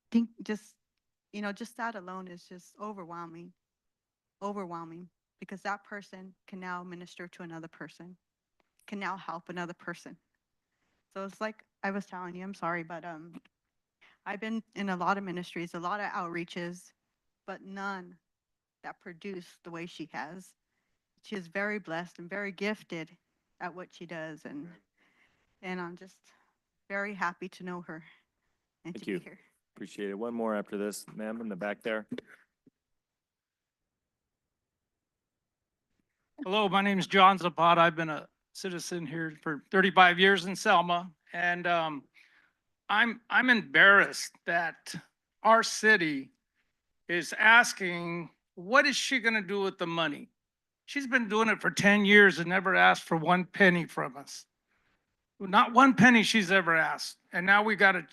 think, just, you know, just that alone is just overwhelming, overwhelming, because that person can now minister to another person, can now help another person. So it's like I was telling you, I'm sorry, but I've been in a lot of ministries, a lot of outreaches, but none that produce the way she has. She is very blessed and very gifted at what she does, and I'm just very happy to know her and Thank to you. be here. Appreciate it. One more after this, ma'am, in the back there. Hello, my name is John Zapata. I've been a citizen here for 35 years in Selma, and I'm embarrassed that our city is asking, what is she going to do with the money? She's been doing it for 10 years and never asked for 1 penny from us. Not 1 penny she's ever asked, and now we got to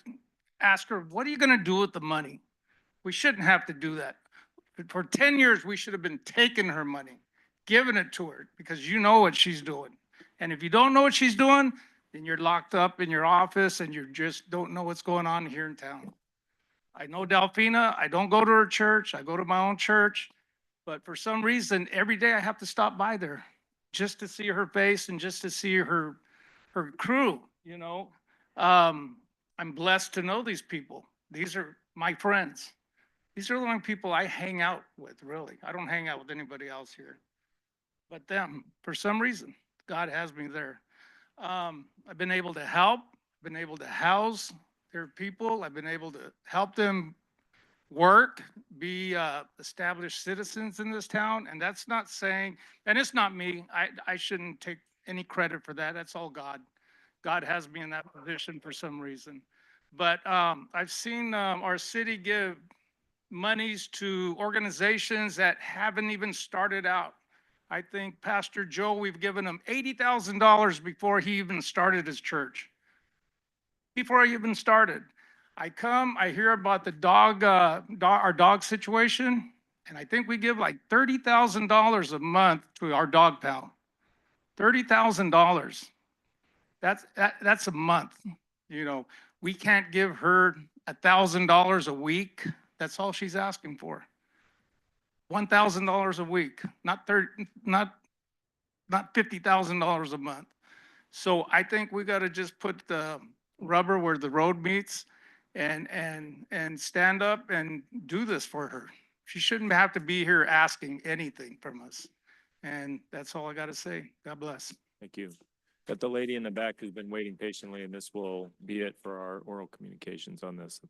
ask her, what are you going to do with the money? We shouldn't have to do that. For 10 years, we should have been taking her money, giving it to her, because you know what she's doing. And if you don't know what she's doing, then you're locked up in your office and you just don't know what's going on here in town. I know Delphina, I don't go to her church, I go to my own church, but for some reason, every day I have to stop by there just to see her face and just to see her crew, you know. I'm blessed to know these people. These are my friends. These are the only people I hang out with, really. I don't hang out with anybody else here. But them, for some reason, God has me there. I've been able to help, been able to house their people. I've been able to help them work, be established citizens in this town. And that's not saying, and it's not me. I shouldn't take any credit for that. That's all God. God has me in that position for some reason. But I've seen our city give monies to organizations that haven't even started out. I think Pastor Joe, we've given him $80,000 before he even started his church. Before he even started. I come, I hear about the our dog situation, and I think we give like $30,000 a month to our dog pal. $30,000. That's a month. You know, we can't give her $1,000 a week. That's all she's asking for. $1,000 a week, not $50,000 a month. So I think we got to just put the rubber where the road meets and stand up and do this for her. She shouldn't have to be here asking anything from us. And that's all I got to say. God bless. Thank you. Got the lady in the back who's been waiting patiently, and this will be it for our oral communications on this.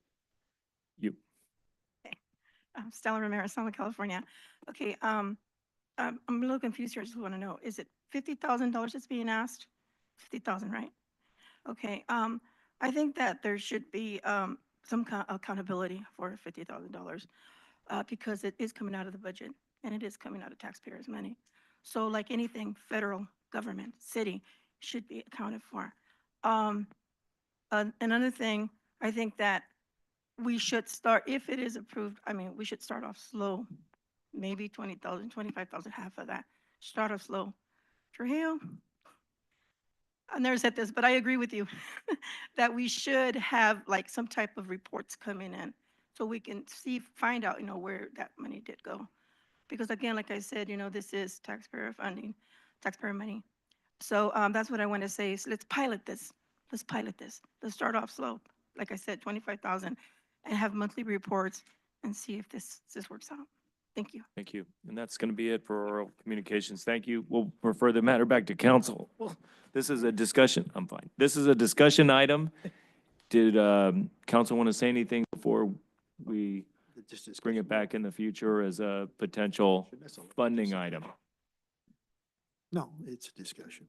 You. Stella Ramirez, Selma, California. Okay, I'm a little confused here. I just want to know, is it $50,000 that's being asked? 50,000, right? Okay, I think that there should be some kind of accountability for $50,000 because it is coming out of the budget and it is coming out of taxpayers' money. So like anything, federal government, city should be accounted for. Another thing, I think that we should start, if it is approved, I mean, we should start off slow. Maybe 20,000, 25,000, half of that. Start off slow. Trujillo, I never said this, but I agree with you that we should have like some type of reports coming in so we can see, find out, you know, where that money did go. Because again, like I said, you know, this is taxpayer funding, taxpayer money. So that's what I want to say is let's pilot this. Let's pilot this. Let's start off slow. Like I said, 25,000 and have monthly reports and see if this works out. Thank you. Thank you. And that's going to be it for oral communications. Thank you. We'll refer the matter back to council. This is a discussion. I'm fine. This is a discussion item. Did council want to say anything before we bring it back in the future as a potential funding item? No, it's a discussion.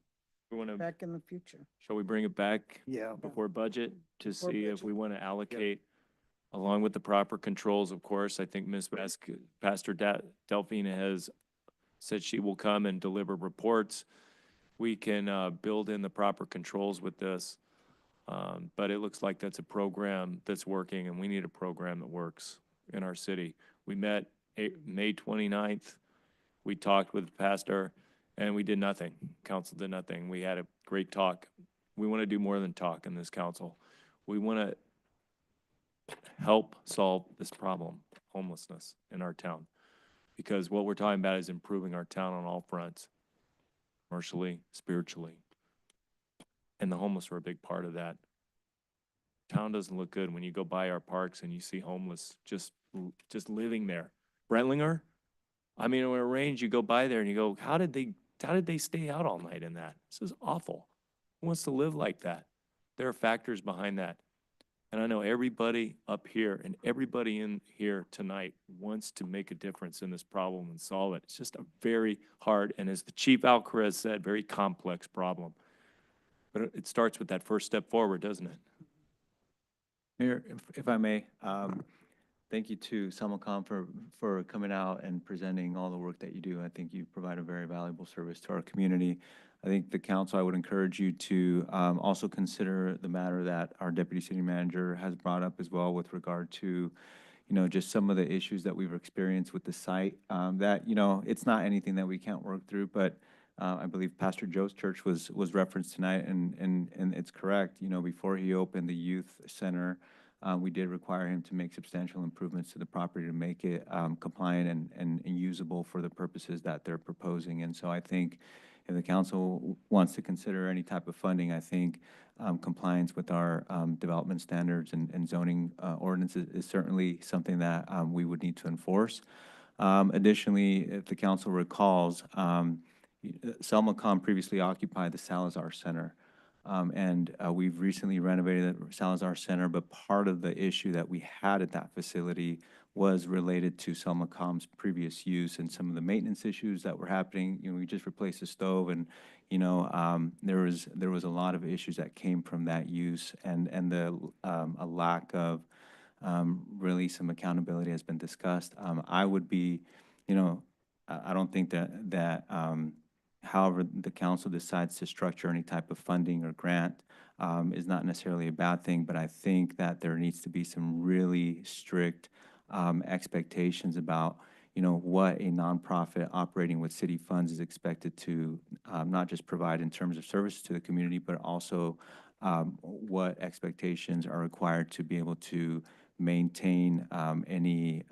We want to, Back in the future. shall we bring it back Yeah. before budget to Before see if budget. we want to allocate along with the proper controls, of course? I think Pastor Delphina has said she will come and deliver reports. We can build in the proper controls with this. But it looks like that's a program that's working, and we need a program that works in our city. We met May 29th. We talked with the pastor, and we did nothing. Council did nothing. We had a great talk. We want to do more than talk in this council. We want to help solve this problem, homelessness in our town. Because what we're talking about is improving our town on all fronts, commercially, spiritually. And the homeless are a big part of that. Town doesn't look good when you go by our parks and you see homeless just living there. Brentlinger, I mean, on a range, you go by there and you go, how did they stay out all night in that? This is awful. Who wants to live like that? There are factors behind that. And I know everybody up here and everybody in here tonight wants to make a difference in this problem and solve it. It's just a very hard, and as the Chief Alcarez said, very complex problem. But it starts with that first step forward, doesn't it? Mayor, if I may, thank you to Selmacom for coming out and presenting all the work that you do. I think you provide a very valuable service to our community. I think the council, I would encourage you to also consider the matter that our deputy city manager has brought up as well with regard to, just some of the issues that we've experienced with the site. That, it's not anything that we can't work through, but I believe Pastor Joe's church was referenced tonight, and it's correct. Before he opened the youth center, we did require him to make substantial improvements to the property to make it compliant and usable for the purposes that they're proposing. And so I think if the council wants to consider any type of funding, I think compliance with our development standards and zoning ordinances is certainly something that we would need to enforce. Additionally, if the council recalls, Selmacom previously occupied the Salazar Center. We've recently renovated the Salazar Center, but part of the issue that we had at that facility was related to Selmacom's previous use and some of the maintenance issues that were happening. We just replaced the stove, and there was a lot of issues that came from that use, and a lack of really some accountability has been discussed. I would be, I don't think that however the council decides to structure any type of funding or grant is not necessarily a bad thing, but I think that there needs to be some really strict expectations about, what a nonprofit operating with city funds is expected to not just provide in terms of services to the community, but also what expectations are required to be able to maintain any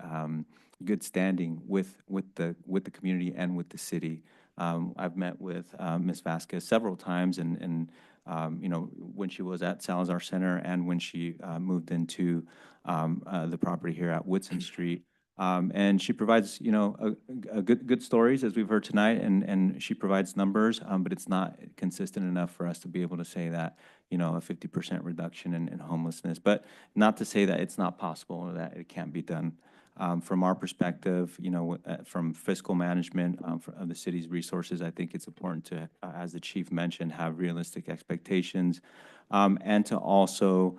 good standing with the community and with the city. I've met with Ms. Vasquez several times, and when she was at Salazar Center and when she moved into the property here at Woodson Street. And she provides, a good stories, as we've heard tonight, and she provides numbers, but it's not consistent enough for us to be able to say that, a 50% reduction in homelessness. But not to say that it's not possible or that it can't be done. From our perspective, from fiscal management of the city's resources, I think it's important to, as the chief mentioned, have realistic expectations, and to also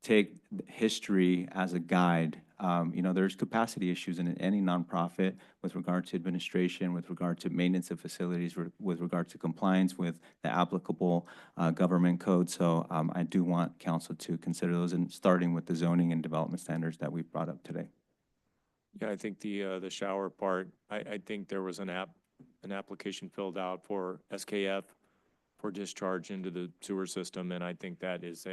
take history as a guide. There's capacity issues in any nonprofit with regard to administration, with regard to maintenance of facilities, with regard to compliance with the applicable government code. So I do want council to consider those, and starting with the zoning and development standards that we've brought up today. Yeah, I think the shower part, I think there was an application filled out for SKF for discharge into the sewer system, and I think that is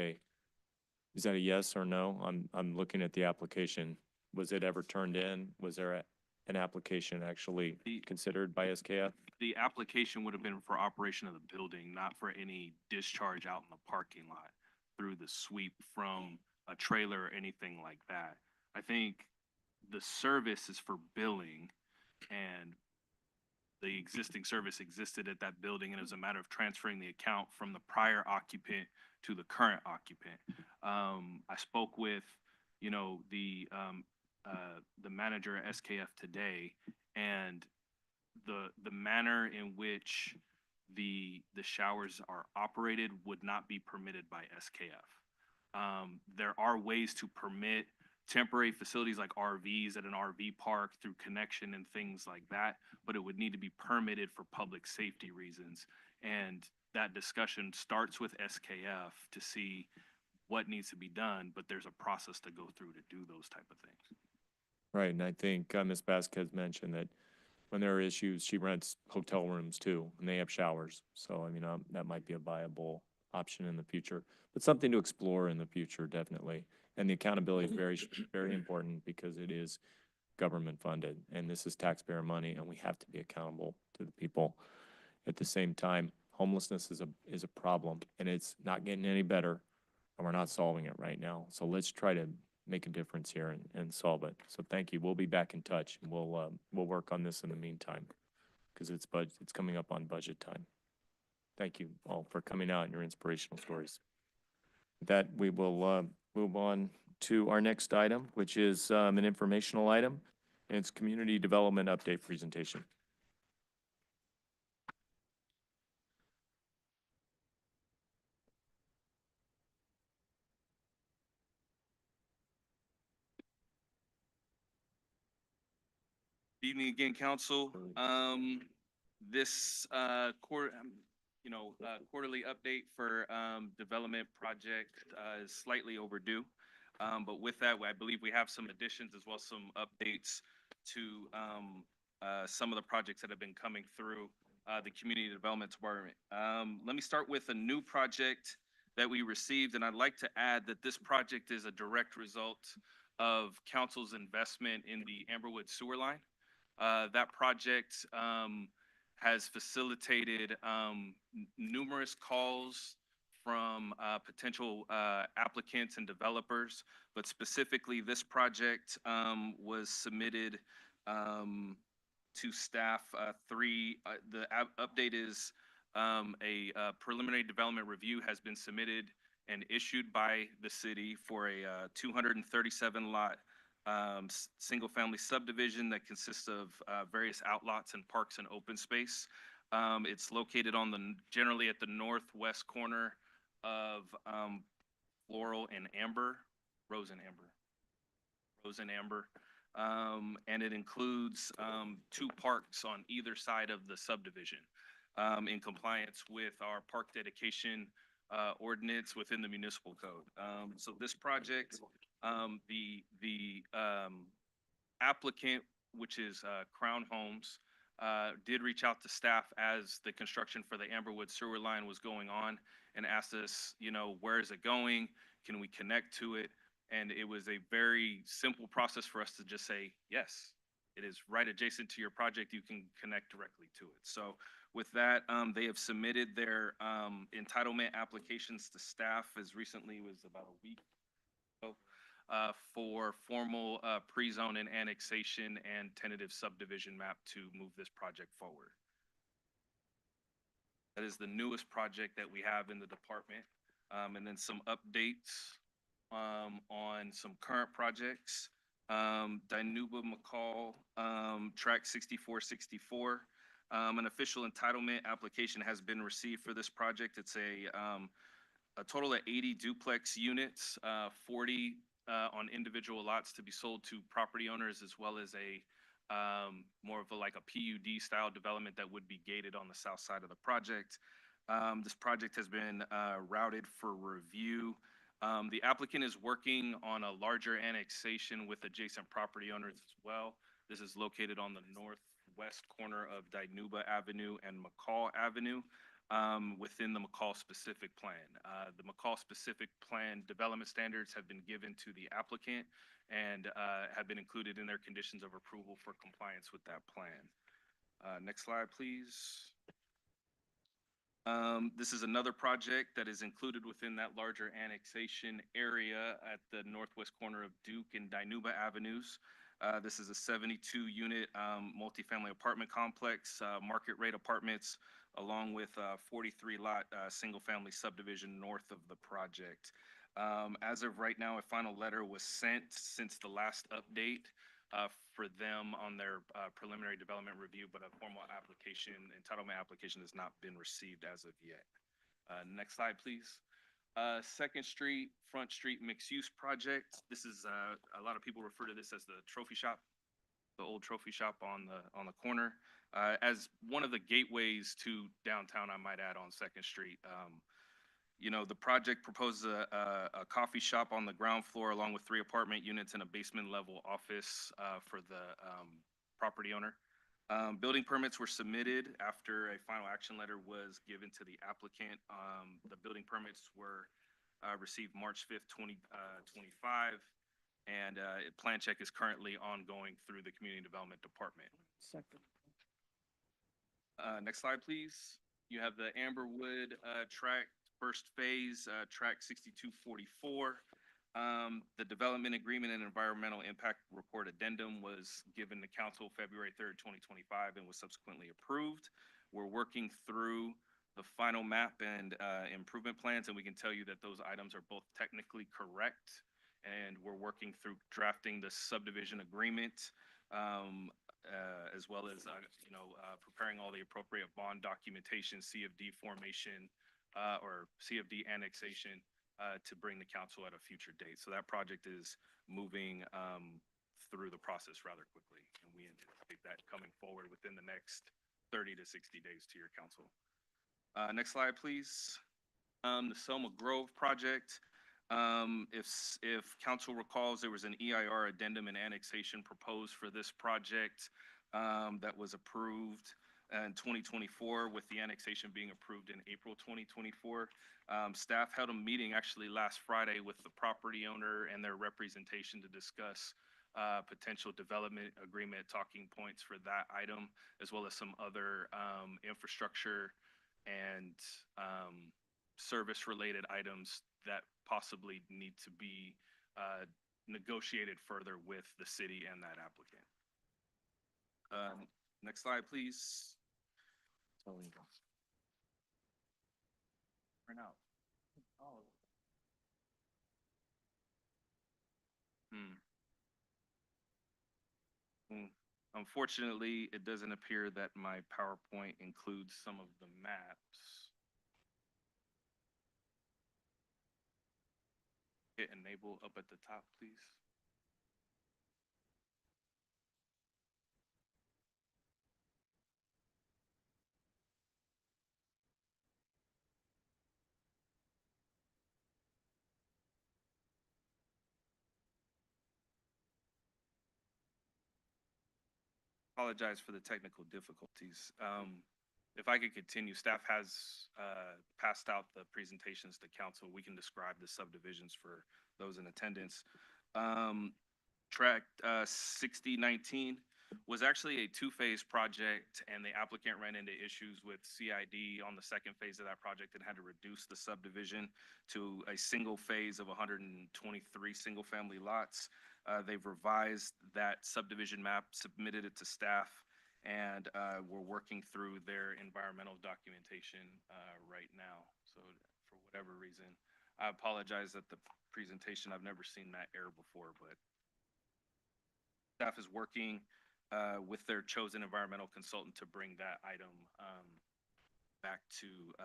that a yes or no? I'm looking at the application. Was it ever turned in? Was there an application actually considered by SKF? The application would have been for operation of the building, not for any discharge out in the parking lot through the sweep from a trailer or anything like that. I think the service is for billing, and the existing service existed at that building, and it was a matter of transferring the account from the prior occupant to the current occupant. I spoke with, the manager at SKF today, and the manner in which the showers are operated would not be permitted by SKF. There are ways to permit temporary facilities like RVs at an RV park through connection and things like that, but it would need to be permitted for public safety reasons. And that discussion starts with SKF to see what needs to be done, but there's a process to go through to do those type of things. Right, and I think Ms. Vasquez mentioned that when there are issues, she rents hotel rooms too, and they have showers. So, I mean, that might be a viable option in the future, but something to explore in the future, definitely. And the accountability is very, very important because it is government funded and this is taxpayer money and we have to be accountable to the people. At the same time, homelessness is a problem and it's not getting any better and we're not solving it right now. So let's try to make a difference here and solve it. So thank you. We'll be back in touch and we'll work on this in the meantime because it's coming up on budget time. Thank you all for coming out and your inspirational stories. With that, we will move on to our next item, which is an informational item, and it's community development update presentation. Evening again, council. This quarterly update for development project is slightly overdue. But with that, I believe we have some additions as well as some updates to some of the projects that have been coming through the Community Development Department. Let me start with a new project that we received, and I'd like to add that this project is a direct result of council's investment in the Amberwood sewer line. That project has facilitated numerous calls from potential applicants and developers, but specifically this project was submitted to staff the update is a preliminary development review has been submitted and issued by the city for a 237 lot single-family subdivision that consists of various outlots and parks and open space. It's located generally at the northwest corner of Floral and Amber, Rose and Amber. And it includes 2 parks on either side of the subdivision in compliance with our park dedication ordinance within the municipal code. So this project, the applicant, which is Crown Homes, did reach out to staff as the construction for the Amberwood sewer line was going on and asked us, where is it going? Can we connect to it? And it was a very simple process for us to just say, yes, it is right adjacent to your project. You can connect directly to it. So with that, they have submitted their entitlement applications to staff as recently was about a week ago for formal pre-zone and annexation and tentative subdivision map to move this project forward. That is the newest project that we have in the department. And then some updates on some current projects. Dinuba McCall, track 6464. An official entitlement application has been received for this project. It's a total of 80 duplex units, 40 on individual lots to be sold to property owners, as well as a more of a PUD style development that would be gated on the south side of the project. This project has been routed for review. The applicant is working on a larger annexation with adjacent property owners as well. This is located on the northwest corner of Dinuba Avenue and McCall Avenue within the McCall specific plan. The McCall specific plan development standards have been given to the applicant and have been included in their conditions of approval for compliance with that plan. Next slide, please. This is another project that is included within that larger annexation area at the northwest corner of Duke and Dinuba Avenues. This is a 72-unit multifamily apartment complex, market rate apartments, along with 43-lot single-family subdivision north of the project. As of right now, a final letter was sent since the last update for them on their preliminary development review, but a formal entitlement application has not been received as of yet. Next slide, please. Second Street, Front Street mixed use project. This is a lot of people refer to this as the trophy shop, the old trophy shop on the corner, as one of the gateways to downtown, I might add, on Second Street. The project proposes a coffee shop on the ground floor along with 3 apartment units and a basement level office for the property owner. Building permits were submitted after a final action letter was given to the applicant. The building permits were received March 5th, 2025, and plan check is currently ongoing through the Community Development Department. Second. Next slide, please. You have the Amberwood track, first phase, track 6244. The development agreement and environmental impact report addendum was given to council February 3rd, 2025, and was subsequently approved. We're working through the final map and improvement plans, and we can tell you that those items are both technically correct. And we're working through drafting the subdivision agreement, as well as, preparing all the appropriate bond documentation, CFD formation, or CFD annexation, to bring the council at a future date. So that project is moving through the process rather quickly, and we anticipate that coming forward within the next 30 to 60 days to your council. Next slide, please. The Selma Grove project. If council recalls, there was an EIR addendum and annexation proposed for this project that was approved in 2024, with the annexation being approved in April 2024. Staff held a meeting actually last Friday with the property owner and their representation to discuss potential development agreement talking points for that item, as well as some other infrastructure and service-related items that possibly need to be negotiated further with the city and that applicant. Next slide, please. Right now. Unfortunately, it doesn't appear that my PowerPoint includes some of the maps. Hit enable up at the top, please. Apologize for the technical difficulties. If I could continue, staff has passed out the presentations to council. We can describe the subdivisions for those in attendance. Track 6019 was actually a two-phase project, and the applicant ran into issues with CID on the second phase of that project and had to reduce the subdivision to a single phase of 123 single-family lots. They've revised that subdivision map, submitted it to staff, and we're working through their environmental documentation right now. So for whatever reason, I apologize that the presentation, I've never seen that error before, but staff is working with their chosen environmental consultant to bring that item back to,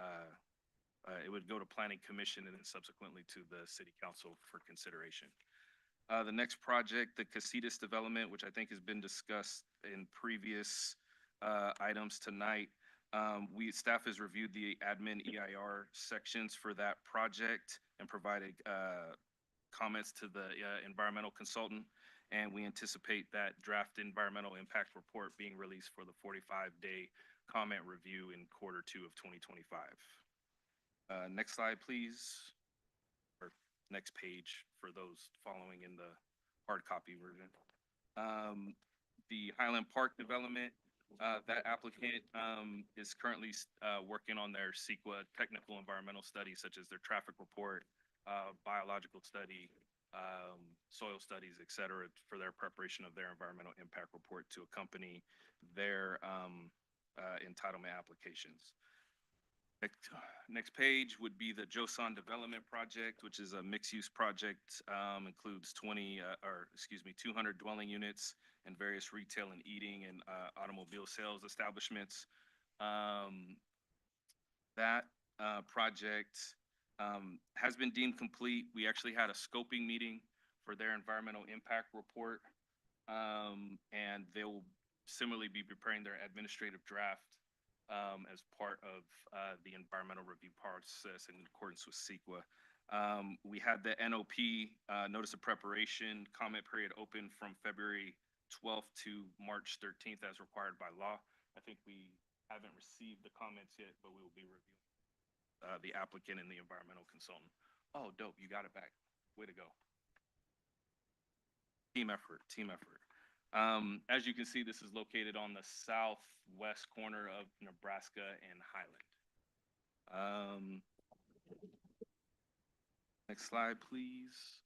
it would go to Planning Commission and then subsequently to the City Council for consideration. The next project, the Casitas development, which I think has been discussed in previous items tonight. Staff has reviewed the admin EIR sections for that project and provided comments to the environmental consultant. And we anticipate that draft environmental impact report being released for the 45-day comment review in Q2 of 2025. Next slide, please. Or next page for those following in the hard copy version. The Highland Park development, that applicant is currently working on their CEQA technical environmental studies, such as their traffic report, biological study, soil studies, et cetera, for their preparation of their environmental impact report to accompany their entitlement applications. Next page would be the Joseon Development Project, which is a mixed-use project, includes 200 dwelling units and various retail and eating and automobile sales establishments. That project has been deemed complete. We actually had a scoping meeting for their environmental impact report, and they will similarly be preparing their administrative draft as part of the environmental review process in accordance with CEQA. We had the NOP, Notice of Preparation, comment period open from February 12th to March 13th as required by law. I think we haven't received the comments yet, but we will be reviewing the applicant and the environmental consultant. Oh, dope, you got it back. Way to go. Team effort, team effort. As you can see, this is located on the southwest corner of Nebraska and Highland. Next slide, please.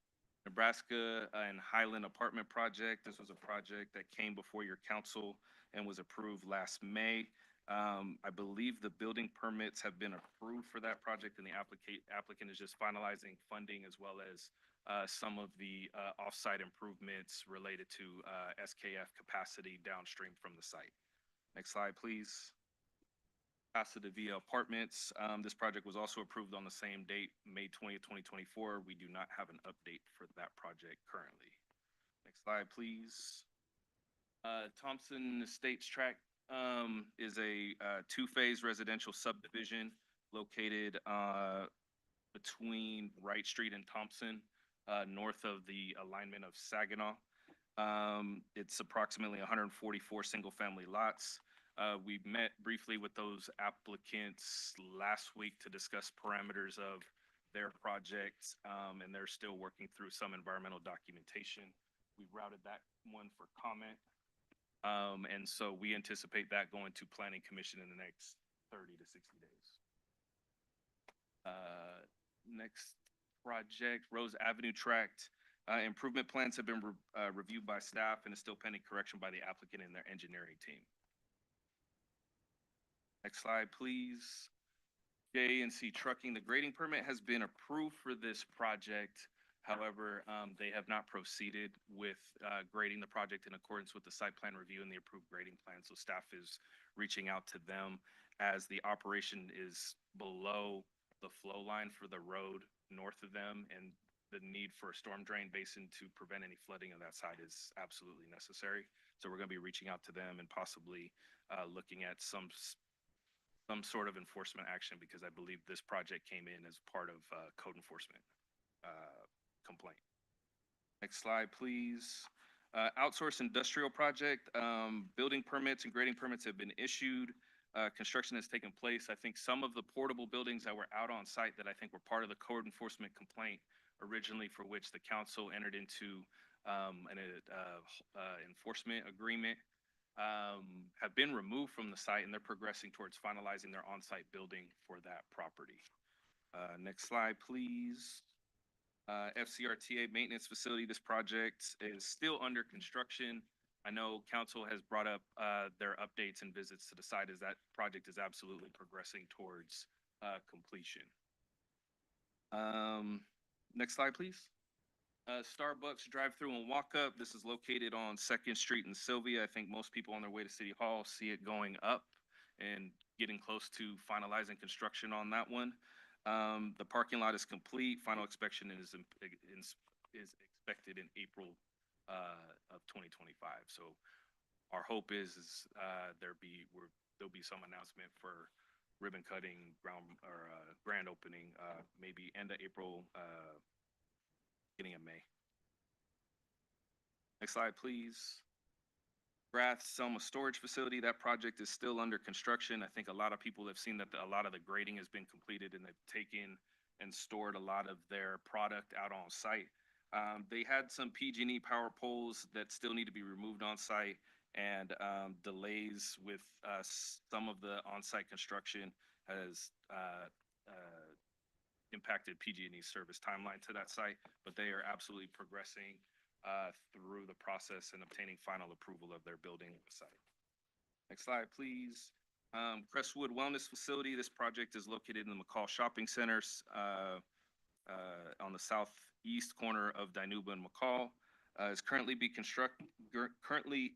Nebraska and Highland Apartment Project. This was a project that came before your council and was approved last May. I believe the building permits have been approved for that project, and the applicant is just finalizing funding as well as some of the off-site improvements related to SKF capacity downstream from the site. Next slide, please. Casa de Villa Apartments. This project was also approved on the same date, May 20th, 2024. We do not have an update for that project currently. Next slide, please. Thompson Estates Tract is a two-phase residential subdivision located between Wright Street and Thompson, north of the alignment of Saginaw. It's approximately 144 single-family lots. We met briefly with those applicants last week to discuss parameters of their projects, and they're still working through some environmental documentation. We routed that one for comment. And so we anticipate that going to Planning Commission in the next 30 to 60 days. Next project, Rose Avenue Tract. Improvement plans have been reviewed by staff and is still pending correction by the applicant and their engineering team. Next slide, please. J&C Trucking, the grading permit has been approved for this project. However, they have not proceeded with grading the project in accordance with the site plan review and the approved grading plan. So staff is reaching out to them as the operation is below the flow line for the road north of them, and the need for a storm drain basin to prevent any flooding of that side is absolutely necessary. So we're going to be reaching out to them and possibly looking at some sort of enforcement action, because I believe this project came in as part of code enforcement complaint. Next slide, please. Outsourced industrial project. Building permits and grading permits have been issued. Construction has taken place. I think some of the portable buildings that were out on site that I think were part of the code enforcement complaint originally, for which the council entered into an enforcement agreement, have been removed from the site, and they're progressing towards finalizing their on-site building for that property. Next slide, please. FCRTA maintenance facility. This project is still under construction. I know council has brought up their updates and visits to the site as that project is absolutely progressing towards completion. Next slide, please. Starbucks drive-through and walk-up. This is located on 2nd Street in Sylvia. I think most people on their way to City Hall see it going up and getting close to finalizing construction on that one. The parking lot is complete. Final inspection is expected in April of 2025. So our hope is there'll be some announcement for ribbon cutting, grand opening, maybe end of April, beginning of May. Next slide, please. Selma storage facility. That project is still under construction. I think a lot of people have seen that a lot of the grading has been completed, and they've taken and stored a lot of their product out on site. They had some PG&E power poles that still need to be removed on site, and delays with some of the on-site construction has impacted PG&E's service timeline to that site, but they are absolutely progressing through the process and obtaining final approval of their building site. Next slide, please. Crestwood Wellness Facility. This project is located in the McCall Shopping Center on the southeast corner of Dinuba and McCall. Is currently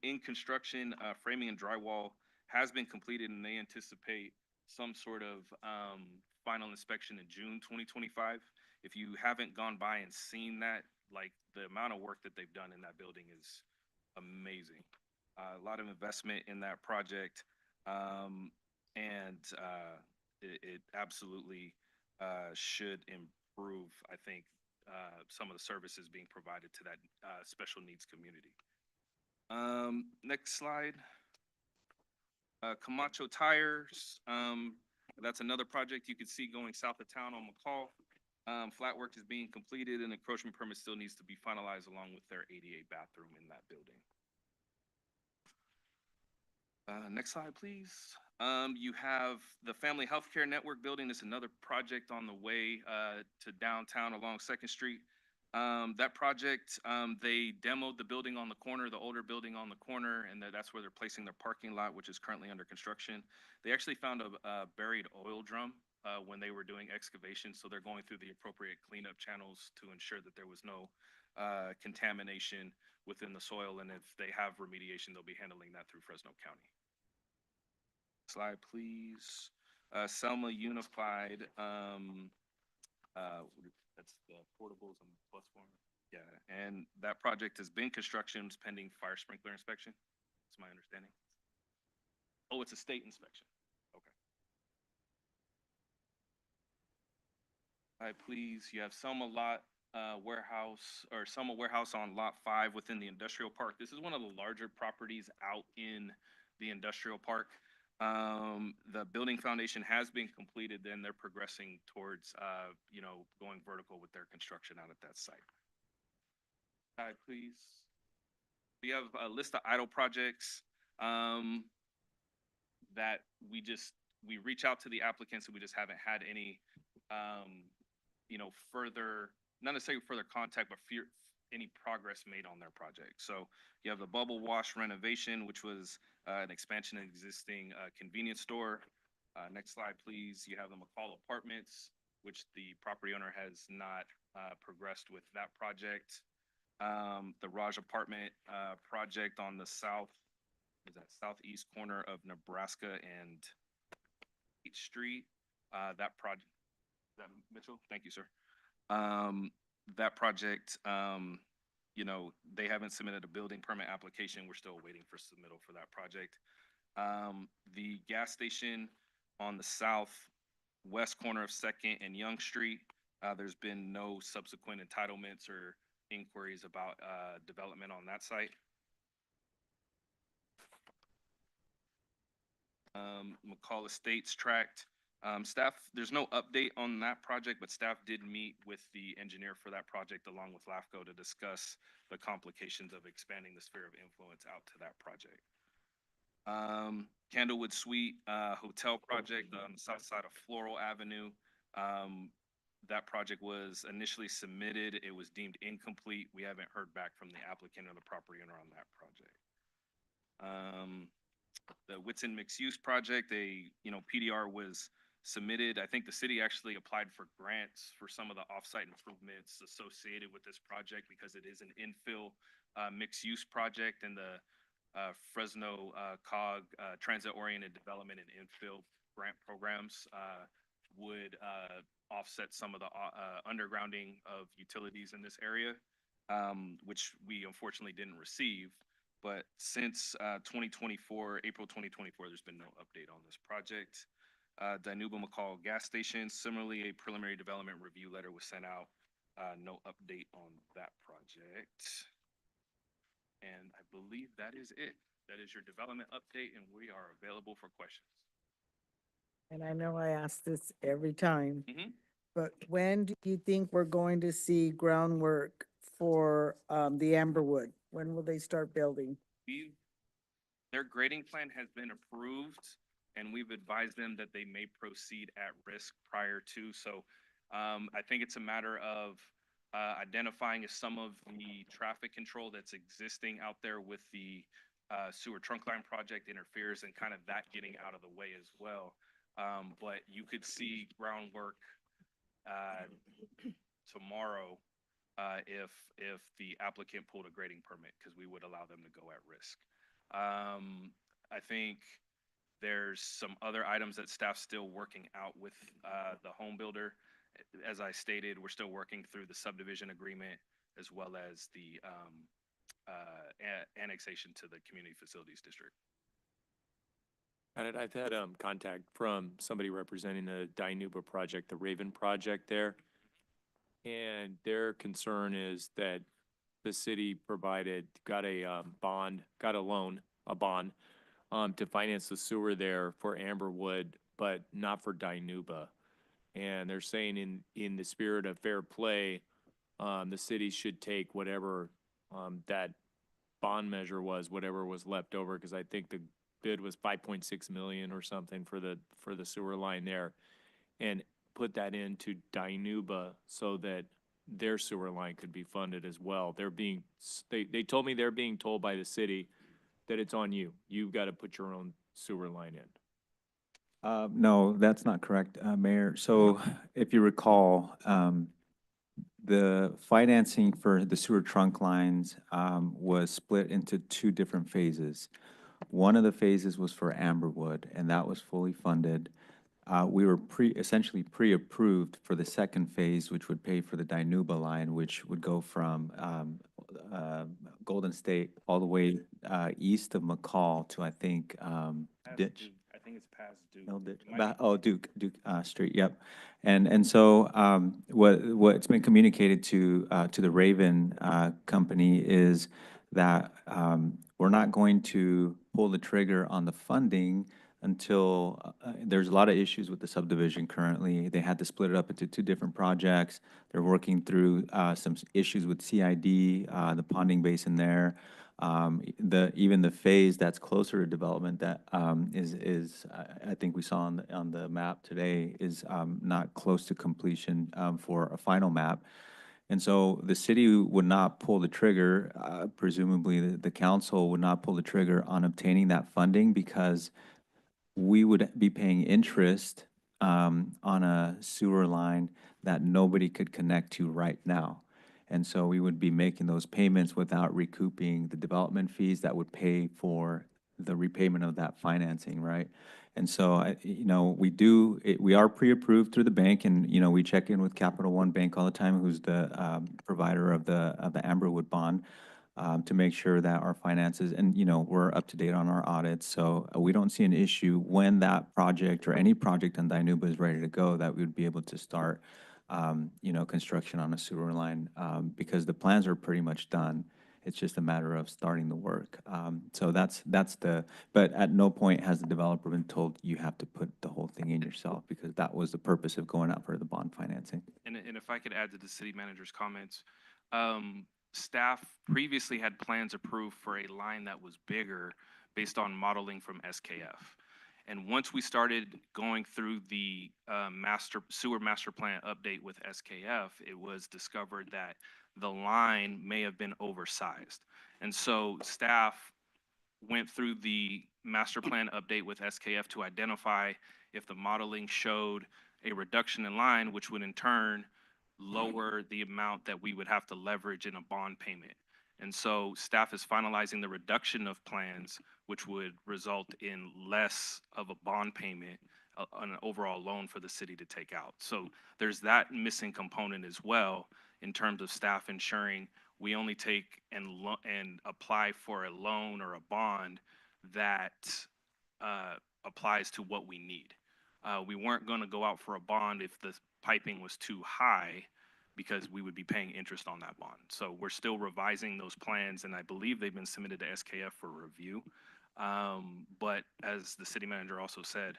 in construction. Framing and drywall has been completed, and they anticipate some sort of final inspection in June 2025. If you haven't gone by and seen that, like, the amount of work that they've done in that building is amazing. A lot of investment in that project, and it absolutely should improve, I think, some of the services being provided to that special needs community. Next slide. Camacho Tires, that's another project you can see going south of town on McCall. Flat work is being completed and encroachment permit still needs to be finalized along with their ADA bathroom in that building. Next slide, please. You have the Family Healthcare Network building. It's another project on the way to downtown along 2nd Street. That project, they demoed the building on the corner, the older building on the corner, and that's where they're placing their parking lot, which is currently under construction. They actually found a buried oil drum when they were doing excavation, so they're going through the appropriate cleanup channels to ensure that there was no contamination within the soil, and if they have remediation, they'll be handling that through Fresno County. Slide, please. Selma Unified, that's the portables and bus form. Yeah, and that project has been construction pending fire sprinkler inspection. That's my understanding. Oh, it's a state inspection. Okay. Slide, please. You have Selma warehouse on lot 5 within the industrial park. This is one of the larger properties out in the industrial park. The building foundation has been completed, and they're progressing towards, going vertical with their construction out at that site. Slide, please. We have a list of idle projects that we reach out to the applicants, and we just haven't had any, further, not necessarily further contact, but any progress made on their project. So you have the Bubble Wash renovation, which was an expansion of existing convenience store. Next slide, please. You have the McCall Apartments, which the property owner has not progressed with that project. The Raj Apartment project on the southeast corner of Nebraska and 8th Street. That project, is that Mitchell? Thank you, sir. That project, they haven't submitted a building permit application. We're still waiting for submittal for that project. The gas station on the southwest corner of 2nd and Young Street, there's been no subsequent entitlements or inquiries about development on that site. McCall Estates tract. Staff, there's no update on that project, but staff did meet with the engineer for that project along with LAFCO to discuss the complications of expanding the sphere of influence out to that project. Candlewood Suite Hotel project on the south side of Floral Avenue. That project was initially submitted. It was deemed incomplete. We haven't heard back from the applicant or the property owner on that project. The Whitson Mixed Use Project, PDR was submitted. I think the city actually applied for grants for some of the offsite improvements associated with this project because it is an infill mixed use project, and the Fresno COG transit-oriented development and infill grant programs would offset some of the undergrounding of utilities in this area, which we unfortunately didn't receive. But since April 2024, there's been no update on this project. Dinuba McCall gas station, similarly, a preliminary development review letter was sent out. No update on that project. And I believe that is it. That is your development update, and we are available for questions. And I know I ask this every time, Mm-hmm. but when do you think we're going to see groundwork for the Amberwood? When will they start building? Their grading plan has been approved, and we've advised them that they may proceed at risk prior to. So I think it's a matter of identifying if some of the traffic control that's existing out there with the sewer trunk line project interferes, and kind of that getting out of the way as well. But you could see groundwork tomorrow if the applicant pulled a grading permit, because we would allow them to go at risk. I think there's some other items that staff's still working out with the home builder. As I stated, we're still working through the subdivision agreement as well as the annexation to the community facilities district. And I've had contact from somebody representing the Dinuba project, the Raven project there. And their concern is that the city provided, got a bond, got a loan, a bond, to finance the sewer there for Amberwood, but not for Dinuba. And they're saying in the spirit of fair play, the city should take whatever that bond measure was, whatever was left over, because I think the bid was 5.6 million or something for the sewer line there, and put that into Dinuba so that their sewer line could be funded as well. They told me they're being told by the city that it's on you. You've got to put your own sewer line in. No, that's not correct, Mayor. So if you recall, the financing for the sewer trunk lines was split into two different phases. One of the phases was for Amberwood, and that was fully funded. We were essentially pre-approved for the second phase, which would pay for the Dinuba line, which would go from Golden State all the way east of McCall to, I think, Ditch. I think it's past Duke. No, Duke Street, yep. And so what's been communicated to the Raven company is that we're not going to pull the trigger on the funding until there's a lot of issues with the subdivision currently. They had to split it up into two different projects. They're working through some issues with CID, the ponding basin there. Even the phase that's closer to development that I think we saw on the map today is not close to completion for a final map. And so the city would not pull the trigger, presumably the council would not pull the trigger on obtaining that funding because we would be paying interest on a sewer line that nobody could connect to right now. And so we would be making those payments without recouping the development fees that would pay for the repayment of that financing, right? And so, we are pre-approved through the bank, and, we check in with Capital One Bank all the time, who's the provider of the Amberwood bond, to make sure that our finances, and, we're up to date on our audits. So we don't see an issue when that project or any project on Dinuba is ready to go, that we would be able to start, construction on a sewer line, because the plans are pretty much done. It's just a matter of starting the work. So but at no point has the developer been told you have to put the whole thing in yourself, because that was the purpose of going out for the bond financing. And if I could add to the city manager's comments, staff previously had plans approved for a line that was bigger based on modeling from SKF. And once we started going through the sewer master plan update with SKF, it was discovered that the line may have been oversized. And so staff went through the master plan update with SKF to identify if the modeling showed a reduction in line, which would in turn lower the amount that we would have to leverage in a bond payment. And so staff is finalizing the reduction of plans, which would result in less of a bond payment on an overall loan for the city to take out. So there's that missing component as well in terms of staff ensuring we only take and apply for a loan or a bond that applies to what we need. We weren't going to go out for a bond if the piping was too high, because we would be paying interest on that bond. So we're still revising those plans, and I believe they've been submitted to SKF for review. But as the city manager also said,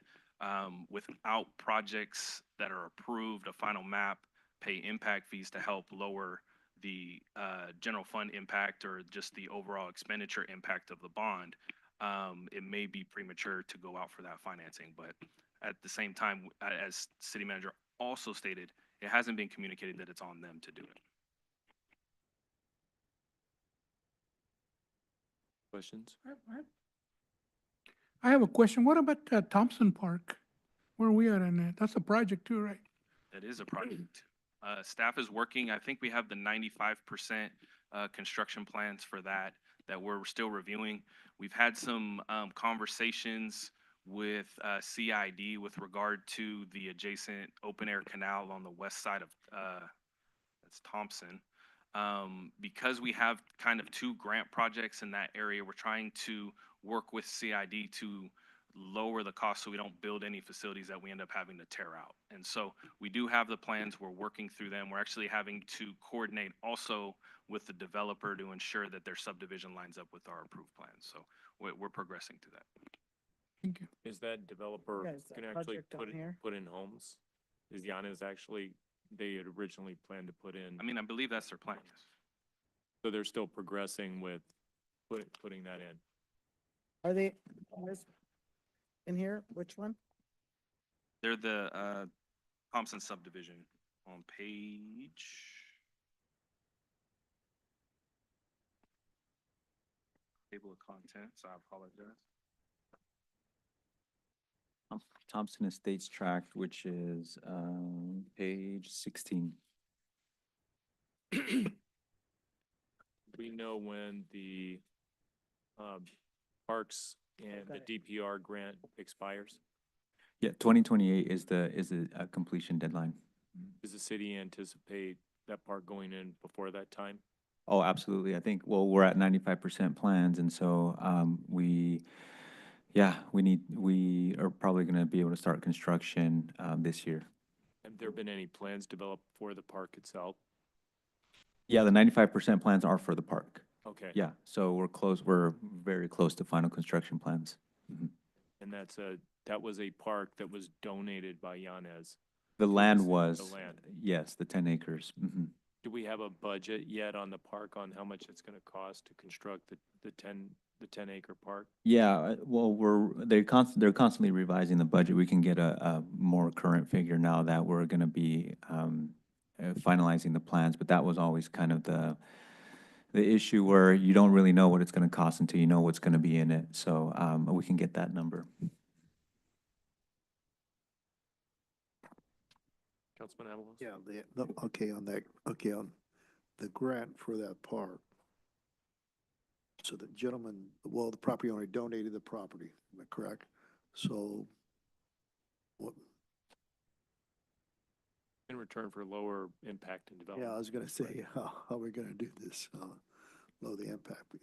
without projects that are approved, a final map, pay impact fees to help lower the general fund impact or just the overall expenditure impact of the bond, it may be premature to go out for that financing. But at the same time, as city manager also stated, it hasn't been communicated that it's on them to do it. Questions? I have a question. What about Thompson Park? Where are we at on that? That's a project too, right? That is a project. Staff is working. I think we have the 95% construction plans for that we're still reviewing. We've had some conversations with CID with regard to the adjacent open air canal on the west side of that's Thompson. Because we have kind of two grant projects in that area, we're trying to work with CID to lower the cost so we don't build any facilities that we end up having to tear out. And so we do have the plans, we're working through them. We're actually having to coordinate also with the developer to ensure that their subdivision lines up with our approved plans. So we're progressing to that. Thank you. Is that developer Yeah, is that gonna actually project on here? put in homes? Is Yana's actually, they had originally planned to put in, I mean, I believe that's their plan, yes. so they're still progressing with putting that in? Are they on this, in here? Which one? They're the Thompson subdivision on page. Table of contents, I apologize. Thompson Estates Tract, which is, page 16. We know when the, parks and the DPR grant expires? Yeah, 2028 is the completion deadline. Does the city anticipate that park going in before that time? Oh, absolutely. I think, well, we're at 95% plans, and so, we are probably gonna be able to start construction, this year. Have there been any plans developed for the park itself? Yeah, the 95% plans are for the park. Okay. Yeah, so we're very close to final construction plans. Mhm. And that was a park that was donated by Yanez. The land The was, land. yes, the 10 acres. Mhm. Do we have a budget yet on the park on how much it's gonna cost to construct the 10-acre park? Yeah, well, they're constantly revising the budget. We can get a more current figure now that we're gonna be, finalizing the plans, but that was always kind of the issue where you don't really know what it's gonna cost until you know what's gonna be in it. So, we can get that number. Councilman Avalos? Yeah, okay, on the grant for that park. So the gentleman, well, the property owner donated the property, am I correct? So what, In return for lower impact and yeah, I development. was gonna say, how are we gonna do this, low the impact?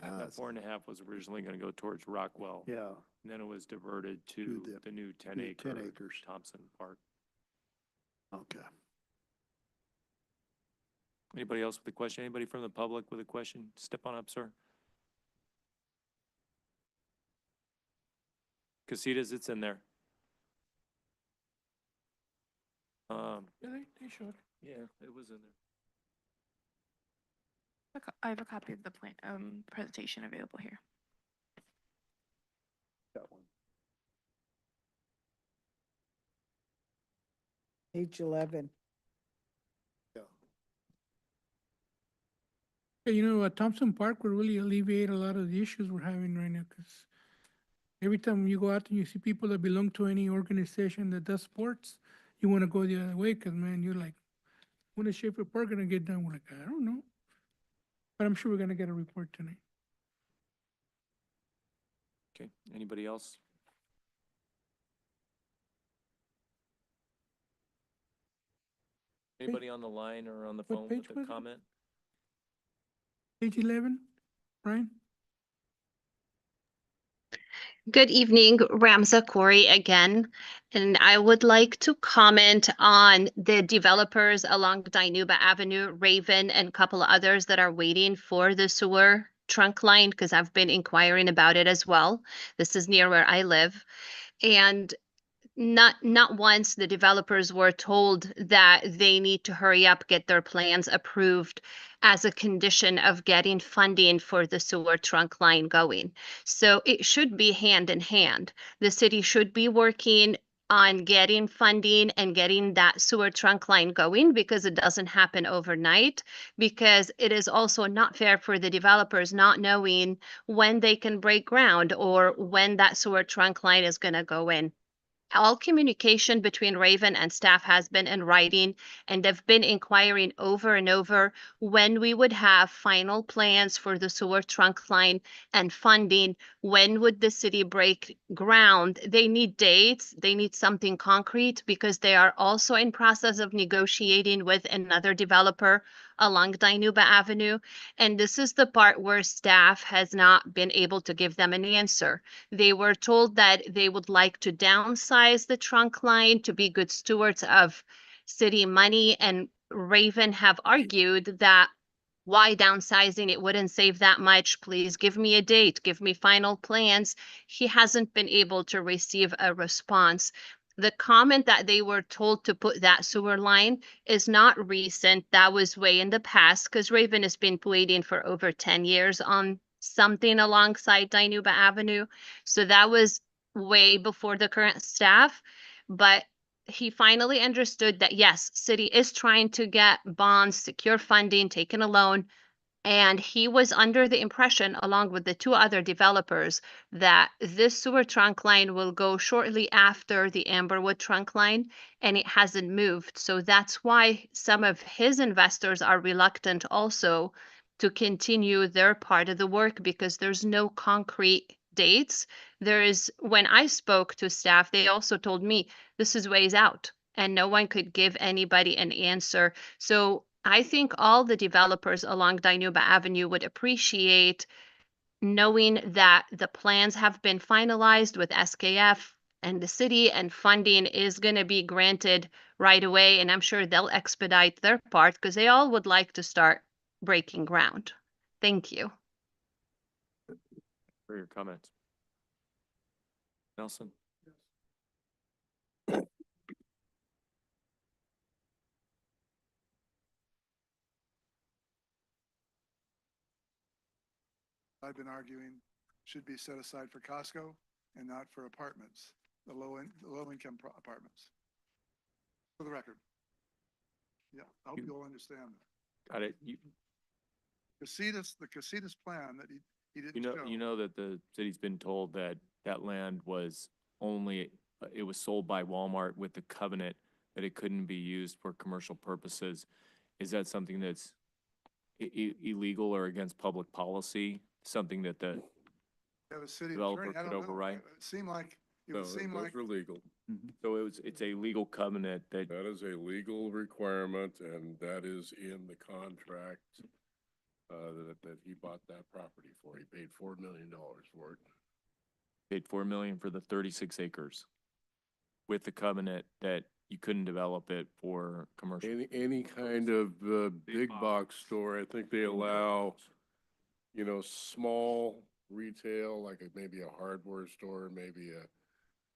That 4.5 was originally gonna go towards Rockwell. Yeah, And then it was diverted to To the new 10 new acre 10 acres. Thompson Park. okay. Anybody else with a question? Anybody from the public with a question? Step on up, sir. Casitas, it's in there. Yeah, they should. Yeah, it was in there. I have a copy of the plan, presentation available here. Got one. Page 11. Yeah. Yeah, Thompson Park would really alleviate a lot of the issues we're having right now, because every time you go out and you see people that belong to any organization that does sports, you want to go the other way, because, man, you're like, when is Schaefer Park gonna get done? We're like, I don't know. But I'm sure we're gonna get a report tonight. Okay, anybody else? Anybody on the line or on the What phone page with was a it? comment? Page 11, Brian? Good evening, Ramza Corey again, and I would like to comment on the developers along Dinuba Avenue, Raven, and a couple of others that are waiting for the sewer trunk line, because I've been inquiring about it as well. This is near where I live. And not once the developers were told that they need to hurry up, get their plans approved as a condition of getting funding for the sewer trunk line going. So it should be hand in hand. The city should be working on getting funding and getting that sewer trunk line going, because it doesn't happen overnight, because it is also not fair for the developers not knowing when they can break ground or when that sewer trunk line is going to go in. All communication between Raven and staff has been in writing, and they've been inquiring over and over when we would have final plans for the sewer trunk line and funding. When would the city break ground? They need dates. They need something concrete, because they are also in process of negotiating with another developer along Dinuba Avenue. And this is the part where staff has not been able to give them an answer. They were told that they would like to downsize the trunk line to be good stewards of city money, and Raven have argued that why downsizing? It wouldn't save that much. Please give me a date, give me final plans. He hasn't been able to receive a response. The comment that they were told to put that sewer line is not recent. That was way in the past, because Raven has been waiting for over 10 years on something alongside Dinuba Avenue. So that was way before the current staff. But he finally understood that yes, city is trying to get bonds, secure funding, taking a loan. And he was under the impression, along with the two other developers, that this sewer trunk line will go shortly after the Amberwood trunk line, and it hasn't moved. So that's why some of his investors are reluctant also to continue their part of the work, because there's no concrete dates. There is, when I spoke to staff, they also told me this is ways out, and no one could give anybody an answer. So I think all the developers along Dinuba Avenue would appreciate knowing that the plans have been finalized with SKF and the city, and funding is going to be granted right away. And I'm sure they'll expedite their part, because they all would like to start breaking ground. Thank you. For your comments. Nelson? I've been arguing should be set aside for Costco and not for apartments, the low-income apartments. For the record. Yeah, I hope you'll understand that. Got it. The Casitas plan that he didn't show. You know that the city's been told that that land was only, it was sold by Walmart with the covenant that it couldn't be used for commercial purposes. Is that something that's illegal or against public policy? Something that the Yeah, the city developer attorney, I could don't know. override? It seemed like, it would seem like. Those are legal. So it's a legal covenant that, That is a legal requirement, and that is in the contract that he bought that property for. He paid $4 million for it. paid $4 million for the 36 acres with the covenant that you couldn't develop it for commercial. Any kind of big box store, I think they allow, you know, small retail, like maybe a hardware store, maybe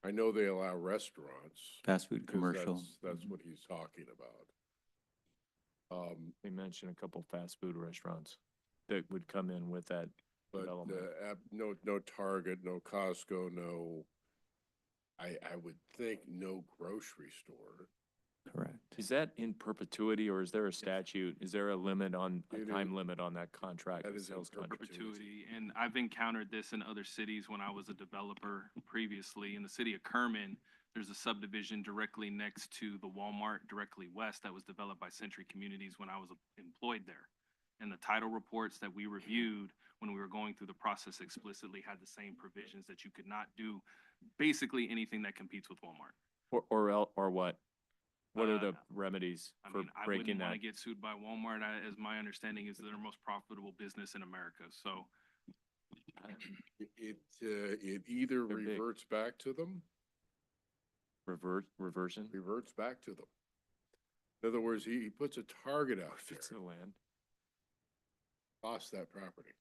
I know they allow restaurants. Fast food 'cause commercial. That's what he's talking about. They mentioned a couple fast food restaurants that would come in with that But development. no Target, no Costco, no, I would think no grocery store. Correct. Is that in perpetuity, or is there a statute? Is there a limit on, a It time is. limit on that contract? That the is in sales contract? Perpetuity, and I've encountered this in other cities when I was a developer previously. In the city of Kerman, there's a subdivision directly next to the Walmart directly west that was developed by Century Communities when I was employed there. And the title reports that we reviewed when we were going through the process explicitly had the same provisions that you could not do basically anything that competes with Walmart. Or what? What are the Uh, remedies I for mean, I breaking wouldn't want that? to get sued by Walmart, as my understanding is they're the most profitable business in America, so. It either They're big. reverts back to them, Reversion? reverts back to them. In other words, he puts a target out there, It's the land. costs that property.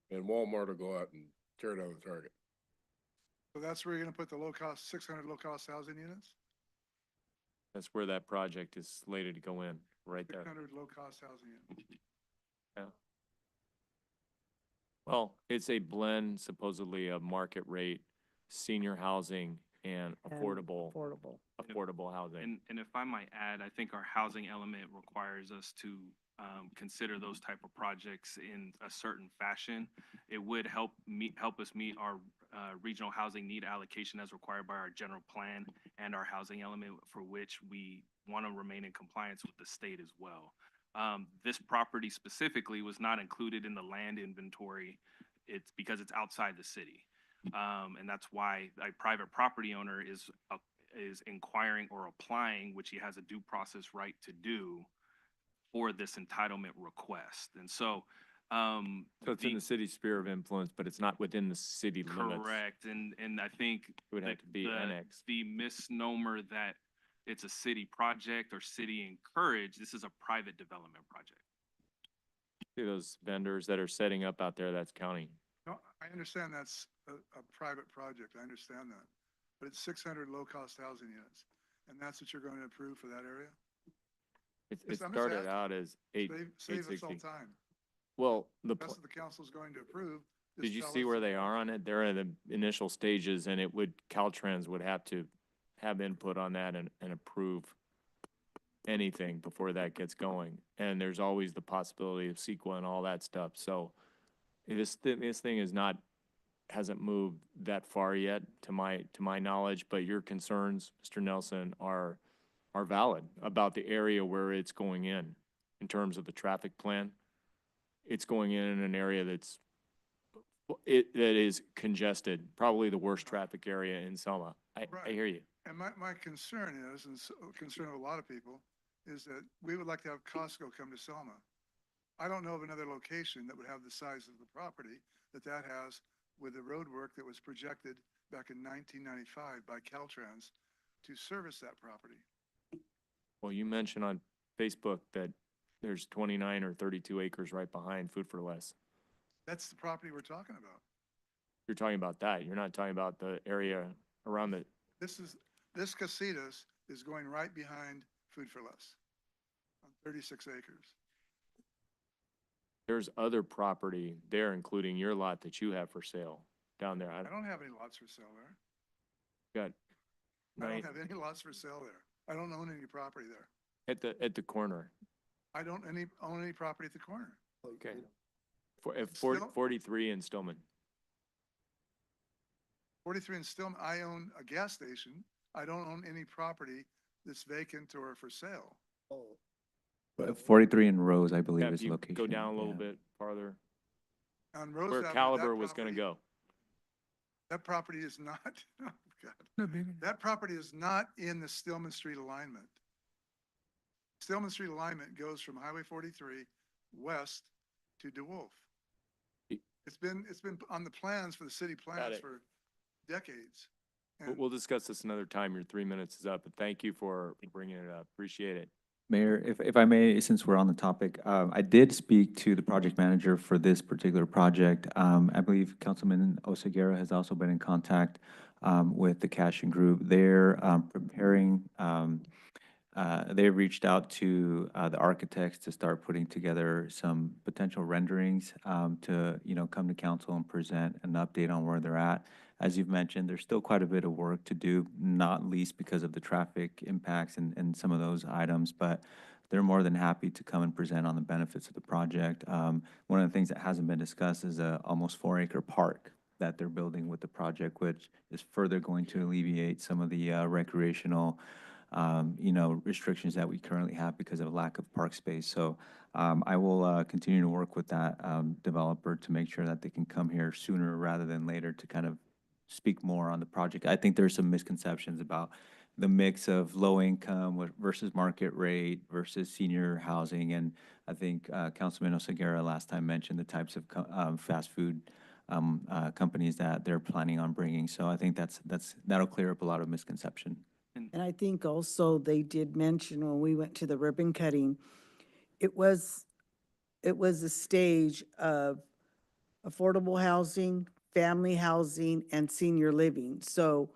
And Walmart will go out and tear down the target. So that's where you're gonna put the low-cost, 600 low-cost housing units? That's where that project is slated to go in, right there. 600 low-cost housing units. Yeah. Well, it's a blend supposedly of market rate, senior housing, and affordable housing. And if I might add, I think our housing element requires us to consider those type of projects in a certain fashion. It would help us meet our regional housing need allocation as required by our general plan and our housing element, for which we want to remain in compliance with the state as well. This property specifically was not included in the land inventory. It's because it's outside the city. And that's why a private property owner is inquiring or applying, which he has a due process right to do, for this entitlement request. And so, So it's in the city's sphere of influence, but it's not within the city limits. correct, and I think It would have to be annexed. the misnomer that it's a city project or city encouraged, this is a private development project. See those vendors that are setting up out there, that's county. No, I understand that's a private project. I understand that. But it's 600 low-cost housing units. And that's what you're going to approve for that area? It I'm just started asking. out as Save us all 860. time. Well, That's what the council's going to approve. did Just you tell see us- where they are on it? They're in the initial stages, and Caltrans would have to have input on that and approve anything before that gets going. And there's always the possibility of CEQA and all that stuff. So this thing hasn't moved that far yet, to my knowledge, but your concerns, Mr. Nelson, are valid about the area where it's going in terms of the traffic plan. It's going in an area that is congested, probably the worst traffic area in Selma. I Right. hear you. And my concern is, and concern of a lot of people, is that we would like to have Costco come to Selma. I don't know of another location that would have the size of the property that has with the road work that was projected back in 1995 by Caltrans to service that property. Well, you mentioned on Facebook that there's 29 or 32 acres right behind Food for Less. That's the property we're talking about. You're talking about that. You're not talking about the area around the, This casitas is going right behind Food for Less on 36 acres. there's other property there, including your lot that you have for sale down there. I don't have any lots for sale there. Got I nine don't have any lots for sale there. I don't own any property there. at the corner. I don't own any property at the corner. Okay. At Still- 43 in Stillman. 43 in Stillman, I own a gas station. I don't own any property that's vacant or for sale. 43 in Rose, I believe, Yeah, is if you location. go down a little yeah. bit farther, On Rose where Avenue, Caliber was gonna go. That property is not, oh God. No big. That property is not in the Stillman Street alignment. Stillman Street alignment goes from Highway 43 west to DeWolf. It's been on the plans for the city plans it. for decades. We'll discuss this another time. Your 3 minutes is up, but thank you for bringing it up. Appreciate it. Mayor, if I may, since we're on the topic, I did speak to the project manager for this particular project. I believe Councilman Oseguera has also been in contact with the Cashin Group. They're preparing, they've reached out to the architects to start putting together some potential renderings to, come to council and present an update on where they're at. As you've mentioned, there's still quite a bit of work to do, not least because of the traffic impacts and some of those items, but they're more than happy to come and present on the benefits of the project. One of the things that hasn't been discussed is a almost 4-acre park that they're building with the project, which is further going to alleviate some of the recreational restrictions that we currently have because of lack of park space. So I will continue to work with that developer to make sure that they can come here sooner rather than later to kind of speak more on the project. I think there's some misconceptions about the mix of low income versus market rate versus senior housing. And I think Councilman Oseguera last time mentioned the types of fast food companies that they're planning on bringing. So I think that'll clear up a lot of misconception. And I think also they did mention when we went to the ribbon cutting, it was a stage of affordable housing, family housing, and senior living. So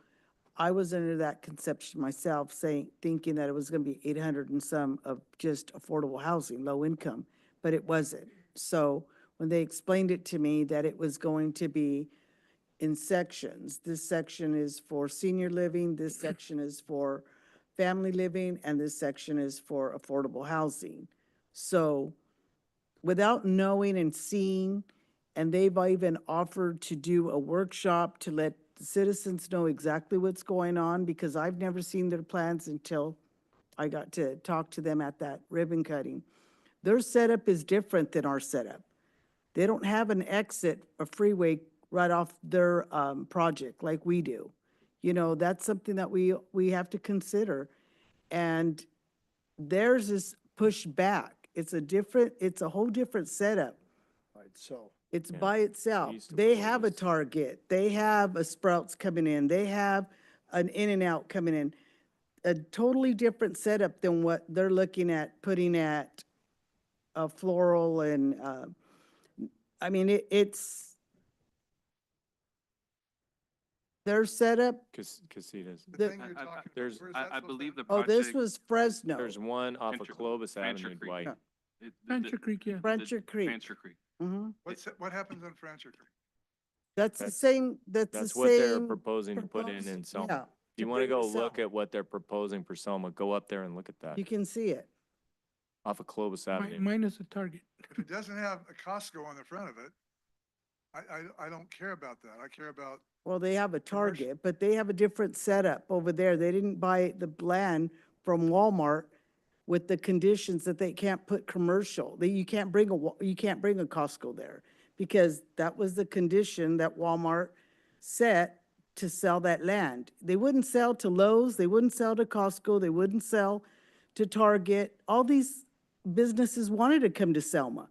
I was under that conception myself, thinking that it was gonna be 800 and some of just affordable housing, low income, but it wasn't. So when they explained it to me that it was going to be in sections, this section is for senior living, this section is for family living, and this section is for affordable housing. So without knowing and seeing, and they've even offered to do a workshop to let the citizens know exactly what's going on, because I've never seen their plans until I got to talk to them at that ribbon cutting. Their setup is different than our setup. They don't have an exit, a freeway right off their project like we do. That's something that we have to consider. And theirs is pushed back. It's a whole different setup. Right, so. It's Yeah. by itself. used to They have a close. Target, they have a Sprouts coming in, they have an In-N-Out coming in. A totally different setup than what they're looking at putting at Floral and, I mean, it's their setup. Casitas. The thing you're talking about, there's- where's I that supposed believe to the Oh, project. this was Fresno. There's one off of Fancher- Clovis Fancher Avenue, Creek. Dwight. Fancher Creek, yeah. Fancher Creek. Fancher Creek. Mhm. What happens on Francher Creek? That's the That's- same, that's the That's what they're same. proposing to put in Selma. Yeah. If you to want to bring go to look Selma. at what they're proposing for Selma, go up there and look at that, You can see it. off of Clovis Avenue. Minus a Target. If it doesn't have a Costco on the front of it, I don't care about that. I care about, Well, they have a Commercial. Target, but they have a different setup over there. They didn't buy the land from Walmart with the conditions that they can't put commercial. You can't bring you can't bring a Costco there because that was the condition that Walmart set to sell that land. They wouldn't sell to Lowe's, they wouldn't sell to Costco, they wouldn't sell to Target. All these businesses wanted to come to Selma,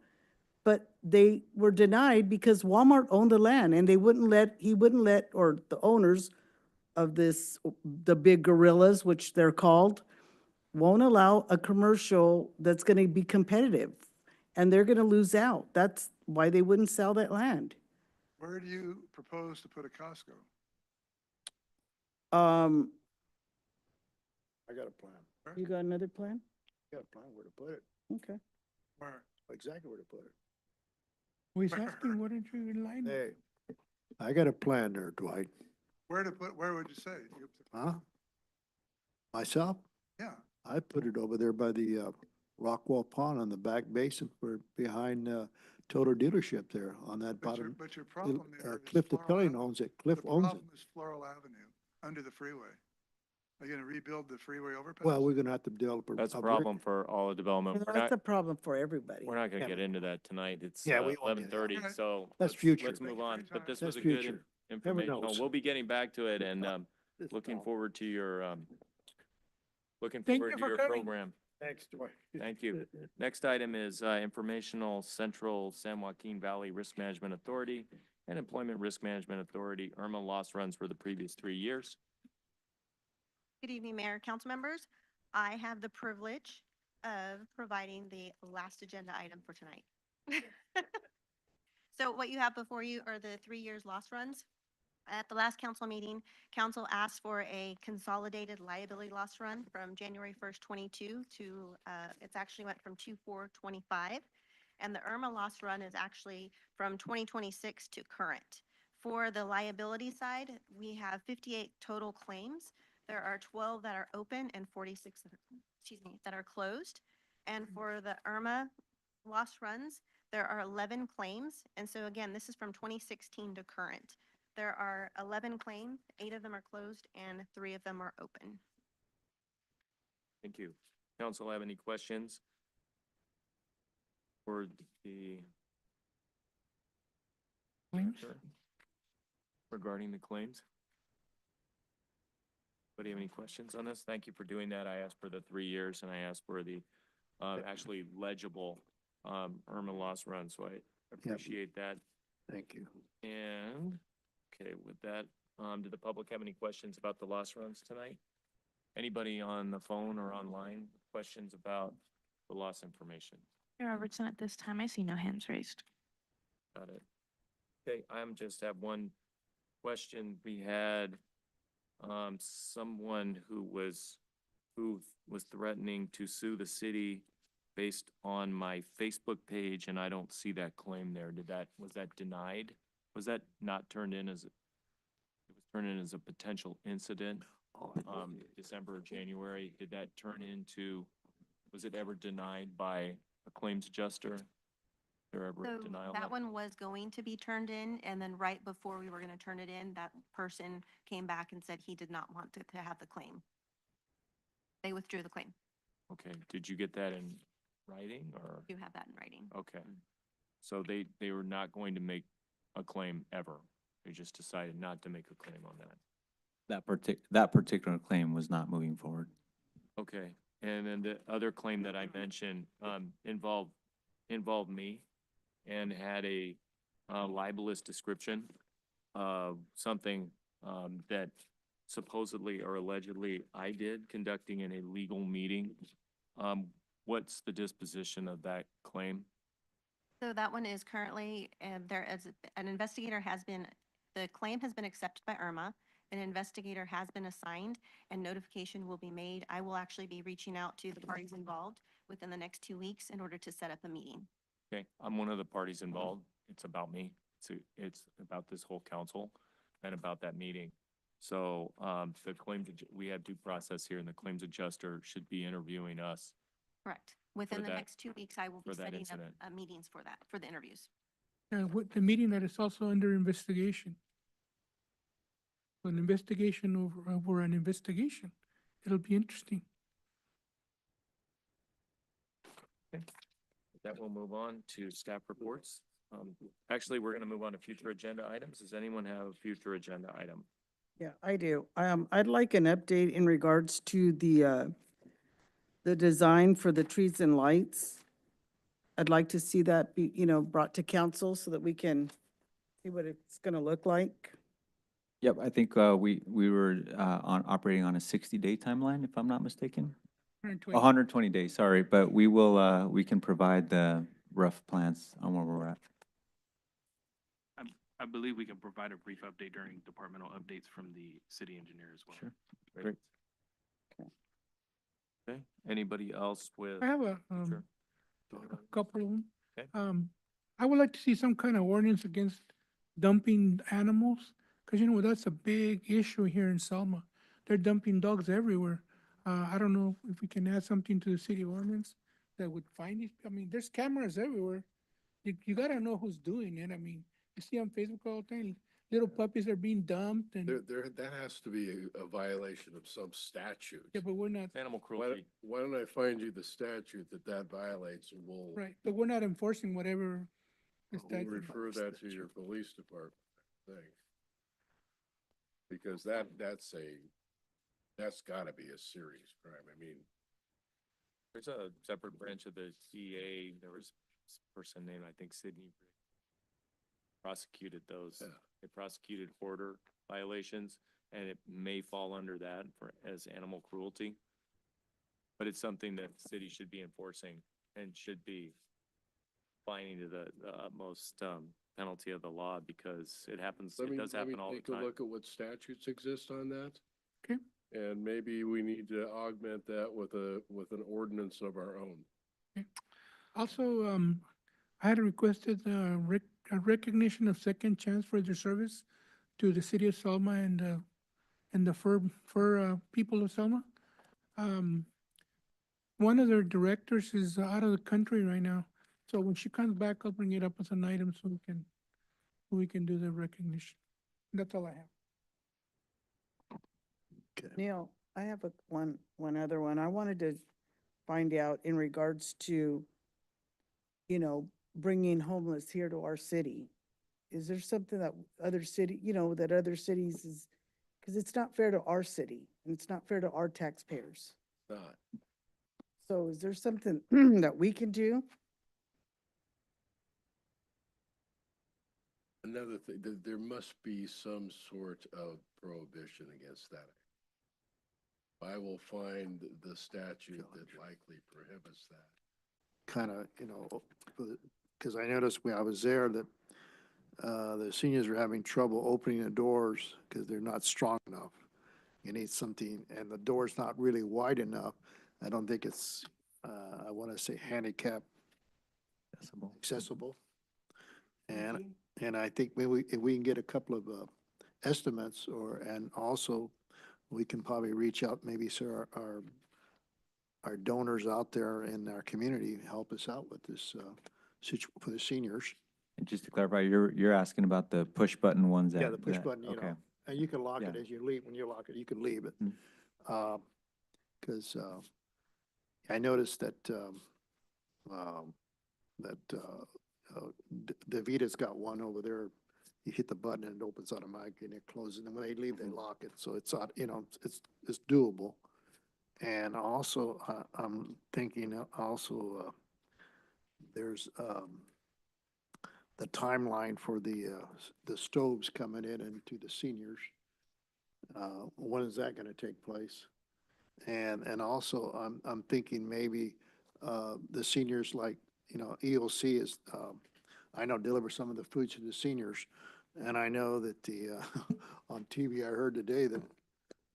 but they were denied because Walmart owned the land and he wouldn't let, or the owners of the big gorillas, which they're called, won't allow a commercial that's gonna be competitive, and they're gonna lose out. That's why they wouldn't sell that land. where do you propose to put a Costco? I got a plan. You got another plan? I got a plan where to put it, Okay. where, exactly where to put it. He's asking, why don't you enlighten? Hey, I got a plan there, Dwight. Where would you say? Huh? Myself? Yeah. I put it over there by the, Rockwall Pond on the back basin for behind, Total dealership there on that bottom. But your problem there is Cliff DePillion owns it. Cliff owns it. The problem is Floral Avenue, under the freeway. Are you gonna rebuild the freeway overpass? Well, we're gonna have to develop a. That's a brick- problem for all of development. We're That's not, a problem for everybody. we're not gonna Yeah, get but- into that tonight. It's Yeah, we won't get 11:30, into that. so That's let's- future. Let's move on, but this was That's a good future. informational. knows. We'll be getting back to it and, This looking don't. forward to your, looking Thank forward you to for your coming. program. Thanks, Dwight. Thank you. Next item is Informational Central San Joaquin Valley Risk Management Authority and Employment Risk Management Authority. Irma lost runs for the previous 3 years. Good evening, Mayor, council members. I have the privilege of providing the last agenda item for tonight. So what you have before you are the 3 years lost runs. At the last council meeting, council asked for a consolidated liability loss run from January 1st, 22 to, it's actually went from 2/4/25. And the Irma loss run is actually from 2026 to current. For the liability side, we have 58 total claims. There are 12 that are open and 46 that are, that are closed. And for the Irma loss runs, there are 11 claims. And so again, this is from 2016 to current. There are 11 claims, 8 of them are closed and 3 of them are open. Thank you. Council have any questions for the Claims? director regarding the claims? Anybody have any questions on this? Thank you for doing that. I asked for the 3 years and I asked for the actually legible Irma loss run, so I appreciate that. Thank you. And, okay, with that, did the public have any questions about the loss runs tonight? Anybody on the phone or online, questions about the loss information? Mayor Robertson, at this time, I see no hands raised. Got it. Okay, just have one question. We had someone who was threatening to sue the city based on my Facebook page, and I don't see that claim there. Was that denied? Was that not turned in as, it was turned in as a potential incident? December or January, did that turn into, was it ever denied by a claims adjuster? There ever a So denial? that one was going to be turned in, and then right before we were going to turn it in, that person came back and said he did not want to have the claim. They withdrew the claim. Okay, did you get that in writing or? You have that in writing. Okay, so they were not going to make a claim ever. They just decided not to make a claim on that. That particular claim was not moving forward. Okay, And then the other claim that I mentioned, involved me and had a libelous description of something, that supposedly or allegedly I did conducting in a legal meeting. What's the disposition of that claim? So that one is currently, there is, an investigator has been, the claim has been accepted by Irma. An investigator has been assigned and notification will be made. I will actually be reaching out to the parties involved within the next 2 weeks in order to set up a meeting. Okay, I'm one of the parties involved. It's about me. It's about this whole council and about that meeting. So, the claims, we have due process here and the claims adjuster should be interviewing us. Correct. Within the that- next 2 weeks, I will be for that setting up incident. meetings for that, for the interviews. With the meeting that is also under investigation. An investigation over an investigation. It'll be interesting. That will move on to staff reports. Actually, we're gonna move on to future agenda items. Does anyone have a future agenda item? Yeah, I do. I'd like an update in regards to the design for the trees and lights. I'd like to see that be, brought to council so that we can see what it's gonna look like. Yep, I think we were operating on a 60-day timeline, if I'm not mistaken. 120. 120 days, sorry, but we can provide the rough plans on where we're at. I believe we can provide a brief update during departmental updates from the city engineer as well. Sure. Great. Okay, anybody else with? I have a future? couple of them. Okay. I would like to see some kind of ordinance against dumping animals, because that's a big issue here in Selma. They're dumping dogs everywhere. I don't know if we can add something to the city ordinance that would find it. I mean, there's cameras everywhere. You gotta know who's doing it. I mean, you see on Facebook all the time, little puppies are being dumped and, That has to be a violation of some statute. yeah, but we're not, Animal Why, cruelty. why don't I find you the statute that violates, and right, but we're not enforcing whatever the we'll statute. refer that to your police department, I think. Because that's gotta be a serious crime. I mean, There's a separate branch of the DA. There was a person named, I think, Sydney, prosecuted those. Yeah. They prosecuted hoarder violations, and it may fall under that as animal cruelty. But it's something that the city should be enforcing and should be finding to the utmost penalty of the law, because it happens, it does happen all the Take a time. look at what statutes exist on that. Okay. And maybe we need to augment that with an ordinance of our own. Also, I had requested a recognition of second chance for their service to the city of Selma and the fur people of Selma. One of their directors is out of the country right now, so when she comes back, I'll bring it up as an item so we can do the recognition. That's all I have. Neil, I have one other one. I wanted to find out in regards to, bringing homeless here to our city. Is there something that other city, that other cities is, because it's not fair to our city and it's not fair to our taxpayers. Not. So is there something that we can do? Another thing, there must be some sort of prohibition against that. I will find the statute that likely prohibits that. Kind of, because I noticed when I was there that the seniors are having trouble opening the doors because they're not strong enough. You need something, and the door's not really wide enough. I don't think it's, I want to say handicap accessible. And I think maybe if we can get a couple of estimates and also we can probably reach out, maybe so our donors out there in our community help us out with this for the seniors. And just to clarify, you're asking about the push button ones that. Yeah, the push button, okay. And you can lock it Yeah. as you leave. When you lock it, you can leave it. Mm. Because I noticed that Davita's got one over there. You hit the button and it opens automatically and it closes. And when they leave, they lock it. So it's not, it's doable. And also, I'm thinking also, there's, the timeline for the stoves coming in and to the seniors. When is that gonna take place? And also, I'm thinking maybe, the seniors, like, you know, EOC is, I know deliver some of the food to the seniors. And I know that on TV, I heard today that,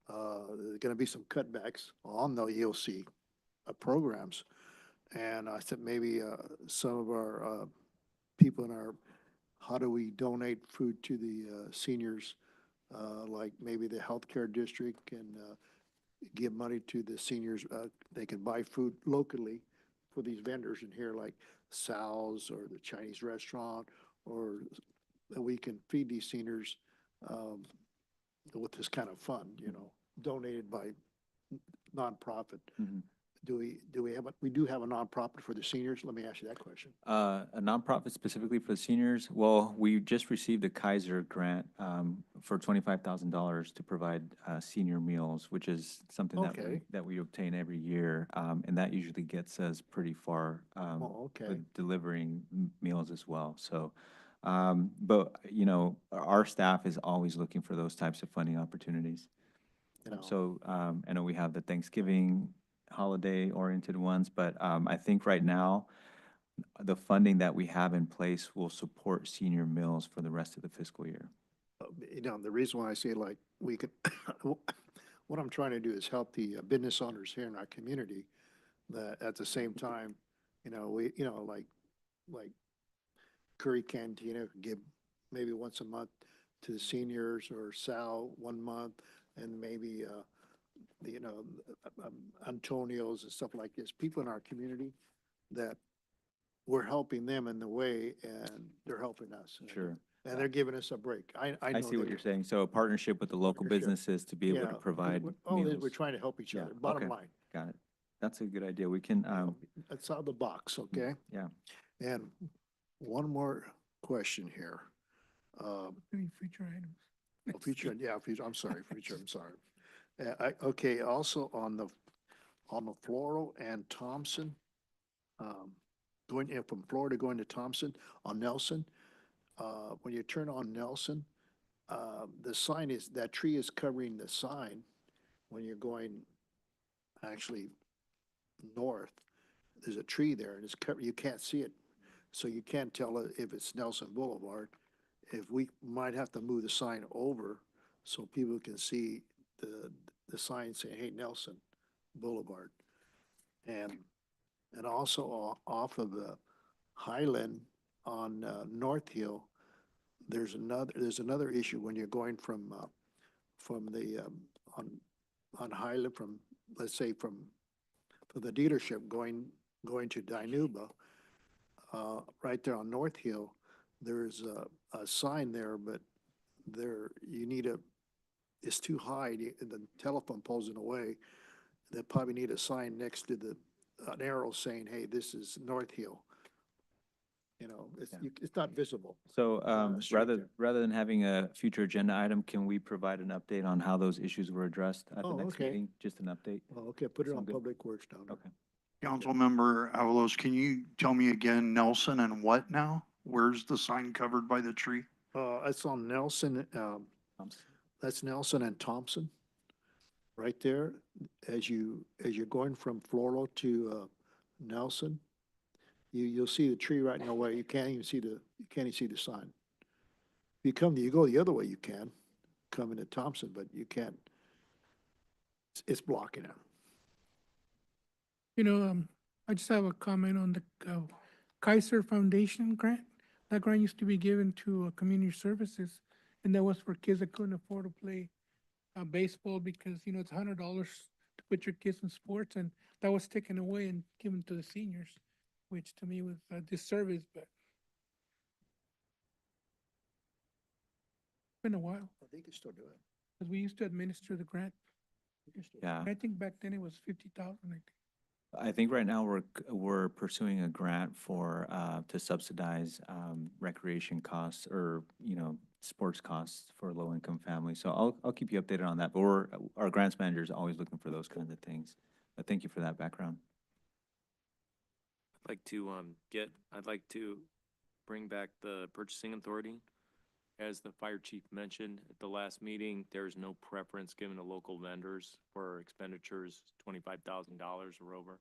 there's gonna be some cutbacks on the EOC programs. And I said maybe, some of our, people in our, how do we donate food to the, seniors? Like maybe the healthcare district can, give money to the seniors. They can buy food locally for these vendors in here, like Sal's or the Chinese restaurant, or that we can feed these seniors, with this kind of fund, you know, donated by nonprofit. Mhm. Do we have, we do have a nonprofit for the seniors? Let me ask you that question. A nonprofit specifically for the seniors? Well, we just received a Kaiser grant for $25,000 to provide senior meals, which is something Okay. that we obtain every year. And that usually gets us pretty far Oh, okay. with delivering meals as well. So, but, you know, our staff is always looking for those types of funding opportunities. You know, So I know we have the Thanksgiving holiday-oriented ones, but I think right now, the funding that we have in place will support senior meals for the rest of the fiscal year. you know, the reason why I say like we could, what I'm trying to do is help the business owners here in our community that at the same time, you know, we, you know, like Curry Cantina could give maybe once a month to the seniors, or Sal 1 month, and maybe, you know, Antonio's and stuff like this, people in our community that we're helping them in the way and they're helping us. Sure. And they're giving us a break. I I know see what they- you're saying. So a partnership with the local Partnership. businesses to be able to Yeah, provide oh, meals. we're trying to help each Yeah, other, bottom okay. line. Got it. That's a good idea. We can, That's out of the box, okay? yeah. And one more question here. Any future items? Future, yeah, future, I'm sorry, future, I'm sorry. Okay, also on the Floral and Thompson, going in from Florida going to Thompson on Nelson, when you turn on Nelson, the sign is, that tree is covering the sign when you're going actually north. There's a tree there and it's covered, you can't see it. So you can't tell if it's Nelson Boulevard. If we might have to move the sign over so people can see the sign saying, hey, Nelson Boulevard. And also off of the Highland on North Hill, there's another issue when you're going from the on Highland, from, let's say, from the dealership going to Dinuba, right there on North Hill, there's a sign there, but there, you need it's too high, the telephone pole's in the way. They probably need a sign next to an arrow saying, hey, this is North Hill. You know, it's not visible. So straight there. rather than having a future agenda item, can we provide an update on how those issues were addressed at the Oh, next okay. meeting? Just an update? Oh, okay, put it Sound on good? Public Works down there. Okay. Councilmember Avalos, can you tell me again, Nelson and what now? Where's the sign covered by the tree? It's on Nelson, Thompson. that's Nelson and Thompson, right there. As you're going from Floral to Nelson, you'll see the tree right in the way. You can't even see the sign. If you go the other way, you can come into Thompson, but you can't. It's blocking it. You know, I just have a comment on the Kaiser Foundation grant. That grant used to be given to community services, and that was for kids that couldn't afford to play baseball because, you know, it's $100 to put your kids in sports, and that was taken away and given to the seniors, which to me was a disservice, but it's been a while, I think you still do it. because we used to administer the grant. Yeah. I think back then it was 50,000, I think. I think right now we're pursuing a grant for to subsidize recreation costs, or, you know, sports costs for low income families. So I'll keep you updated on that. But our grants manager is always looking for those kinds of things. But thank you for that background. I'd like to bring back the purchasing authority. As the fire chief mentioned at the last meeting, there's no preference given to local vendors for expenditures $25,000 or over.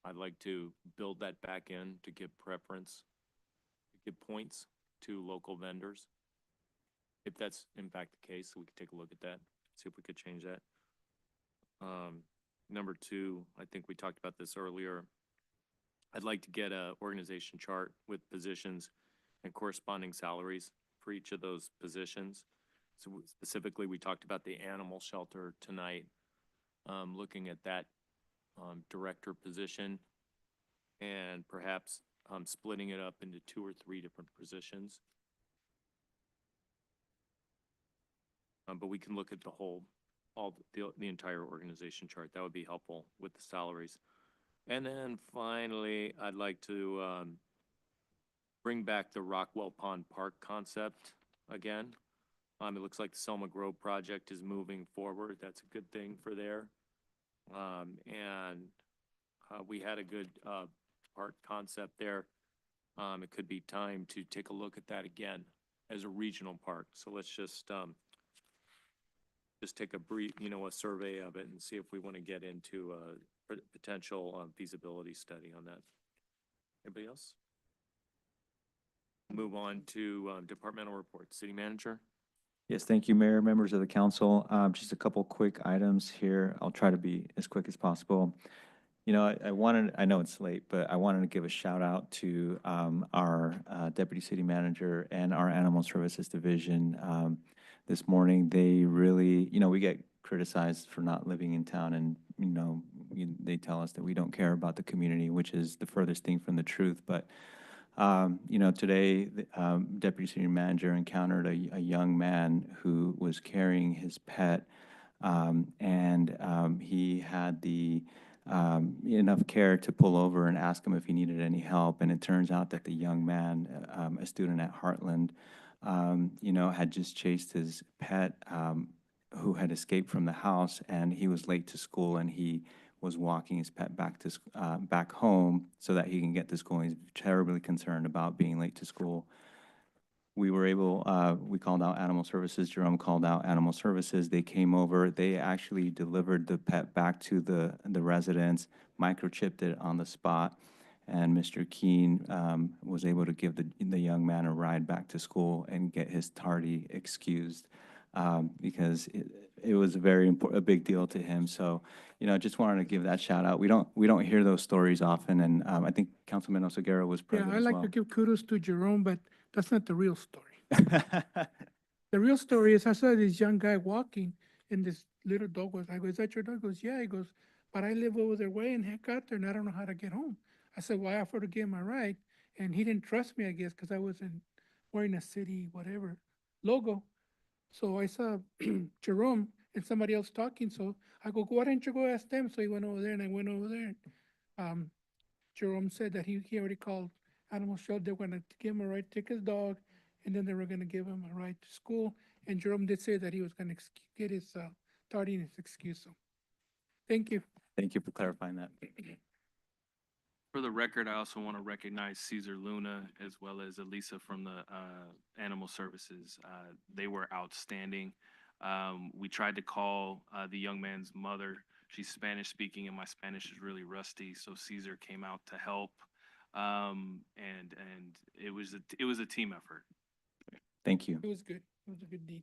I'd like to build that back in to give preference, to give points to local vendors. If that's in fact the case, we could take a look at that, see if we could change that. Number two, I think we talked about this earlier. I'd like to get a organization chart with positions and corresponding salaries for each of those positions. So specifically, we talked about the animal shelter tonight, looking at that director position and perhaps splitting it up into 2 or 3 different positions. But we can look at the entire organization chart. That would be helpful with the salaries. And then finally, I'd like to bring back the Rockwell Pond Park concept again. It looks like the Selma Grove project is moving forward. That's a good thing for there. We had a good park concept there. It could be time to take a look at that again as a regional park. So let's just take a brief, a survey of it and see if we want to get into a potential feasibility study on that. Anybody else? Move on to departmental reports. City manager. Yes, thank you, Mayor, members of the council. Just a couple quick items here. I'll try to be as quick as possible. I know it's late, but I wanted to give a shout out to our deputy city manager and our animal services division. This morning, they really, we get criticized for not living in town, and they tell us that we don't care about the community, which is the furthest thing from the truth. But today, the deputy city manager encountered a young man who was carrying his pet, and he had the enough care to pull over and ask him if he needed any help. And it turns out that the young man, a student at Heartland, had just chased his pet, who had escaped from the house, and he was late to school, and he was walking his pet back home so that he can get to school. He's terribly concerned about being late to school. We were able, we called out animal services. Jerome called out animal services. They came over. They actually delivered the pet back to the residence, microchipped it on the spot, and Mr. Keene was able to give the young man a ride back to school and get his tardy excused, because it was a big deal to him. So, just wanted to give that shout out. We don't hear those stories often, and I think Councilman Oseguera was present Yeah, I as like well. to give kudos to Jerome, but that's not the real story. The real story is I saw this young guy walking, and this little dog I go, is that your dog? He goes, yeah. He goes, but I live over their way, and heck got there, and I don't know how to get home. I said, well, I offered to give him a ride, and he didn't trust me, I guess, because I wasn't wearing a city, whatever, logo. So I saw Jerome and somebody else talking, so I go, why don't you go ask them? So he went over there, and I went over there. Jerome said that he already called animal shelter. They were going to give him a ride, take his dog, and then they were going to give him a ride to school. And Jerome did say that he was going to get his tardiness excuse. So thank you. Thank you for clarifying that. For the record, I also want to recognize Cesar Luna as well as Elisa from the Animal Services. They were outstanding. We tried to call the young man's mother. She's Spanish speaking, and my Spanish is really rusty. So Cesar came out to help, and it was a team effort. Thank you. It was good. It was a good deed.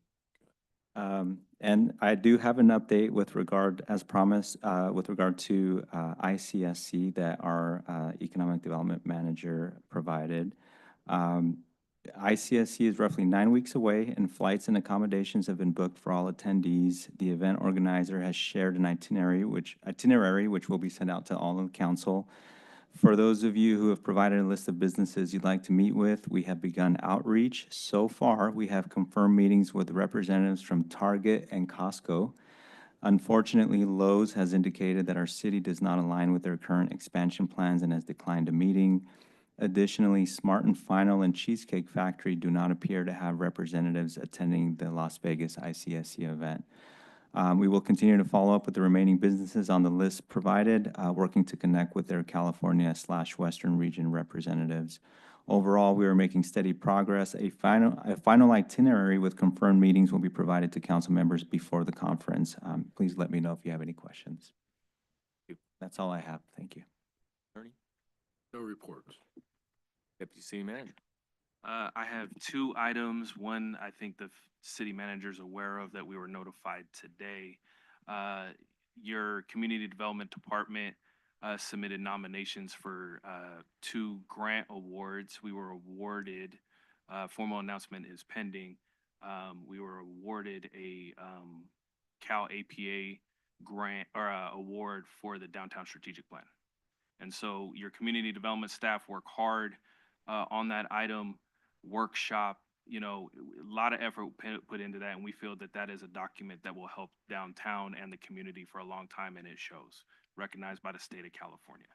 And I do have an update with regard, as promised, with regard to ICSC that our Economic Development Manager provided. ICSC is roughly 9 weeks away, and flights and accommodations have been booked for all attendees. The event organizer has shared an itinerary which will be sent out to all of the council. For those of you who have provided a list of businesses you'd like to meet with, we have begun outreach. So far, we have confirmed meetings with representatives from Target and Costco. Unfortunately, Lowe's has indicated that our city does not align with their current expansion plans and has declined a meeting. Additionally, Smart and Final and Cheesecake Factory do not appear to have representatives attending the Las Vegas ICSC event. We will continue to follow up with the remaining businesses on the list provided, working to connect with their California/Western region representatives. Overall, we are making steady progress. A final itinerary with confirmed meetings will be provided to council members before the conference. Please let me know if you have any questions. That's all I have. Thank you. Attorney, No reports. Deputy City Manager. I have two items. One, I think the city manager's aware of that we were notified today. Your community development department submitted nominations for two grant awards. We were awarded, formal announcement is pending. We were awarded a Cal APA grant or award for the downtown strategic plan. And so your community development staff work hard on that item. Workshop, a lot of effort put into that, and we feel that that is a document that will help downtown and the community for a long time, and it shows, recognized by the state of California.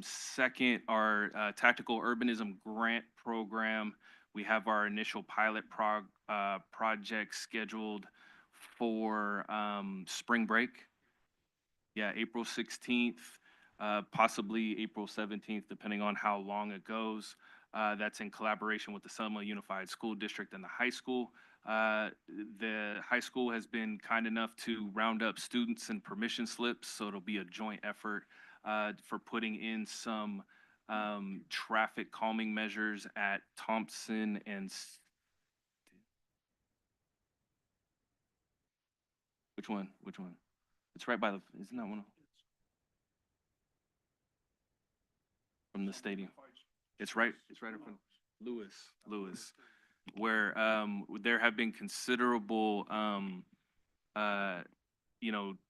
Second, our tactical urbanism grant program. We have our initial pilot project scheduled for spring break. Yeah, April 16th, possibly April 17th, depending on how long it goes. That's in collaboration with the Selma Unified School District and the high school. The high school has been kind enough to round up students and permission slips, so it'll be a joint effort for putting in some traffic calming measures at Thompson and which one? It's right by the, isn't that one? From the stadium. It's right in front of Lewis, where there have been considerable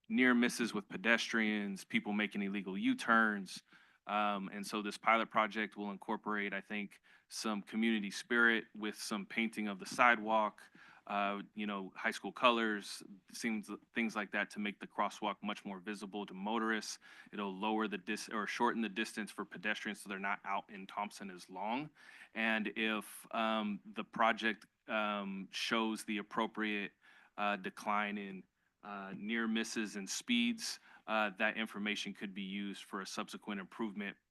near misses with pedestrians, people making illegal U-turns. And so this pilot project will incorporate, I think, some community spirit with some painting of the sidewalk, high school colors, things like that to make the crosswalk much more visible to motorists. It'll lower the shorten the distance for pedestrians so they're not out in Thompson as long. And if the project shows the appropriate decline in near misses and speeds, that information could be used for a subsequent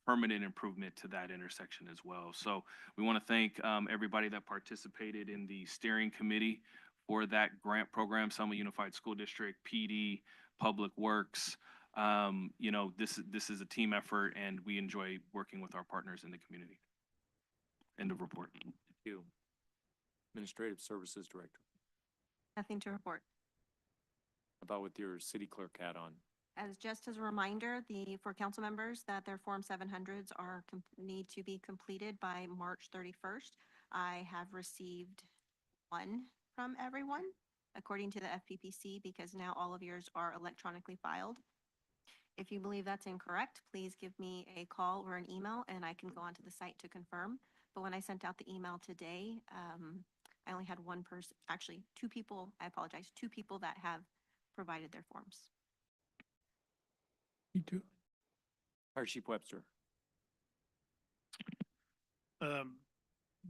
permanent improvement to that intersection as well. So we want to thank everybody that participated in the steering committee for that grant program, Selma Unified School District, PD, Public Works. This is a team effort, and we enjoy working with our partners in the community. End of report. Thank you. Administrative Services Director. Nothing to report. About with your city clerk hat on. Just as a reminder, for council members that their Form 700s need to be completed by March 31st. I have received one from everyone, according to the FPPC, because now all of yours are electronically filed. If you believe that's incorrect, please give me a call or an email, and I can go onto the site to confirm. But when I sent out the email today, I only had one person, actually 2 people, I apologize, 2 people that have provided their forms. Me too. Fire Chief Webster.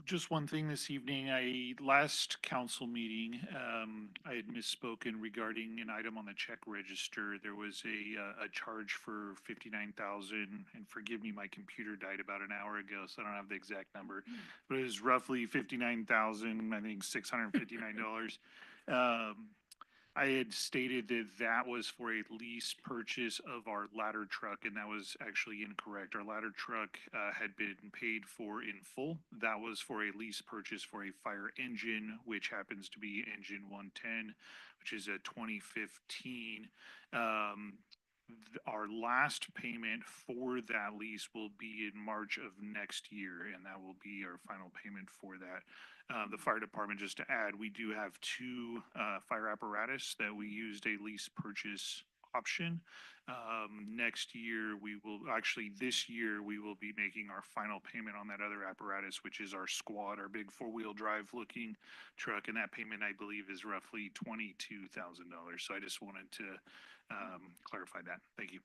Just one thing this evening, last council meeting, I had misspoken regarding an item on the check register. There was a charge for 59,000, and forgive me, my computer died about an hour ago, so I don't have the exact number, but it was roughly 59,000, I think $659. I had stated that that was for a lease purchase of our ladder truck, and that was actually incorrect. Our ladder truck had been paid for in full. That was for a lease purchase for a fire engine, which happens to be engine 110, which is a 2015. Our last payment for that lease will be in March of next year, and that will be our final payment for that. The fire department, just to add, we do have 2 fire apparatus that we used a lease purchase option. Next year, this year, we will be making our final payment on that other apparatus, which is our Squad, our big 4-wheel drive looking truck. And that payment, I believe, is roughly $22,000. So I just wanted to clarify that. Thank you.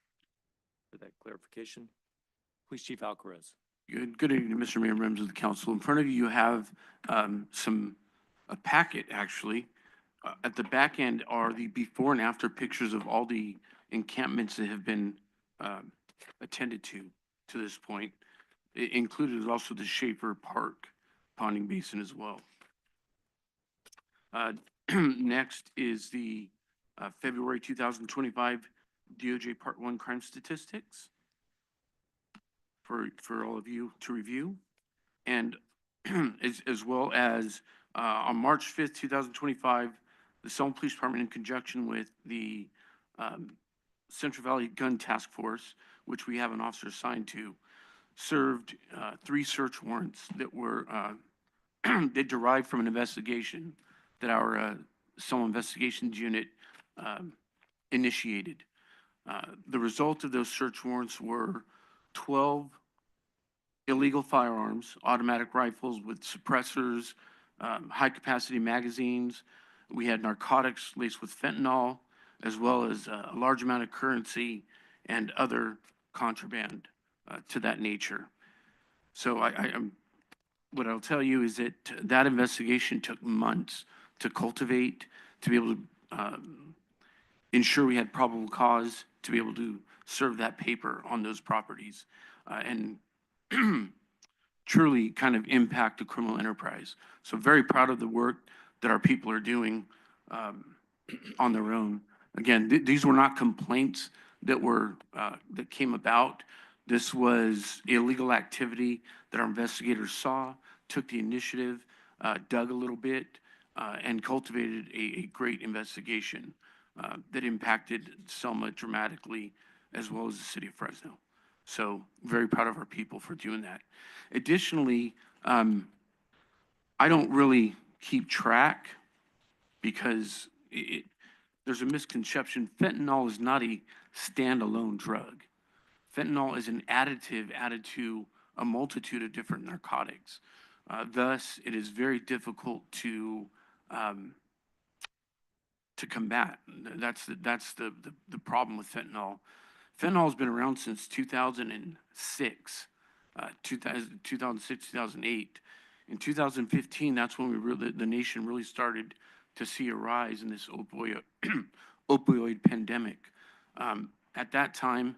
For that clarification. Police Chief Alcaraz. Good evening, Mr. Mayor, members of the council. In front of you have a packet, actually, At the back end are the before and after pictures of all the encampments that have been attended to this point. It included also the Schaefer Park ponding basin as well. Next is the February 2025 DOJ Part 1 crime statistics for all of you to review. And as well as on March 5th, 2025, the Selma Police Department, in conjunction with the Central Valley Gun Task Force, which we have an officer assigned to, served 3 search warrants that were they derived from an investigation that our Selma Investigations Unit initiated. The result of those search warrants were 12 illegal firearms, automatic rifles with suppressors, high-capacity magazines. We had narcotics laced with fentanyl, as well as a large amount of currency and other contraband to that nature. So what I'll tell you is that that investigation took months to cultivate, to be able to ensure we had probable cause to be able to serve that paper on those properties. And truly kind of impact a criminal enterprise. So very proud of the work that our people are doing on their own. Again, these were not complaints that were that came about. This was illegal activity that our investigators saw, took the initiative, dug a little bit, and cultivated a great investigation that impacted Selma dramatically, as well as the city of Fresno. So very proud of our people for doing that. Additionally, I don't really keep track because there's a misconception. Fentanyl is not a standalone drug. Fentanyl is an additive added to a multitude of different narcotics. Thus, it is very difficult to combat. That's the problem with fentanyl. Fentanyl has been around since 2006, 2008. In 2015, that's when the nation really started to see a rise in this opioid pandemic. At that time,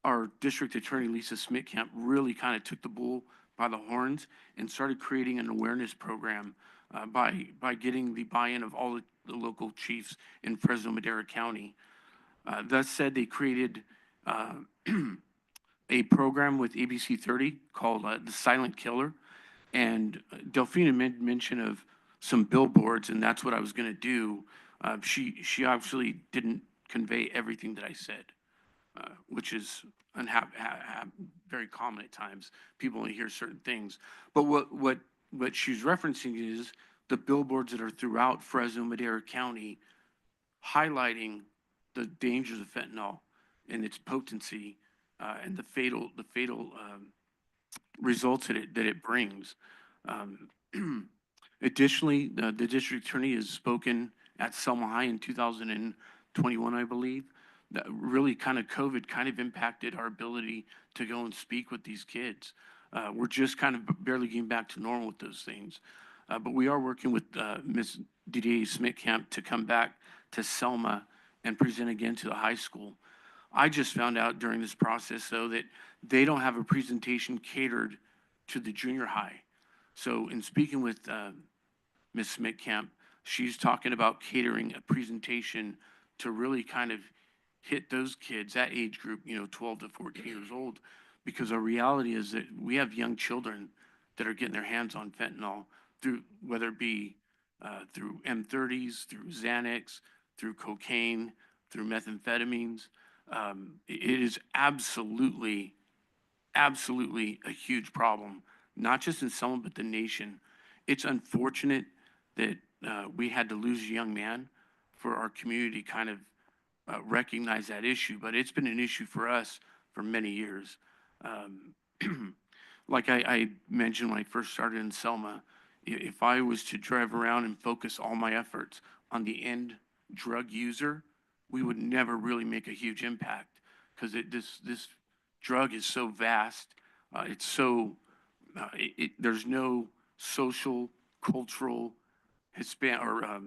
our district attorney, Lisa Smitkamp, really kind of took the bull by the horns and started creating an awareness program by getting the buy-in of all the local chiefs in Fresno Madera County. Thus said, they created a program with ABC 30 called The Silent Killer. And Delphina made mention of some billboards, and that's what I was going to do. She obviously didn't convey everything that I said, which is very common at times. People only hear certain things. But what she's referencing is the billboards that are throughout Fresno Madera County highlighting the dangers of fentanyl and its potency and the fatal results that it brings. Additionally, the district attorney has spoken at Selma High in 2021, I believe. That really kind of COVID kind of impacted our ability to go and speak with these kids. We're just kind of barely getting back to normal with those things. But we are working with Ms. Didier Smitkamp to come back to Selma and present again to the high school. I just found out during this process, though, that they don't have a presentation catered to the junior high. So in speaking with Ms. Smitkamp, she's talking about catering a presentation to really kind of hit those kids, that age group, 12 to 14 years old, because our reality is that we have young children that are getting their hands on fentanyl through, whether it be through M30s, through Xanax, through cocaine, through methamphetamines. It is absolutely a huge problem, not just in Selma, but the nation. It's unfortunate that we had to lose a young man for our community kind of recognize that issue, but it's been an issue for us for many years. Like I mentioned when I first started in Selma, if I was to drive around and focus all my efforts on the end drug user, we would never really make a huge impact because this drug is so vast. It's so there's no social, cultural, Hispanic or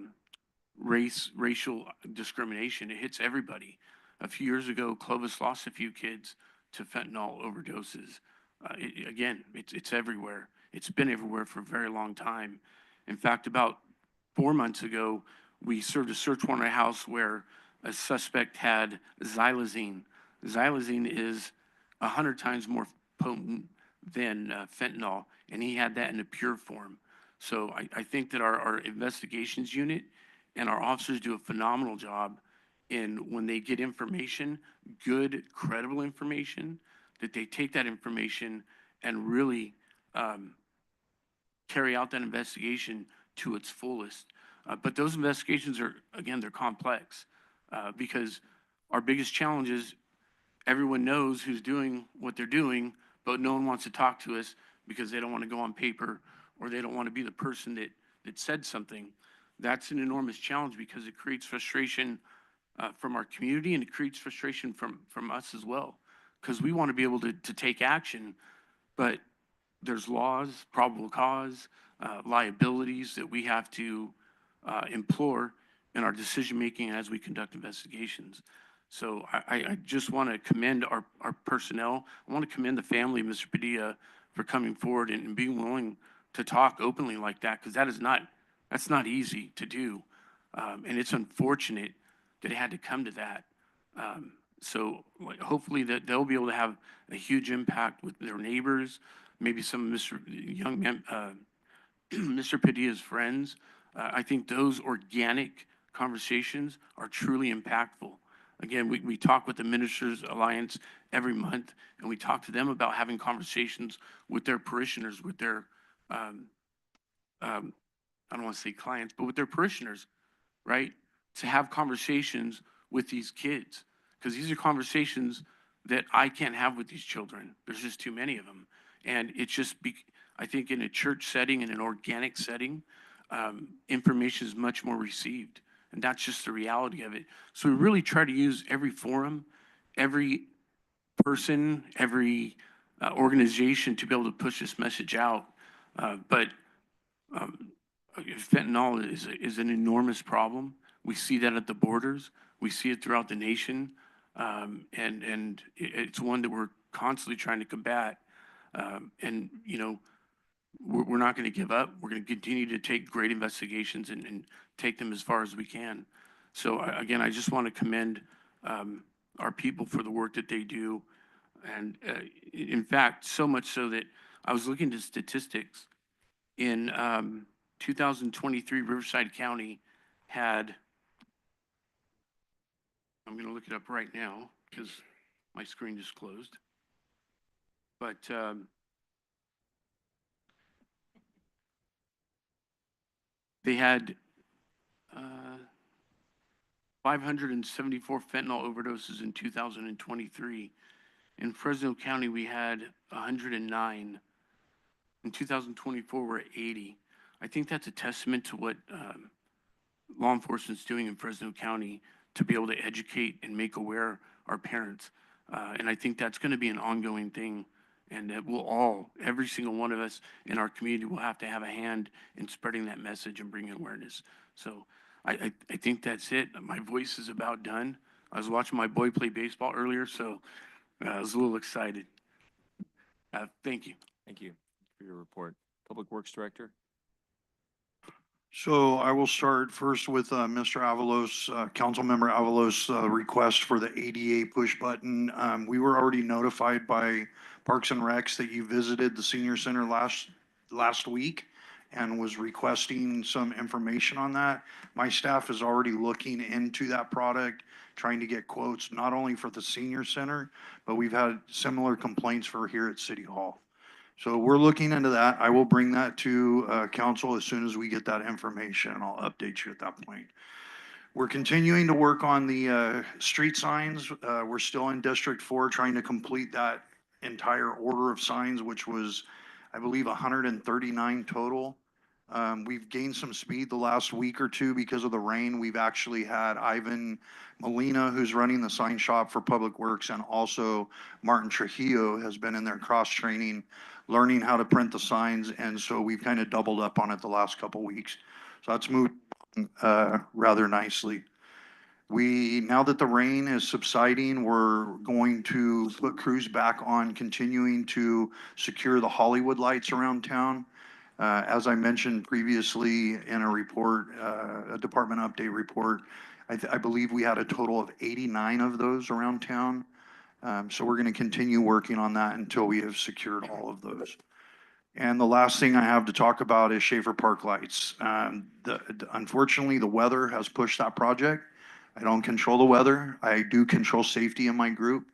racial discrimination. It hits everybody. A few years ago, Clovis lost a few kids to fentanyl overdoses. Again, it's everywhere. It's been everywhere for a very long time. In fact, about 4 months ago, we served a search warrant at a house where a suspect had xylazine. Xylazine is 100 times more potent than fentanyl, and he had that in a pure form. So I think that our investigations unit and our officers do a phenomenal job in when they get information, good, credible information, that they take that information and really carry out that investigation to its fullest. But those investigations are, again, they're complex because our biggest challenge is everyone knows who's doing what they're doing, but no one wants to talk to us because they don't want to go on paper or they don't want to be the person that said something. That's an enormous challenge because it creates frustration from our community, and it creates frustration from us as well, because we want to be able to take action, but there's laws, probable cause, liabilities that we have to implore in our decision-making as we conduct investigations. So I just want to commend our personnel. I want to commend the family of Mr. Padilla for coming forward and being willing to talk openly like that, because that's not easy to do. And it's unfortunate that it had to come to that. So hopefully that they'll be able to have a huge impact with their neighbors, maybe some of Mr. Padilla's friends. I think those organic conversations are truly impactful. Again, we talk with the Ministers Alliance every month, and we talk to them about having conversations with their parishioners, with their, I don't want to say clients, but with their parishioners, right? To have conversations with these kids, because these are conversations that I can't have with these children. There's just too many of them. And it's just, I think in a church setting, in an organic setting, information is much more received. And that's just the reality of it. So we really try to use every forum, every person, every organization to be able to push this message out. But fentanyl is an enormous problem. We see that at the borders. We see it throughout the nation. And it's one that we're constantly trying to combat. And, you know, we're not going to give up. We're going to continue to take great investigations and take them as far as we can. So again, I just want to commend our people for the work that they do. And in fact, so much so that I was looking at statistics. In 2023, Riverside County had, I'm going to look it up right now because my screen just closed. But they had 574 fentanyl overdoses in 2023. In Fresno County, we had 109. In 2024, we're at 80. I think that's a testament to what law enforcement's doing in Fresno County to be able to educate and make aware our parents. And I think that's going to be an ongoing thing. And that we'll all, every single one of us in our community will have to have a hand in spreading that message and bringing awareness. So I think that's it. My voice is about done. I was watching my boy play baseball earlier, so I was a little excited. Thank you. Thank you for your report. Public Works Director. So I will start first with Mr. Avalos, Councilmember Avalos' request for the ADA push button. We were already notified by Parks and Recs that you visited the senior center last week and was requesting some information on that. My staff is already looking into that product, trying to get quotes, not only for the senior center, but we've had similar complaints for here at City Hall. So we're looking into that. I will bring that to council as soon as we get that information, and I'll update you at that point. We're continuing to work on the street signs. We're still in District 4 trying to complete that entire order of signs, which was, I believe, 139 total. We've gained some speed the last week or two because of the rain. We've actually had Ivan Molina, who's running the sign shop for Public Works, and also Martin Trujillo has been in their cross-training, learning how to print the signs, and so we've kind of doubled up on it the last couple weeks. So that's moved rather nicely. Now that the rain is subsiding, we're going to put crews back on continuing to secure the Hollywood lights around town. As I mentioned previously in a report, a department update report, I believe we had a total of 89 of those around town. So we're going to continue working on that until we have secured all of those. And the last thing I have to talk about is Schaefer Park lights. Unfortunately, the weather has pushed that project. I don't control the weather. I do control safety in my group.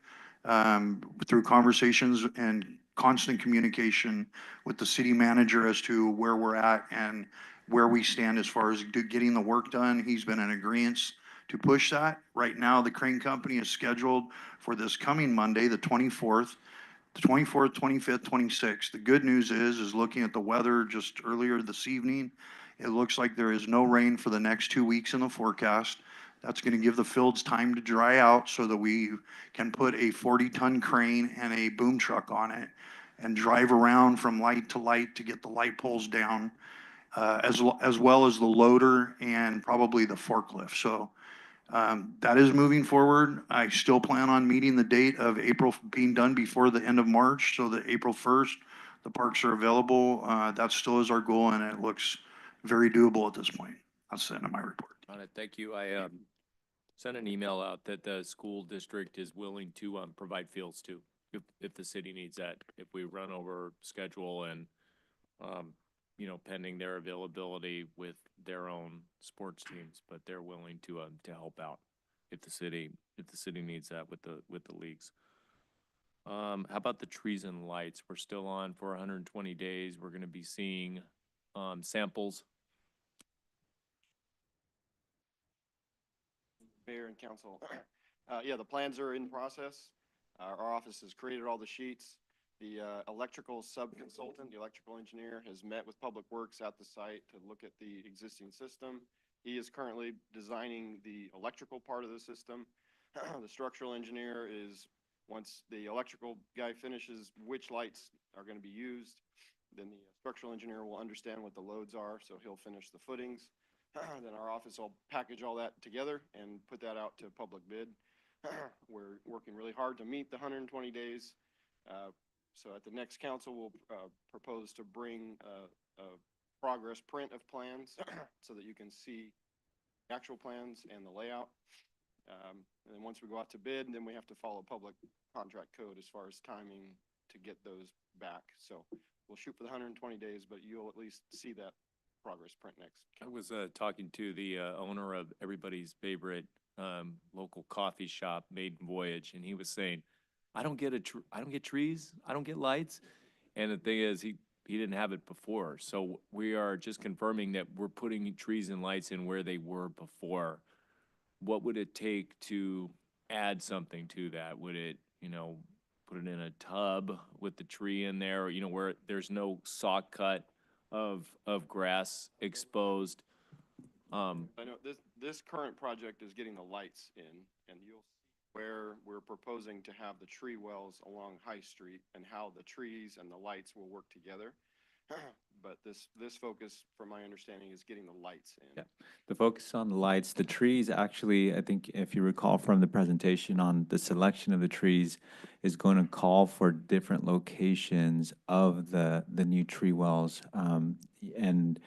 Through conversations and constant communication with the city manager as to where we're at and where we stand as far as getting the work done. He's been in agreement to push that. Right now, the crane company is scheduled for this coming Monday, the 24th, 25th, 26th. The good news is looking at the weather just earlier this evening, it looks like there is no rain for the next 2 weeks in the forecast. That's going to give the fields time to dry out so that we can put a 40-ton crane and a boom truck on it and drive around from light to light to get the light poles down, as well as the loader and probably the forklift. So that is moving forward. I still plan on meeting the date of April, being done before the end of March, so that April 1st, the parks are available. That still is our goal, and it looks very doable at this point. That's the end of my report. On it, thank you. I sent an email out that the school district is willing to provide fields too, if the city needs that. If we run over schedule and pending their availability with their own sports teams, but they're willing to help out if the city needs that with the leagues. How about the trees and lights? We're still on for 120 days. We're going to be seeing samples. Mayor and council. Yeah, the plans are in process. Our office has created all the sheets. The electrical sub-consultant, the electrical engineer, has met with Public Works at the site to look at the existing system. He is currently designing the electrical part of the system. The structural engineer is, once the electrical guy finishes which lights are going to be used, then the structural engineer will understand what the loads are, so he'll finish the footings. Then our office will package all that together and put that out to public bid. We're working really hard to meet the 120 days. So at the next council, we'll propose to bring a progress print of plans so that you can see actual plans and the layout. And then once we go out to bid, then we have to follow public contract code as far as timing to get those back. So we'll shoot for the 120 days, but you'll at least see that progress print next. I was talking to the owner of everybody's favorite local coffee shop, Maiden Voyage, and he was saying, I don't get trees, I don't get lights. And the thing is, he didn't have it before. So we are just confirming that we're putting trees and lights in where they were before. What would it take to add something to that? Would it, put it in a tub with the tree in there, where there's no saw cut of grass exposed? I know this current project is getting the lights in, and you'll see where we're proposing to have the tree wells along High Street and how the trees and the lights will work together. But this focus, from my understanding, is getting the lights in. Yeah, the focus on the lights, the trees actually, I think if you recall from the presentation on the selection of the trees, is going to call for different locations of the new tree wells. And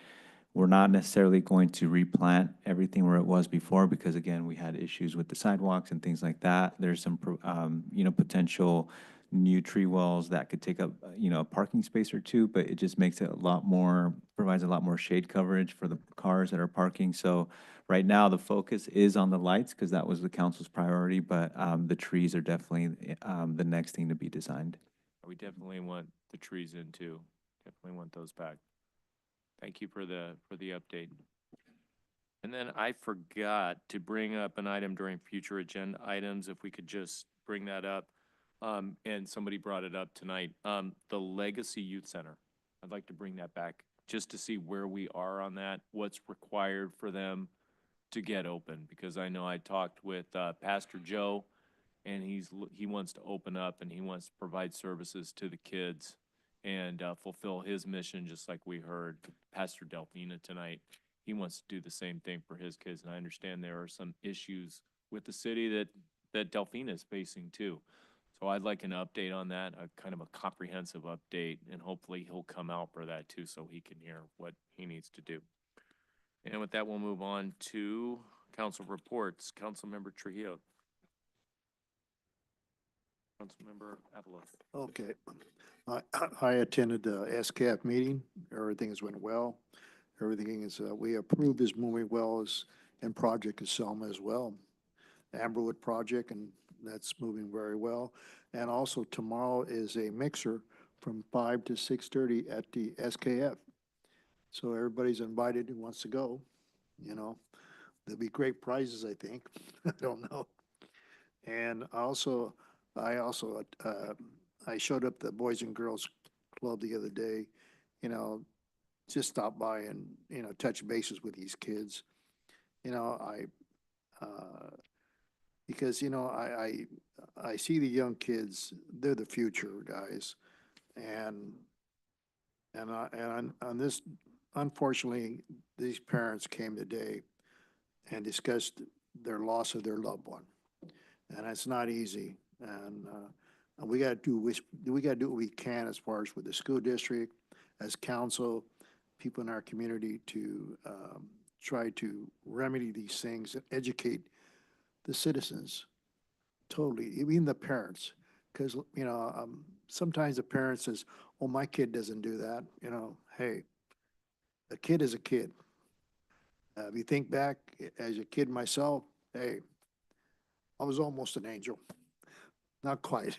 we're not necessarily going to replant everything where it was before because, again, we had issues with the sidewalks and things like that. There's some, potential new tree wells that could take up, a parking space or two, but it just makes it provides a lot more shade coverage for the cars that are parking. So right now, the focus is on the lights because that was the council's priority, but the trees are definitely the next thing to be designed. We definitely want the trees in too. Definitely want those back. Thank you for the update. And then I forgot to bring up an item during future agenda items, if we could just bring that up. And somebody brought it up tonight, the Legacy Youth Center. I'd like to bring that back just to see where we are on that, what's required for them to get open, because I know I talked with Pastor Joe, and he wants to open up and he wants to provide services to the kids and fulfill his mission, just like we heard Pastor Delphina tonight. he wants to do the same thing for his kids. And I understand there are some issues with the city that Delphina is facing too. So I'd like an update on that, a kind of a comprehensive update, and hopefully he'll come out for that too, so he can hear what he needs to do. And with that, we'll move on to council reports. Councilmember Trujillo. Councilmember Avalos. Okay. I attended the SCAF meeting. Everything has went well. Everything is, we approve is moving well and project is Selma as well. Amberwood project, and that's moving very well. And also tomorrow is a mixer from 5 to 6:30 at the SKF. So everybody's invited who wants to go, you know. There'll be great prizes, I think. I don't know. And I showed up the Boys and Girls Club the other day, you know, just stop by and, you know, touch bases with these kids. You know, because, you know, I see the young kids, they're the future, guys. And on this, unfortunately, these parents came today and discussed their loss of their loved one. And it's not easy. And we gotta do what we can as far as with the school district, as council, people in our community to try to remedy these things and educate the citizens totally, even the parents. Because, you know, sometimes the parent says, oh, my kid doesn't do that. You know, hey, a kid is a kid. If you think back as a kid myself, hey, I was almost an angel. Not quite.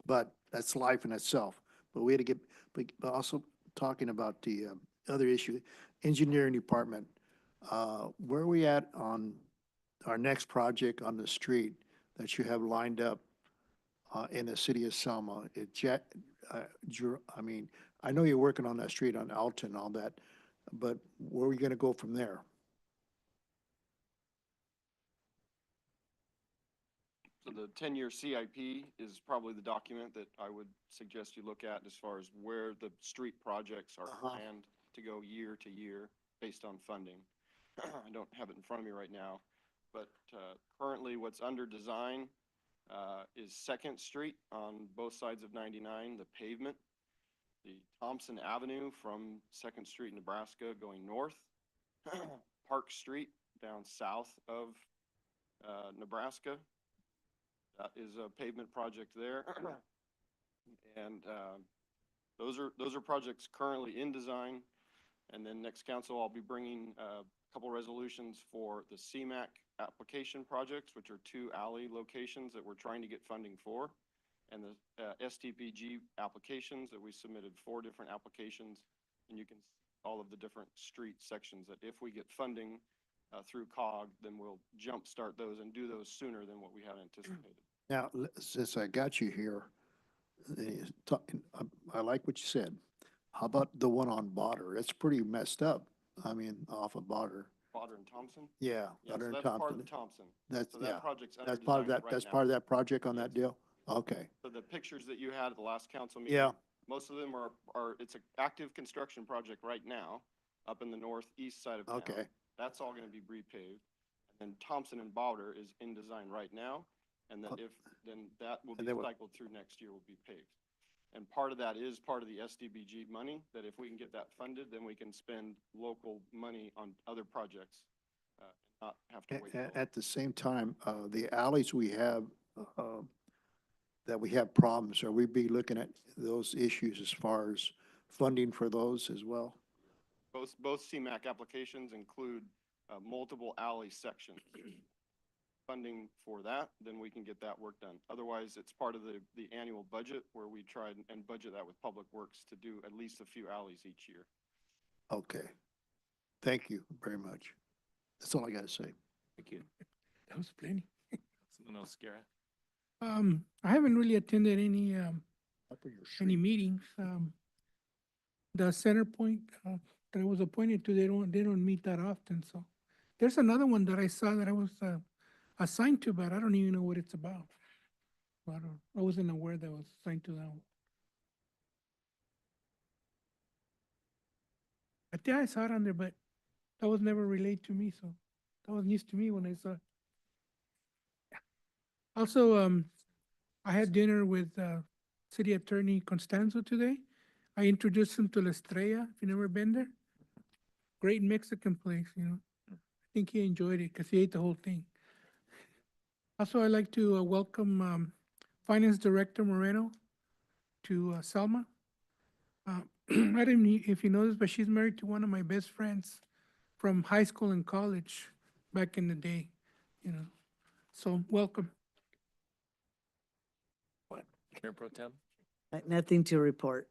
But that's life in itself. But we had to get, but also talking about the other issue, engineering department, where are we at on our next project on the street that you have lined up in the city of Selma? I mean, I know you're working on that street on Alton and all that, but where are we gonna go from there? So the 10-year CIP is probably the document that I would suggest you look at as far as where the street projects are planned to go year to year based on funding. I don't have it in front of me right now, but currently what's under design is Second Street on both sides of 99, the pavement, the Thompson Avenue from Second Street, Nebraska going north, Park Street down south of Nebraska. That is a pavement project there. And those are projects currently in design. And then next council, I'll be bringing a couple resolutions for the CMAC application projects, which are 2 alley locations that we're trying to get funding for. And the STPG applications that we submitted 4 different applications. And you can see all of the different street sections that if we get funding through COG, then we'll jumpstart those and do those sooner than what we had anticipated. Now, since I got you here, I like what you said. How about the one on Botter? It's pretty messed up. I mean, off of Botter. Botter and Thompson? Yeah, Yeah, Botter so and that's part Thompson. of Thompson. That's, So yeah, that project's under that's part of design that, right that's now. part of that project on that Yes. deal? Okay, So the pictures that you had at the last council meeting. yeah, Most of them are, it's an active construction project right now, up in the northeast side of town. okay. That's all gonna be repaved. And then Thompson and Bowder is in design right now. And then then that will be And then what- cycled through next year will be paved. And part of that is part of the SDBG money, that if we can get that funded, then we can spend local money on other projects. Not have to wait. till- At the same time, the alleys we have, that we have problems, are we be looking at those issues as far as funding for those as well? Both CMAC applications include multiple alley sections. Funding for that, then we can get that work done. Otherwise, it's part of the annual budget where we try and budget that with Public Works to do at least a few alleys each year. Okay. Thank you very much. That's all I gotta say. Thank you. That was plenty. Something else, Garrett? I haven't really attended any Up in your any street. meetings. The Center Point that I was appointed to, they don't meet that often. So there's another one that I saw that I was assigned to, but I don't even know what it's about. I wasn't aware that I was assigned to that one. I think I saw it on there, but That was never relayed to me, so that was news to me when I saw it. Yeah. Also, I had dinner with, City Attorney Constanzo today. I introduced him to La Estrella, if you've never been there. Great Mexican place, you know. I think he enjoyed it because he ate the whole thing. Also, I'd like to welcome Finance Director Moreno to Selma. I don't know if you know this, but she's married to one of my best friends from high school and college back in the day, you know. So welcome. Mayor Pro Tem? Nothing to report.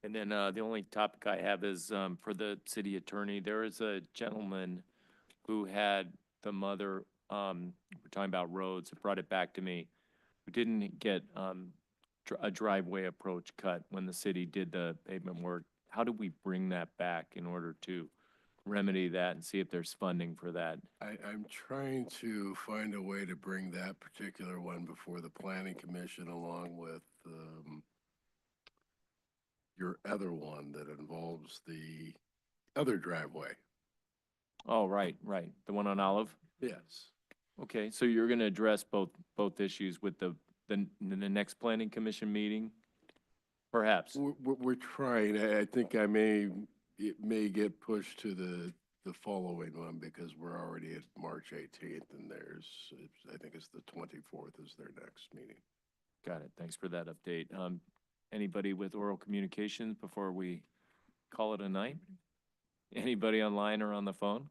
And then the only topic I have is for the city attorney. There is a gentleman who had the mother, we're talking about roads, brought it back to me, who didn't get a driveway approach cut when the city did the pavement work. How do we bring that back in order to remedy that and see if there's funding for that? I'm trying to find a way to bring that particular one before the planning commission along with, your other one that involves the other driveway. Oh, right, right. The one on Olive? Yes. Okay, so you're gonna address both issues with the next planning commission meeting? Perhaps. We're trying. I think it may get pushed to the following one because we're already at March 18th and I think it's the 24th is their next meeting. Got it. Thanks for that update. Anybody with oral communications before we call it a night? Anybody online or on the phone?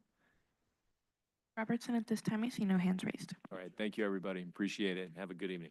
Robertson, at this time, I see no hands raised. All right, thank you, everybody. Appreciate it. Have a good evening.